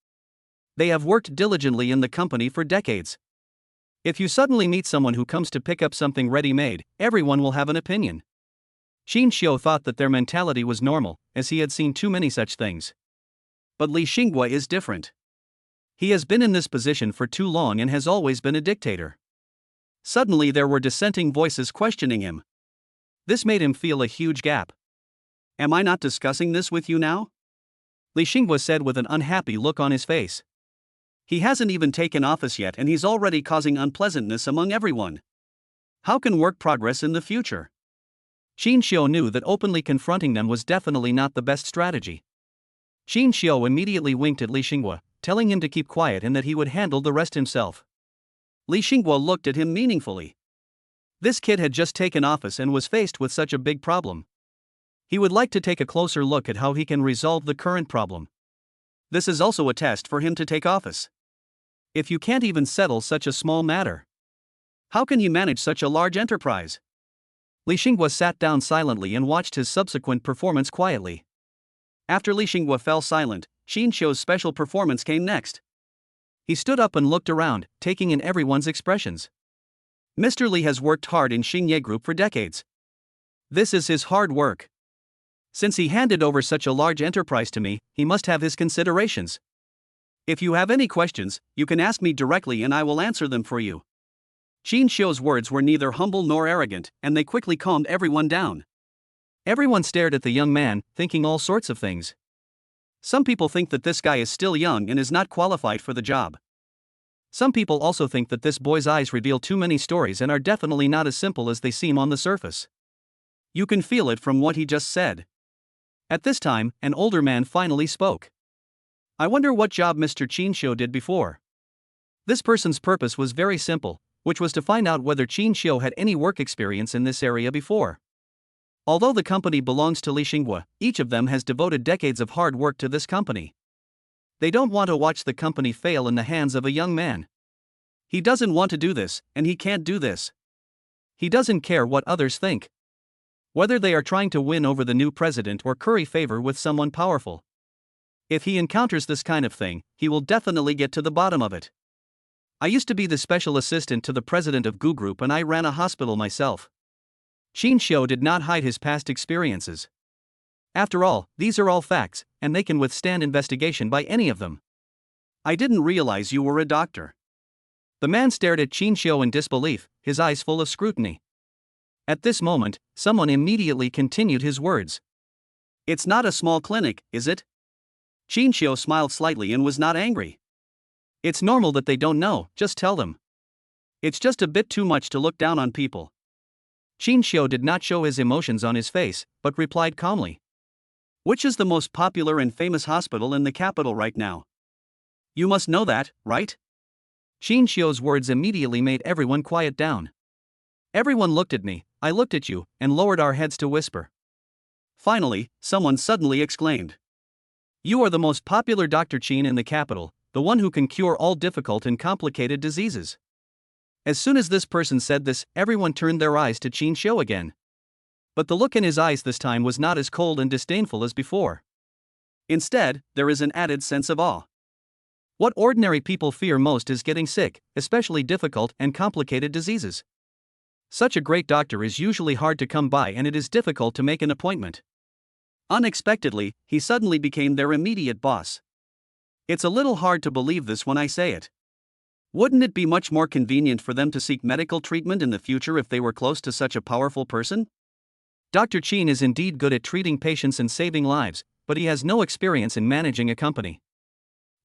They have worked diligently in the company for decades. If you suddenly meet someone who comes to pick up something ready-made, everyone will have an opinion. Qingxian thought that their mentality was normal, as he had seen too many such things. But Li Xinggua is different. He has been in this position for too long and has always been a dictator. Suddenly there were dissenting voices questioning him. This made him feel a huge gap. Am I not discussing this with you now? Li Xinggua said with an unhappy look on his face. He hasn't even taken office yet and he's already causing unpleasantness among everyone. How can work progress in the future? Qingxian knew that openly confronting them was definitely not the best strategy. Qingxian immediately winked at Li Xinggua, telling him to keep quiet and that he would handle the rest himself. Li Xingguo looked at him meaningfully. This kid had just taken office and was faced with such a big problem. He would like to take a closer look at how he can resolve the current problem. This is also a test for him to take office. If you can't even settle such a small matter, how can you manage such a large enterprise? Li Xingguo sat down silently and watched his subsequent performance quietly. After Li Xingguo fell silent, Qin Xiu's special performance came next. He stood up and looked around, taking in everyone's expressions. Mr. Li has worked hard in Xingye Group for decades. This is his hard work. Since he handed over such a large enterprise to me, he must have his considerations. If you have any questions, you can ask me directly and I will answer them for you. Qin Xiu's words were neither humble nor arrogant, and they quickly calmed everyone down. Everyone stared at the young man, thinking all sorts of things. Some people think that this guy is still young and is not qualified for the job. Some people also think that this boy's eyes reveal too many stories and are definitely not as simple as they seem on the surface. You can feel it from what he just said. At this time, an older man finally spoke. I wonder what job Mr. Qin Xiu did before. This person's purpose was very simple, which was to find out whether Qin Xiu had any work experience in this area before. Although the company belongs to Li Xingguo, each of them has devoted decades of hard work to this company. They don't want to watch the company fail in the hands of a young man. He doesn't want to do this, and he can't do this. He doesn't care what others think. Whether they are trying to win over the new president or curry favor with someone powerful. If he encounters this kind of thing, he will definitely get to the bottom of it. I used to be the special assistant to the president of Gu Group and I ran a hospital myself. Qin Xiu did not hide his past experiences. After all, these are all facts, and they can withstand investigation by any of them. I didn't realize you were a doctor. The man stared at Qin Xiu in disbelief, his eyes full of scrutiny. At this moment, someone immediately continued his words. It's not a small clinic, is it? Qin Xiu smiled slightly and was not angry. It's normal that they don't know, just tell them. It's just a bit too much to look down on people. Qin Xiu did not show his emotions on his face, but replied calmly. Which is the most popular and famous hospital in the capital right now? You must know that, right? Qin Xiu's words immediately made everyone quiet down. Everyone looked at me, I looked at you, and lowered our heads to whisper. Finally, someone suddenly exclaimed. You are the most popular Dr. Qin in the capital, the one who can cure all difficult and complicated diseases. As soon as this person said this, everyone turned their eyes to Qin Xiu again. But the look in his eyes this time was not as cold and disdainful as before. Instead, there is an added sense of awe. What ordinary people fear most is getting sick, especially difficult and complicated diseases. Such a great doctor is usually hard to come by and it is difficult to make an appointment. Unexpectedly, he suddenly became their immediate boss. It's a little hard to believe this when I say it. Wouldn't it be much more convenient for them to seek medical treatment in the future if they were close to such a powerful person? Dr. Qin is indeed good at treating patients and saving lives, but he has no experience in managing a company.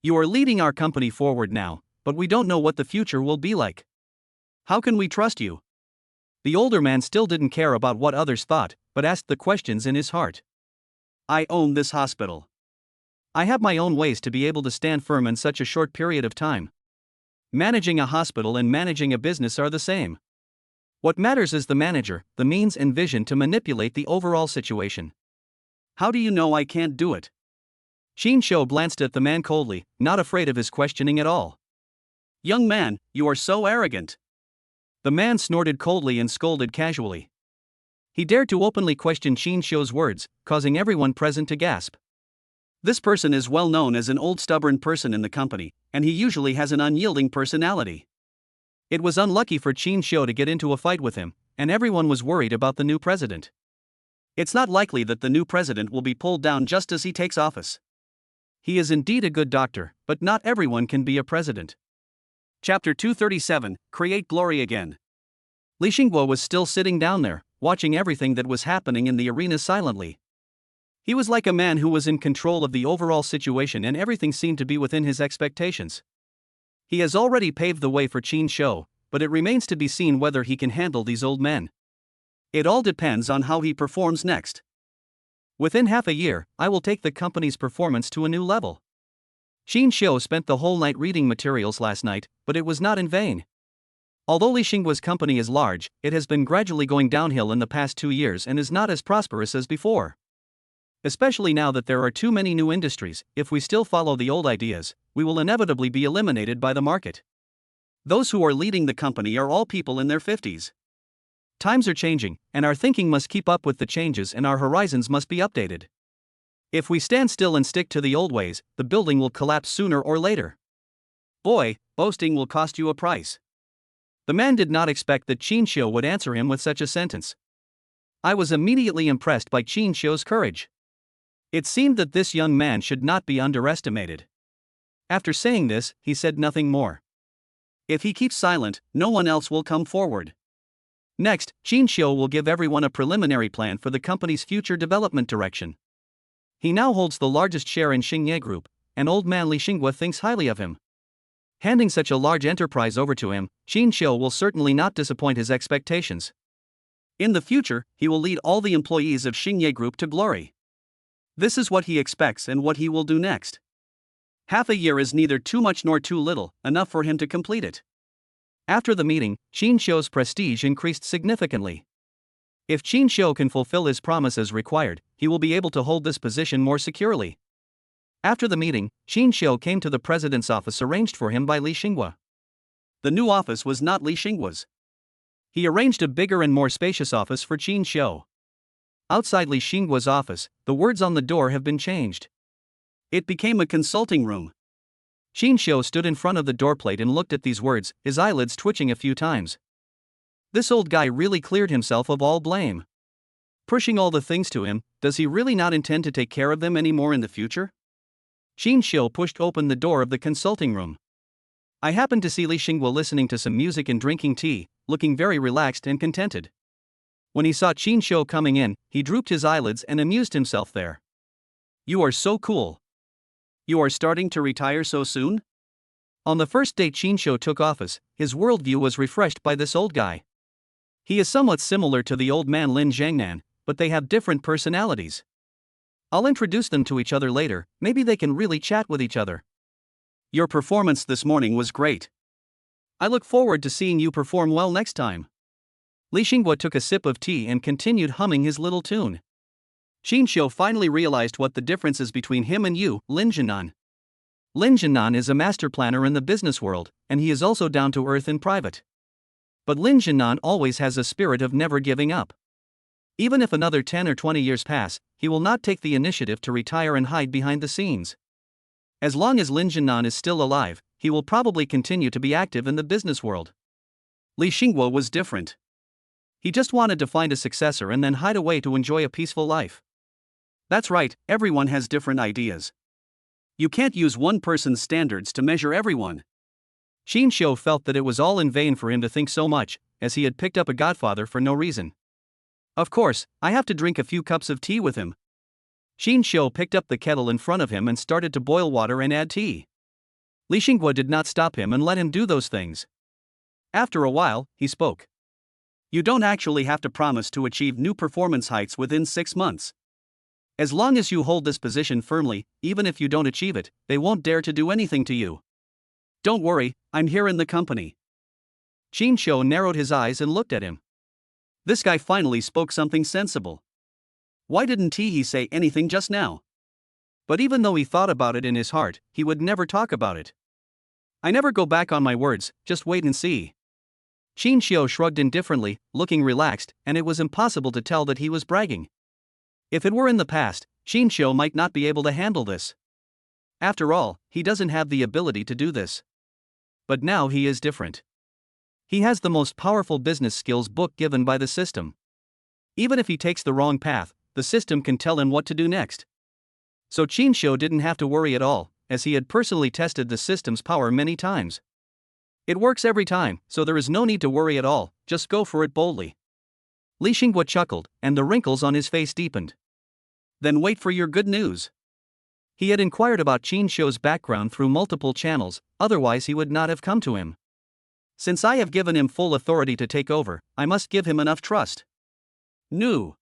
You are leading our company forward now, but we don't know what the future will be like. How can we trust you? The older man still didn't care about what others thought, but asked the questions in his heart. I own this hospital. I have my own ways to be able to stand firm in such a short period of time. Managing a hospital and managing a business are the same. What matters is the manager, the means and vision to manipulate the overall situation. How do you know I can't do it? Qin Xiu glanced at the man coldly, not afraid of his questioning at all. Young man, you are so arrogant. The man snorted coldly and scolded casually. He dared to openly question Qin Xiu's words, causing everyone present to gasp. This person is well known as an old stubborn person in the company, and he usually has an unyielding personality. It was unlucky for Qin Xiu to get into a fight with him, and everyone was worried about the new president. It's not likely that the new president will be pulled down just as he takes office. He is indeed a good doctor, but not everyone can be a president. Chapter 237, Create Glory Again. Li Xingguo was still sitting down there, watching everything that was happening in the arena silently. He was like a man who was in control of the overall situation and everything seemed to be within his expectations. He has already paved the way for Qin Xiu, but it remains to be seen whether he can handle these old men. It all depends on how he performs next. Within half a year, I will take the company's performance to a new level. Xiao spent the whole night reading materials last night, but it was not in vain. Although Li Xingguo's company is large, it has been gradually going downhill in the past 2 years and is not as prosperous as before. Especially now that there are too many new industries, if we still follow the old ideas, we will inevitably be eliminated by the market. Those who are leading the company are all people in their 50s. Times are changing, and our thinking must keep up with the changes and our horizons must be updated. If we stand still and stick to the old ways, the building will collapse sooner or later. Boy, boasting will cost you a price. The man did not expect that Xiao would answer him with such a sentence. I was immediately impressed by Xiao's courage. It seemed that this young man should not be underestimated. After saying this, he said nothing more. If he keeps silent, no one else will come forward. Next, Xiao will give everyone a preliminary plan for the company's future development direction. He now holds the largest share in Xingye Group, and old man Li Xinghua thinks highly of him. Handing such a large enterprise over to him, Xiao will certainly not disappoint his expectations. In the future, he will lead all the employees of Xingye Group to glory. This is what he expects and what he will do next. Half a year is neither too much nor too little, enough for him to complete it. After the meeting, Xiao's prestige increased significantly. If Xiao can fulfill his promise as required, he will be able to hold this position more securely. After the meeting, Xiao came to the president's office arranged for him by Li Xinghua. The new office was not Li Xinghua's. He arranged a bigger and more spacious office for Xiao. Outside Li Xinghua's office, the words on the door have been changed. It became a consulting room. Xiao stood in front of the doorplate and looked at these words, his eyelids twitching a few times. This old guy really cleared himself of all blame. Pushing all the things to him, does he really not intend to take care of them anymore in the future? Xiao pushed open the door of the consulting room. I happened to see Li Xinghua listening to some music and drinking tea, looking very relaxed and contented. When he saw Xiao coming in, he drooped his eyelids and amused himself there. You are so cool. You are starting to retire so soon? On the first day Xiao took office, his worldview was refreshed by this old guy. He is somewhat similar to the old man Lin Zhangnan, but they have different personalities. I'll introduce them to each other later, maybe they can really chat with each other. Your performance this morning was great. I look forward to seeing you perform well next time. Li Xinghua took a sip of tea and continued humming his little tune. Xiao finally realized what the difference is between him and you, Lin Zhangnan. Lin Zhangnan is a master planner in the business world, and he is also down to earth in private. But Lin Zhangnan always has a spirit of never giving up. Even if another 10 or 20 years pass, he will not take the initiative to retire and hide behind the scenes. As long as Lin Zhangnan is still alive, he will probably continue to be active in the business world. Li Xinghua was different. He just wanted to find a successor and then hide away to enjoy a peaceful life. That's right, everyone has different ideas. You can't use one person's standards to measure everyone. Xiao felt that it was all in vain for him to think so much, as he had picked up a godfather for no reason. Of course, I have to drink a few cups of tea with him. Xiao picked up the kettle in front of him and started to boil water and add tea. Li Xinghua did not stop him and let him do those things. After a while, he spoke. You don't actually have to promise to achieve new performance heights within 6 months. As long as you hold this position firmly, even if you don't achieve it, they won't dare to do anything to you. Don't worry, I'm here in the company. Xiao narrowed his eyes and looked at him. This guy finally spoke something sensible. Why didn't he say anything just now? But even though he thought about it in his heart, he would never talk about it. I never go back on my words, just wait and see. Xiao shrugged indifferently, looking relaxed, and it was impossible to tell that he was bragging. If it were in the past, Xiao might not be able to handle this. After all, he doesn't have the ability to do this. But now he is different. He has the most powerful business skills book given by the system. Even if he takes the wrong path, the system can tell him what to do next. So Xiao didn't have to worry at all, as he had personally tested the system's power many times. It works every time, so there is no need to worry at all, just go for it boldly. Li Xinghua chuckled, and the wrinkles on his face deepened. Then wait for your good news. He had inquired about Xiao's background through multiple channels, otherwise he would not have come to him. Since I have given him full authority to take over, I must give him enough trust. No.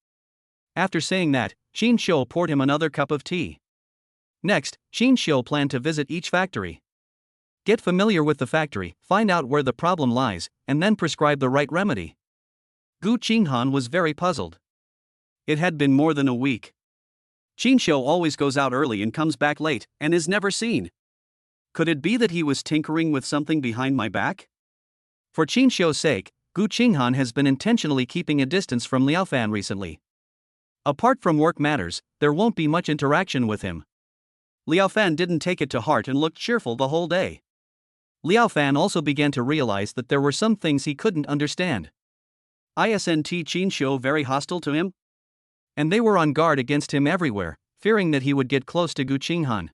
After saying that, Xiao poured him another cup of tea. Next, Qingxian planned to visit each factory. Get familiar with the factory, find out where the problem lies, and then prescribe the right remedy. Gu Qinghan was very puzzled. It had been more than a week. Qingxian always goes out early and comes back late, and is never seen. Could it be that he was tinkering with something behind my back? For Qingxian's sake, Gu Qinghan has been intentionally keeping a distance from Liao Fan recently. Apart from work matters, there won't be much interaction with him. Liao Fan didn't take it to heart and looked cheerful the whole day. Liao Fan also began to realize that there were some things he couldn't understand. Isn't Qingxian very hostile to him? And they were on guard against him everywhere, fearing that he would get close to Gu Qinghan.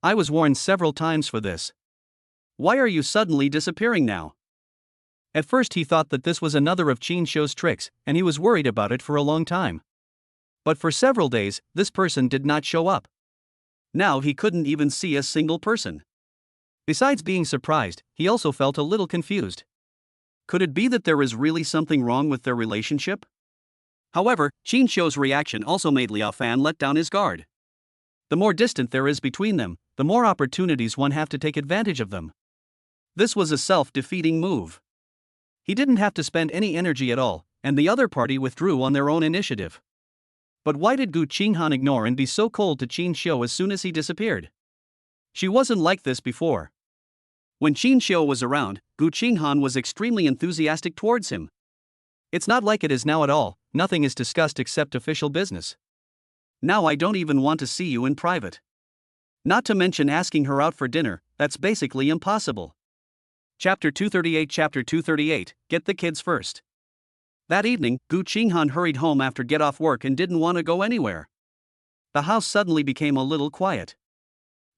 I was warned several times for this. Why are you suddenly disappearing now? At first he thought that this was another of Qingxian's tricks, and he was worried about it for a long time. But for several days, this person did not show up. Now he couldn't even see a single person. Besides being surprised, he also felt a little confused. Could it be that there is really something wrong with their relationship? However, Qingxian's reaction also made Liao Fan let down his guard. The more distant there is between them, the more opportunities one have to take advantage of them. This was a self-defeating move. He didn't have to spend any energy at all, and the other party withdrew on their own initiative. But why did Gu Qinghan ignore and be so cold to Qingxian as soon as he disappeared? She wasn't like this before. When Qingxian was around, Gu Qinghan was extremely enthusiastic towards him. It's not like it is now at all, nothing is discussed except official business. Now I don't even want to see you in private. Not to mention asking her out for dinner, that's basically impossible. Chapter 238 Get the kids first. That evening, Gu Qinghan hurried home after get off work and didn't want to go anywhere. The house suddenly became a little quiet.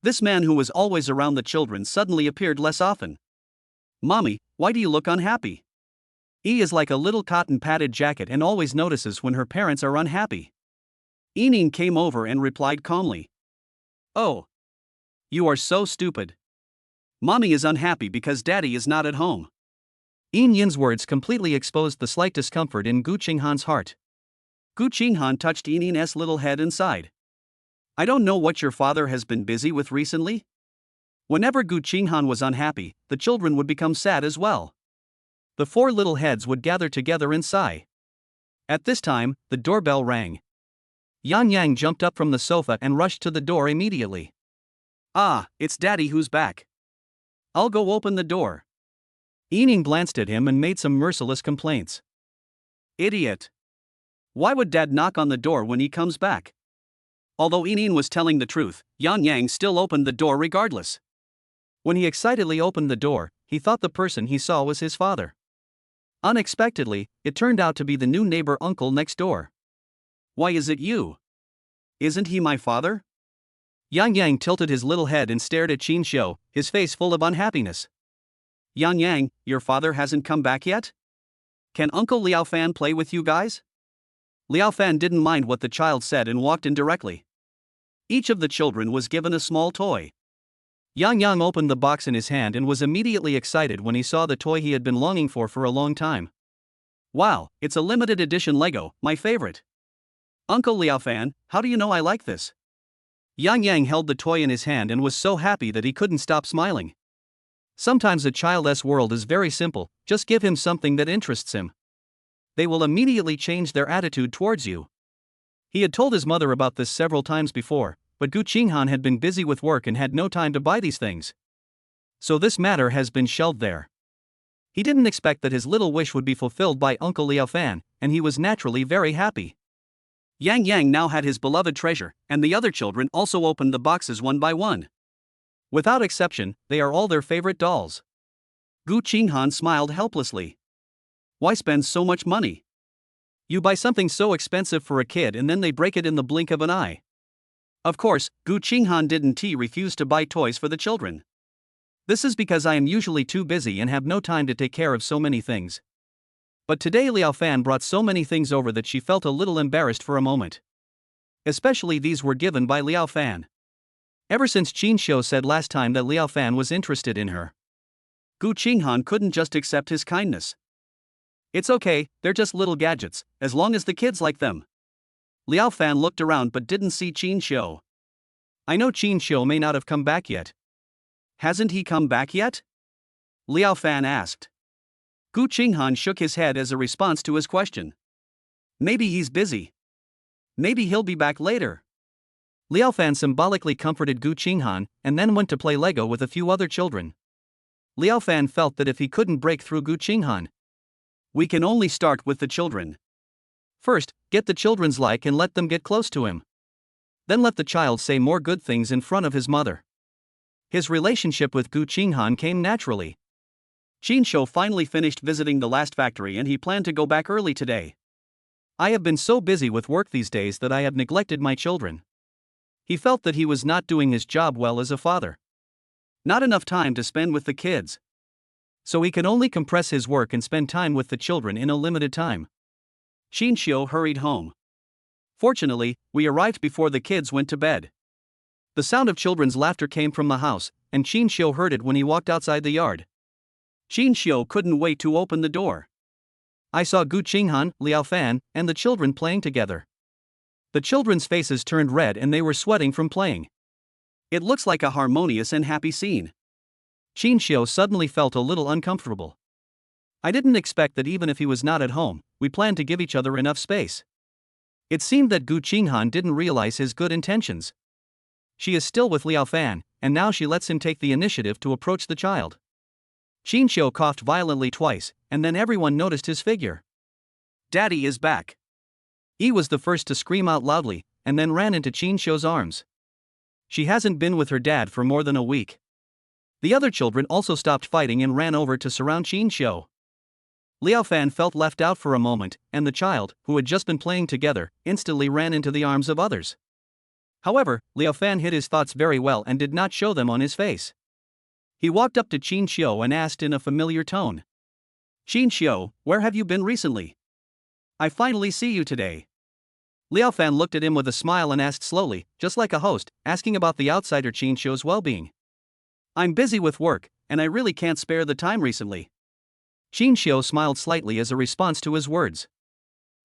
This man who was always around the children suddenly appeared less often. Mommy, why do you look unhappy? E is like a little cotton padded jacket and always notices when her parents are unhappy. Ying came over and replied calmly. Oh. You are so stupid. Mommy is unhappy because daddy is not at home. Ying's words completely exposed the slight discomfort in Gu Qinghan's heart. Gu Qinghan touched Ying's little head and sighed. I don't know what your father has been busy with recently. Whenever Gu Qinghan was unhappy, the children would become sad as well. The four little heads would gather together and sigh. At this time, the doorbell rang. Yangyang jumped up from the sofa and rushed to the door immediately. Ah, it's Daddy who's back. I'll go open the door. Ying glanced at him and made some merciless complaints. Idiot. Why would Dad knock on the door when he comes back? Although Ying was telling the truth, Yangyang still opened the door regardless. When he excitedly opened the door, he thought the person he saw was his father. Unexpectedly, it turned out to be the new neighbor uncle next door. Why is it you? Isn't he my father? Yangyang tilted his little head and stared at Qingxian, his face full of unhappiness. Yangyang, your father hasn't come back yet? Can Uncle Liao Fan play with you guys? Liao Fan didn't mind what the child said and walked in directly. Each of the children was given a small toy. Yangyang opened the box in his hand and was immediately excited when he saw the toy he had been longing for a long time. Wow, it's a limited edition Lego, my favorite. Uncle Liao Fan, how do you know I like this? Yangyang held the toy in his hand and was so happy that he couldn't stop smiling. Sometimes a child's world is very simple, just give him something that interests him. They will immediately change their attitude towards you. He had told his mother about this several times before, but Gu Qinghan had been busy with work and had no time to buy these things. So this matter has been shelved there. He didn't expect that his little wish would be fulfilled by Uncle Liao Fan, and he was naturally very happy. Yangyang now had his beloved treasure, and the other children also opened the boxes one by one. Without exception, they are all their favorite dolls. Gu Qinghan smiled helplessly. Why spend so much money? You buy something so expensive for a kid and then they break it in the blink of an eye. Of course, Gu Qinghan didn't refuse to buy toys for the children. This is because I am usually too busy and have no time to take care of so many things. But today Liao Fan brought so many things over that she felt a little embarrassed for a moment. Especially these were given by Liao Fan. Ever since Qingxian said last time that Liao Fan was interested in her, Gu Qinghan couldn't just accept his kindness. It's okay, they're just little gadgets, as long as the kids like them. Liao Fan looked around but didn't see Qingxian. I know Qingxian may not have come back yet. Hasn't he come back yet? Liao Fan asked. Gu Qinghan shook his head as a response to his question. Maybe he's busy. Maybe he'll be back later. Liao Fan symbolically comforted Gu Qinghan and then went to play Lego with a few other children. Liao Fan felt that if he couldn't break through Gu Qinghan, we can only start with the children. First, get the children's like and let them get close to him. Then let the child say more good things in front of his mother. His relationship with Gu Qinghan came naturally. Qingxian finally finished visiting the last factory and he planned to go back early today. I have been so busy with work these days that I have neglected my children. He felt that he was not doing his job well as a father. Not enough time to spend with the kids. So he could only compress his work and spend time with the children in a limited time. Qingxian hurried home. Fortunately, we arrived before the kids went to bed. The sound of children's laughter came from the house, and Qingxian heard it when he walked outside the yard. Qingxian couldn't wait to open the door. I saw Gu Qinghan, Liao Fan, and the children playing together. The children's faces turned red and they were sweating from playing. It looks like a harmonious and happy scene. Qingxian suddenly felt a little uncomfortable. I didn't expect that even if he was not at home, we planned to give each other enough space. It seemed that Gu Qinghan didn't realize his good intentions. She is still with Liao Fan, and now she lets him take the initiative to approach the child. Qingxian coughed violently twice, and then everyone noticed his figure. Daddy is back. Yi was the first to scream out loudly, and then ran into Qingxian's arms. She hasn't been with her dad for more than a week. The other children also stopped fighting and ran over to surround Qingxian. Liao Fan felt left out for a moment, and the child, who had just been playing together, instantly ran into the arms of others. However, Liao Fan hid his thoughts very well and did not show them on his face. He walked up to Qingxian and asked in a familiar tone. Qingxian, where have you been recently? I finally see you today. Liao Fan looked at him with a smile and asked slowly, just like a host, asking about the outsider Qingxian's well-being. I'm busy with work, and I really can't spare the time recently. Qingxian smiled slightly as a response to his words.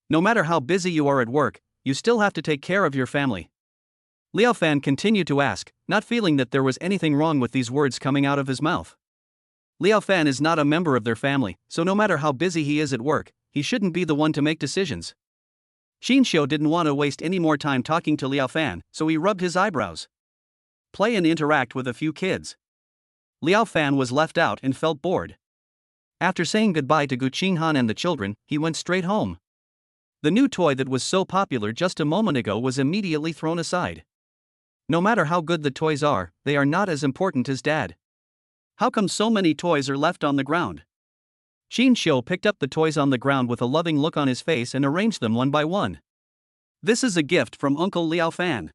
No matter how busy you are at work, you still have to take care of your family. Liao Fan continued to ask, not feeling that there was anything wrong with these words coming out of his mouth. Liao Fan is not a member of their family, so no matter how busy he is at work, he shouldn't be the one to make decisions. Qingxian didn't want to waste any more time talking to Liao Fan, so he rubbed his eyebrows. Play and interact with a few kids. Liao Fan was left out and felt bored. After saying goodbye to Gu Qinghan and the children, he went straight home. The new toy that was so popular just a moment ago was immediately thrown aside. No matter how good the toys are, they are not as important as Dad. How come so many toys are left on the ground? Qingxian picked up the toys on the ground with a loving look on his face and arranged them one by one. This is a gift from Uncle Liao Fan.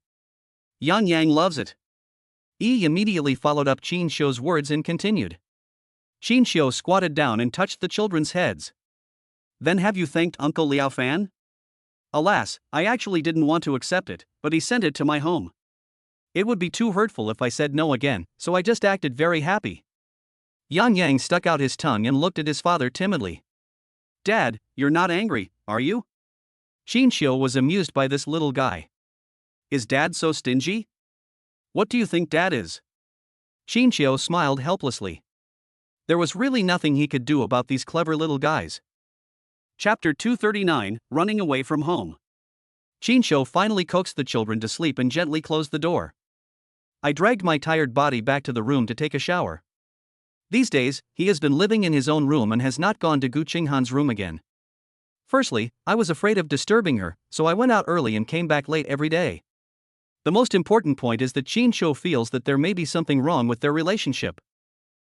Yangyang loves it. Yi immediately followed up Qingxian's words and continued. Qingxian squatted down and touched the children's heads. Then have you thanked Uncle Liao Fan? Alas, I actually didn't want to accept it, but he sent it to my home. It would be too hurtful if I said no again, so I just acted very happy. Yangyang stuck out his tongue and looked at his father timidly. Dad, you're not angry, are you? Qingxian was amused by this little guy. Is Dad so stingy? What do you think Dad is? Qingxian smiled helplessly. There was really nothing he could do about these clever little guys. Chapter 239, Running Away from Home. Qingxian finally coaxed the children to sleep and gently closed the door. I dragged my tired body back to the room to take a shower. These days, he has been living in his own room and has not gone to Gu Qinghan's room again. Firstly, I was afraid of disturbing her, so I went out early and came back late every day. The most important point is that Qingxian feels that there may be something wrong with their relationship.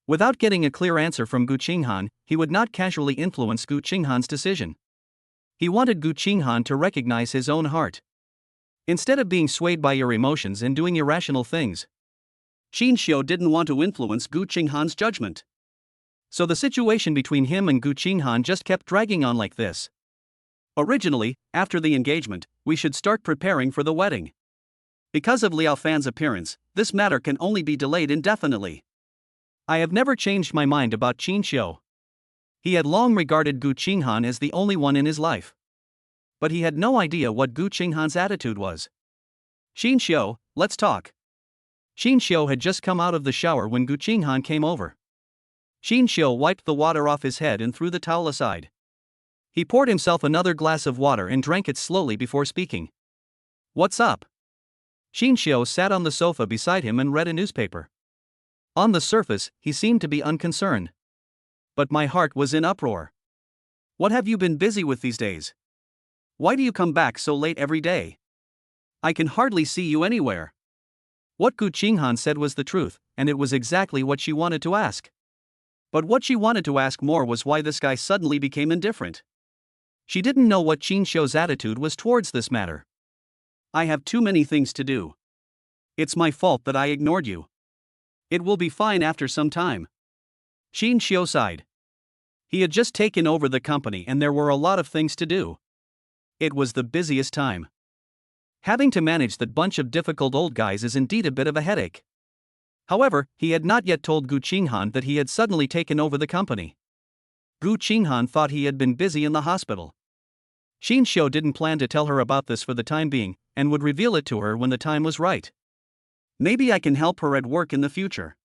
Without getting a clear answer from Gu Qinghan, he would not casually influence Gu Qinghan's decision. He wanted Gu Qinghan to recognize his own heart. Instead of being swayed by your emotions and doing irrational things, Qingxian didn't want to influence Gu Qinghan's judgment. So the situation between him and Gu Qinghan just kept dragging on like this. Originally, after the engagement, we should start preparing for the wedding. Because of Liao Fan's appearance, this matter can only be delayed indefinitely. I have never changed my mind about Qingxian. He had long regarded Gu Qinghan as the only one in his life. But he had no idea what Gu Qinghan's attitude was. Qingxian, let's talk. Qingxian had just come out of the shower when Gu Qinghan came over. Qingxian wiped the water off his head and threw the towel aside. He poured himself another glass of water and drank it slowly before speaking. "What's up?" Qingxian sat on the sofa beside him and read a newspaper. On the surface, he seemed to be unconcerned. But my heart was in uproar. "What have you been busy with these days? Why do you come back so late every day? I can hardly see you anywhere." What Gu Qinghan said was the truth, and it was exactly what she wanted to ask. But what she wanted to ask more was why this guy suddenly became indifferent. She didn't know what Qingxian's attitude was towards this matter. "I have too many things to do. It's my fault that I ignored you. It will be fine after some time." Qingxian sighed. He had just taken over the company and there were a lot of things to do. It was the busiest time. Having to manage that bunch of difficult old guys is indeed a bit of a headache. However, he had not yet told Gu Qinghan that he had suddenly taken over the company. Gu Qinghan thought he had been busy in the hospital. Qingxian didn't plan to tell her about this for the time being, and would reveal it to her when the time was right. Maybe I can help her at work in the future.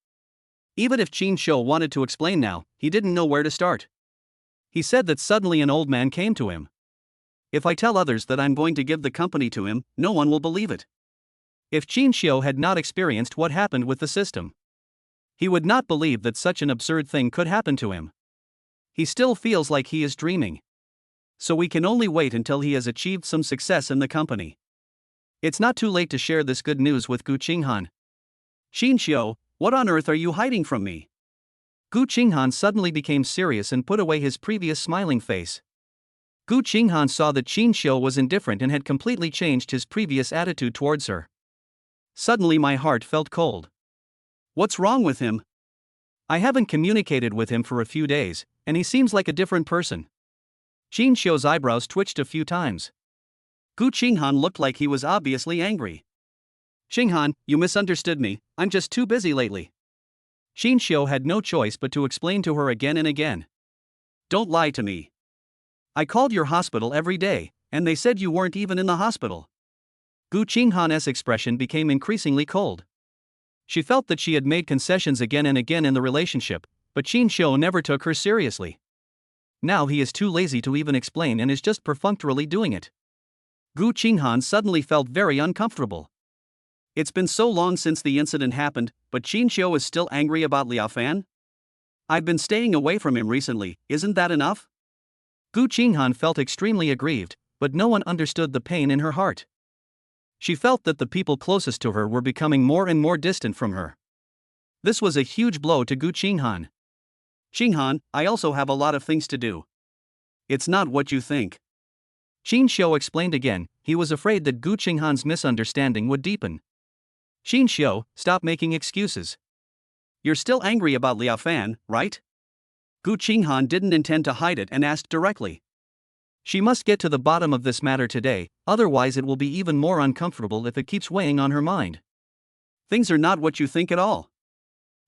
Even if Qingxian wanted to explain now, he didn't know where to start. He said that suddenly an old man came to him. "If I tell others that I'm going to give the company to him, no one will believe it." If Qingxian had not experienced what happened with the system, he would not believe that such an absurd thing could happen to him. He still feels like he is dreaming. So we can only wait until he has achieved some success in the company. It's not too late to share this good news with Gu Qinghan. "Qingxian, what on earth are you hiding from me?" Gu Qinghan suddenly became serious and put away his previous smiling face. Gu Qinghan saw that Qingxian was indifferent and had completely changed his previous attitude towards her. Suddenly my heart felt cold. What's wrong with him? I haven't communicated with him for a few days, and he seems like a different person. Qingxian's eyebrows twitched a few times. Gu Qinghan looked like he was obviously angry. "Qinghan, you misunderstood me, I'm just too busy lately." Qingxian had no choice but to explain to her again and again. "Don't lie to me. I called your hospital every day, and they said you weren't even in the hospital." Gu Qinghan's expression became increasingly cold. She felt that she had made concessions again and again in the relationship, but Qingxian never took her seriously. Now he is too lazy to even explain and is just perfunctorily doing it. Gu Qinghan suddenly felt very uncomfortable. It's been so long since the incident happened, but Qingxian is still angry about Liao Fan? I've been staying away from him recently, isn't that enough? Gu Qinghan felt extremely aggrieved, but no one understood the pain in her heart. She felt that the people closest to her were becoming more and more distant from her. This was a huge blow to Gu Qinghan. "Qinghan, I also have a lot of things to do. It's not what you think." Qingxian explained again. He was afraid that Gu Qinghan's misunderstanding would deepen. "Qingxian, stop making excuses. You're still angry about Liao Fan, right?" Gu Qinghan didn't intend to hide it and asked directly. She must get to the bottom of this matter today, otherwise it will be even more uncomfortable if it keeps weighing on her mind. "Things are not what you think at all."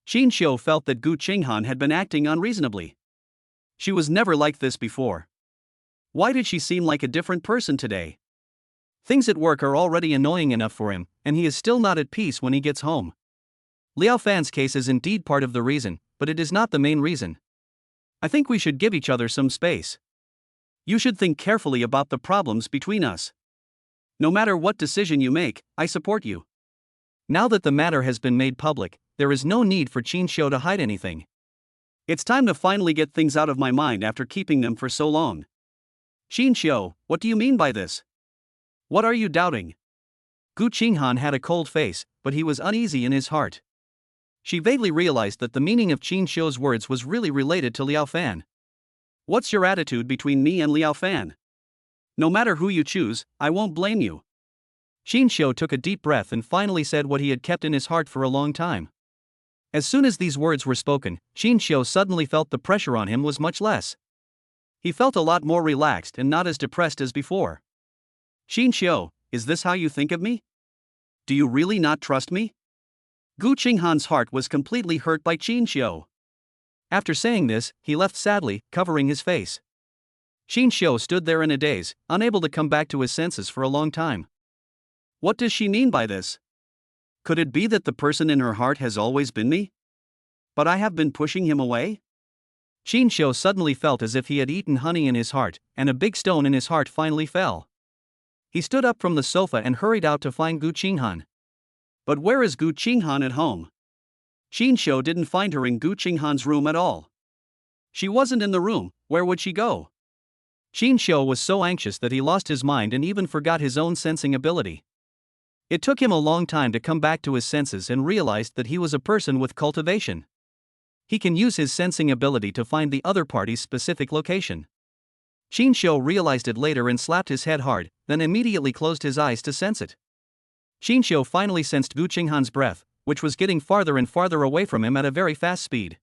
Qingxian felt that Gu Qinghan had been acting unreasonably. She was never like this before. Why did she seem like a different person today? Things at work are already annoying enough for him, and he is still not at peace when he gets home. Liao Fan's case is indeed part of the reason, but it is not the main reason. I think we should give each other some space. You should think carefully about the problems between us. No matter what decision you make, I support you. Now that the matter has been made public, there is no need for Qingxian to hide anything. It's time to finally get things out of my mind after keeping them for so long. "Qingxian, what do you mean by this? What are you doubting?" Gu Qinghan had a cold face, but he was uneasy in his heart. She vaguely realized that the meaning of Qingxian's words was really related to Liao Fan. "What's your attitude between me and Liao Fan? No matter who you choose, I won't blame you." Qingxian took a deep breath and finally said what he had kept in his heart for a long time. As soon as these words were spoken, Qingxian suddenly felt the pressure on him was much less. He felt a lot more relaxed and not as depressed as before. "Qingxian, is this how you think of me? Do you really not trust me?" Gu Qinghan's heart was completely hurt by Qingxian. After saying this, he left sadly, covering his face. Qingxian stood there in a daze, unable to come back to his senses for a long time. What does she mean by this? Could it be that the person in her heart has always been me? But I have been pushing him away? Qingxian suddenly felt as if he had eaten honey in his heart, and a big stone in his heart finally fell. He stood up from the sofa and hurried out to find Gu Qinghan. But where is Gu Qinghan at home? Qingxian didn't find her in Gu Qinghan's room at all. She wasn't in the room. Where would she go? Qingxian was so anxious that he lost his mind and even forgot his own sensing ability. It took him a long time to come back to his senses and realized that he was a person with cultivation. He can use his sensing ability to find the other party's specific location. Qingxian realized it later and slapped his head hard, then immediately closed his eyes to sense it. Qingxian finally sensed Gu Qinghan's breath, which was getting farther and farther away from him at a very fast speed.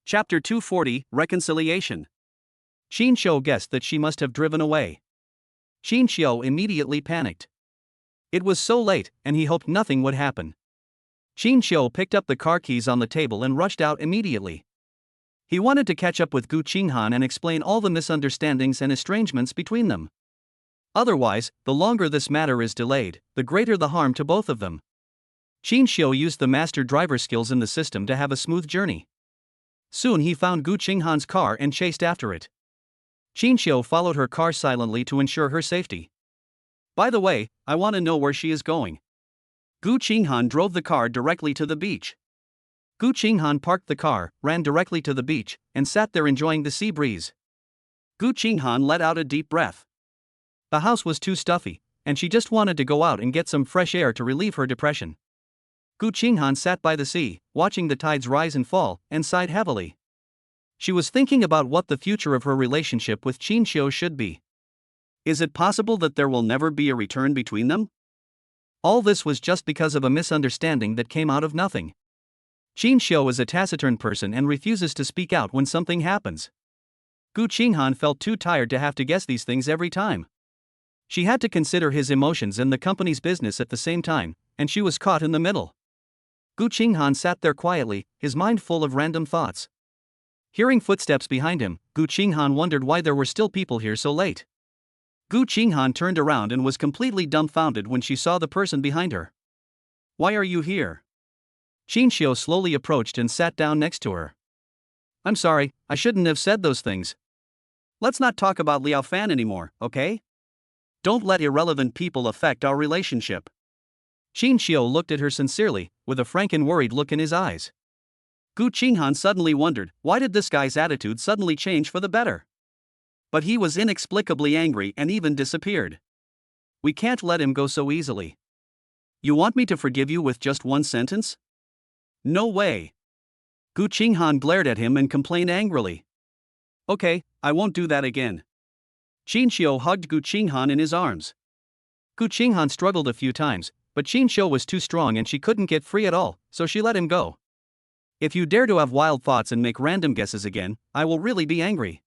Chapter 240, Reconciliation. Qingxian guessed that she must have driven away. Qingxian immediately panicked. It was so late, and he hoped nothing would happen. Qingxian picked up the car keys on the table and rushed out immediately. He wanted to catch up with Gu Qinghan and explain all the misunderstandings and estrangements between them. Otherwise, the longer this matter is delayed, the greater the harm to both of them. Qingxian used the master driver skills in the system to have a smooth journey. Soon he found Gu Qinghan's car and chased after it. Qingxian followed her car silently to ensure her safety. By the way, I want to know where she is going. Gu Qinghan drove the car directly to the beach. Gu Qinghan parked the car, ran directly to the beach, and sat there enjoying the sea breeze. Gu Qinghan let out a deep breath. The house was too stuffy, and she just wanted to go out and get some fresh air to relieve her depression. Gu Qinghan sat by the sea, watching the tides rise and fall, and sighed heavily. She was thinking about what the future of her relationship with Qingxian should be. Is it possible that there will never be a return between them? All this was just because of a misunderstanding that came out of nothing. Qingxian is a taciturn person and refuses to speak out when something happens. Gu Qinghan felt too tired to have to guess these things every time. She had to consider his emotions and the company's business at the same time, and she was caught in the middle. Gu Qinghan sat there quietly, his mind full of random thoughts. Hearing footsteps behind him, Gu Qinghan wondered why there were still people here so late. Gu Qinghan turned around and was completely dumbfounded when she saw the person behind her. Why are you here? Qingxian slowly approached and sat down next to her. I'm sorry, I shouldn't have said those things. Let's not talk about Liao Fan anymore, okay? Don't let irrelevant people affect our relationship. Qingxian looked at her sincerely, with a frank and worried look in his eyes. Gu Qinghan suddenly wondered, why did this guy's attitude suddenly change for the better? But he was inexplicably angry and even disappeared. We can't let him go so easily. You want me to forgive you with just one sentence? No way. Gu Qinghan glared at him and complained angrily. Okay, I won't do that again. Qingxian hugged Gu Qinghan in his arms. Gu Qinghan struggled a few times, but Qingxian was too strong and she couldn't get free at all, so she let him go. If you dare to have wild thoughts and make random guesses again, I will really be angry.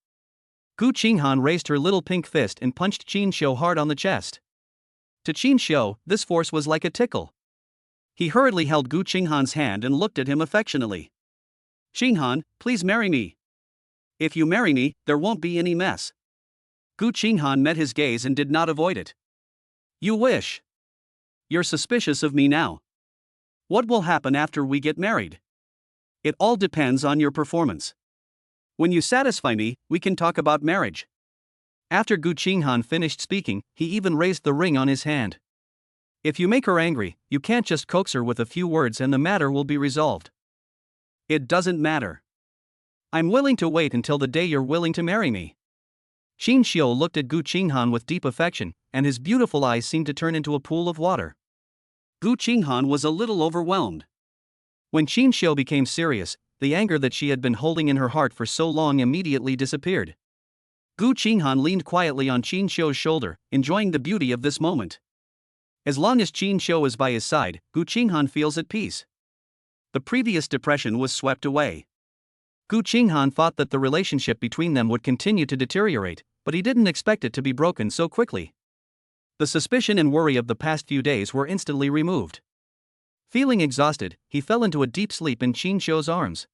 Gu Qinghan raised her little pink fist and punched Qingxian hard on the chest. To Qingxian, this force was like a tickle. He hurriedly held Gu Qinghan's hand and looked at him affectionately. Qinghan, please marry me. If you marry me, there won't be any mess. Gu Qinghan met his gaze and did not avoid it. You wish. You're suspicious of me now. What will happen after we get married? It all depends on your performance. When you satisfy me, we can talk about marriage. After Gu Qinghan finished speaking, he even raised the ring on his hand. If you make her angry, you can't just coax her with a few words and the matter will be resolved. It doesn't matter. I'm willing to wait until the day you're willing to marry me. Qingxian looked at Gu Qinghan with deep affection, and his beautiful eyes seemed to turn into a pool of water. Gu Qinghan was a little overwhelmed. When Qingxian became serious, the anger that she had been holding in her heart for so long immediately disappeared. Gu Qinghan leaned quietly on Qingxian's shoulder, enjoying the beauty of this moment. As long as Qingxian is by his side, Gu Qinghan feels at peace. The previous depression was swept away. Gu Qinghan thought that the relationship between them would continue to deteriorate, but he didn't expect it to be broken so quickly. The suspicion and worry of the past few days were instantly removed. Feeling exhausted, he fell into a deep sleep in Qingxian's arms.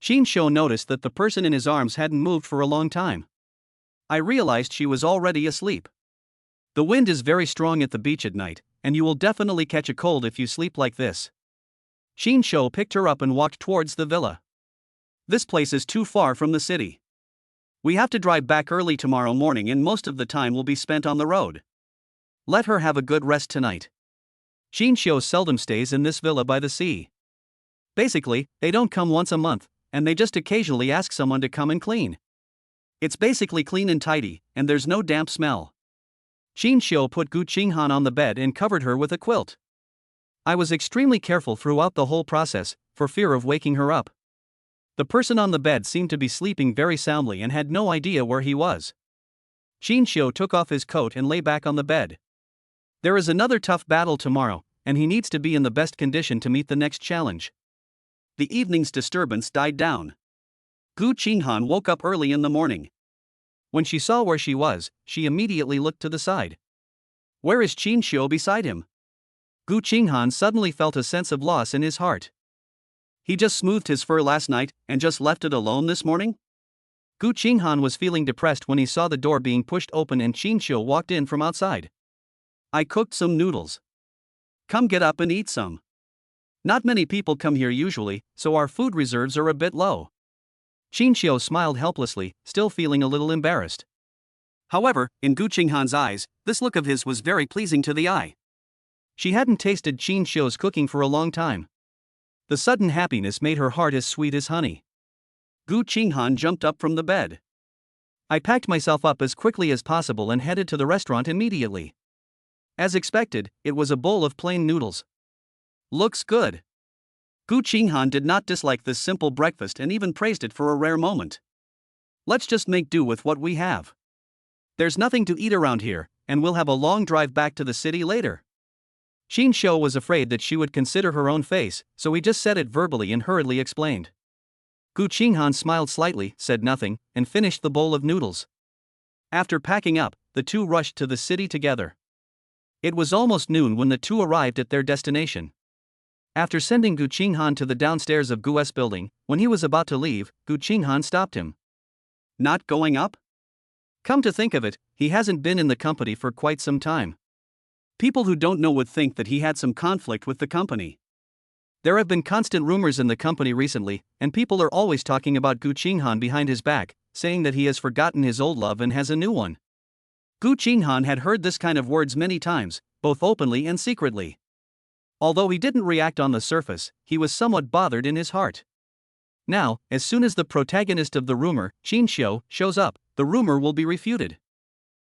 Qingxian noticed that the person in his arms hadn't moved for a long time. I realized she was already asleep. The wind is very strong at the beach at night, and you will definitely catch a cold if you sleep like this. Qingxian picked her up and walked towards the villa. This place is too far from the city. We have to drive back early tomorrow morning and most of the time will be spent on the road. Let her have a good rest tonight. Qingxian seldom stays in this villa by the sea. Basically, they don't come once a month, and they just occasionally ask someone to come and clean. It's basically clean and tidy, and there's no damp smell. Qingxian put Gu Qinghan on the bed and covered her with a quilt. I was extremely careful throughout the whole process, for fear of waking her up. The person on the bed seemed to be sleeping very soundly and had no idea where he was. Qingxian took off his coat and lay back on the bed. There is another tough battle tomorrow, and he needs to be in the best condition to meet the next challenge. The evening's disturbance died down. Gu Qinghan woke up early in the morning. When she saw where she was, she immediately looked to the side. Where is Qingxian beside him? Gu Qinghan suddenly felt a sense of loss in his heart. He just smoothed his fur last night and just left it alone this morning? Gu Qinghan was feeling depressed when he saw the door being pushed open and Qingxian walked in from outside. I cooked some noodles. Come get up and eat some. Not many people come here usually, so our food reserves are a bit low. Qingxian smiled helplessly, still feeling a little embarrassed. However, in Gu Qinghan's eyes, this look of his was very pleasing to the eye. She hadn't tasted Qingxian's cooking for a long time. The sudden happiness made her heart as sweet as honey. Gu Qinghan jumped up from the bed. I packed myself up as quickly as possible and headed to the restaurant immediately. As expected, it was a bowl of plain noodles. Looks good. Gu Qinghan did not dislike this simple breakfast and even praised it for a rare moment. Let's just make do with what we have. There's nothing to eat around here, and we'll have a long drive back to the city later. Qingxian was afraid that she would consider her own face, so he just said it verbally and hurriedly explained. Gu Qinghan smiled slightly, said nothing, and finished the bowl of noodles. After packing up, the two rushed to the city together. It was almost noon when the two arrived at their destination. After sending Gu Qinghan to the downstairs of Gu's building, when he was about to leave, Gu Qinghan stopped him. Not going up? Come to think of it, he hasn't been in the company for quite some time. People who don't know would think that he had some conflict with the company. There have been constant rumors in the company recently, and people are always talking about Gu Qinghan behind his back, saying that he has forgotten his old love and has a new one. Gu Qinghan had heard this kind of words many times, both openly and secretly. Although he didn't react on the surface, he was somewhat bothered in his heart. Now, as soon as the protagonist of the rumor, Qingxian, shows up, the rumor will be refuted.